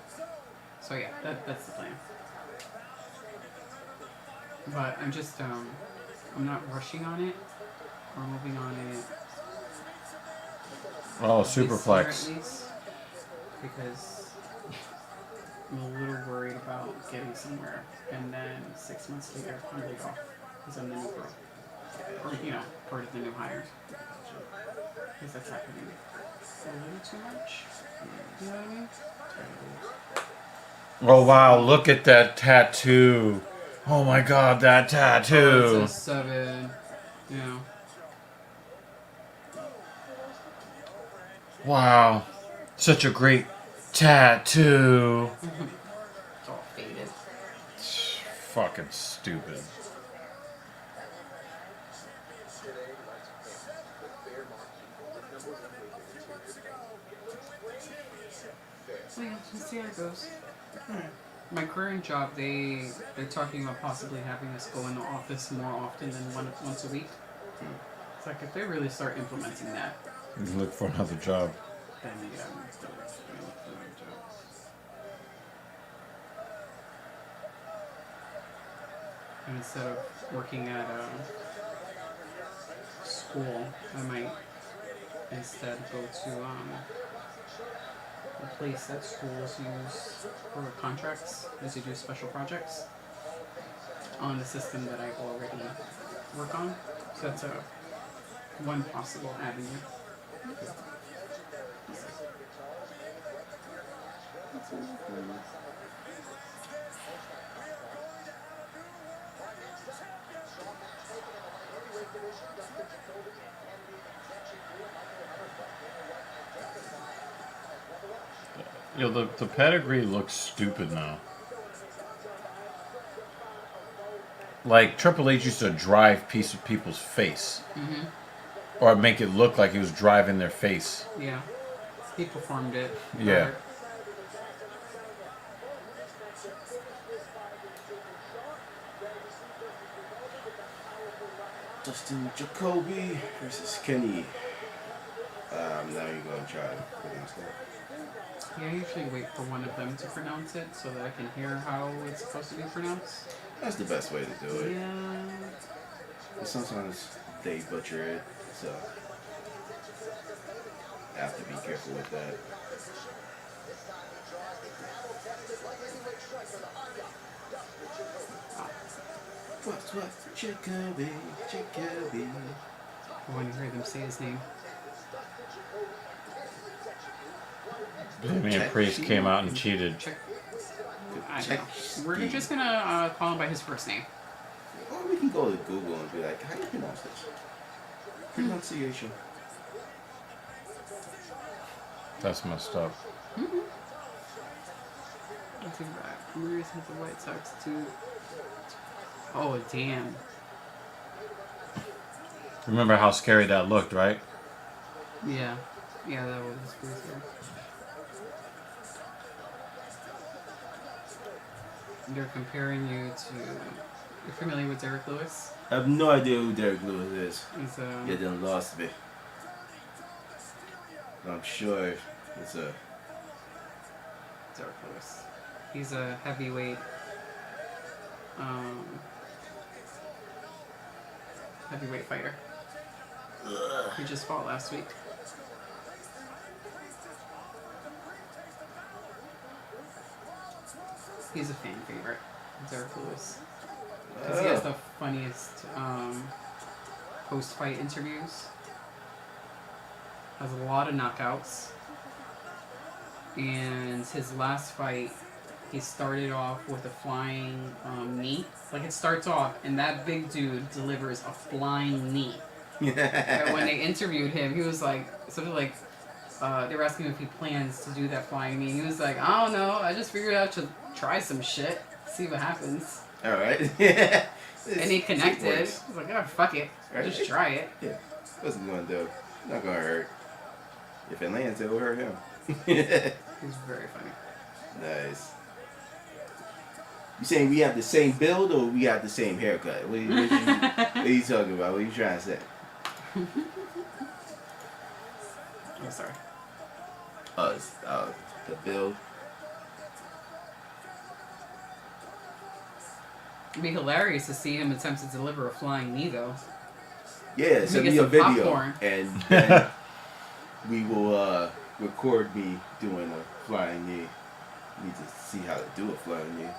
A: So yeah, that's the plan. But I'm just I'm not rushing on it or moving on it.
E: Oh,
A: this year
E: Superplex.
A: at least, because I'm a little worried about getting somewhere and then 6 months later I'm laid off because I'm the new girl, or part of the new hires. Because that's happening a little too much. You know what I mean?
E: Oh wow, look at that tattoo. Oh my god, that tattoo.
A: Oh, it's a 7. Yeah.
E: Wow. Such a great tattoo.
A: It's all faded.
E: Fucking stupid.
A: So yeah, let's see how it goes. My current job, they're talking about possibly having us go in the office more often than once a week. It's like if they really start implementing that,
E: You can look for another job.
A: then yeah, I'm gonna look for another job. And instead of working at school, I might instead go to a place that schools use for contracts, as you do special projects on the system that I already work on. So that's one possible avenue.
E: Yo, the pedigree looks stupid now. Like Triple H used to drive people's face, or make it look like he was driving their face.
A: Yeah, he performed it.
E: Yeah.
C: Dustin Jacoby versus Kenny Now you're gonna try to pronounce that.
A: Yeah, I usually wait for one of them to pronounce it so that I can hear how it's supposed to be pronounced.
C: That's the best way to do it.
A: Yeah.
C: But sometimes they butcher it, so I have to be careful with that. What? Jacoby.
A: When you hear them say his name.
E: Me and Priest came out and cheated.
A: Check. I know. We're just gonna call him by his first name.
C: Or we can go to Google and be like, how do you pronounce this? Pronunciation.
E: That's messed up.
A: Let's see back. Where's the White Sox too? Oh damn.
E: Remember how scary that looked, right?
A: Yeah. Yeah, that was pretty scary. They're comparing you to. You're familiar with Derek Lewis?
C: I have no idea who Derek Lewis is.
A: He's
C: You done lost me. I'm sure it's a...
A: Derek Lewis. He's a heavyweight. Heavyweight fighter. He just fought last week. He's a fan favorite, Derek Lewis. Because he has the funniest post-fight interviews. Has a lot of knockouts. And his last fight, he started off with a flying knee. Like, it starts off, and that big dude delivers a flying knee. And when they interviewed him, he was like, something like, they were asking him if he plans to do that flying knee. He was like, I don't know, I just figured out to try some shit, see what happens.
C: Alright.
A: And he connected. He's like, oh, fuck it.
C: Right.
A: Just try it.
C: Yeah. What's it gonna do? Not gonna hurt. If it lands, it will hurt him.
A: He's very funny.
C: Nice. You saying we have the same build or we have the same haircut? What are you talking about? What are you trying to say?
A: I'm sorry.
C: The build.
A: It'd be hilarious to see him attempt to deliver a flying knee, though.
C: Yeah, send me a video, and then we will record me doing a flying knee. Need to see how to do a flying knee.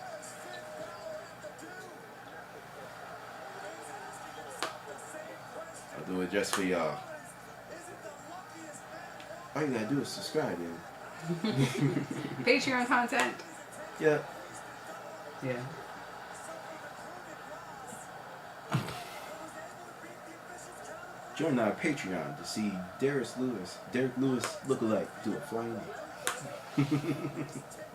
C: I'll do it just for y'all. All you gotta do is subscribe, man.
A: Patreon content.
C: Yeah.
A: Yeah.
C: Join our Patreon to see Derek Lewis lookalike do a flying knee.
A: I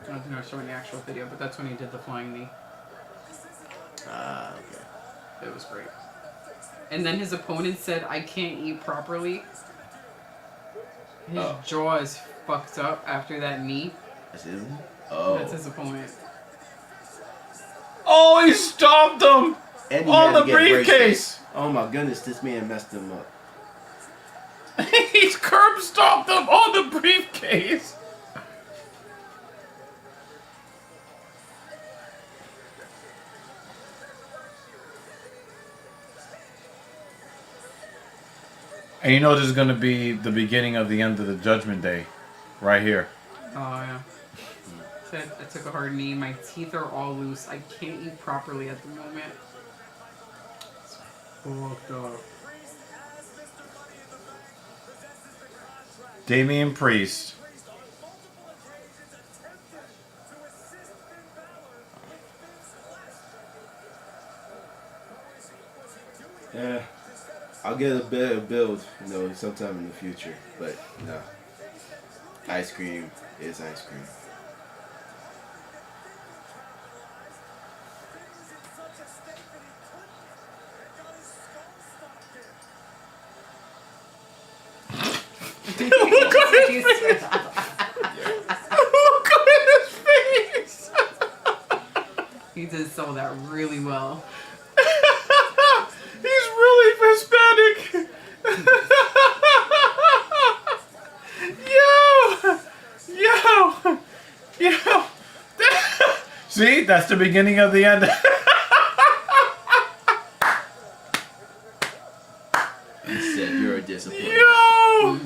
A: don't think I was showing the actual video, but that's when he did the flying knee.
C: Ah, okay.
A: It was great. And then his opponent said, I can't eat properly. His jaw is fucked up after that knee.
C: That's his? Oh.
A: That's his opponent.
E: Oh, he stomped him
C: And he
E: on
C: had
E: the
C: to get
E: briefcase.
C: braces. Oh my goodness, this man messed him up.
E: He's curb stomped him on the briefcase. And you know this is going to be the beginning of the end of the Judgment Day, right here.
A: Oh, yeah. Said, I took a hard knee. My teeth are all loose. I can't eat properly at the moment. It's fucked up.
E: Damian Priest.
C: Yeah. I'll get a better build, sometime in the future. But no. Ice cream is ice cream.
E: Look at his face. Look at his face.
A: He did sell that really well.
E: He's really Hispanic. that's the beginning of the end.
C: He said you're a disappointment.
E: Yo!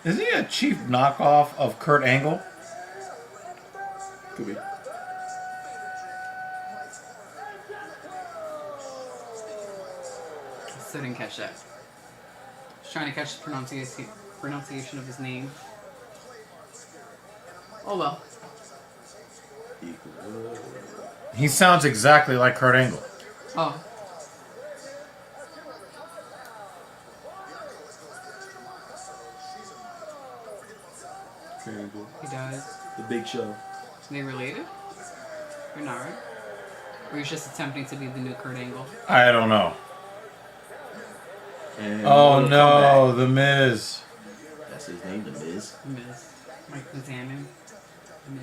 E: Is he a cheap knockoff of Kurt Angle?
C: Could be.
A: Still didn't catch that. Just trying to catch the pronunciation of his name. Oh well.
E: He sounds exactly like Kurt Angle.
A: Oh. He does.
C: The Big Show.
A: Are they related? You're not, right? Or you're just attempting to be the new Kurt Angle?
E: I don't know.
C: And
E: Oh
C: Mortal
E: no,
C: Kombat.
E: The Miz.
C: That's his name, The Miz.
A: Miz. Mike Buchanan. Miz.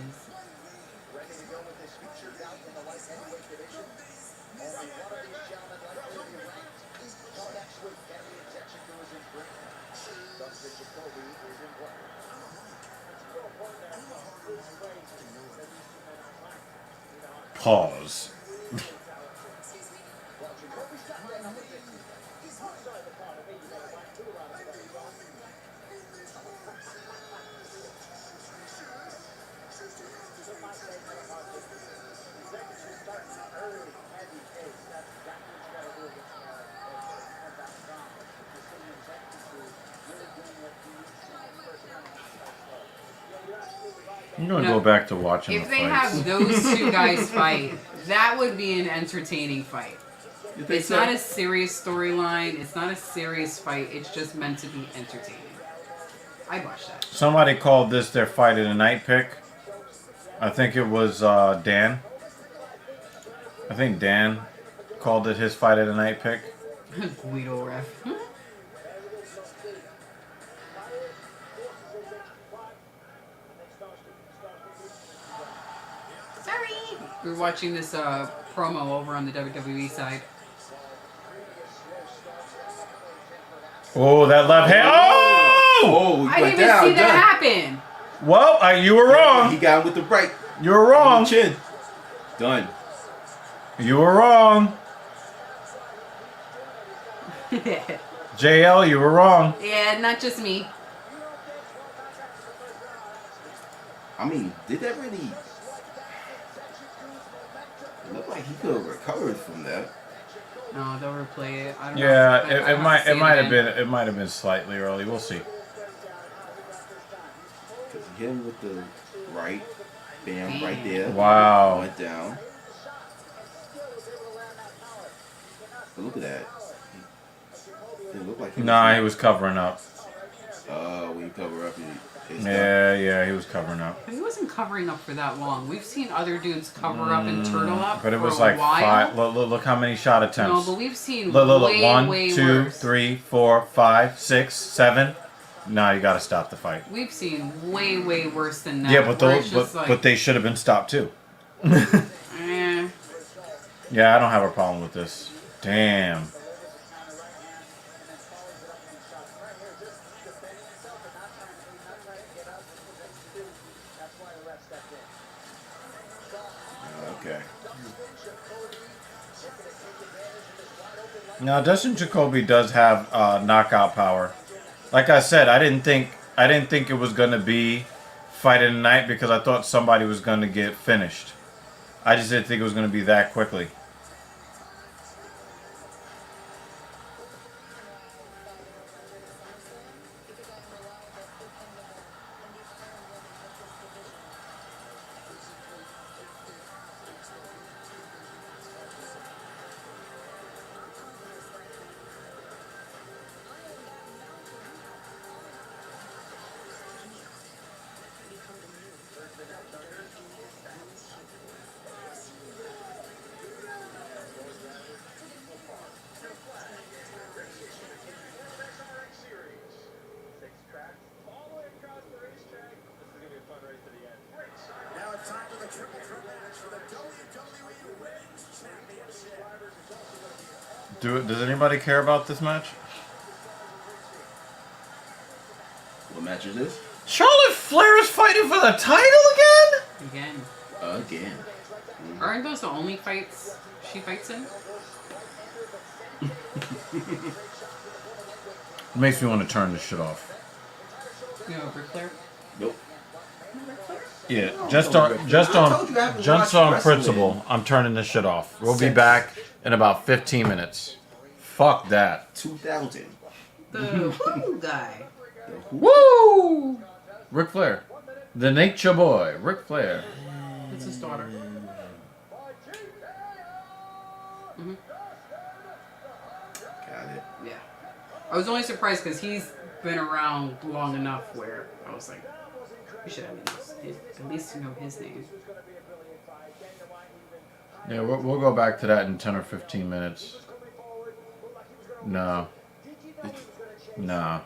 G: Ready to go with this featured bout in the light heavyweight division. Only one of these gentlemen left to be ranked. Next week, every injection goes in green. Dustin Jacoby is in black.
E: Pause. I'm gonna
A: No.
E: go back to watching
A: If
E: the
A: they
E: fights.
A: have those two guys fight, that would be an entertaining fight.
C: You think
A: It's
C: so?
A: not a serious storyline. It's not a serious fight. It's just meant to be entertaining. I'd watch that.
E: Somebody called this their fight of the night pick. I think it was Dan. I think Dan called it his fight of the night pick.
A: Guido ref. Sorry. We were watching this promo over on the WWE side.
E: Oh, that left hand. Oh!
C: Oh,
A: I
C: he
A: didn't
C: went
A: even
C: down.
A: see that happen.
E: Well, you were
C: He
E: wrong.
C: got him with the right.
E: You were wrong.
C: Chin. Done.
E: You were wrong. JL, you were wrong.
A: Yeah, not just me.
C: I mean, did that really? It looked like he could have recovered from that.
A: No, they'll replay it. I don't know.
E: Yeah,
A: I
E: it
A: have
E: might
A: to see
E: it might have
A: again.
E: been it might have been slightly early. We'll see.
C: Cause he hit him with the right, bam, right there.
E: Wow.
C: Went down. But look at that. It looked like
E: Nah, he was covering up.
C: When you cover up, it's
E: Yeah, he was covering up.
A: He wasn't covering up for that long. We've seen other dudes cover up and turtle up
E: But it
A: for
E: was
A: a
E: like
A: while.
E: 5. Look how many shot
A: No,
E: attempts.
A: but we've seen
E: Look,
A: way,
E: 1,
A: way
E: 2,
A: worse.
E: 3, 4, 5, 6, 7. Nah, you gotta stop the fight.
A: We've seen way, way worse than that.
E: Yeah, but
A: where
E: those,
A: it's just
E: but they should have been stopped too.
A: eh.
E: Yeah, I don't have a problem with this. Damn.
C: Okay.
E: Now, Dustin Jacoby does have knockout power. Like I said, I didn't think it was gonna be fight of the night because I thought somebody was gonna get finished. I just didn't think it was gonna be that quickly. Does anybody care about this match?
C: What match is this?
E: Charlotte Flair is fighting for the title again?
C: Again.
A: Aren't those the only fights she fights in?
E: It makes me want to turn this shit off.
A: You know, Ric Flair?
C: Nope.
E: Yeah,
C: I
E: just
C: told you I haven't watched
E: on
C: wrestling.
E: principle, I'm turning this shit off. We'll be back in about 15 minutes. Fuck that.
C: 2000.
A: The woo guy.
E: Woo! Ric Flair. The Nature Boy, Ric Flair.
A: It's his daughter. Mm-hmm.
C: Got it.
A: Yeah. I was only surprised because he's been around long enough where I was like, we should at least know his name.
E: Yeah, we'll go back to that in 10 or 15 minutes. No. Nah.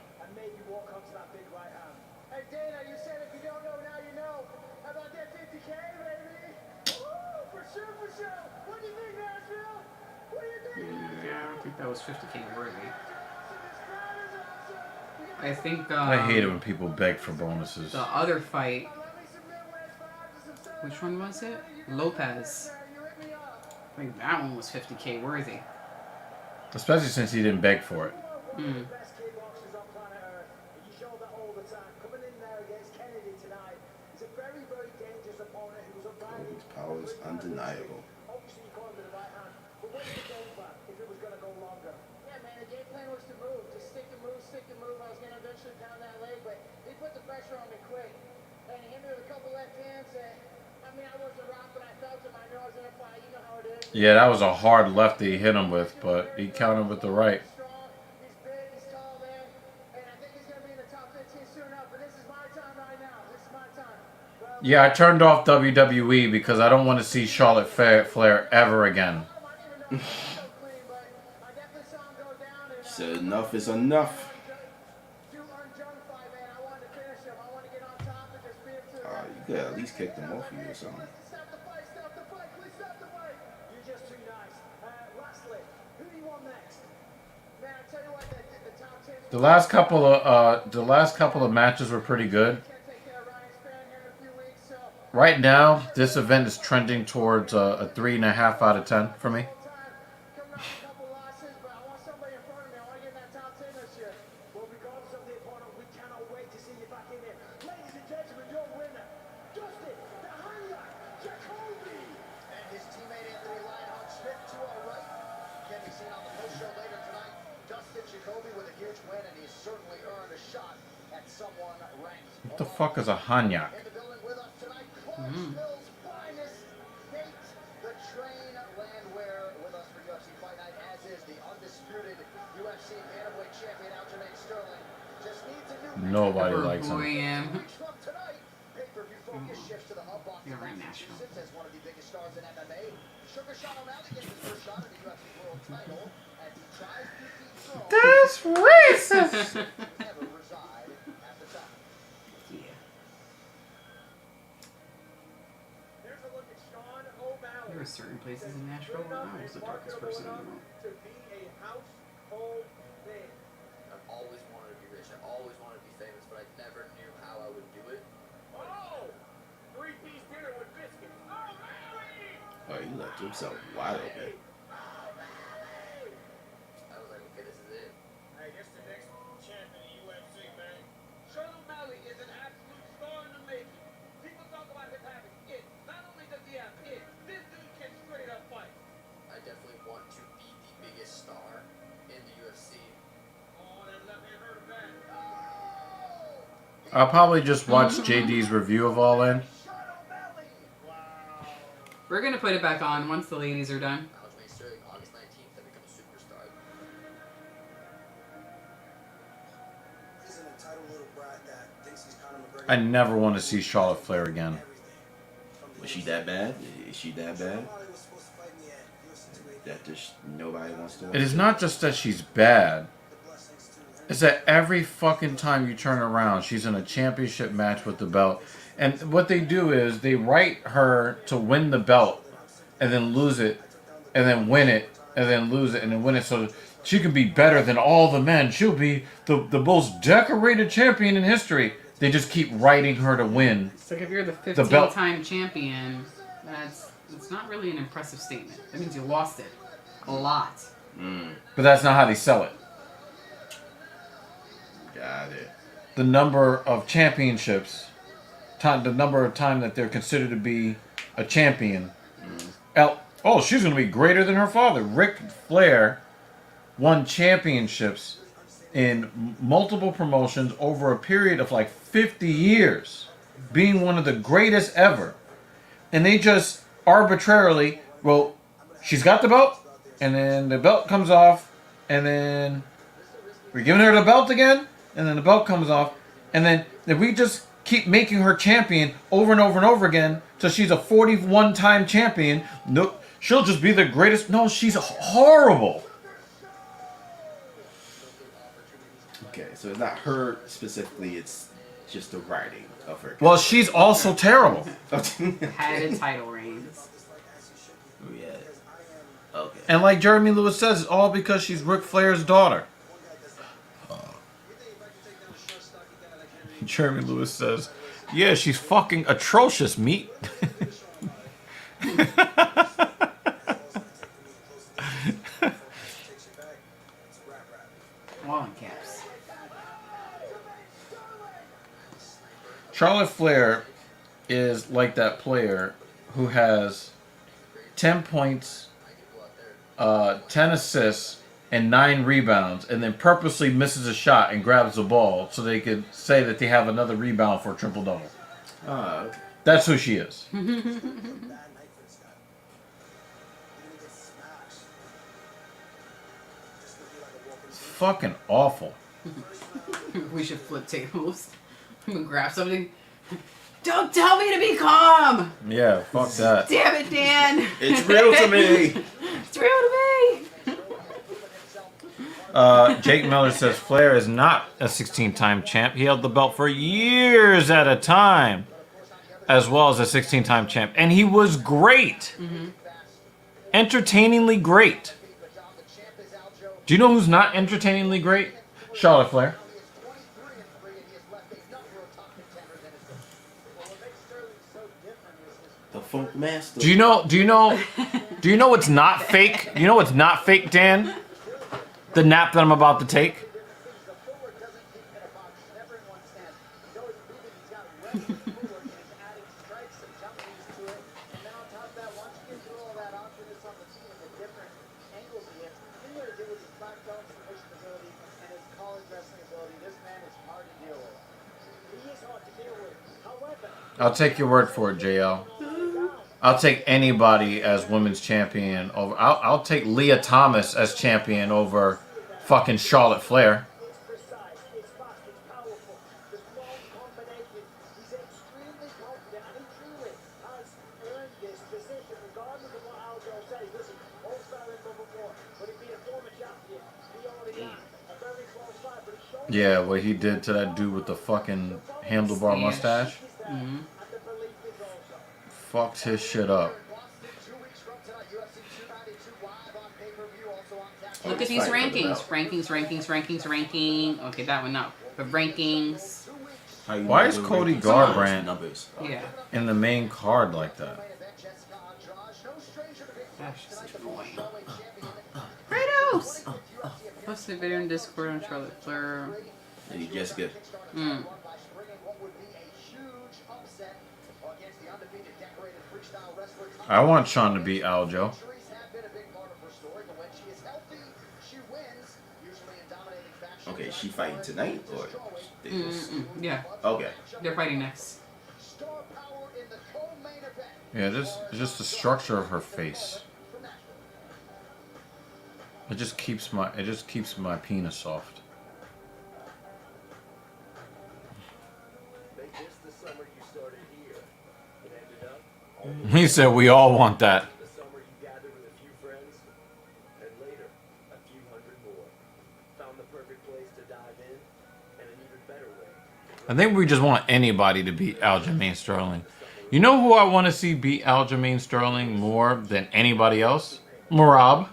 G: Hey Dana, you said if you don't know now you know. How about that 50K, baby? Woo, for sure. What do you think, Nashville? What do you think?
A: Yeah, I don't think that was 50K worthy. I think
E: I hate it when people beg for bonuses.
A: the other fight, which one was it? Lopez. I think that one was 50K worthy.
E: Especially since he didn't beg for it.
A: Mm.
G: Best kickboxers on planet Earth. You show that all the time. Coming in there against Kennedy tonight. He's a very, very dangerous opponent who's a
C: His power is undeniable.
G: obviously you caught him with the right hand. But what's the game plan if it was going to go longer? Yeah, man, the game plan was to move. Just stick and move. I was going to eventually pound that leg, but he put the pressure on me quick. And he hit me with a couple left hands. I mean, I wasn't rock, but I felt him. I knew I was going to fight. You know how it is.
E: Yeah, that was a hard left that he hit him with, but he countered with the right.
G: He's big, he's tall, man. And I think he's going to be in the top 15 soon enough. But this is my time right now. This is my time. Well,
E: Yeah, I turned off WWE because I don't want to see Charlotte Flair ever again.
G: I didn't even know he was so clean, but I definitely saw him go down. And
C: So enough is enough.
G: too unjung fight, man. I wanted to finish him. I wanted to get on top and just beat him to
C: You could at least kick them off of you or something.
G: Stop the fight, please stop the fight. You're just too nice. Lastly, who do you want next? Man, I tell you what, the top 10
E: The last couple of matches were pretty good.
G: can't take care of Ryan Spann here in a few weeks, so
E: Right now, this event is trending towards a 3.5 out of 10 for me.
G: time. Coming off a couple losses, but I want somebody in front of me. I want to get in that top 10 this year. Well, regardless of the opponent, we cannot wait to see you back in here. Ladies and gentlemen, your winner, Dustin the Highlight Jacoby. And his teammate Anthony Lionheart Smith to our right. Can be seen on the post show later tonight. Dustin Jacoby with a huge win, and he's certainly earned a shot at someone ranked.
E: What the fuck is a Hanyak?
G: In the building with us tonight, Clarksville's finest, Nate the Train Landwehr with us for UFC Fight Night, as is the undisputed UFC Bantamweight champion Aljamain Sterling. Just needs a new
E: Nobody
A: Poor
E: likes
A: boy
E: him.
A: am.
G: weeks from tonight. Pay-per-view focus shifts to the hub box
A: You're
G: of
A: right, Nashville.
G: Massachusetts as one of the biggest stars in MMA. Sugar Sean O'Malley gets his first shot at the UFC World Title as he tries to dethrone
E: That's racist!
G: ever reside at the top.
A: Yeah.
G: Here's a look at Sean O'Malley.
A: There are certain places in Nashville where I was the darkest person in the world.
G: To be a household name.
K: I've always wanted to be rich. I always wanted to be famous, but I never knew how I would do it.
G: Oh! Three-piece dinner with biscuits. O'Malley!
C: Oh, he left himself wide open.
K: I was like, okay, this is it.
G: Hey, this the next champ in the UFC, man. Sean O'Malley is an absolute star in the making. People talk about him having it. Not only does he have it, this dude can straight up fight.
K: I definitely want to be the biggest star in the UFC.
G: Oh, that left hand hurt him bad.
E: I'll probably just watch JD's review of All In.
G: Sean O'Malley! Wow.
A: We're gonna put it back on once the ladies are done.
K: Aljamain Sterling, August 19th, I become a superstar.
L: He's an entitled little brat that thinks he's Conor McGregor.
E: I never want to see Charlotte Flair again.
C: Was she that bad? Is she that bad?
L: O'Malley was supposed to fight me at UFC 280.
C: That just nobody wants to watch
E: It is not just that she's bad.
L: The blessings to him.
E: It's that every fucking time you turn around, she's in a championship match with the belt. And what they do is they write her to win the belt and then lose it and then win it and then lose it and then win it so she can be better than all the men. She'll be the most decorated champion in history. They just keep writing her to win.
A: It's like if you're the
E: belt.
A: 15-time champion, it's not really an impressive statement. That means you lost it a lot.
E: But that's not how they sell it.
C: Got it.
E: The number of championships, the number of time that they're considered to be a champion. Oh, she's going to be greater than her father. Ric Flair won championships in multiple promotions over a period of like 50 years, being one of the greatest ever. And they just arbitrarily, well, she's got the belt, and then the belt comes off, and then we're giving her the belt again, and then the belt comes off, and then we just keep making her champion over and over and over again, so she's a 41-time champion. No, she'll just be the greatest. No, she's horrible.
C: Okay, so it's not her specifically, it's just the writing of her.
E: Well, she's also terrible.
A: Had a title reigns.
C: Yeah. Okay.
E: And like Jeremy Lewis says, it's all because she's Ric Flair's daughter. Jeremy Lewis says, yeah, she's fucking atrocious, meat.
A: All in caps.
E: Charlotte Flair is like that player who has 10 points, 10 assists, and 9 rebounds, and then purposely misses a shot and grabs the ball so they could say that they have another rebound for a triple-double.
C: Okay.
E: That's who she is. It's fucking awful.
A: We should flip tables. I'm gonna grab something. Don't tell me to be calm!
E: Yeah, fuck that.
A: Damn it, Dan!
C: It's real to me!
A: It's real to me!
E: Jake Miller says Flair is not a 16-time champ. He held the belt for years at a time, as well as a 16-time champ. And he was great. Entertainingly great. Do you know who's not entertainingly great? Charlotte Flair.
C: The Funk Master.
E: Do you know what's not fake? You know what's not fake, Dan? The nap that I'm about to take. I'll take your word for it, JL. I'll take anybody as women's champion over. I'll take Leah Thomas as champion over fucking Charlotte Flair. Yeah, what he did to that dude with the fucking handlebar mustache. Fucked his shit up.
A: Look at these rankings. Ranking. Okay, that one no. But rankings.
E: Why is Cody Garbrandt
A: Yeah.
E: in the main card like that?
A: Gosh, such annoying. Kratos! Post the video in Discord on Charlotte Flair.
C: Hey, Jessica.
E: I want Sean to beat Aljo.
C: Okay, she fighting tonight or they just...
A: Yeah.
C: Okay.
A: They're fighting next.
E: Yeah, just the structure of her face. It just keeps my penis soft. He said we all want that. I think we just want anybody to beat Aljamain Sterling. You know who I want to see beat Aljamain Sterling more than anybody else? Marab.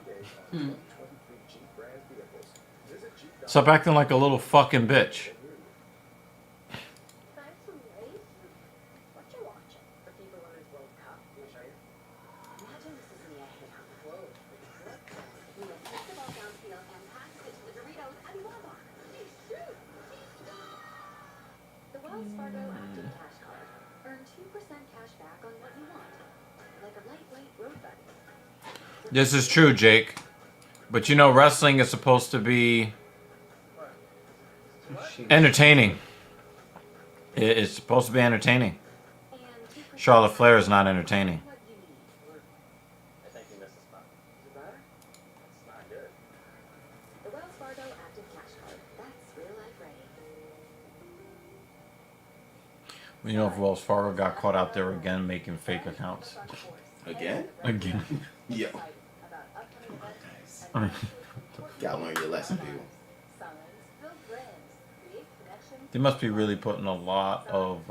E: Stop acting like a little fucking bitch.
I: Time to race? What you watching? The FIFA Women's World Cup. Let me show you. Imagine this is in the air. Whoa. You will put the ball downfield and pass it to the Doritos Adiwaba. Hey, shoot! The Wells Fargo Active Cash Card. Earn 2% cash back on what you want. Like a lightweight road buddy.
E: This is true, Jake. But you know, wrestling is supposed to be entertaining. It's supposed to be entertaining.
I: And 2%
E: Charlotte Flair is not entertaining.
I: what you need.
K: I think you missed a spot. Is it better? It's not good.
I: The Wells Fargo Active Cash Card. That's real life ready.
E: You know, if Wells Fargo got caught out there again making fake accounts.
C: Again?
E: Again.
C: Yo.
E: I mean,
C: Gotta learn your lesson, people.
E: they must be really putting a lot of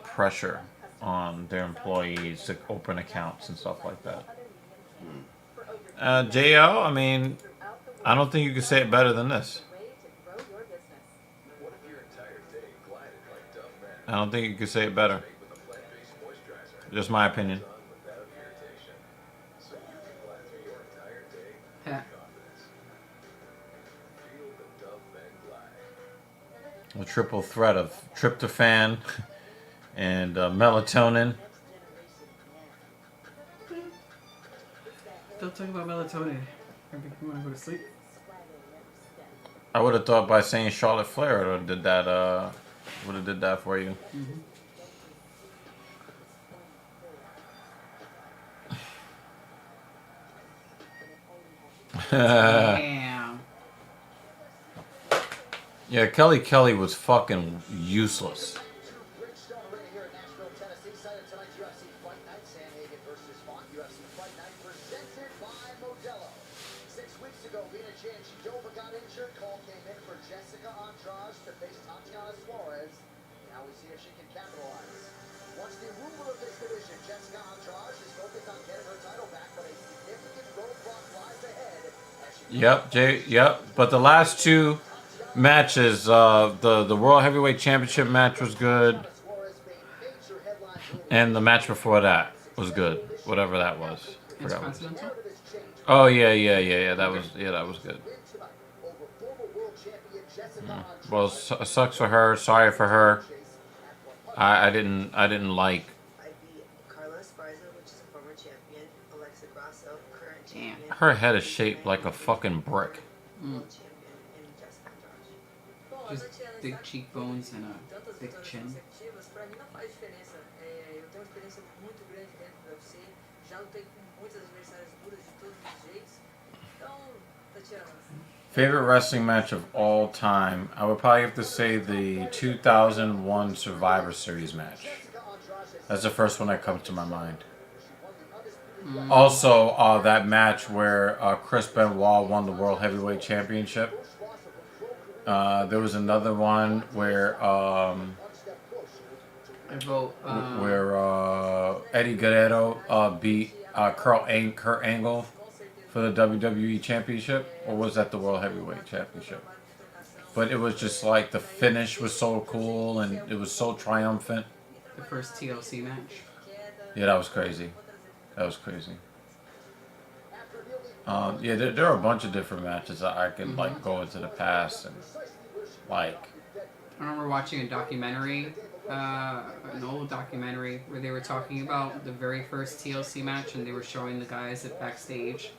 E: pressure on their employees to open accounts and stuff like that. JL, I mean, I don't think you could say it better than this.
H: What if your entire day glided like Dove Man
E: I don't think you could say it better.
H: with a plant-based moisturizer?
E: Just my opinion.
H: Done without irritation. So you can glide through your entire day with
A: Yeah.
H: confidence. Feel the Dove Men glide.
E: A triple threat of tryptophan and melatonin.
A: Don't talk about melatonin. You want to go to sleep?
E: I would have thought by saying Charlotte Flair would have did that for you.
A: Damn.
E: Yeah, Kelly was fucking useless.
G: Bridgestone Arena here in Nashville, Tennessee. Site of tonight's UFC Fight Night. Sandhagen versus Font. UFC Fight Night presented by Modelo. 6 weeks ago, Lena Janchidova got injured. Call came in for Jessica Andrade to face Tatiana Suarez. Now we see if she can capitalize. Once the ruler of this division, Jessica Andrade is focused on getting her title back, but a significant roadblock lies ahead. As she
E: Yep. But the last two matches, the World Heavyweight Championship match was good,
G: Suarez made major headlines.
E: and the match before that was good. Whatever that was. Forgot what it was.
A: Intercontinental?
E: Oh yeah. That was good.
G: Over former world champion Jessica Andrade.
E: Well, sucks for her. Sorry for her. I didn't like.
D: I beat Carla Esparza, which is a former champion, Alexa Grasso, current
A: Damn.
D: champion.
E: Her head is shaped like a fucking brick.
D: World champion, and Jessica Andrade.
A: Just big cheekbones and a big chin.
M: Pra mim não faz diferença. Eu tenho uma experiência muito grande dentro do UFC. Já lutei com muitas adversárias duras de todos os jeitos. Então, Tatiana,
E: Favorite wrestling match of all time? I would probably have to say the 2001 Survivor Series match. That's the first one that comes to my mind. Also, that match where Chris Benoit won the World Heavyweight Championship. There was another one where
A: I vote.
E: Eddie Guerrero beat Kurt Angle for the WWE Championship, or was that the World Heavyweight Championship? But it was just like the finish was so cool and it was so triumphant.
A: The first TLC match.
E: Yeah, that was crazy. Yeah, there are a bunch of different matches that I could like go into the past and like.
A: I remember watching a documentary, an old documentary, where they were talking about the very first TLC match, and they were showing the guys at backstage,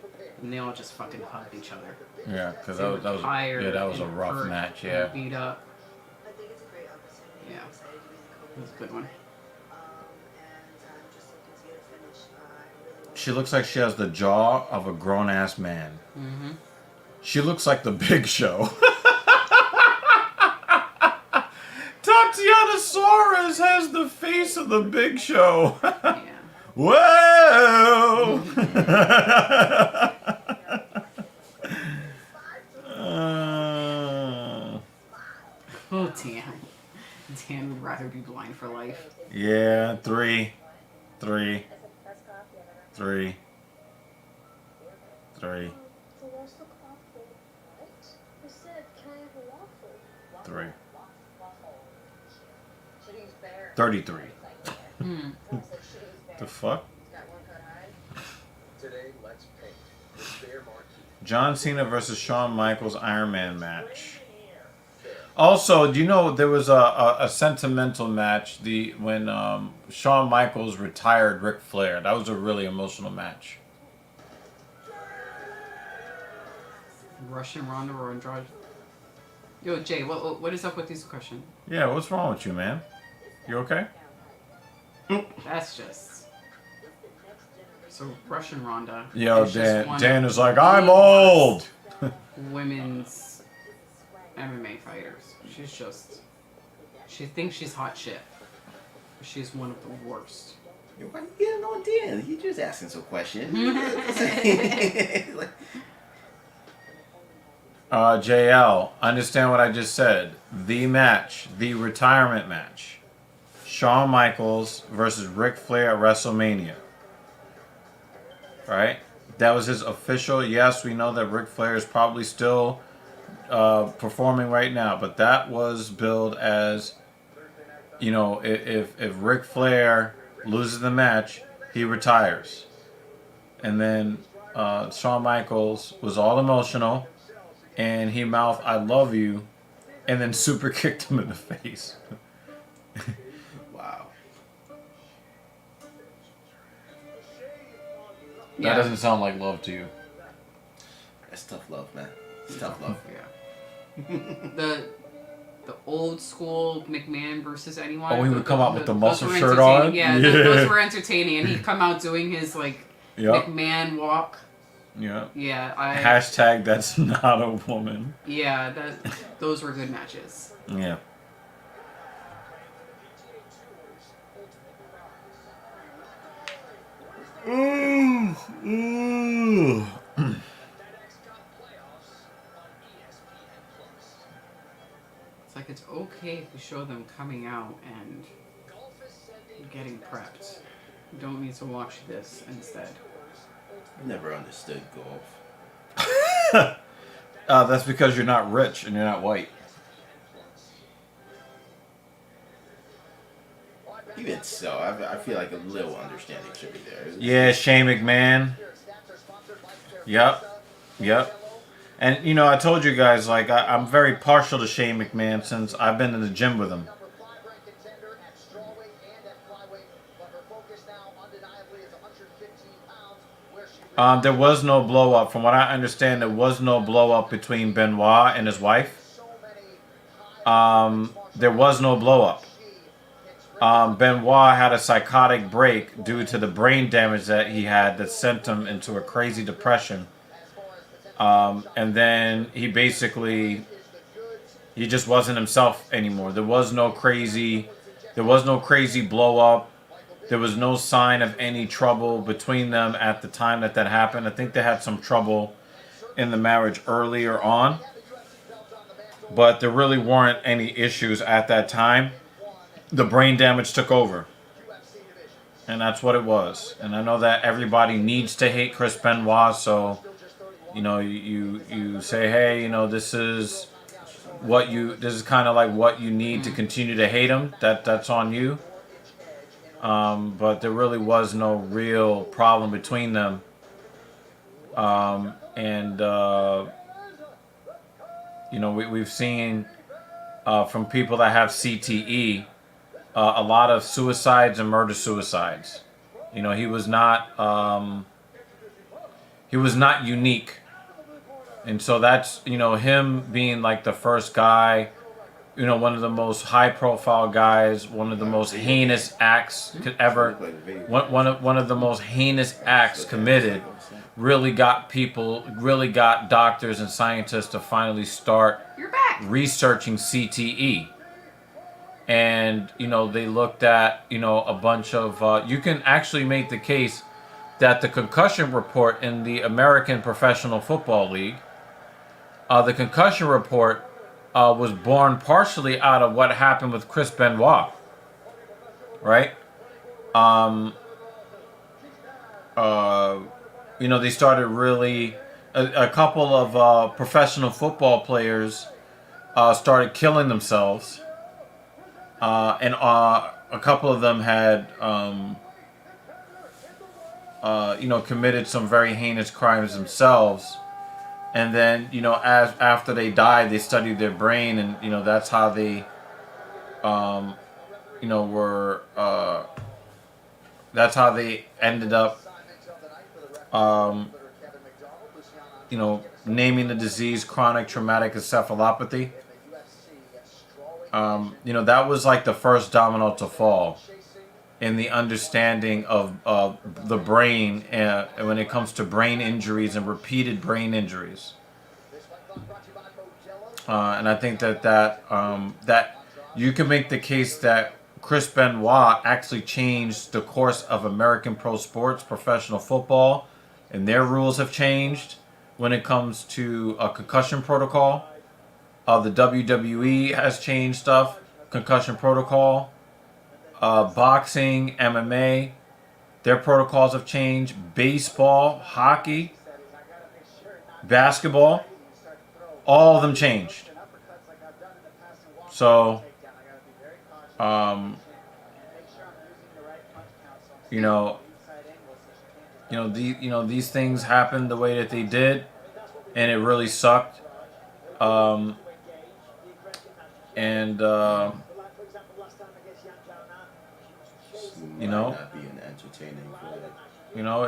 A: and they all just fucking hugged each other.
E: Yeah, because
A: They were tired
E: that was a
A: and
E: rough
A: hurt
E: match.
A: and
E: Yeah.
A: beat up.
D: I think it's a great opportunity.
A: Yeah.
D: I'm excited to be the
A: It was a good one.
D: and I'm just looking to get a finish. I really want
E: She looks like she has the jaw of a grown ass man.
A: Mm-hmm.
E: She looks like the Big Show. Tatiana Suarez has the face of the Big Show.
A: Yeah.
E: Whoa!
A: Oh, Dan. Dan would rather be blind for life.
E: Yeah, three. 3.
I: The walls look awful. What? I said, can I have a waffle?
E: 3.
M: Chitty's bear.
E: 33.
A: Hmm.
E: The fuck?
M: Got one cut high.
F: Today, let's paint the Bear Marquee.
E: John Cena versus Shawn Michaels Iron Man match. Also, do you know there was a sentimental match when Shawn Michaels retired Ric Flair? That was a really emotional match.
A: Russian Ronda or Andrade. Yo, Jay, what is up with these questions?
E: Yeah, what's wrong with you, man? You okay?
A: That's just. So Russian Ronda.
E: Yo,
A: is just one
E: Dan
A: of
E: is like,
A: the
E: I'm old.
A: best women's MMA fighters. She thinks she's hot shit. She's one of the worst.
C: Yo, why you getting on Dan? He just asking some questions.
E: JL, understand what I just said. The match, the retirement match. Shawn Michaels versus Ric Flair at WrestleMania. Right? That was his official. Yes, we know that Ric Flair is probably still performing right now, but that was billed as, you know, if Ric Flair loses the match, he retires. And then Shawn Michaels was all emotional, and he mouthed, "I love you," and then super kicked him in the face.
C: Wow.
E: That doesn't sound like love to you.
C: That's tough love, man. It's tough love.
A: Yeah. The old school McMahon versus anyone.
E: Oh, he would come out with the
A: those
E: muscle
A: were
E: shirt
A: entertaining.
E: on?
A: Yeah,
E: Yeah.
A: those were entertaining, and he'd come out doing his like
E: Yep.
A: McMahon walk.
E: Yeah.
A: Yeah,
E: Hashtag that's not a woman.
A: Yeah, those were good matches.
E: Yeah. Ooh. Ooh.
A: It's like it's okay if you show them coming out and getting prepped. You don't need to watch this instead.
C: I never understood golf.
E: That's because you're not rich and you're not white.
C: Even so, I feel like a little understanding should be there.
E: Yeah, Shane McMahon. Yep. Yep. And, you know, I told you guys, like, I'm very partial to Shane McMahon since I've been in the gym with him. There was no blow up. From what I understand, there was no blow up between Benoit and his wife. There was no blow up. Benoit had a psychotic break due to the brain damage that he had that sent him into a crazy depression. And then he just wasn't himself anymore. There was no crazy blow up. There was no sign of any trouble between them at the time that happened. I think they had some trouble in the marriage earlier on, but there really weren't any issues at that time. The brain damage took over, and that's what it was. And I know that everybody needs to hate Chris Benoit, so you know, you say, hey, you know, this is kind of like what you need to continue to hate him. That's on you. But there really was no real problem between them. You know, we've seen from people that have CTE a lot of suicides and murder-suicides. You know, he was not unique. And so that's, you know, him being like the first guy, you know, one of the most high-profile guys, one of the most heinous acts one of the most heinous acts committed, really got doctors and scientists to finally start researching CTE. And, you know, they looked at, you know, a bunch of, you can actually make the case that the concussion report in the American Professional Football League, the concussion report was born partially out of what happened with Chris Benoit, right? You know, they started really a couple of professional football players started killing themselves, and a couple of them had, committed some very heinous crimes themselves. And then, as after they died, they studied their brain, and that's how they, were. That's how they ended up, naming the disease chronic traumatic encephalopathy. That was like the first domino to fall in the understanding of the brain when it comes to brain injuries and repeated brain injuries. And I think that you can make the case that Chris Benoit actually changed the course of American pro sports, professional football, and their rules have changed when it comes to a concussion protocol. The WWE has changed stuff, concussion protocol. Boxing, MMA, their protocols have changed. Baseball, hockey, basketball, all of them changed. So, these things happened the way that they did, and it really sucked.
C: Might not be an entertaining fight.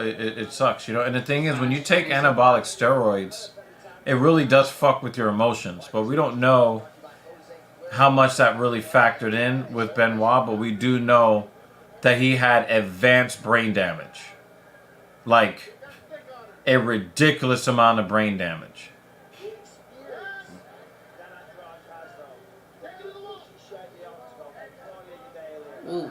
E: It sucks. And the thing is, when you take anabolic steroids, it really does fuck with your emotions. But we don't know how much that really factored in with Benoit, but we do know that he had advanced brain damage. Like, a ridiculous amount of brain damage.
A: Ooh.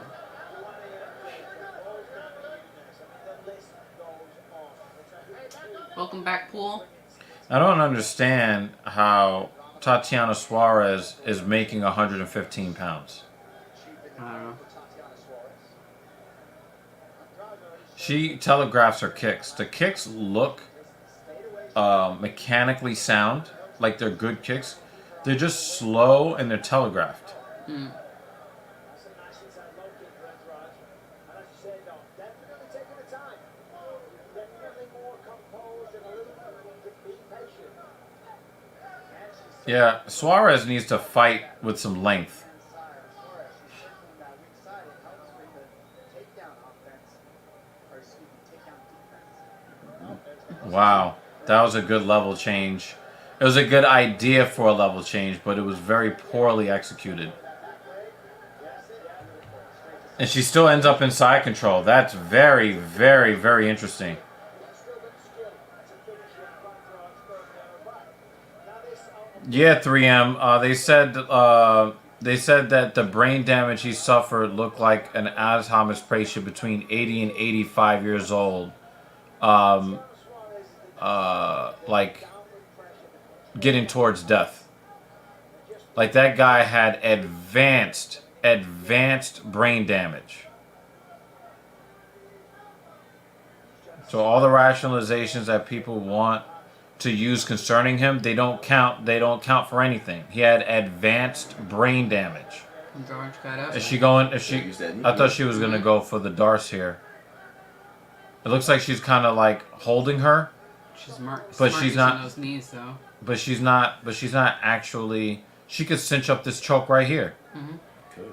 A: Welcome back, Pool.
E: I don't understand how Tatiana Suarez is making 115 pounds.
A: I don't know.
E: She telegraphs her kicks. The kicks look mechanically sound, like they're good kicks. They're just slow and they're telegraphed.
A: Mm.
E: Yeah, Suarez needs to fight with some length. Wow, that was a good level change. It was a good idea for a level change, but it was very poorly executed. And she still ends up in side control. That's very, very, very interesting. Yeah, 3M. They said that the brain damage he suffered looked like an Alzheimer's patient between 80 and 85 years old. Like getting towards death. Like that guy had advanced brain damage. So all the rationalizations that people want to use concerning him, they don't count for anything. He had advanced brain damage.
A: George got up.
E: Is she going? I thought she was gonna go for the Darce here. It looks like she's kind of like holding her.
A: But she's not. Those knees though.
E: But she's not actually. She could cinch up this choke right here.
A: Mm-hmm.
C: Could.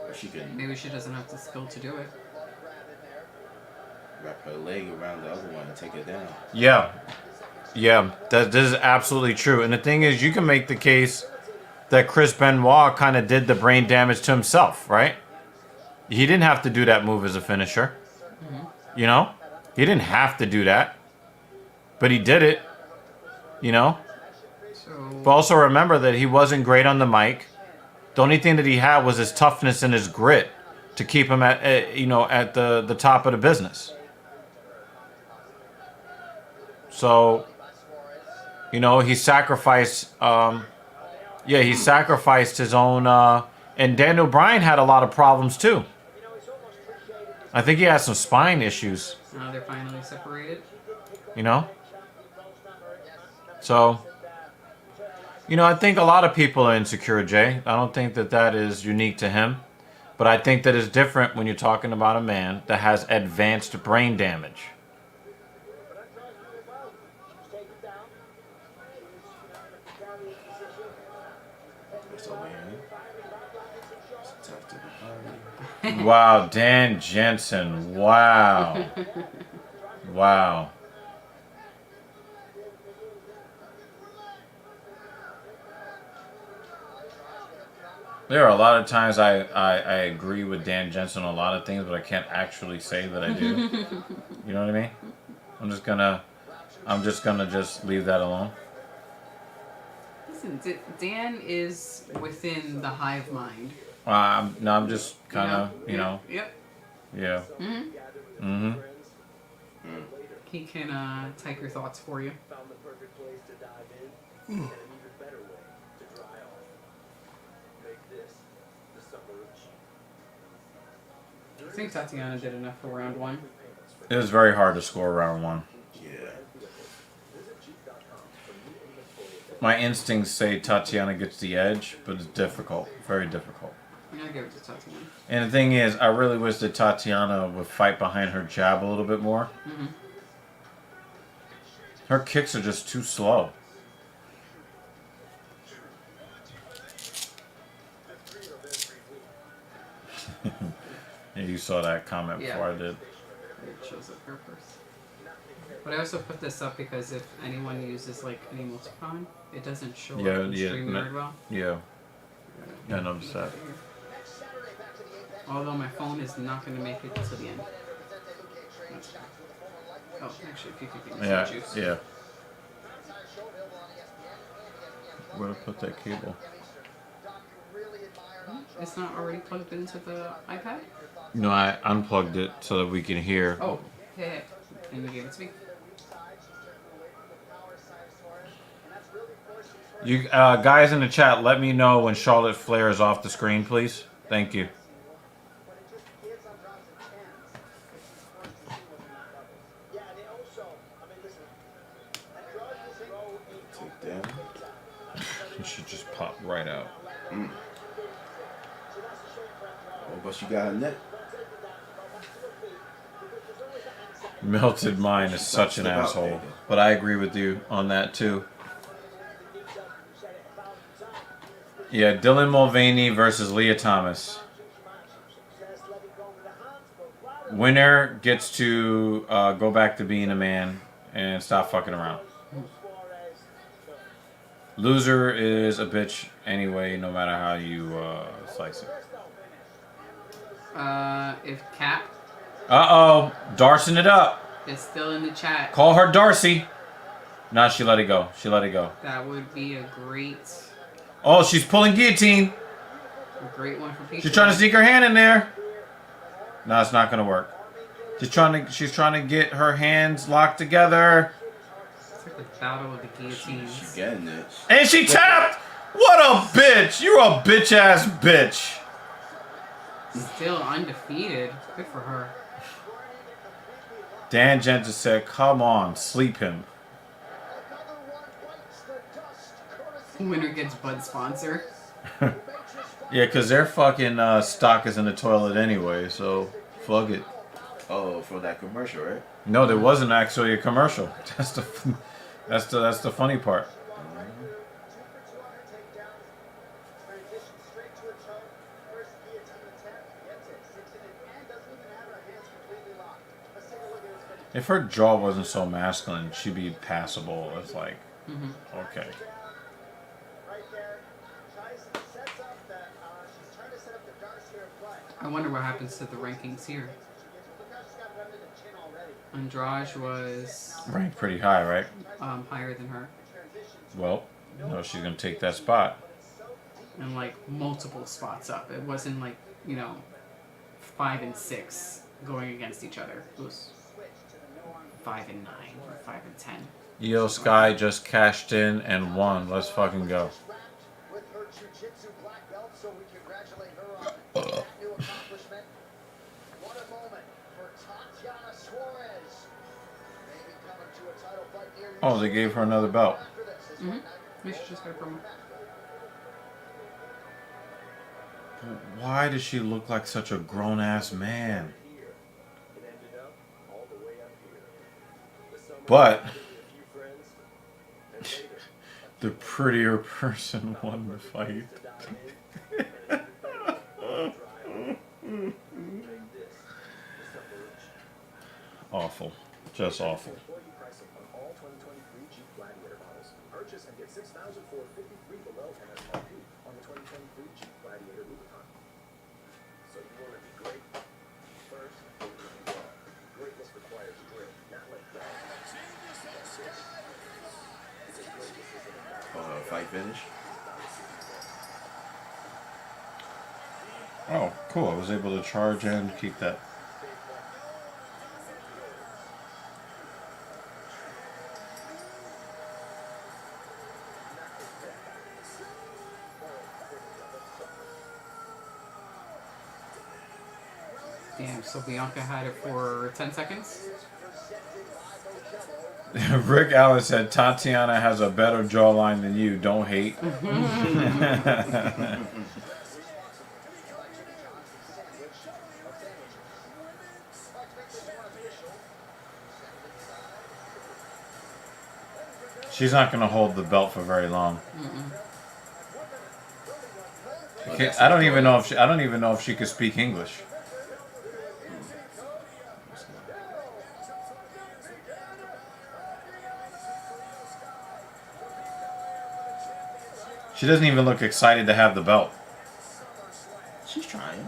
C: Or she could.
A: Maybe she doesn't have the skill to do it.
C: Wrap her leg around the other one and take it down.
E: Yeah, this is absolutely true. And the thing is, you can make the case that Chris Benoit kind of did the brain damage to himself, right? He didn't have to do that move as a finisher. Mm-hmm. He didn't have to do that, but he did it. But also remember that he wasn't great on the mic. The only thing that he had was his toughness and his grit to keep him at the top of the business. So, he sacrificed. He sacrificed his own. And Daniel Bryan had a lot of problems too. I think he has some spine issues.
A: Now they're finally separated.
E: So, you know, I think a lot of people are insecure, Jay. I don't think that that is unique to him. But I think that it's different when you're talking about a man that has advanced brain damage.
C: That's all we have. It's tough to be party.
E: Wow, Dan Jensen. Wow. Wow. There are a lot of times I agree with Dan Jensen on a lot of things, but I can't actually say that I do. You know what I mean? I'm just gonna just leave that alone.
A: Listen, Dan is within the hive mind.
E: No, I'm just kind of, you know.
A: Yep.
E: Yeah.
A: Mm-hmm.
E: Mm-hmm.
A: He can type your thoughts for you.
F: Found the perfect place to dive in, and an even better way to dry off. Make this the summer of cheap.
A: I think Tatiana did enough for round one.
E: It was very hard to score round one.
C: Yeah.
E: My instincts say Tatiana gets the edge, but it's difficult. Very difficult.
A: I'm gonna give it to Tatiana.
E: And the thing is, I really wish that Tatiana would fight behind her jab a little bit more.
A: Mm-hmm.
E: Her kicks are just too slow. Yeah, you saw that comment before I did.
A: It shows a purpose. But I also put this up because if anyone uses like an emoticon, it doesn't show up in stream very well.
E: Yeah. Yeah, I noticed that.
A: Although my phone is not going to make it to the end. Oh, actually, if you could give me some juice.
E: Yeah. Where to put that cable?
A: It's not already plugged into the iPad?
E: No, I unplugged it so that we can hear.
A: Oh, hey. And you gave it to me?
E: You guys in the chat, let me know when Charlotte Flair is off the screen, please. Thank you.
C: Take that.
E: She just popped right out.
C: Oh, but you got a net.
E: Melted Mind is such an asshole. But I agree with you on that too. Yeah, Dylan Mulvaney versus Leah Thomas. Winner gets to go back to being a man and stop fucking around. Loser is a bitch anyway, no matter how you slice it.
A: If Cap
E: Uh-oh. Darcing it up.
A: is still in the chat,
E: Call her Darcy. Nah, she let it go. She let it go.
A: that would be a great
E: Oh, she's pulling guillotine.
A: one for people.
E: She's trying to sneak her hand in there. No, it's not gonna work. She's trying to get her hands locked together.
A: It's like the battle of the guillotines.
C: She getting it.
E: And she tapped! What a bitch! You're a bitch ass bitch.
A: Still undefeated. Good for her.
E: Dan Jensen said, come on, sleep him.
A: Winner gets Bud sponsor.
E: Yeah, because their fucking stock is in the toilet anyway, so fuck it.
C: Oh, for that commercial, right?
E: No, there wasn't actually a commercial. That's the funny part. If her jaw wasn't so masculine, she'd be passable. It's like, okay.
A: I wonder what happens to the rankings here. Andrade was
E: Ranked pretty high, right?
A: higher than her.
E: Well, you know she's gonna take that spot.
A: And like multiple spots up. It wasn't like, 5 and 6 going against each other. It was 5 and 9 or 5 and 10.
E: Io Sky just cashed in and won. Let's fucking go.
G: With her jiu-jitsu black belt, so we congratulate her on that new accomplishment. What a moment for Tatiana Suarez. Maybe coming to a title fight near you.
E: Oh, they gave her another belt.
G: After the
A: We should just get a promo.
E: Why does she look like such a grown ass man? But the prettier person won the fight. Awful. Just awful.
F: Purchase and get $6,453 below MSRP on the 2023 Jeep Gladiator Rubicon. So you want to be great? First, you are. Greatness requires grit, not like that.
C: Fight finish.
E: Oh, cool. I was able to charge and keep that.
A: Damn, so Bianca had it for 10 seconds?
E: Rick Allen said Tatiana has a better jawline than you. Don't hate. She's not going to hold the belt for very long. I don't even know if she could speak English. She doesn't even look excited to have the belt.
C: She's trying.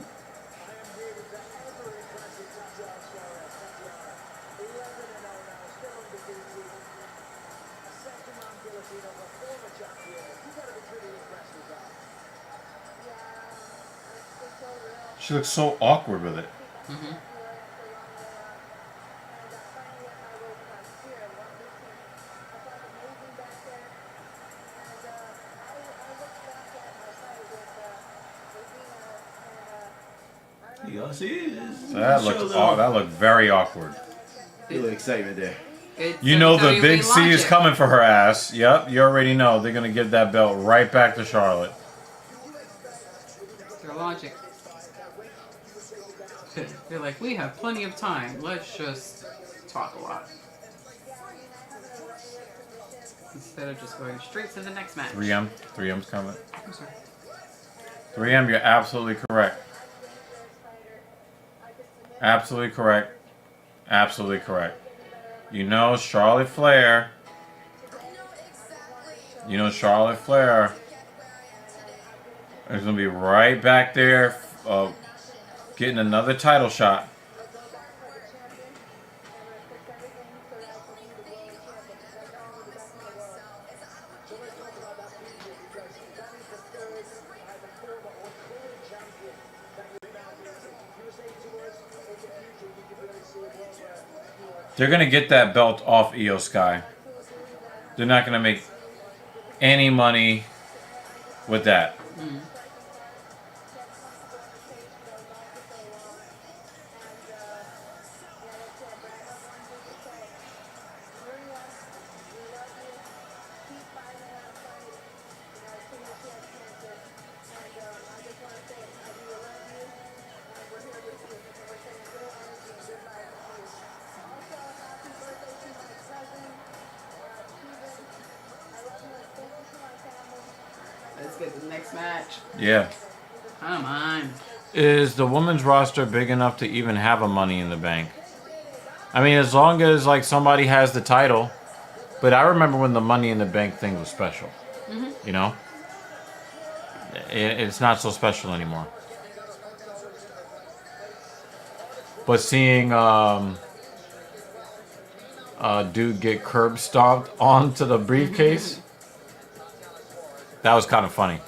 E: She looks so awkward with it.
C: You know, see,
E: That looked very awkward.
C: Feel excitement there.
E: You know the big C is
A: logic.
E: coming for her ass. Yep, you already know they're gonna give that belt right back to Charlotte.
A: Their logic. They're like, we have plenty of time. Let's just talk a lot. Instead of just going straight to the next match.
E: 3M's coming.
A: I'm sorry.
E: 3M, you're absolutely correct. Absolutely correct. Absolutely correct. You know Charlotte Flair. You know Charlotte Flair is going to be right back there getting another title shot. They're going to get that belt off Io Sky. They're not going to make any money with that.
A: Let's get the next match.
E: Yeah.
A: Come on.
E: Is the women's roster big enough to even have a Money in the Bank? I mean, as long as like somebody has the title. But I remember when the Money in the Bank thing was special. You know? It's not so special anymore. But seeing dude get curb stomped onto the briefcase, that was kind of funny.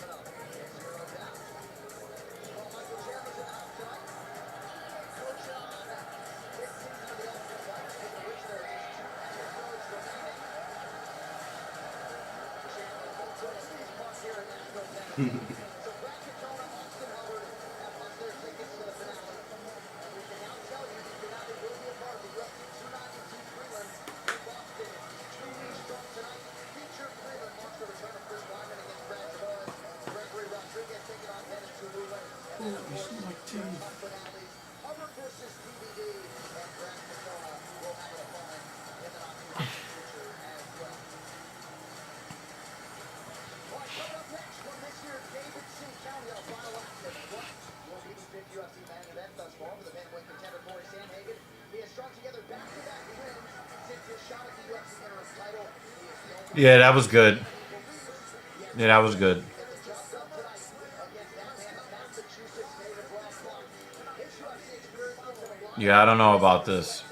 E: You smell like teeth.
G: UFC main event thus far with the Bantamweight contender Corey Sandhagen. He has strung together back-to-back wins since his shot at the UFC interim title.
E: Yeah, that was good. Yeah, that was good. Yeah, I don't know about this.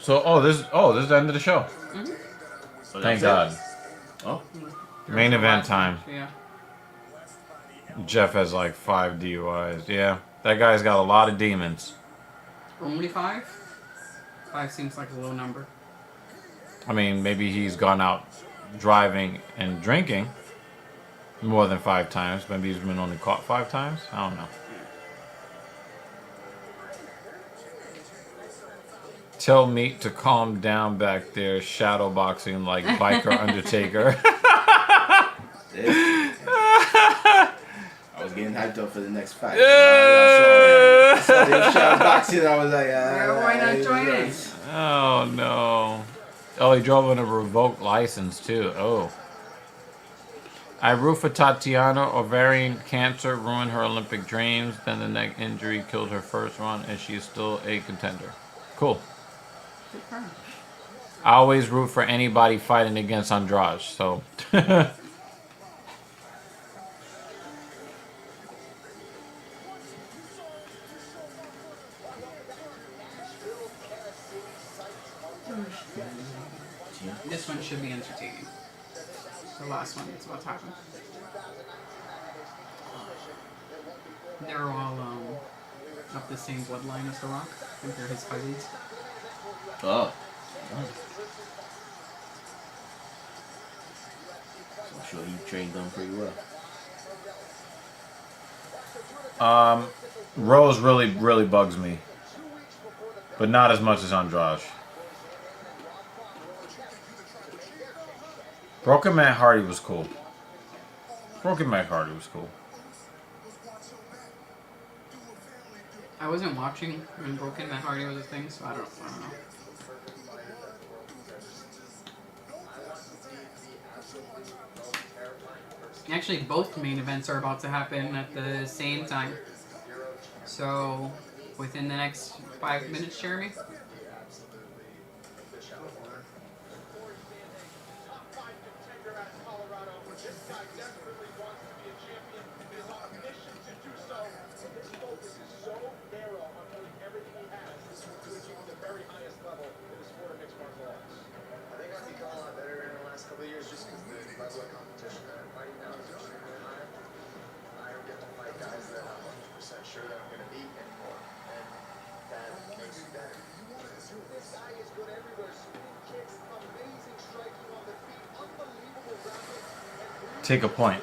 E: So, this is the end of the show.
C: So
E: Thank
C: that's it?
E: God.
C: Oh,
E: Main event time.
A: Yeah.
E: Jeff has like 5 DUIs. Yeah, that guy's got a lot of demons.
A: Only 5? 5 seems like a low number.
E: I mean, maybe he's gone out driving and drinking more than 5 times. Maybe he's been only caught 5 times. I don't know. Tell Meat to calm down back there, shadow boxing like Biker Undertaker.
C: I was getting hyped up for the next fight. I saw them shot boxing. I was like,
A: why not join in?
E: Oh no. Oh, he drove on a revoked license too. Oh. I root for Tatiana. Ovarian cancer ruined her Olympic dreams. Then the neck injury killed her first run, and she is still a contender. Cool. I always root for anybody fighting against Andrade, so.
A: This one should be entertaining. The last one that's about to happen. They're all of the same bloodline as The Rock. I think they're his cousins.
C: Oh. I'm sure he trained them pretty well.
E: Rose really bugs me. But not as much as Andrade. Broken Matt Hardy was cool.
A: I wasn't watching when Broken Matt Hardy was a thing, so I don't know. Actually, both main events are about to happen at the same time. So, within the next 5 minutes, Jeremy?
E: Take a point.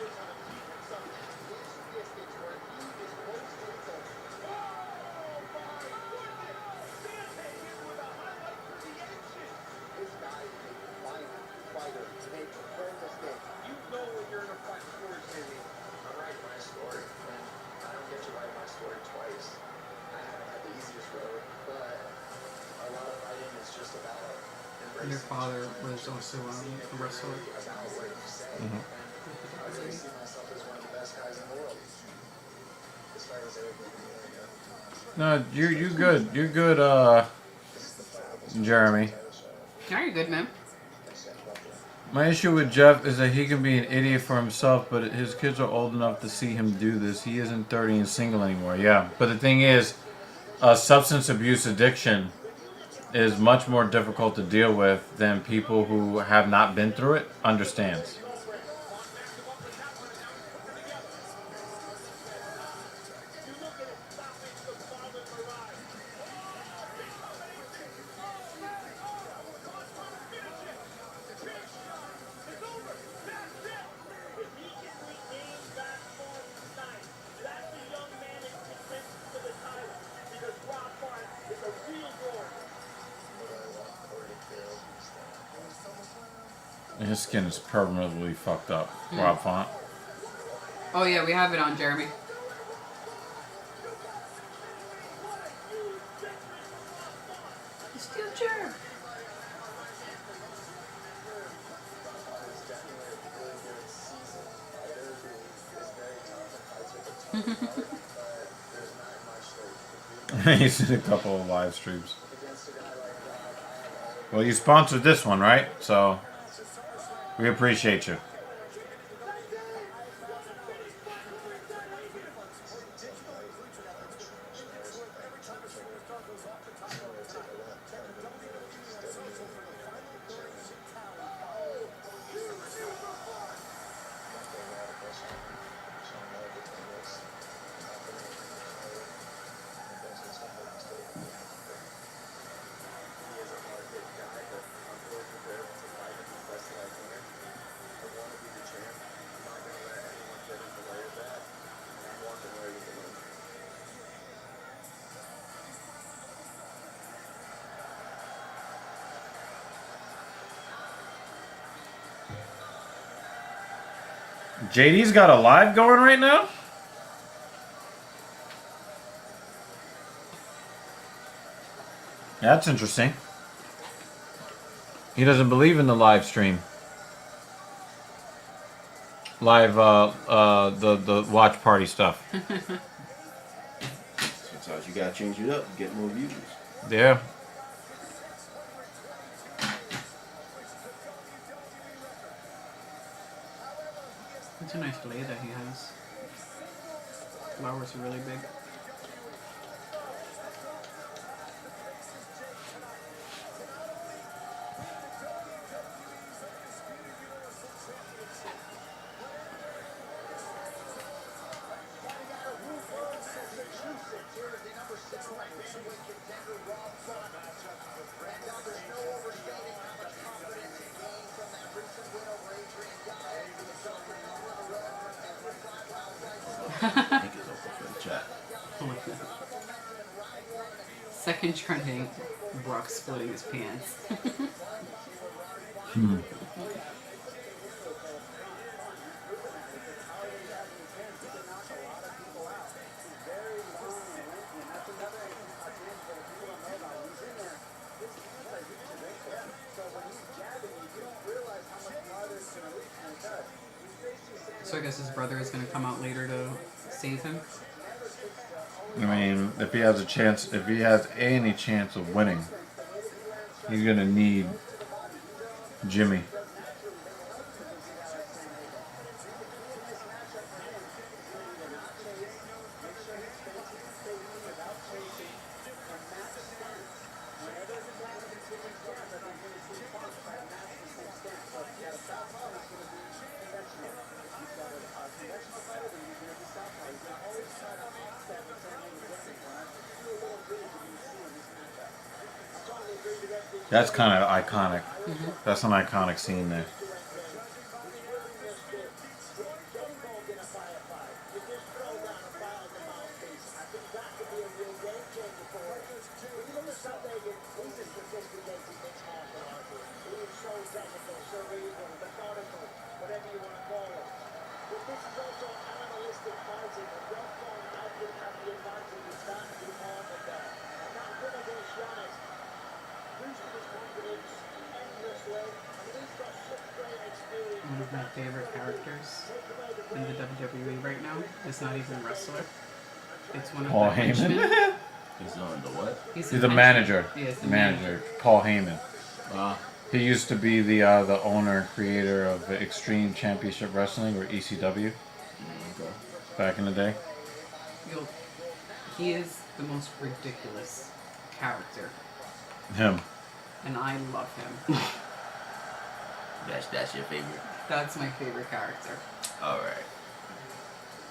A: Your father was also a wrestler.
E: Mm-hmm. No, you're good. You're good, Jeremy.
A: Yeah, you're good, man.
E: My issue with Jeff is that he can be an idiot for himself, but his kids are old enough to see him do this. He isn't 30 and single anymore. Yeah, but the thing is, substance abuse addiction is much more difficult to deal with than people who have not been through it understands. His skin is permanently fucked up. Rob Font.
A: Oh yeah, we have it on Jeremy. The steel chair.
E: He's in a couple of live streams. Well, you sponsored this one, right? So we appreciate you. JD's got a live going right now? That's interesting. He doesn't believe in the live stream. Live, the watch party stuff.
C: Sometimes you gotta change it up, get more views.
E: Yeah.
A: It's a nice lay that he has. Flowers are really big. Second trending, Brock splitting his pants. So I guess his brother is going to come out later to save him.
E: I mean, if he has a chance, if he has any chance of winning, he's gonna need Jimmy. That's kind of iconic. That's an iconic scene there.
A: One of my favorite characters in the WWE right now is not even a wrestler. It's one of
E: Paul
A: the
E: Heyman.
A: henchmen.
C: He's on the what?
A: He's
E: He's a manager.
A: He is the
E: Manager. Paul Heyman. He used to be the owner, creator of Extreme Championship Wrestling, or ECW, back in the day.
A: He is the most ridiculous character,
E: Him.
A: and I love him.
C: That's your favorite.
A: That's my favorite character.
C: All right.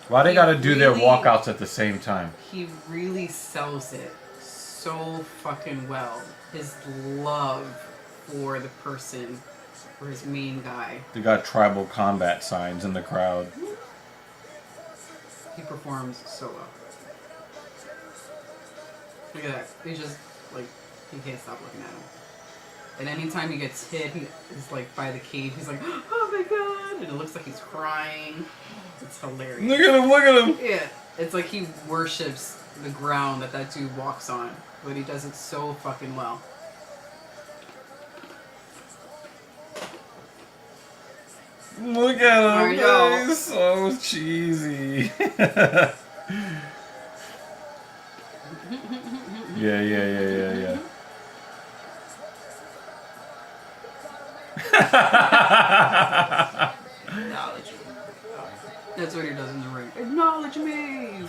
E: Why they
A: He
E: gotta do their
A: really-
E: walkouts at the same time?
A: He really sells it so fucking well. His love for the person, for his main guy.
E: They got tribal combat signs in the crowd.
A: He performs so well. Look at that. He's just like, you can't stop looking at him. And anytime he gets hit, he is like by the cage. He's like, oh my god! And it looks like he's crying. It's hilarious.
E: Look at him! Look at him!
A: Yeah, it's like he worships the ground that dude walks on, but he does it so fucking well.
E: Look at
A: I
E: him!
A: know.
E: He's so cheesy. Yeah.
A: Acknowledge me. That's what he does in the ring. Acknowledge me!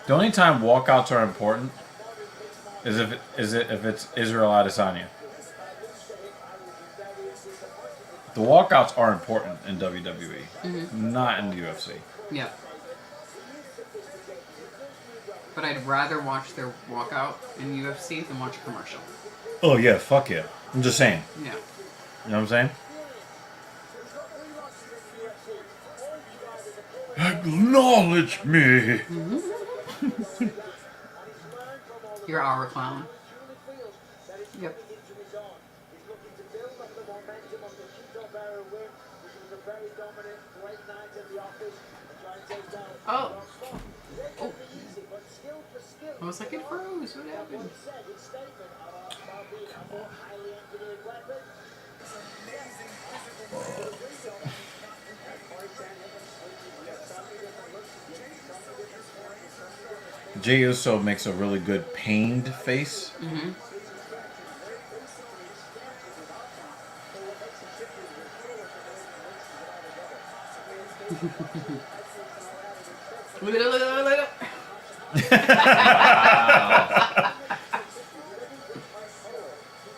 E: The only time walkouts are important is if it's Israel Adesanya. The walkouts are important in WWE, not in the UFC.
A: Yeah. But I'd rather watch their walkout in UFC than watch a commercial.
E: Oh yeah, fuck yeah. I'm just saying.
A: Yeah.
E: You know what I'm saying? Acknowledge me.
A: You're our clown. Yep. Oh. Oh. I was like, it froze. What happened?
E: Jey Uso makes a really good pained face.
A: Look at it.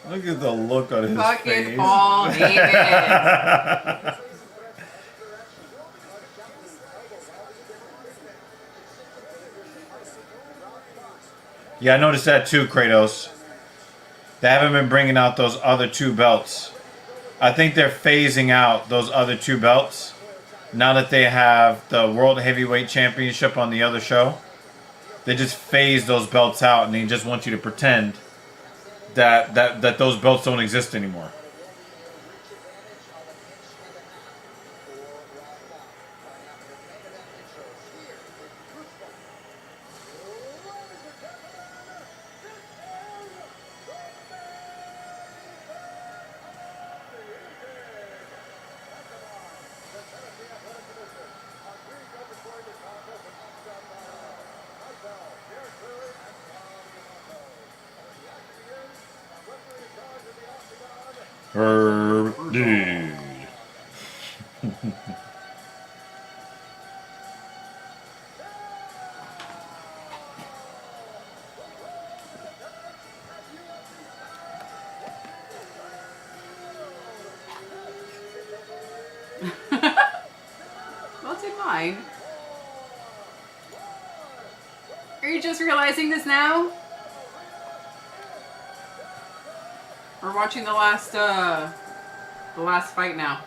E: Look at the look on his
A: Fucking
E: face.
A: Paul Heyman.
E: Yeah, I noticed that too, Kratos. They haven't been bringing out those other two belts. I think they're phasing out those other two belts now that they have the World Heavyweight Championship on the other show. They just phase those belts out and they just want you to pretend that those belts don't exist anymore. Dude.
A: What's in mine? Are you just realizing this now? We're watching the last fight now.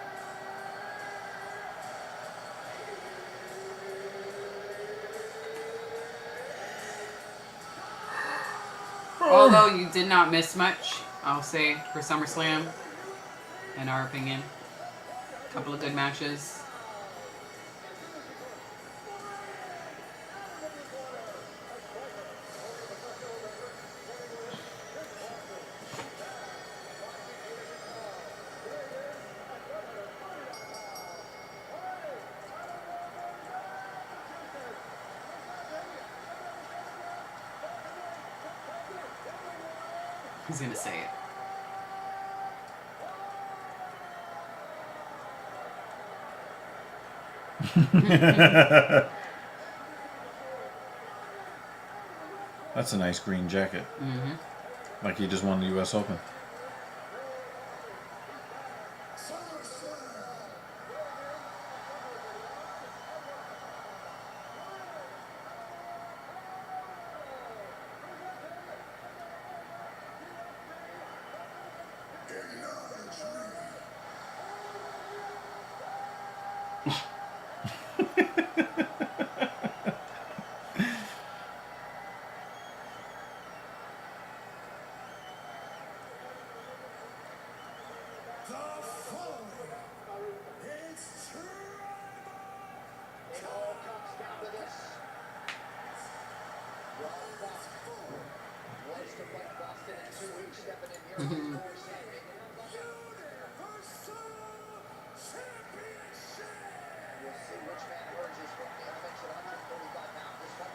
A: Although you did not miss much, I'll say, for Summer Slam, in our opinion. A couple of good matches. He's gonna say it.
E: That's a nice green jacket. Like he just won the U.S. Open.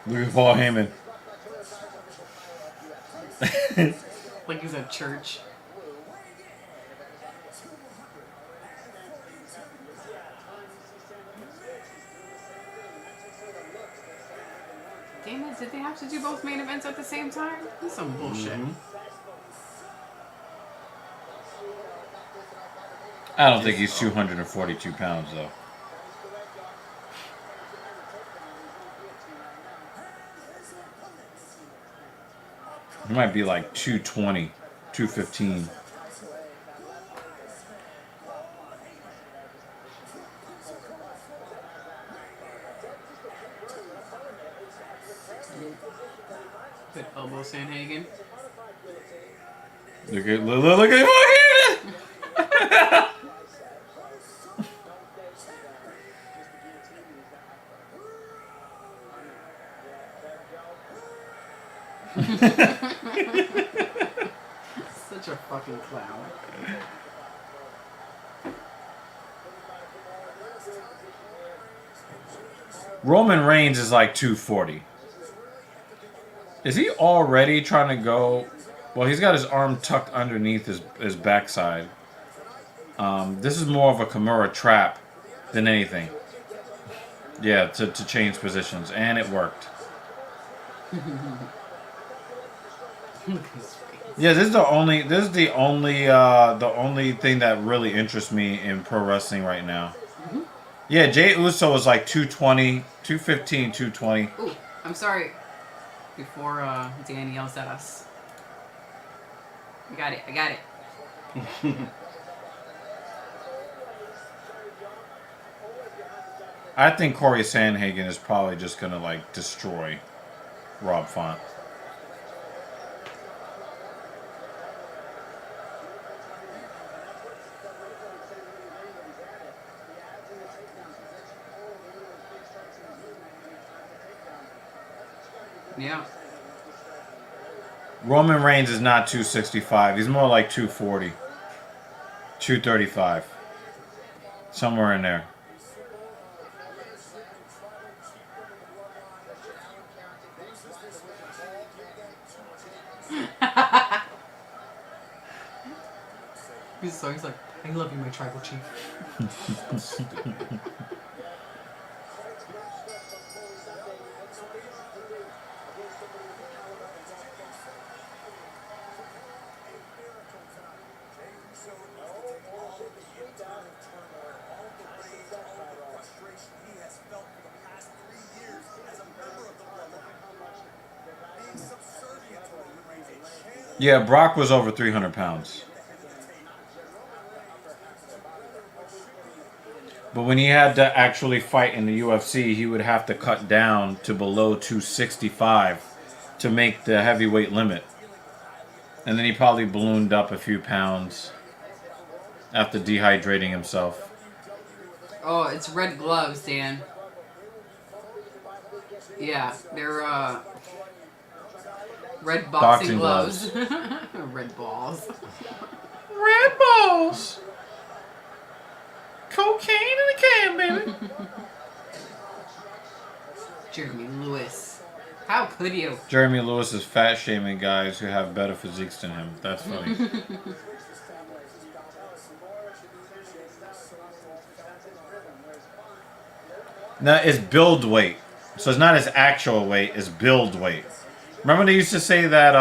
E: Look at Paul Heyman.
A: Like he's at church. Damn it, did they have to do both main events at the same time? That's some bullshit.
E: I don't think he's 242 pounds, though. He might be like 220, 215.
A: Good elbow, Sandhagen.
E: Look at Paul
A: Such a fucking clown.
E: Roman Reigns is like 240. Is he already trying to go? Well, he's got his arm tucked underneath his backside. This is more of a Kimura trap than anything. Yeah, to change positions, and it worked. Yeah, this is the only thing that really interests me in pro wrestling right now. Yeah, Jey Uso was like 220, 215, 220.
A: Ooh, I'm sorry. Before Danny yells at us. I got it.
E: I think Corey Sandhagen is probably just gonna like destroy Rob Font.
A: Yeah.
E: Roman Reigns is not 265. He's more like 240. 235. Somewhere in there.
A: He's like, I love you, my tribal chief.
E: Yeah, Brock was over 300 pounds. But when he had to actually fight in the UFC, he would have to cut down to below 265 to make the heavyweight limit. And then he probably ballooned up a few pounds after dehydrating himself.
A: Oh, it's red gloves, Dan. Yeah, they're red boxing gloves. Red balls.
E: Red balls. Cocaine in a can, baby.
A: Jeremy Lewis. How could you?
E: Jeremy Lewis is fat shaming guys who have better physiques than him. That's funny. Now, it's build weight. So it's not his actual weight, it's build weight. Remember they used to say that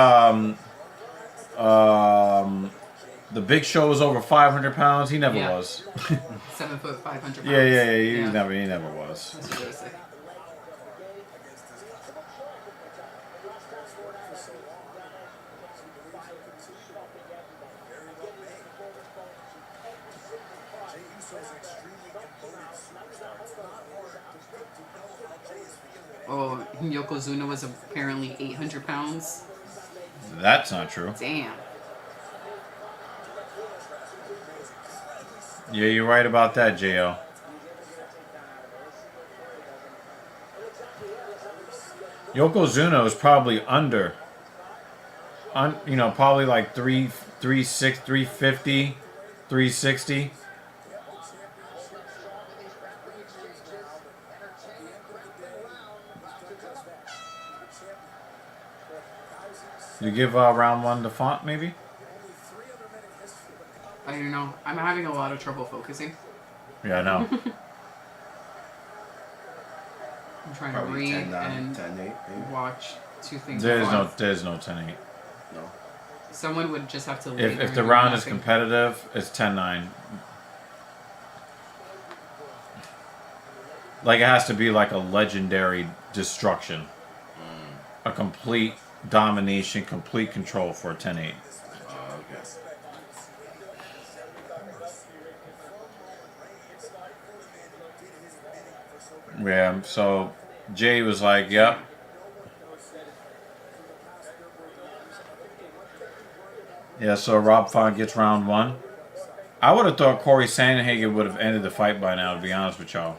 E: the Big Show was over 500 pounds? He never was.
A: 7 foot, 500 pounds.
E: Yeah. He never was.
A: That's what they say. Oh, Yokozuna was apparently 800 pounds.
E: That's not true.
A: Damn.
E: Yeah, you're right about that, J.O. Yokozuna is probably under. You know, probably like 360, 350, 360. You give round one to Font, maybe?
A: I don't know. I'm having a lot of trouble focusing.
E: Yeah, I know.
A: I'm trying
C: Probably
A: to read
C: 10-9,
A: and
C: 10-8, maybe.
A: watch two things.
E: There's
A: at
E: no
A: once.
E: 10-8.
C: No.
A: Someone would just have to leave.
E: If
A: there
E: the
A: and
E: round
A: do
E: is
A: nothing.
E: competitive, it's 10-9. Like it has to be like a legendary destruction. A complete domination, complete control for a 10-8.
C: Okay.
E: Yeah, so Jay was like, yep. Yeah, so Rob Font gets round one. I would have thought Corey Sandhagen would have ended the fight by now, to be honest with y'all.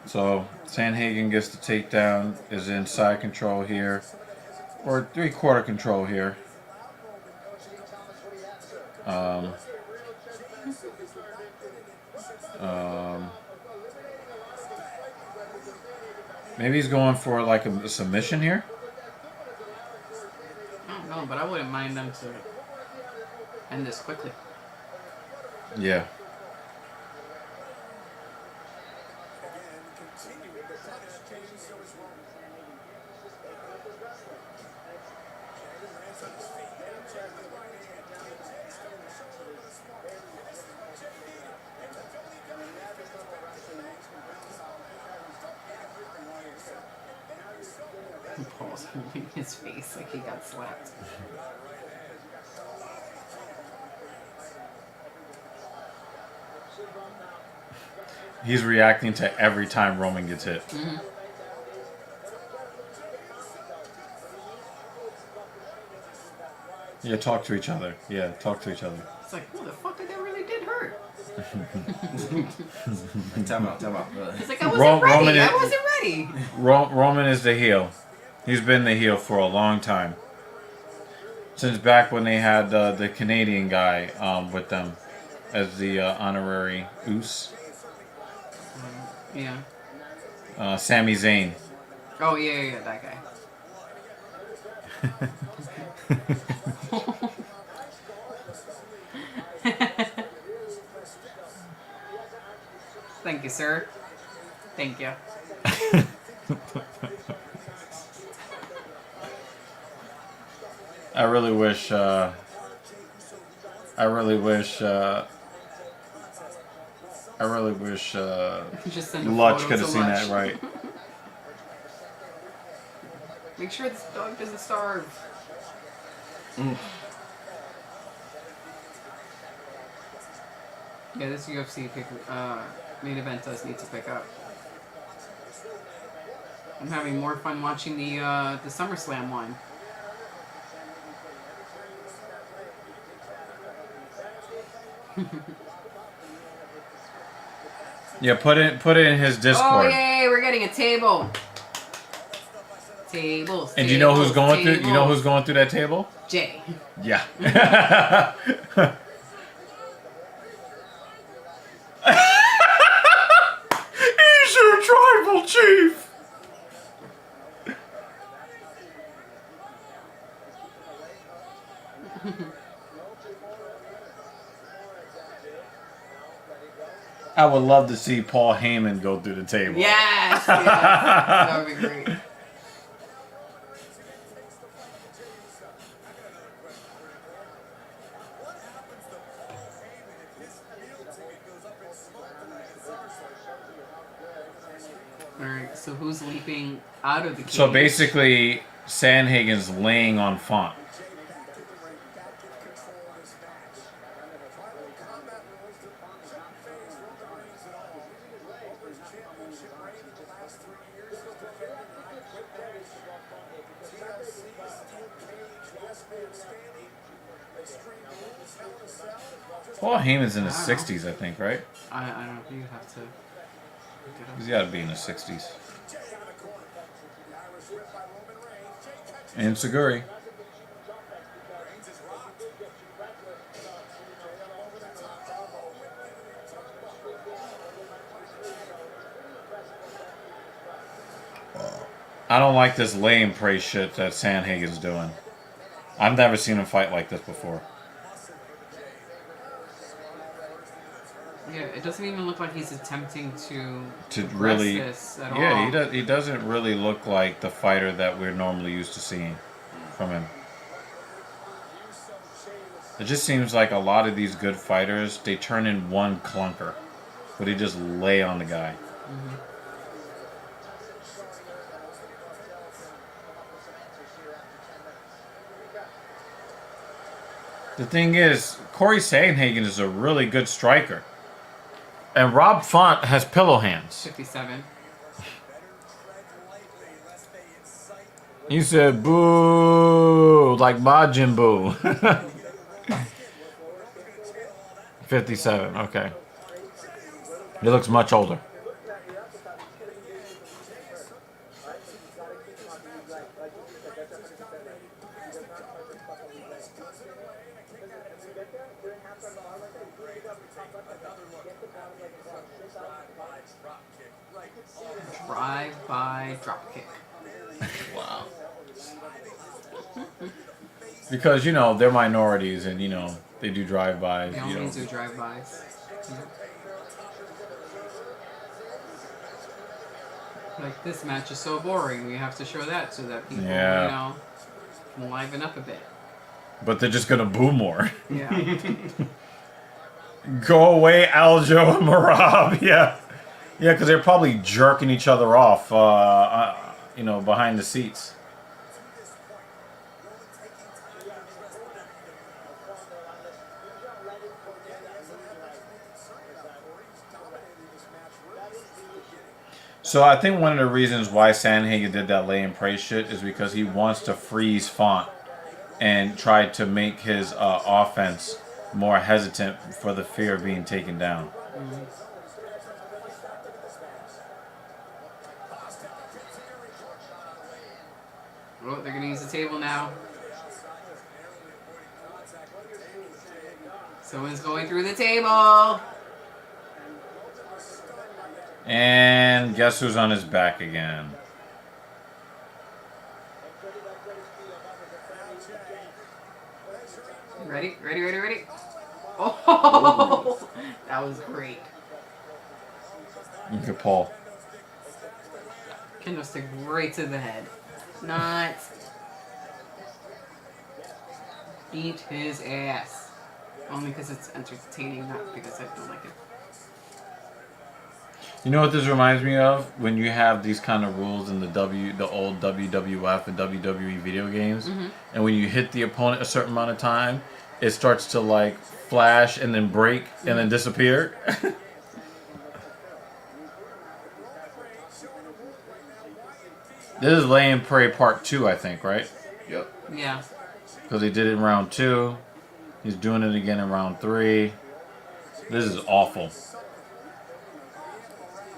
E: So Sandhagen gets the takedown, is in side control here, or 3/4 control here. Maybe he's going for like a submission here.
A: I don't know, but I wouldn't mind them to end this quickly.
E: Yeah.
A: Paul's moving his face like he got slapped.
E: He's reacting to every time Roman gets hit.
A: Mm-hmm.
E: Yeah, talk to each other. Yeah, talk to each other.
A: It's like, motherfucker, that really did hurt.
C: Time out.
A: It's like, I wasn't ready.
E: Roman is-
A: I wasn't ready.
E: Roman is the heel. He's been the heel for a long time. Since back when they had the Canadian guy with them as the honorary Oos.
A: Yeah.
E: Sami Zayn.
A: Oh, yeah, that guy. Thank you, sir. Thank you.
E: I really wish
A: Just send a
E: Lutch
A: photo
E: could have
A: to
E: seen
A: Lutch.
E: that right.
A: Make sure this dog doesn't starve. Yeah, this UFC main event does need to pick up. I'm having more fun watching the Summer Slam one.
E: Yeah, put it in his
A: Oh
E: Discord.
A: yay, we're getting a table. Tables.
E: And do you know who's going through?
A: tables.
E: You know who's going through that table?
A: Jay.
E: Yeah. He's your tribal chief. I would love to see Paul Heyman go through the table.
A: Yes, yes. That would be great. Alright, so who's leaping out of the cage?
E: So basically, Sandhagen's laying on Font. Paul Heyman's in his 60s, I think, right?
A: I don't know. You have to.
E: He's got to be in his 60s. And Seguri. I don't like this lay and pray shit that Sandhagen's doing. I've never seen him fight like this before.
A: Yeah, it doesn't even look like he's attempting to
E: really,
A: this at
E: yeah,
A: all.
E: he doesn't really look like the fighter that we're normally used to seeing from him. It just seems like a lot of these good fighters, they turn in one clunker, but he just lay on the guy.
A: Mm-hmm.
E: The thing is, Corey Sandhagen is a really good striker. And Rob Font has pillow hands.
A: 57.
E: He said, boo, like Majin Buu. 57, okay. He looks much older.
A: Drive-by dropkick.
E: Wow. Because, you know, they're minorities and, you know, they do drive-bys.
A: They only do drive-bys. Like, this match is so boring. We have to show that so that people, you know, can liven up a bit.
E: But they're just going to boo more.
A: Yeah.
E: Go away, Aljo and Marab. Yeah. Yeah, because they're probably jerking each other off, you know, behind the seats. So I think one of the reasons why Sandhagen did that lay and pray shit is because he wants to freeze Font and try to make his offense more hesitant for the fear of being taken down.
A: Mm-hmm. Oh, they're going to use the table now. Someone's going through the table.
E: And guess who's on his back again?
A: Ready? Ready, ready, ready? Oh, that was great.
E: Look at Paul.
A: Kendo stick right to the head. Not beat his ass. Only because it's entertaining, not because I don't like it.
E: You know what this reminds me of? When you have these kind of rules in the old WWF and WWE video games, and when you hit the opponent a certain amount of time, it starts to like flash and then break and then disappear. This is Lay and Pray Part 2, I think, right?
C: Yep.
A: Yeah.
E: Because he did it in round 2. He's doing it again in round 3. This is awful.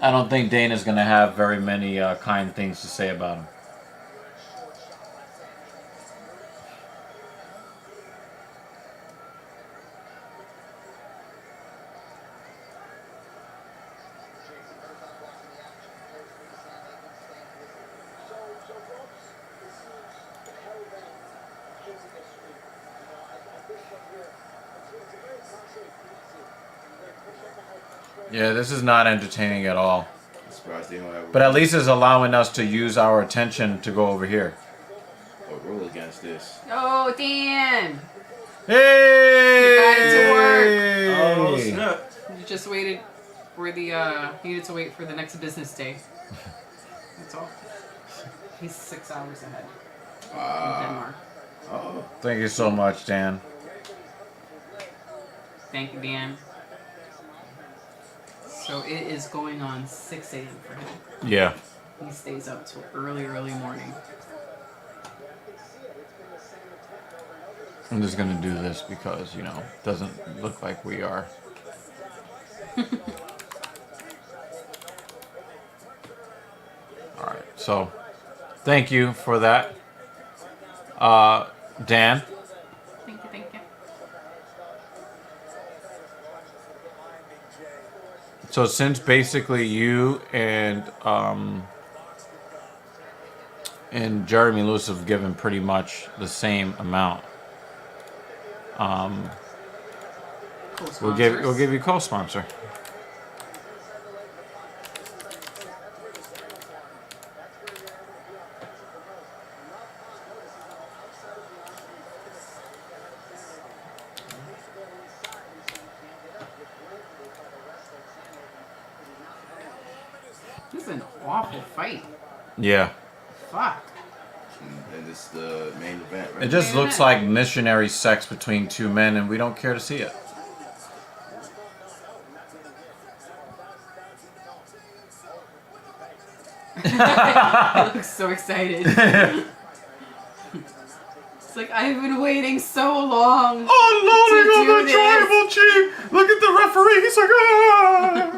E: I don't think Dana's going to have very many kind things to say about him. Yeah, this is not entertaining at all.
C: I'm surprised they don't have
E: But at least it's allowing us to use our attention to go over here.
C: a rule against this.
A: Oh, Dan!
E: Hey!
A: You got it to work.
B: Oh, snap.
A: You just waited for the, needed to wait for the next business day. That's all. He's 6 hours ahead in Denmark.
C: Oh,
E: Thank you so much, Dan.
A: Thank you, Dan. So it is going on 6 a.m. for him.
E: Yeah.
A: He stays up till early morning.
E: I'm just gonna do this because, you know, it doesn't look like we are. Alright, so thank you for that. Dan.
A: Thank you.
E: So since basically you and Jeremy Lewis have given pretty much the same amount, we'll give you co-sponsor.
A: This is an awful fight.
E: Yeah.
A: Fuck.
C: and this is the main event, right?
E: It just looks like missionary sex between two men, and we don't care to see it.
A: He looks so excited. It's like, I've been waiting so long.
E: Unloading
A: to
E: on
A: do
E: the
A: this.
E: tribal chief. Look at the referee. He's like, ah.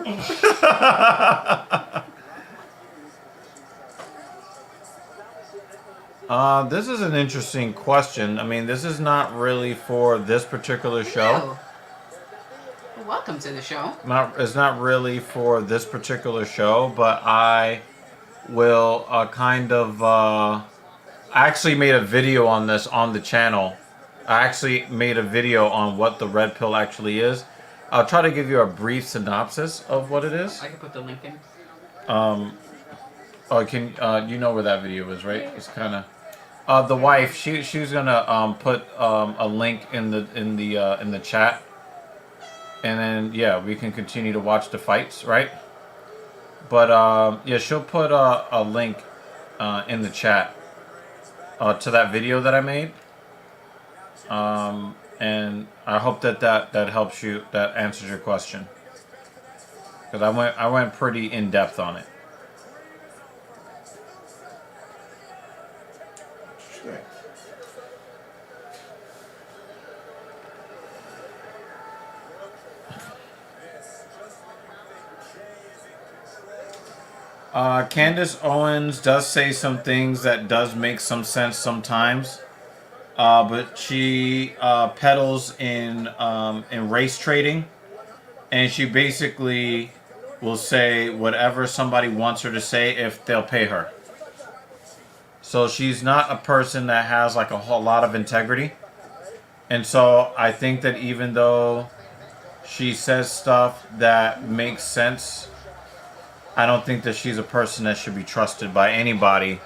E: This is an interesting question. I mean, this is not really for this particular show.
A: No. Well, welcome to the show.
E: It's not really for this particular show, but I will I actually made a video on this on the channel. I actually made a video on what the red pill actually is. I'll try to give you a brief synopsis of what it is.
A: I can put the link in.
E: You know where that video is, right? It's kind of the wife. She was gonna put a link in the chat, and then yeah, we can continue to watch the fights, right? But yeah, she'll put a link in the chat to that video that I made, and I hope that helps you, that answers your question, because I went pretty in depth on it. Candace Owens does say some things that does make some sense sometimes, but she peddles in race trading, and she basically will say whatever somebody wants her to say if they'll pay her. So she's not a person that has like a whole lot of integrity, and so I think that even though she says stuff that makes sense, I don't think that she's a person that should be trusted by anybody,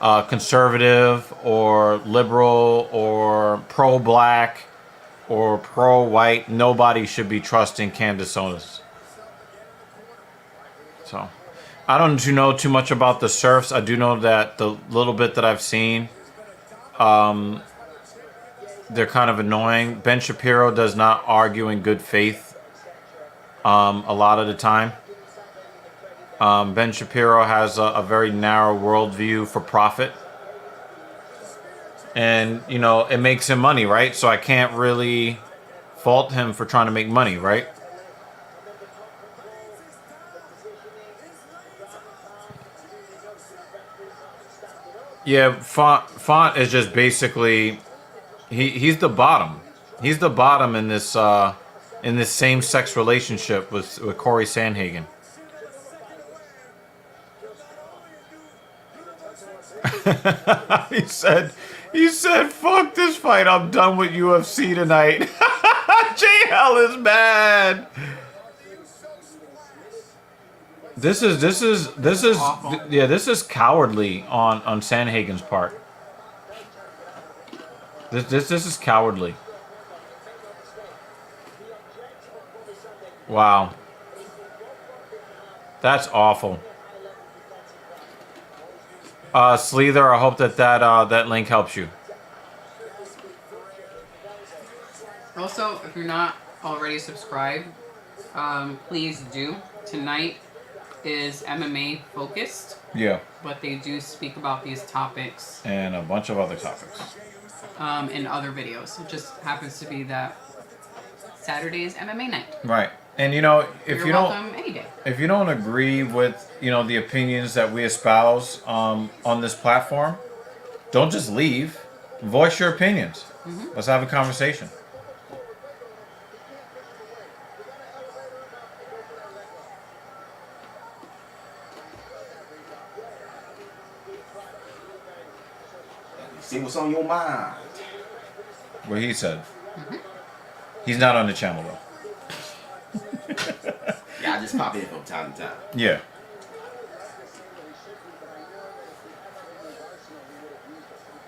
E: conservative or liberal or pro-black or pro-white. Nobody should be trusting Candace Owens. So, I don't know too much about the Surfs. I do know that the little bit that I've seen, they're kind of annoying. Ben Shapiro does not argue in good faith a lot of the time. Ben Shapiro has a very narrow worldview for profit. And, you know, it makes him money, right? So I can't really fault him for trying to make money, right? Yeah, Font is just basically, he's the bottom. He's the bottom in this same-sex relationship with Corey Sandhagen. he said, fuck this fight, I'm done with UFC tonight. JL is mad. This is
A: Awful.
E: yeah, this is cowardly on Sandhagen's part. This is cowardly. Wow. That's awful. Sleether, I hope that link helps you.
A: Also, if you're not already subscribed, please do. Tonight is MMA focused,
E: Yeah.
A: but they do speak about these topics
E: And a bunch of other topics.
A: in other videos. It just happens to be that Saturday is MMA night.
E: Right. And you know, if
A: You're
E: you
A: welcome any day.
E: if you don't agree with, you know, the opinions that we espouse on this platform, don't just leave. Voice your opinions. Let's have a conversation.
C: See what's on your mind.
E: What he said. He's not on the channel though.
C: Yeah, I just pop in from time to time.
E: Yeah.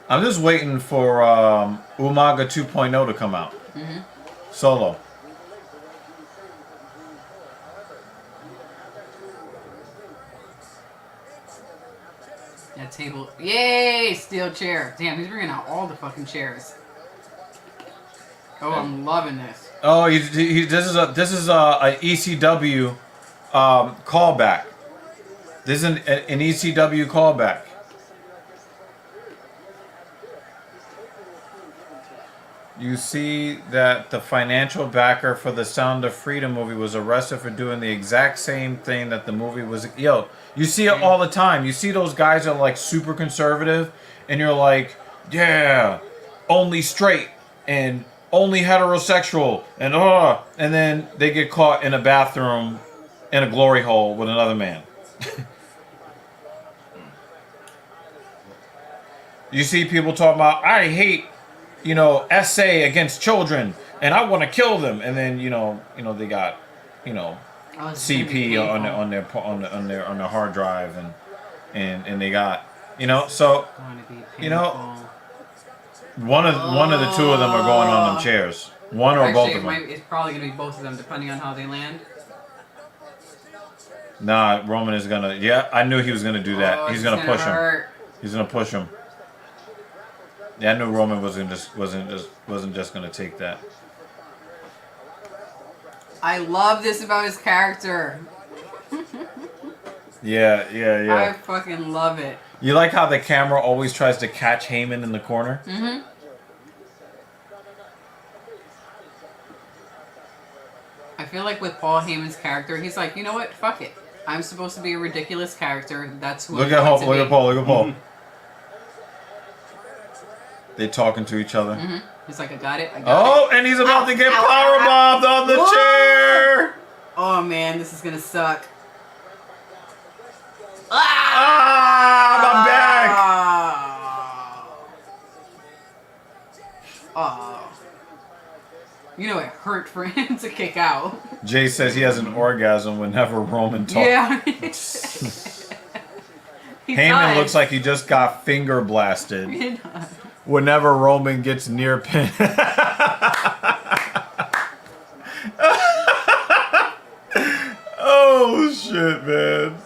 E: I'm just waiting for Umaga 2.0 to come out. Solo.
A: That table. Yay! Steel chair. Damn, he's bringing out all the fucking chairs. Oh, I'm loving this.
E: Oh, this is a ECW callback. This is an ECW callback. You see that the financial backer for the Sound of Freedom movie was arrested for doing the exact same thing that the movie was. Yo, you see it all the time. You see those guys that are like super conservative, and you're like, yeah, only straight and only heterosexual, and then they get caught in a bathroom in a glory hole with another man. You see people talking about, I hate, you know, essay against children, and I want to kill them, and then you know they got, you know, CP on their hard drive, and they got, you know, so you know, one of the two of them are going on them chairs, one or both of them.
A: It's probably gonna be both of them, depending on how they land.
E: Nah, Roman is gonna. Yeah, I knew he was gonna do that. He's gonna push him. He's gonna push him. Yeah, I knew Roman wasn't just gonna take that.
A: I love this about his character.
E: Yeah.
A: I fucking love it.
E: You like how the camera always tries to catch Heyman in the corner?
A: Mm-hmm. I feel like with Paul Heyman's character, he's like, you know what? Fuck it. I'm supposed to be a ridiculous character. That's who
E: Look
A: I'm
E: at
A: going to
E: Look
A: be.
E: at Paul. Look at Paul. They talking to each other.
A: Mm-hmm. He's like, I got it.
E: Oh, and he's about to get powerbombed on the chair.
A: Oh man, this is gonna suck.
E: I'm back.
A: Oh. You know it hurt for him to kick out.
E: Jay says he has an orgasm whenever Roman talks.
A: Yeah.
E: Heyman looks like he just got finger blasted. Whenever Roman gets near pin. Oh shit, man.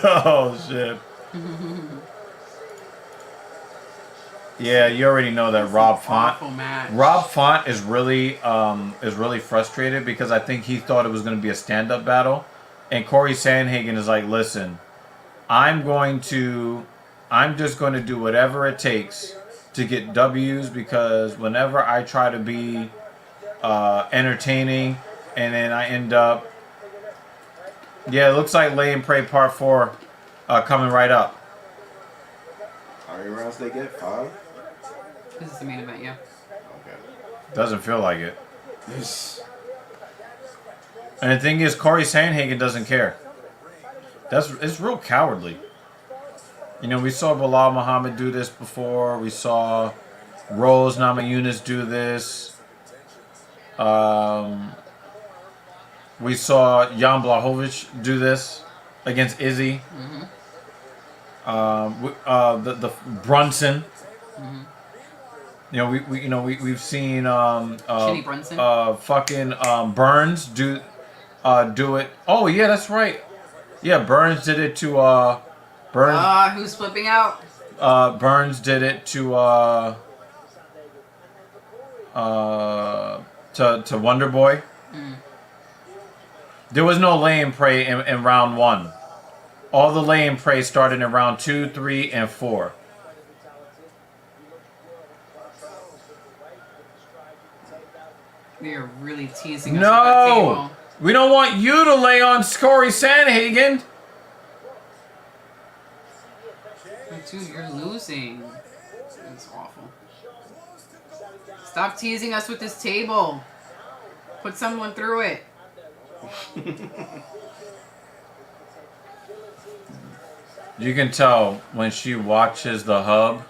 E: Oh shit. Yeah, you already know that Rob Font. Rob Font is really frustrated because I think he thought it was going to be a stand-up battle, and Corey Sandhagen is like, listen, I'm just going to do whatever it takes to get W's, because whenever I try to be entertaining and then I end up, yeah, it looks like Lay and Pray Part 4 coming right up.
C: How many rounds they get? 5?
A: This is the main event, yeah.
C: Okay.
E: Doesn't feel like it. And the thing is, Corey Sandhagen doesn't care. It's real cowardly. You know, we saw Bilal Muhammad do this before. We saw Rose Namajunas do this. We saw Jan Blachowicz do this. against Izzy. The Brunson. You know, we've seen
A: Shitty Brunson.
E: fucking Burns do it. Oh yeah, that's right. Yeah, Burns did it to Burns.
A: Who's flipping out?
E: Burns did it to Wonder Boy. There was no lay and pray in round 1. All the lay and pray started in round 2, 3, and 4.
A: They're really teasing us with that
E: No!
A: table.
E: We don't want you to lay on Corey Sandhagen.
A: Dude, you're losing. It's awful. Stop teasing us with this table. Put someone through it.
E: You can tell when she watches the hub,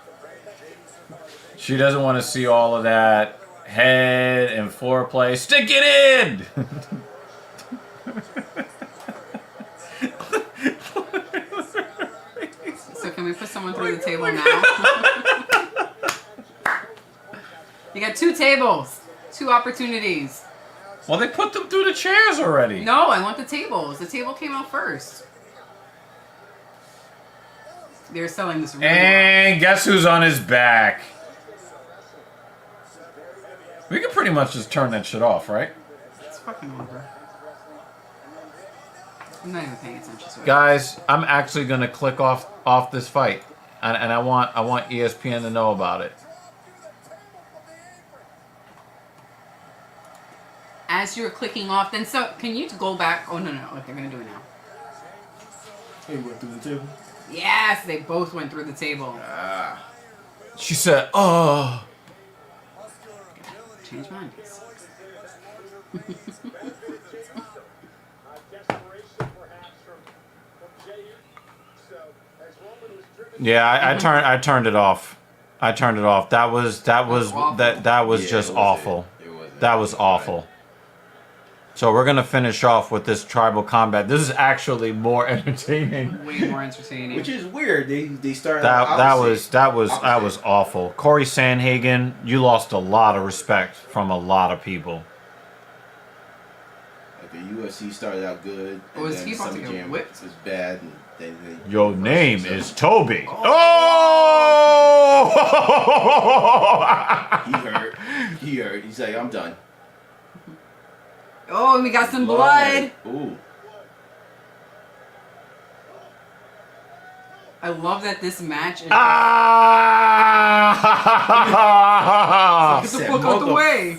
E: she doesn't want to see all of that head and foreplay. Stick it in!
A: So can we put someone through the table now? You got 2 tables. 2 opportunities.
E: Well, they put them through the chairs already.
A: No, I want the tables. The table came out first. They're selling this really
E: And guess who's on his back? We can pretty much just turn that shit off, right?
A: well. It's fucking over. I'm not even paying attention to it.
E: Guys, I'm actually gonna click off this fight, and I want ESPN to know about it.
A: As you're clicking off, then so can you go back? Oh no, they're gonna do it now.
C: Hey, went through the table.
A: Yes, they both went through the table.
E: She said, "Oh."
A: Change mine.
E: Yeah, I turned it off. I turned it off. That was
A: awful.
E: just
C: it wasn't-
E: awful.
C: it wasn't
E: That was awful. So we're gonna finish off with this tribal combat. This is actually more entertaining.
A: Way more entertaining.
C: Which is weird. They started out
E: That
C: opposite.
E: was awful. Corey Sandhagen, you lost a lot of respect from a lot of people.
C: Like the UFC started out good. And
A: Was
C: then
A: he about to
C: Summer
A: get
C: Jam
A: whipped?
C: was bad, and then they
E: Your name is Toby.
C: Oh!
E: Oh!
C: He hurt. He hurt. He's like, I'm done.
A: Oh, and we got some blood.
C: Ooh.
A: I love that this match is.
E: Ah!
A: Get the fuck out the way.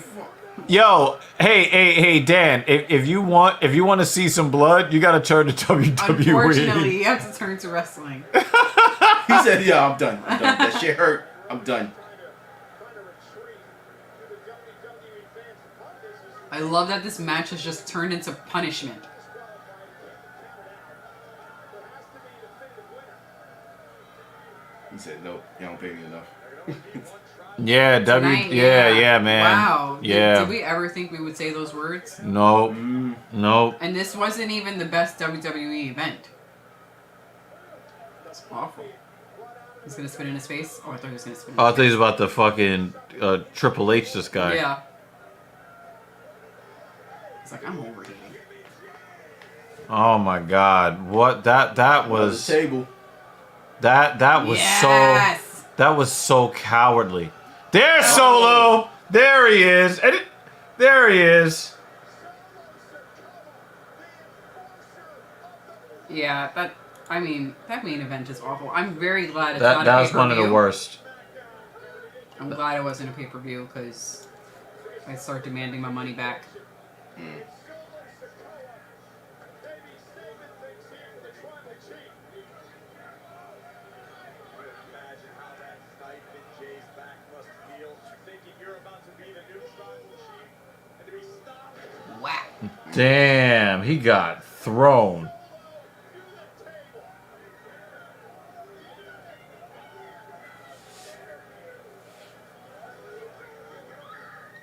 E: Yo, hey, Dan. If you want to see some blood, you gotta turn to WWE.
A: Unfortunately, you have to turn to wrestling.
C: He said, yeah, I'm done. That shit hurt. I'm done.
A: I love that this match has just turned into punishment.
C: He said, nope, you don't pay me enough.
E: Yeah,
A: Tonight,
E: yeah, man.
A: Wow.
E: Yeah.
A: Did we ever think we would say those words?
E: Nope. Nope.
A: And this wasn't even the best WWE event. It's awful. He's gonna spit in his face? Oh, I thought he was gonna spit in his
E: Oh, I thought he was about to fucking Triple H this guy.
A: Yeah. It's like, I'm overheating.
E: Oh my God! What that was?
C: Table.
E: That was
A: Yes!
E: that was so cowardly. There's Solo. There he is. There he is.
A: Yeah, that main event is awful. I'm very glad it's
E: That
A: not a
E: that was
A: pay-per-view.
E: one of the worst.
A: I'm glad it wasn't a pay-per-view because I start demanding my money back. Whack.
E: Damn, he got thrown.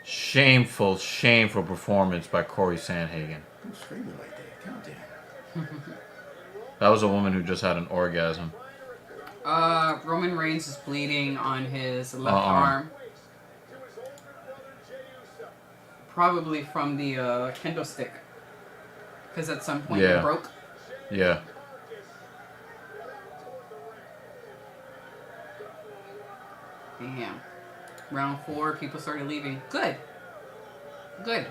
E: Shameful, shameful performance by Corey Sandhagen.
C: Who's screaming like that? Calm down.
E: That was a woman who just had an orgasm.
A: Roman Reigns is bleeding on his left
E: arm.
A: arm. Probably from the kendo stick. Because at some point it broke.
E: Yeah.
A: Damn. Round 4, people started leaving. Good. Good.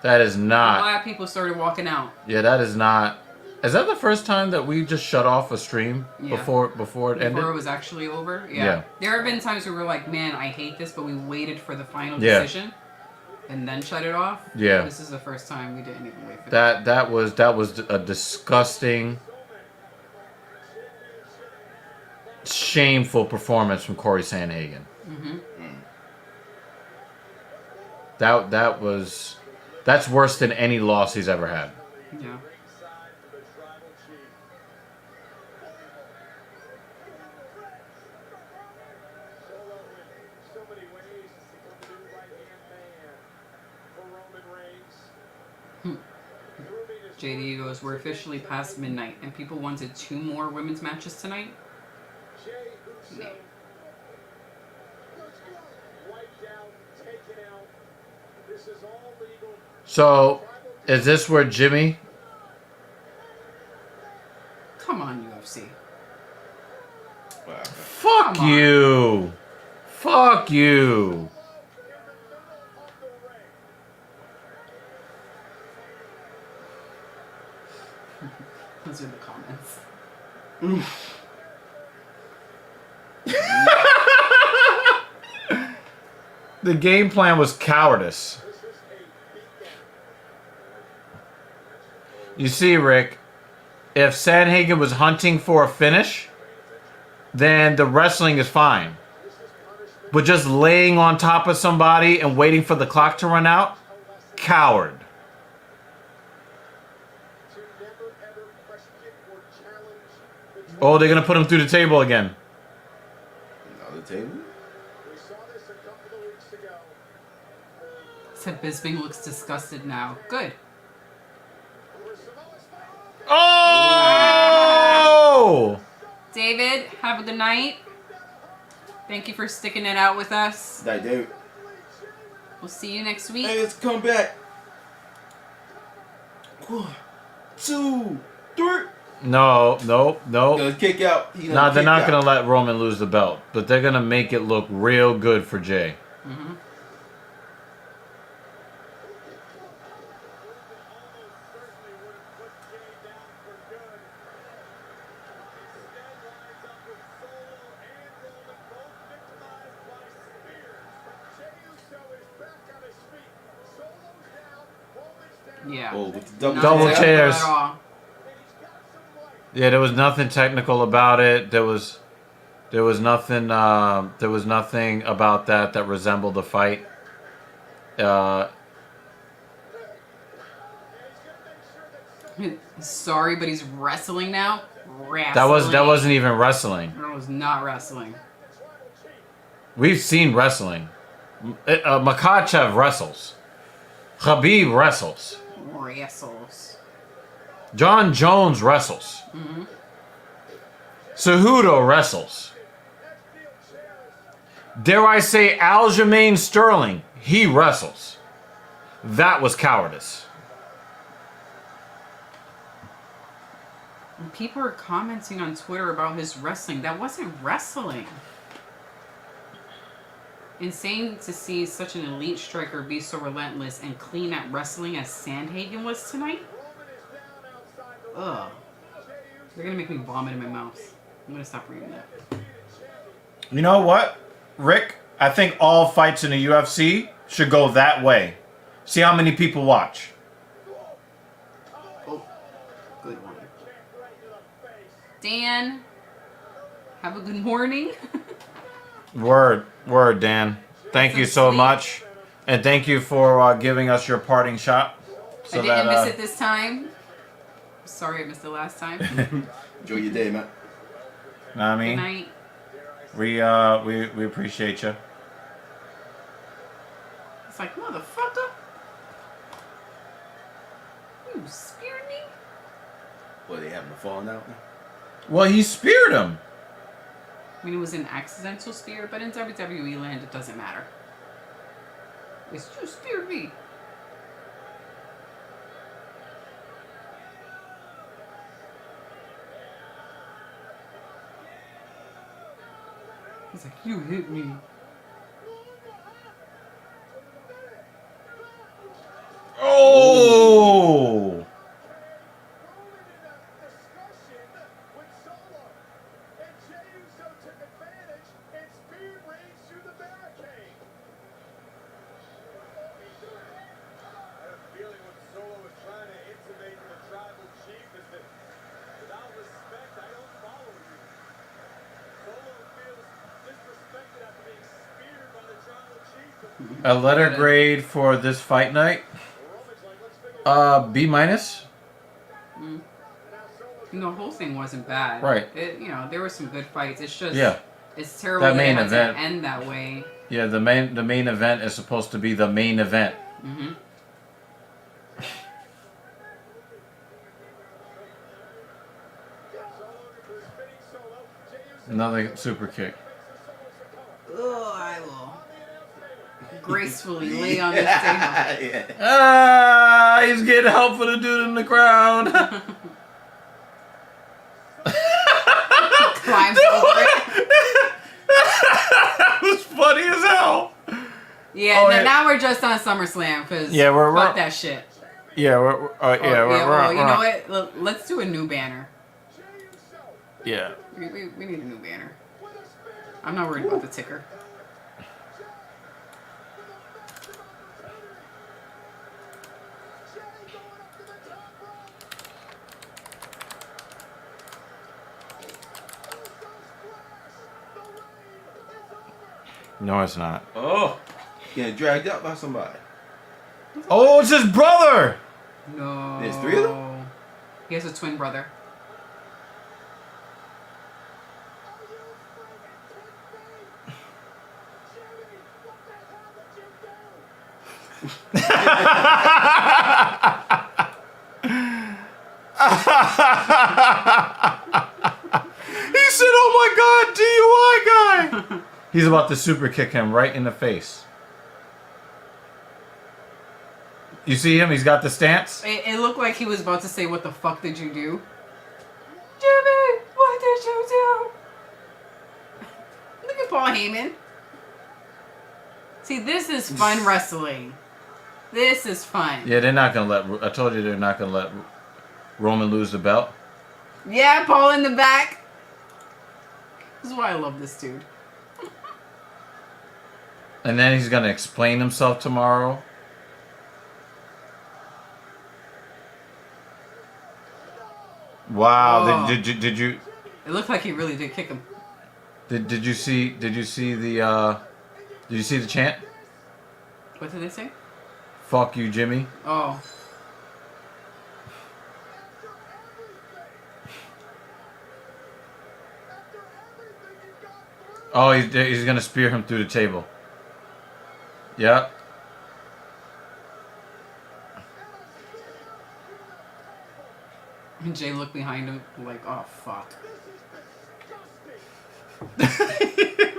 E: That is
A: I'm
E: not.
A: glad people started walking out.
E: Yeah, that is not. Is that the first time that we just shut off a stream before it ended?
A: Before it was actually over?
E: Yeah.
A: There have been times where we're like, man, I hate this, but we waited for the final decision and then shut it off.
E: Yeah.
A: This is the first time we didn't even wait for
E: that was a disgusting, shameful performance from Corey Sandhagen.
A: Mm-hmm.
E: That's worse than any loss he's ever had.
A: Yeah. JD goes, we're officially past midnight and people wanted 2 more women's matches tonight? Yeah.
E: So, is this where Jimmy?
A: Come on, UFC.
E: Fuck you. Fuck you.
A: Those are the comments.
E: The game plan was cowardice. You see, Rick, if Sandhagen was hunting for a finish, then the wrestling is fine. But just laying on top of somebody and waiting for the clock to run out, coward. Oh, they're going to put him through the table again.
C: Another table?
A: Said Bisping looks disgusted now. Good.
E: Oh!
A: David, have a good night. Thank you for sticking it out with us.
C: Night, David.
A: We'll see you next week.
C: Hey, let's come back. 1, 2, 3.
E: No.
C: Gonna kick out.
E: No, they're not going to let Roman lose the belt. But they're going to make it look real good for Jay.
A: Mm-hmm. Yeah.
C: Oh, with the
E: Double chairs.
A: At all.
E: Yeah, there was nothing technical about it. There was nothing about that resembled a fight.
A: Sorry, but he's wrestling now.
E: That wasn't even wrestling.
A: That was not wrestling.
E: We've seen wrestling. Makachev wrestles. Khabib wrestles.
A: Wrestles.
E: John Jones wrestles.
A: Mm-hmm.
E: Cejudo wrestles. Dare I say Aljamain Sterling, he wrestles. That was cowardice.
A: And people are commenting on Twitter about his wrestling. That wasn't wrestling. Insane to see such an elite striker be so relentless and clean at wrestling as Sandhagen was tonight. Ugh. They're gonna make me vomit in my mouth. I'm gonna stop reading that.
E: You know what, Rick? I think all fights in the UFC should go that way. See how many people watch.
A: Oh, good one. Dan, have a good morning.
E: Word, Dan. Thank you so much. And thank you for giving us your parting shot.
A: I didn't miss it this time. Sorry I missed it last time.
C: Enjoy your day, man.
E: Know what I mean?
A: Good night.
E: We appreciate you.
A: It's like, motherfucker. You scared me?
C: Well, they having a falling out now?
E: Well, he speared him.
A: I mean, it was an accidental spear, but in WWE land, it doesn't matter. It's you speared me. He's like, you hit me.
E: Oh! A letter grade for this fight night? B minus.
A: Mm. You know, the whole thing wasn't bad.
E: Right.
A: It, you know, there were some good fights. It's just it's terrible
E: That main
A: it had
E: event
A: to end that way.
E: Yeah, the main event is supposed to be the main event.
A: Mm-hmm.
E: Another super kick.
A: Oh, I will gracefully lay on this table.
E: Ah, he's getting help for the dude in the ground.
A: Climbs over it.
E: That was funny as hell.
A: Yeah, now we're just on SummerSlam because fuck that shit.
E: Yeah, we're
A: you know what? Let's do a new banner.
E: Yeah.
A: We need a new banner. I'm not worried about the ticker.
E: No, it's not.
C: Oh, getting dragged up by somebody.
E: Oh, it's his brother.
A: No.
C: There's 3 of them?
A: He has a twin brother.
E: He said, "Oh my God, DUI guy." He's about to super kick him right in the face. You see him? He's got the stance.
A: It looked like he was about to say, "What the fuck did you do?" Jimmy, what did you do? Look at Paul Heyman. See, this is fun wrestling. This is fun.
E: Yeah, they're not gonna let. I told you they're not gonna let Roman lose the belt.
A: Yeah, Paul in the back. This is why I love this dude.
E: And then he's gonna explain himself tomorrow. Wow!
A: Oh.
E: Did you?
A: It looked like he really did kick him.
E: Did you see the Did you see the chant?
A: What did they say?
E: Fuck you, Jimmy.
A: Oh.
E: Oh, he's gonna spear him through the table. Yep.
A: And Jay looked behind him like, oh, fuck.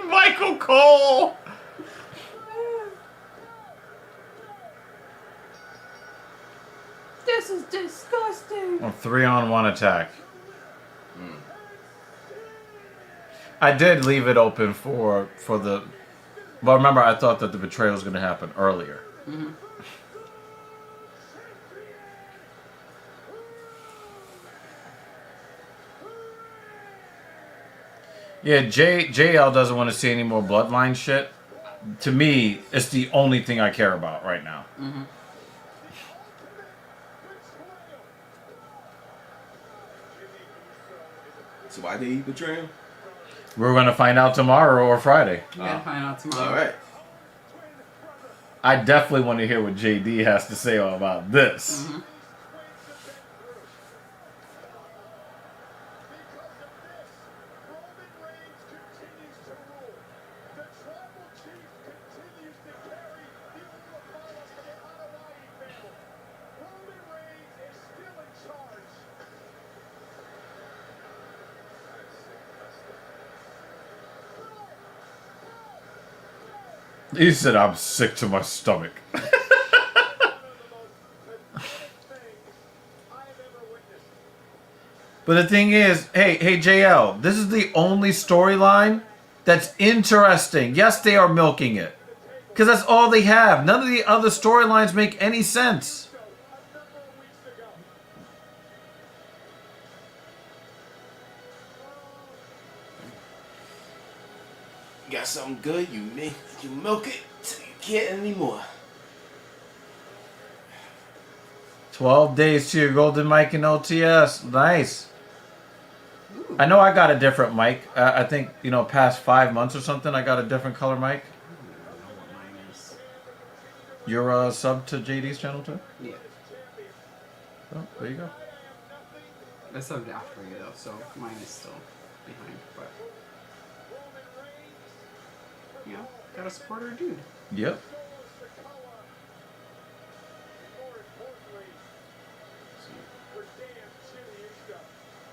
E: Michael Cole!
A: This is disgusting.
E: A 3-on-1 attack. I did leave it open for the... But remember, I thought that the betrayal was going to happen earlier.
A: Mm-hmm.
E: Yeah, JL doesn't want to see any more bloodline shit. To me, it's the only thing I care about right now.
A: Mm-hmm.
C: So why did he betray him?
E: We're going to find out tomorrow or Friday.
A: We gotta find out tomorrow.
C: All right.
E: I definitely want to hear what JD has to say about this.
A: Mm-hmm.
E: He said, I'm sick to my stomach. But the thing is, hey, JL, this is the only storyline that's interesting. Yes, they are milking it. Because that's all they have. None of the other storylines make any sense.
C: You got something good, you milk it till you can't anymore.
E: 12 days to your golden mic in OTS. Nice. I know I got a different mic. I think, past 5 months or something, I got a different color mic. You're sub to JD's channel too?
A: Yeah.
E: Oh, there you go.
A: I subbed after you though, so mine is still behind. But gotta support our dude.
E: Yep.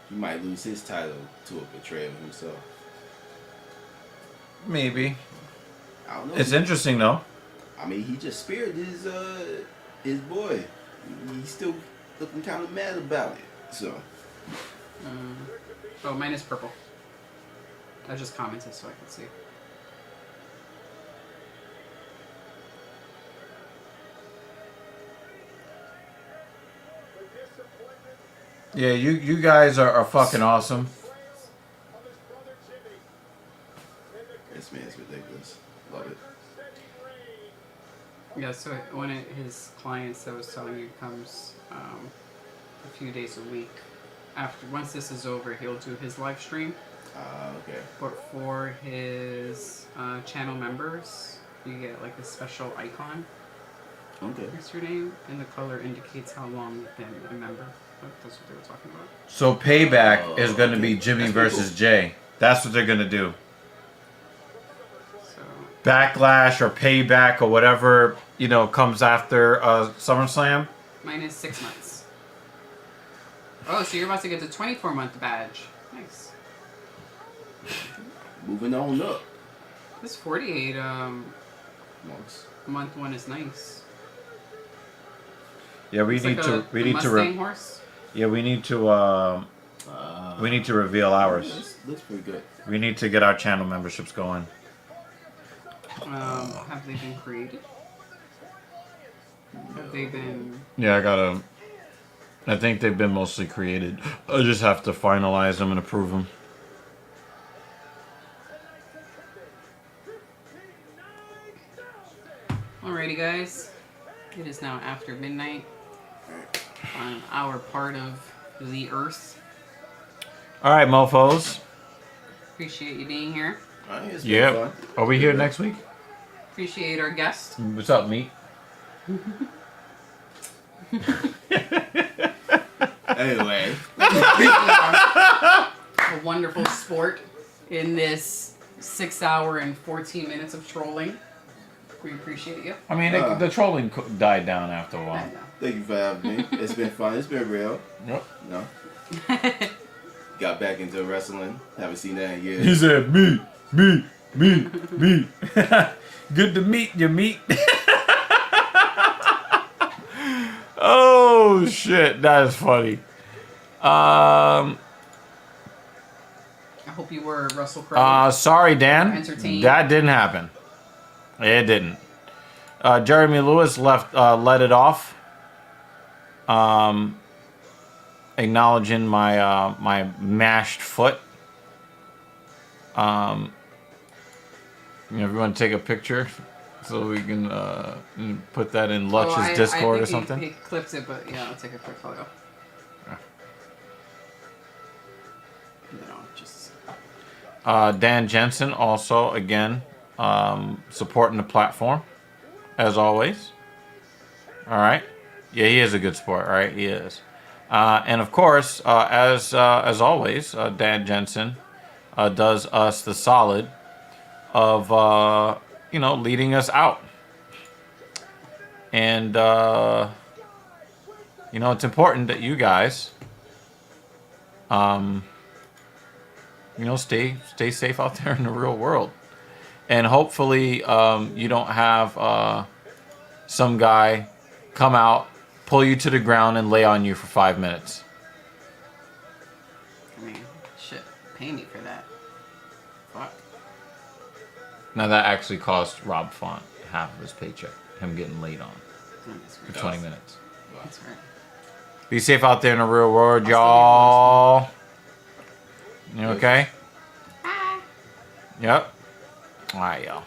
C: He might lose his title to a betrayal of himself.
E: Maybe.
C: I don't know.
E: It's interesting though.
C: I mean, he just spared his boy. He's still looking kind of mad about it. So.
A: Oh, mine is purple. I just commented so I could see.
E: Yeah, you guys are fucking awesome.
C: This man's ridiculous. Love it.
A: Yeah, so one of his clients that was telling you comes a few days a week. Once this is over, he'll do his live stream.
C: Okay.
A: But for his channel members, you get like a special icon.
C: Okay.
A: What's your name? And the color indicates how long you've been a member. That's what they were talking about.
E: So Payback is going to be Jimmy versus Jay. That's what they're going to do.
A: So
E: Backlash or Payback or whatever, comes after SummerSlam.
A: mine is 6 months. Oh, so you're about to get the 24-month badge. Nice.
C: Moving on up.
A: This 48
C: Months.
A: month one is nice.
E: Yeah, we
A: It's
E: need
A: like
E: to
A: a
E: we need
A: Mustang
E: to
A: horse.
E: yeah we need to reveal ours.
C: Looks pretty good.
E: We need to get our channel memberships going.
A: Have they been created? Have they been?
E: Yeah, I think they've been mostly created. I just have to finalize them and approve them.
A: Alrighty, guys. It is now after midnight on our part of the earth.
E: All right, mofos.
A: Appreciate you being here.
E: Yep. Are we here next week?
A: Appreciate our guest.
E: What's up, meat?
C: Anyway.
A: A wonderful sport in this 6 hour and 14 minutes of trolling. We appreciate you.
E: I mean, the trolling died down after a while.
C: Thank you for having me. It's been fun. It's been real.
E: Yep.
C: No. Got back into wrestling. Haven't seen that in years.
E: He said, me. Good to meet you, meat. Oh, shit. That is funny.
A: I hope you were Russell Crowe.
E: Sorry, Dan.
A: Entertained.
E: That didn't happen. It didn't. Jeremy Lewis let it off. Acknowledging my my mashed foot. If you want to take a picture, so we can put that in Lutch's Discord or something.
A: He clipped it, but yeah, I'll take a quick photo. Dan Jensen also again supporting the platform as always. All right, yeah, he is a good sport. All right, he is. And of course, as always, Dan Jensen does us the solid of leading us out. And it's important that you guys stay safe out there in the real world.
E: and hopefully you don't have some guy come out, pull you to the ground, and lay on you for 5 minutes.
A: I mean, shit, pay me for that. Fuck.
E: Now that actually cost Rob Font half of his paycheck, him getting laid on for 20 minutes.
A: That's right.
E: Be safe out there in the real world, y'all. You okay? Yep. All right, y'all.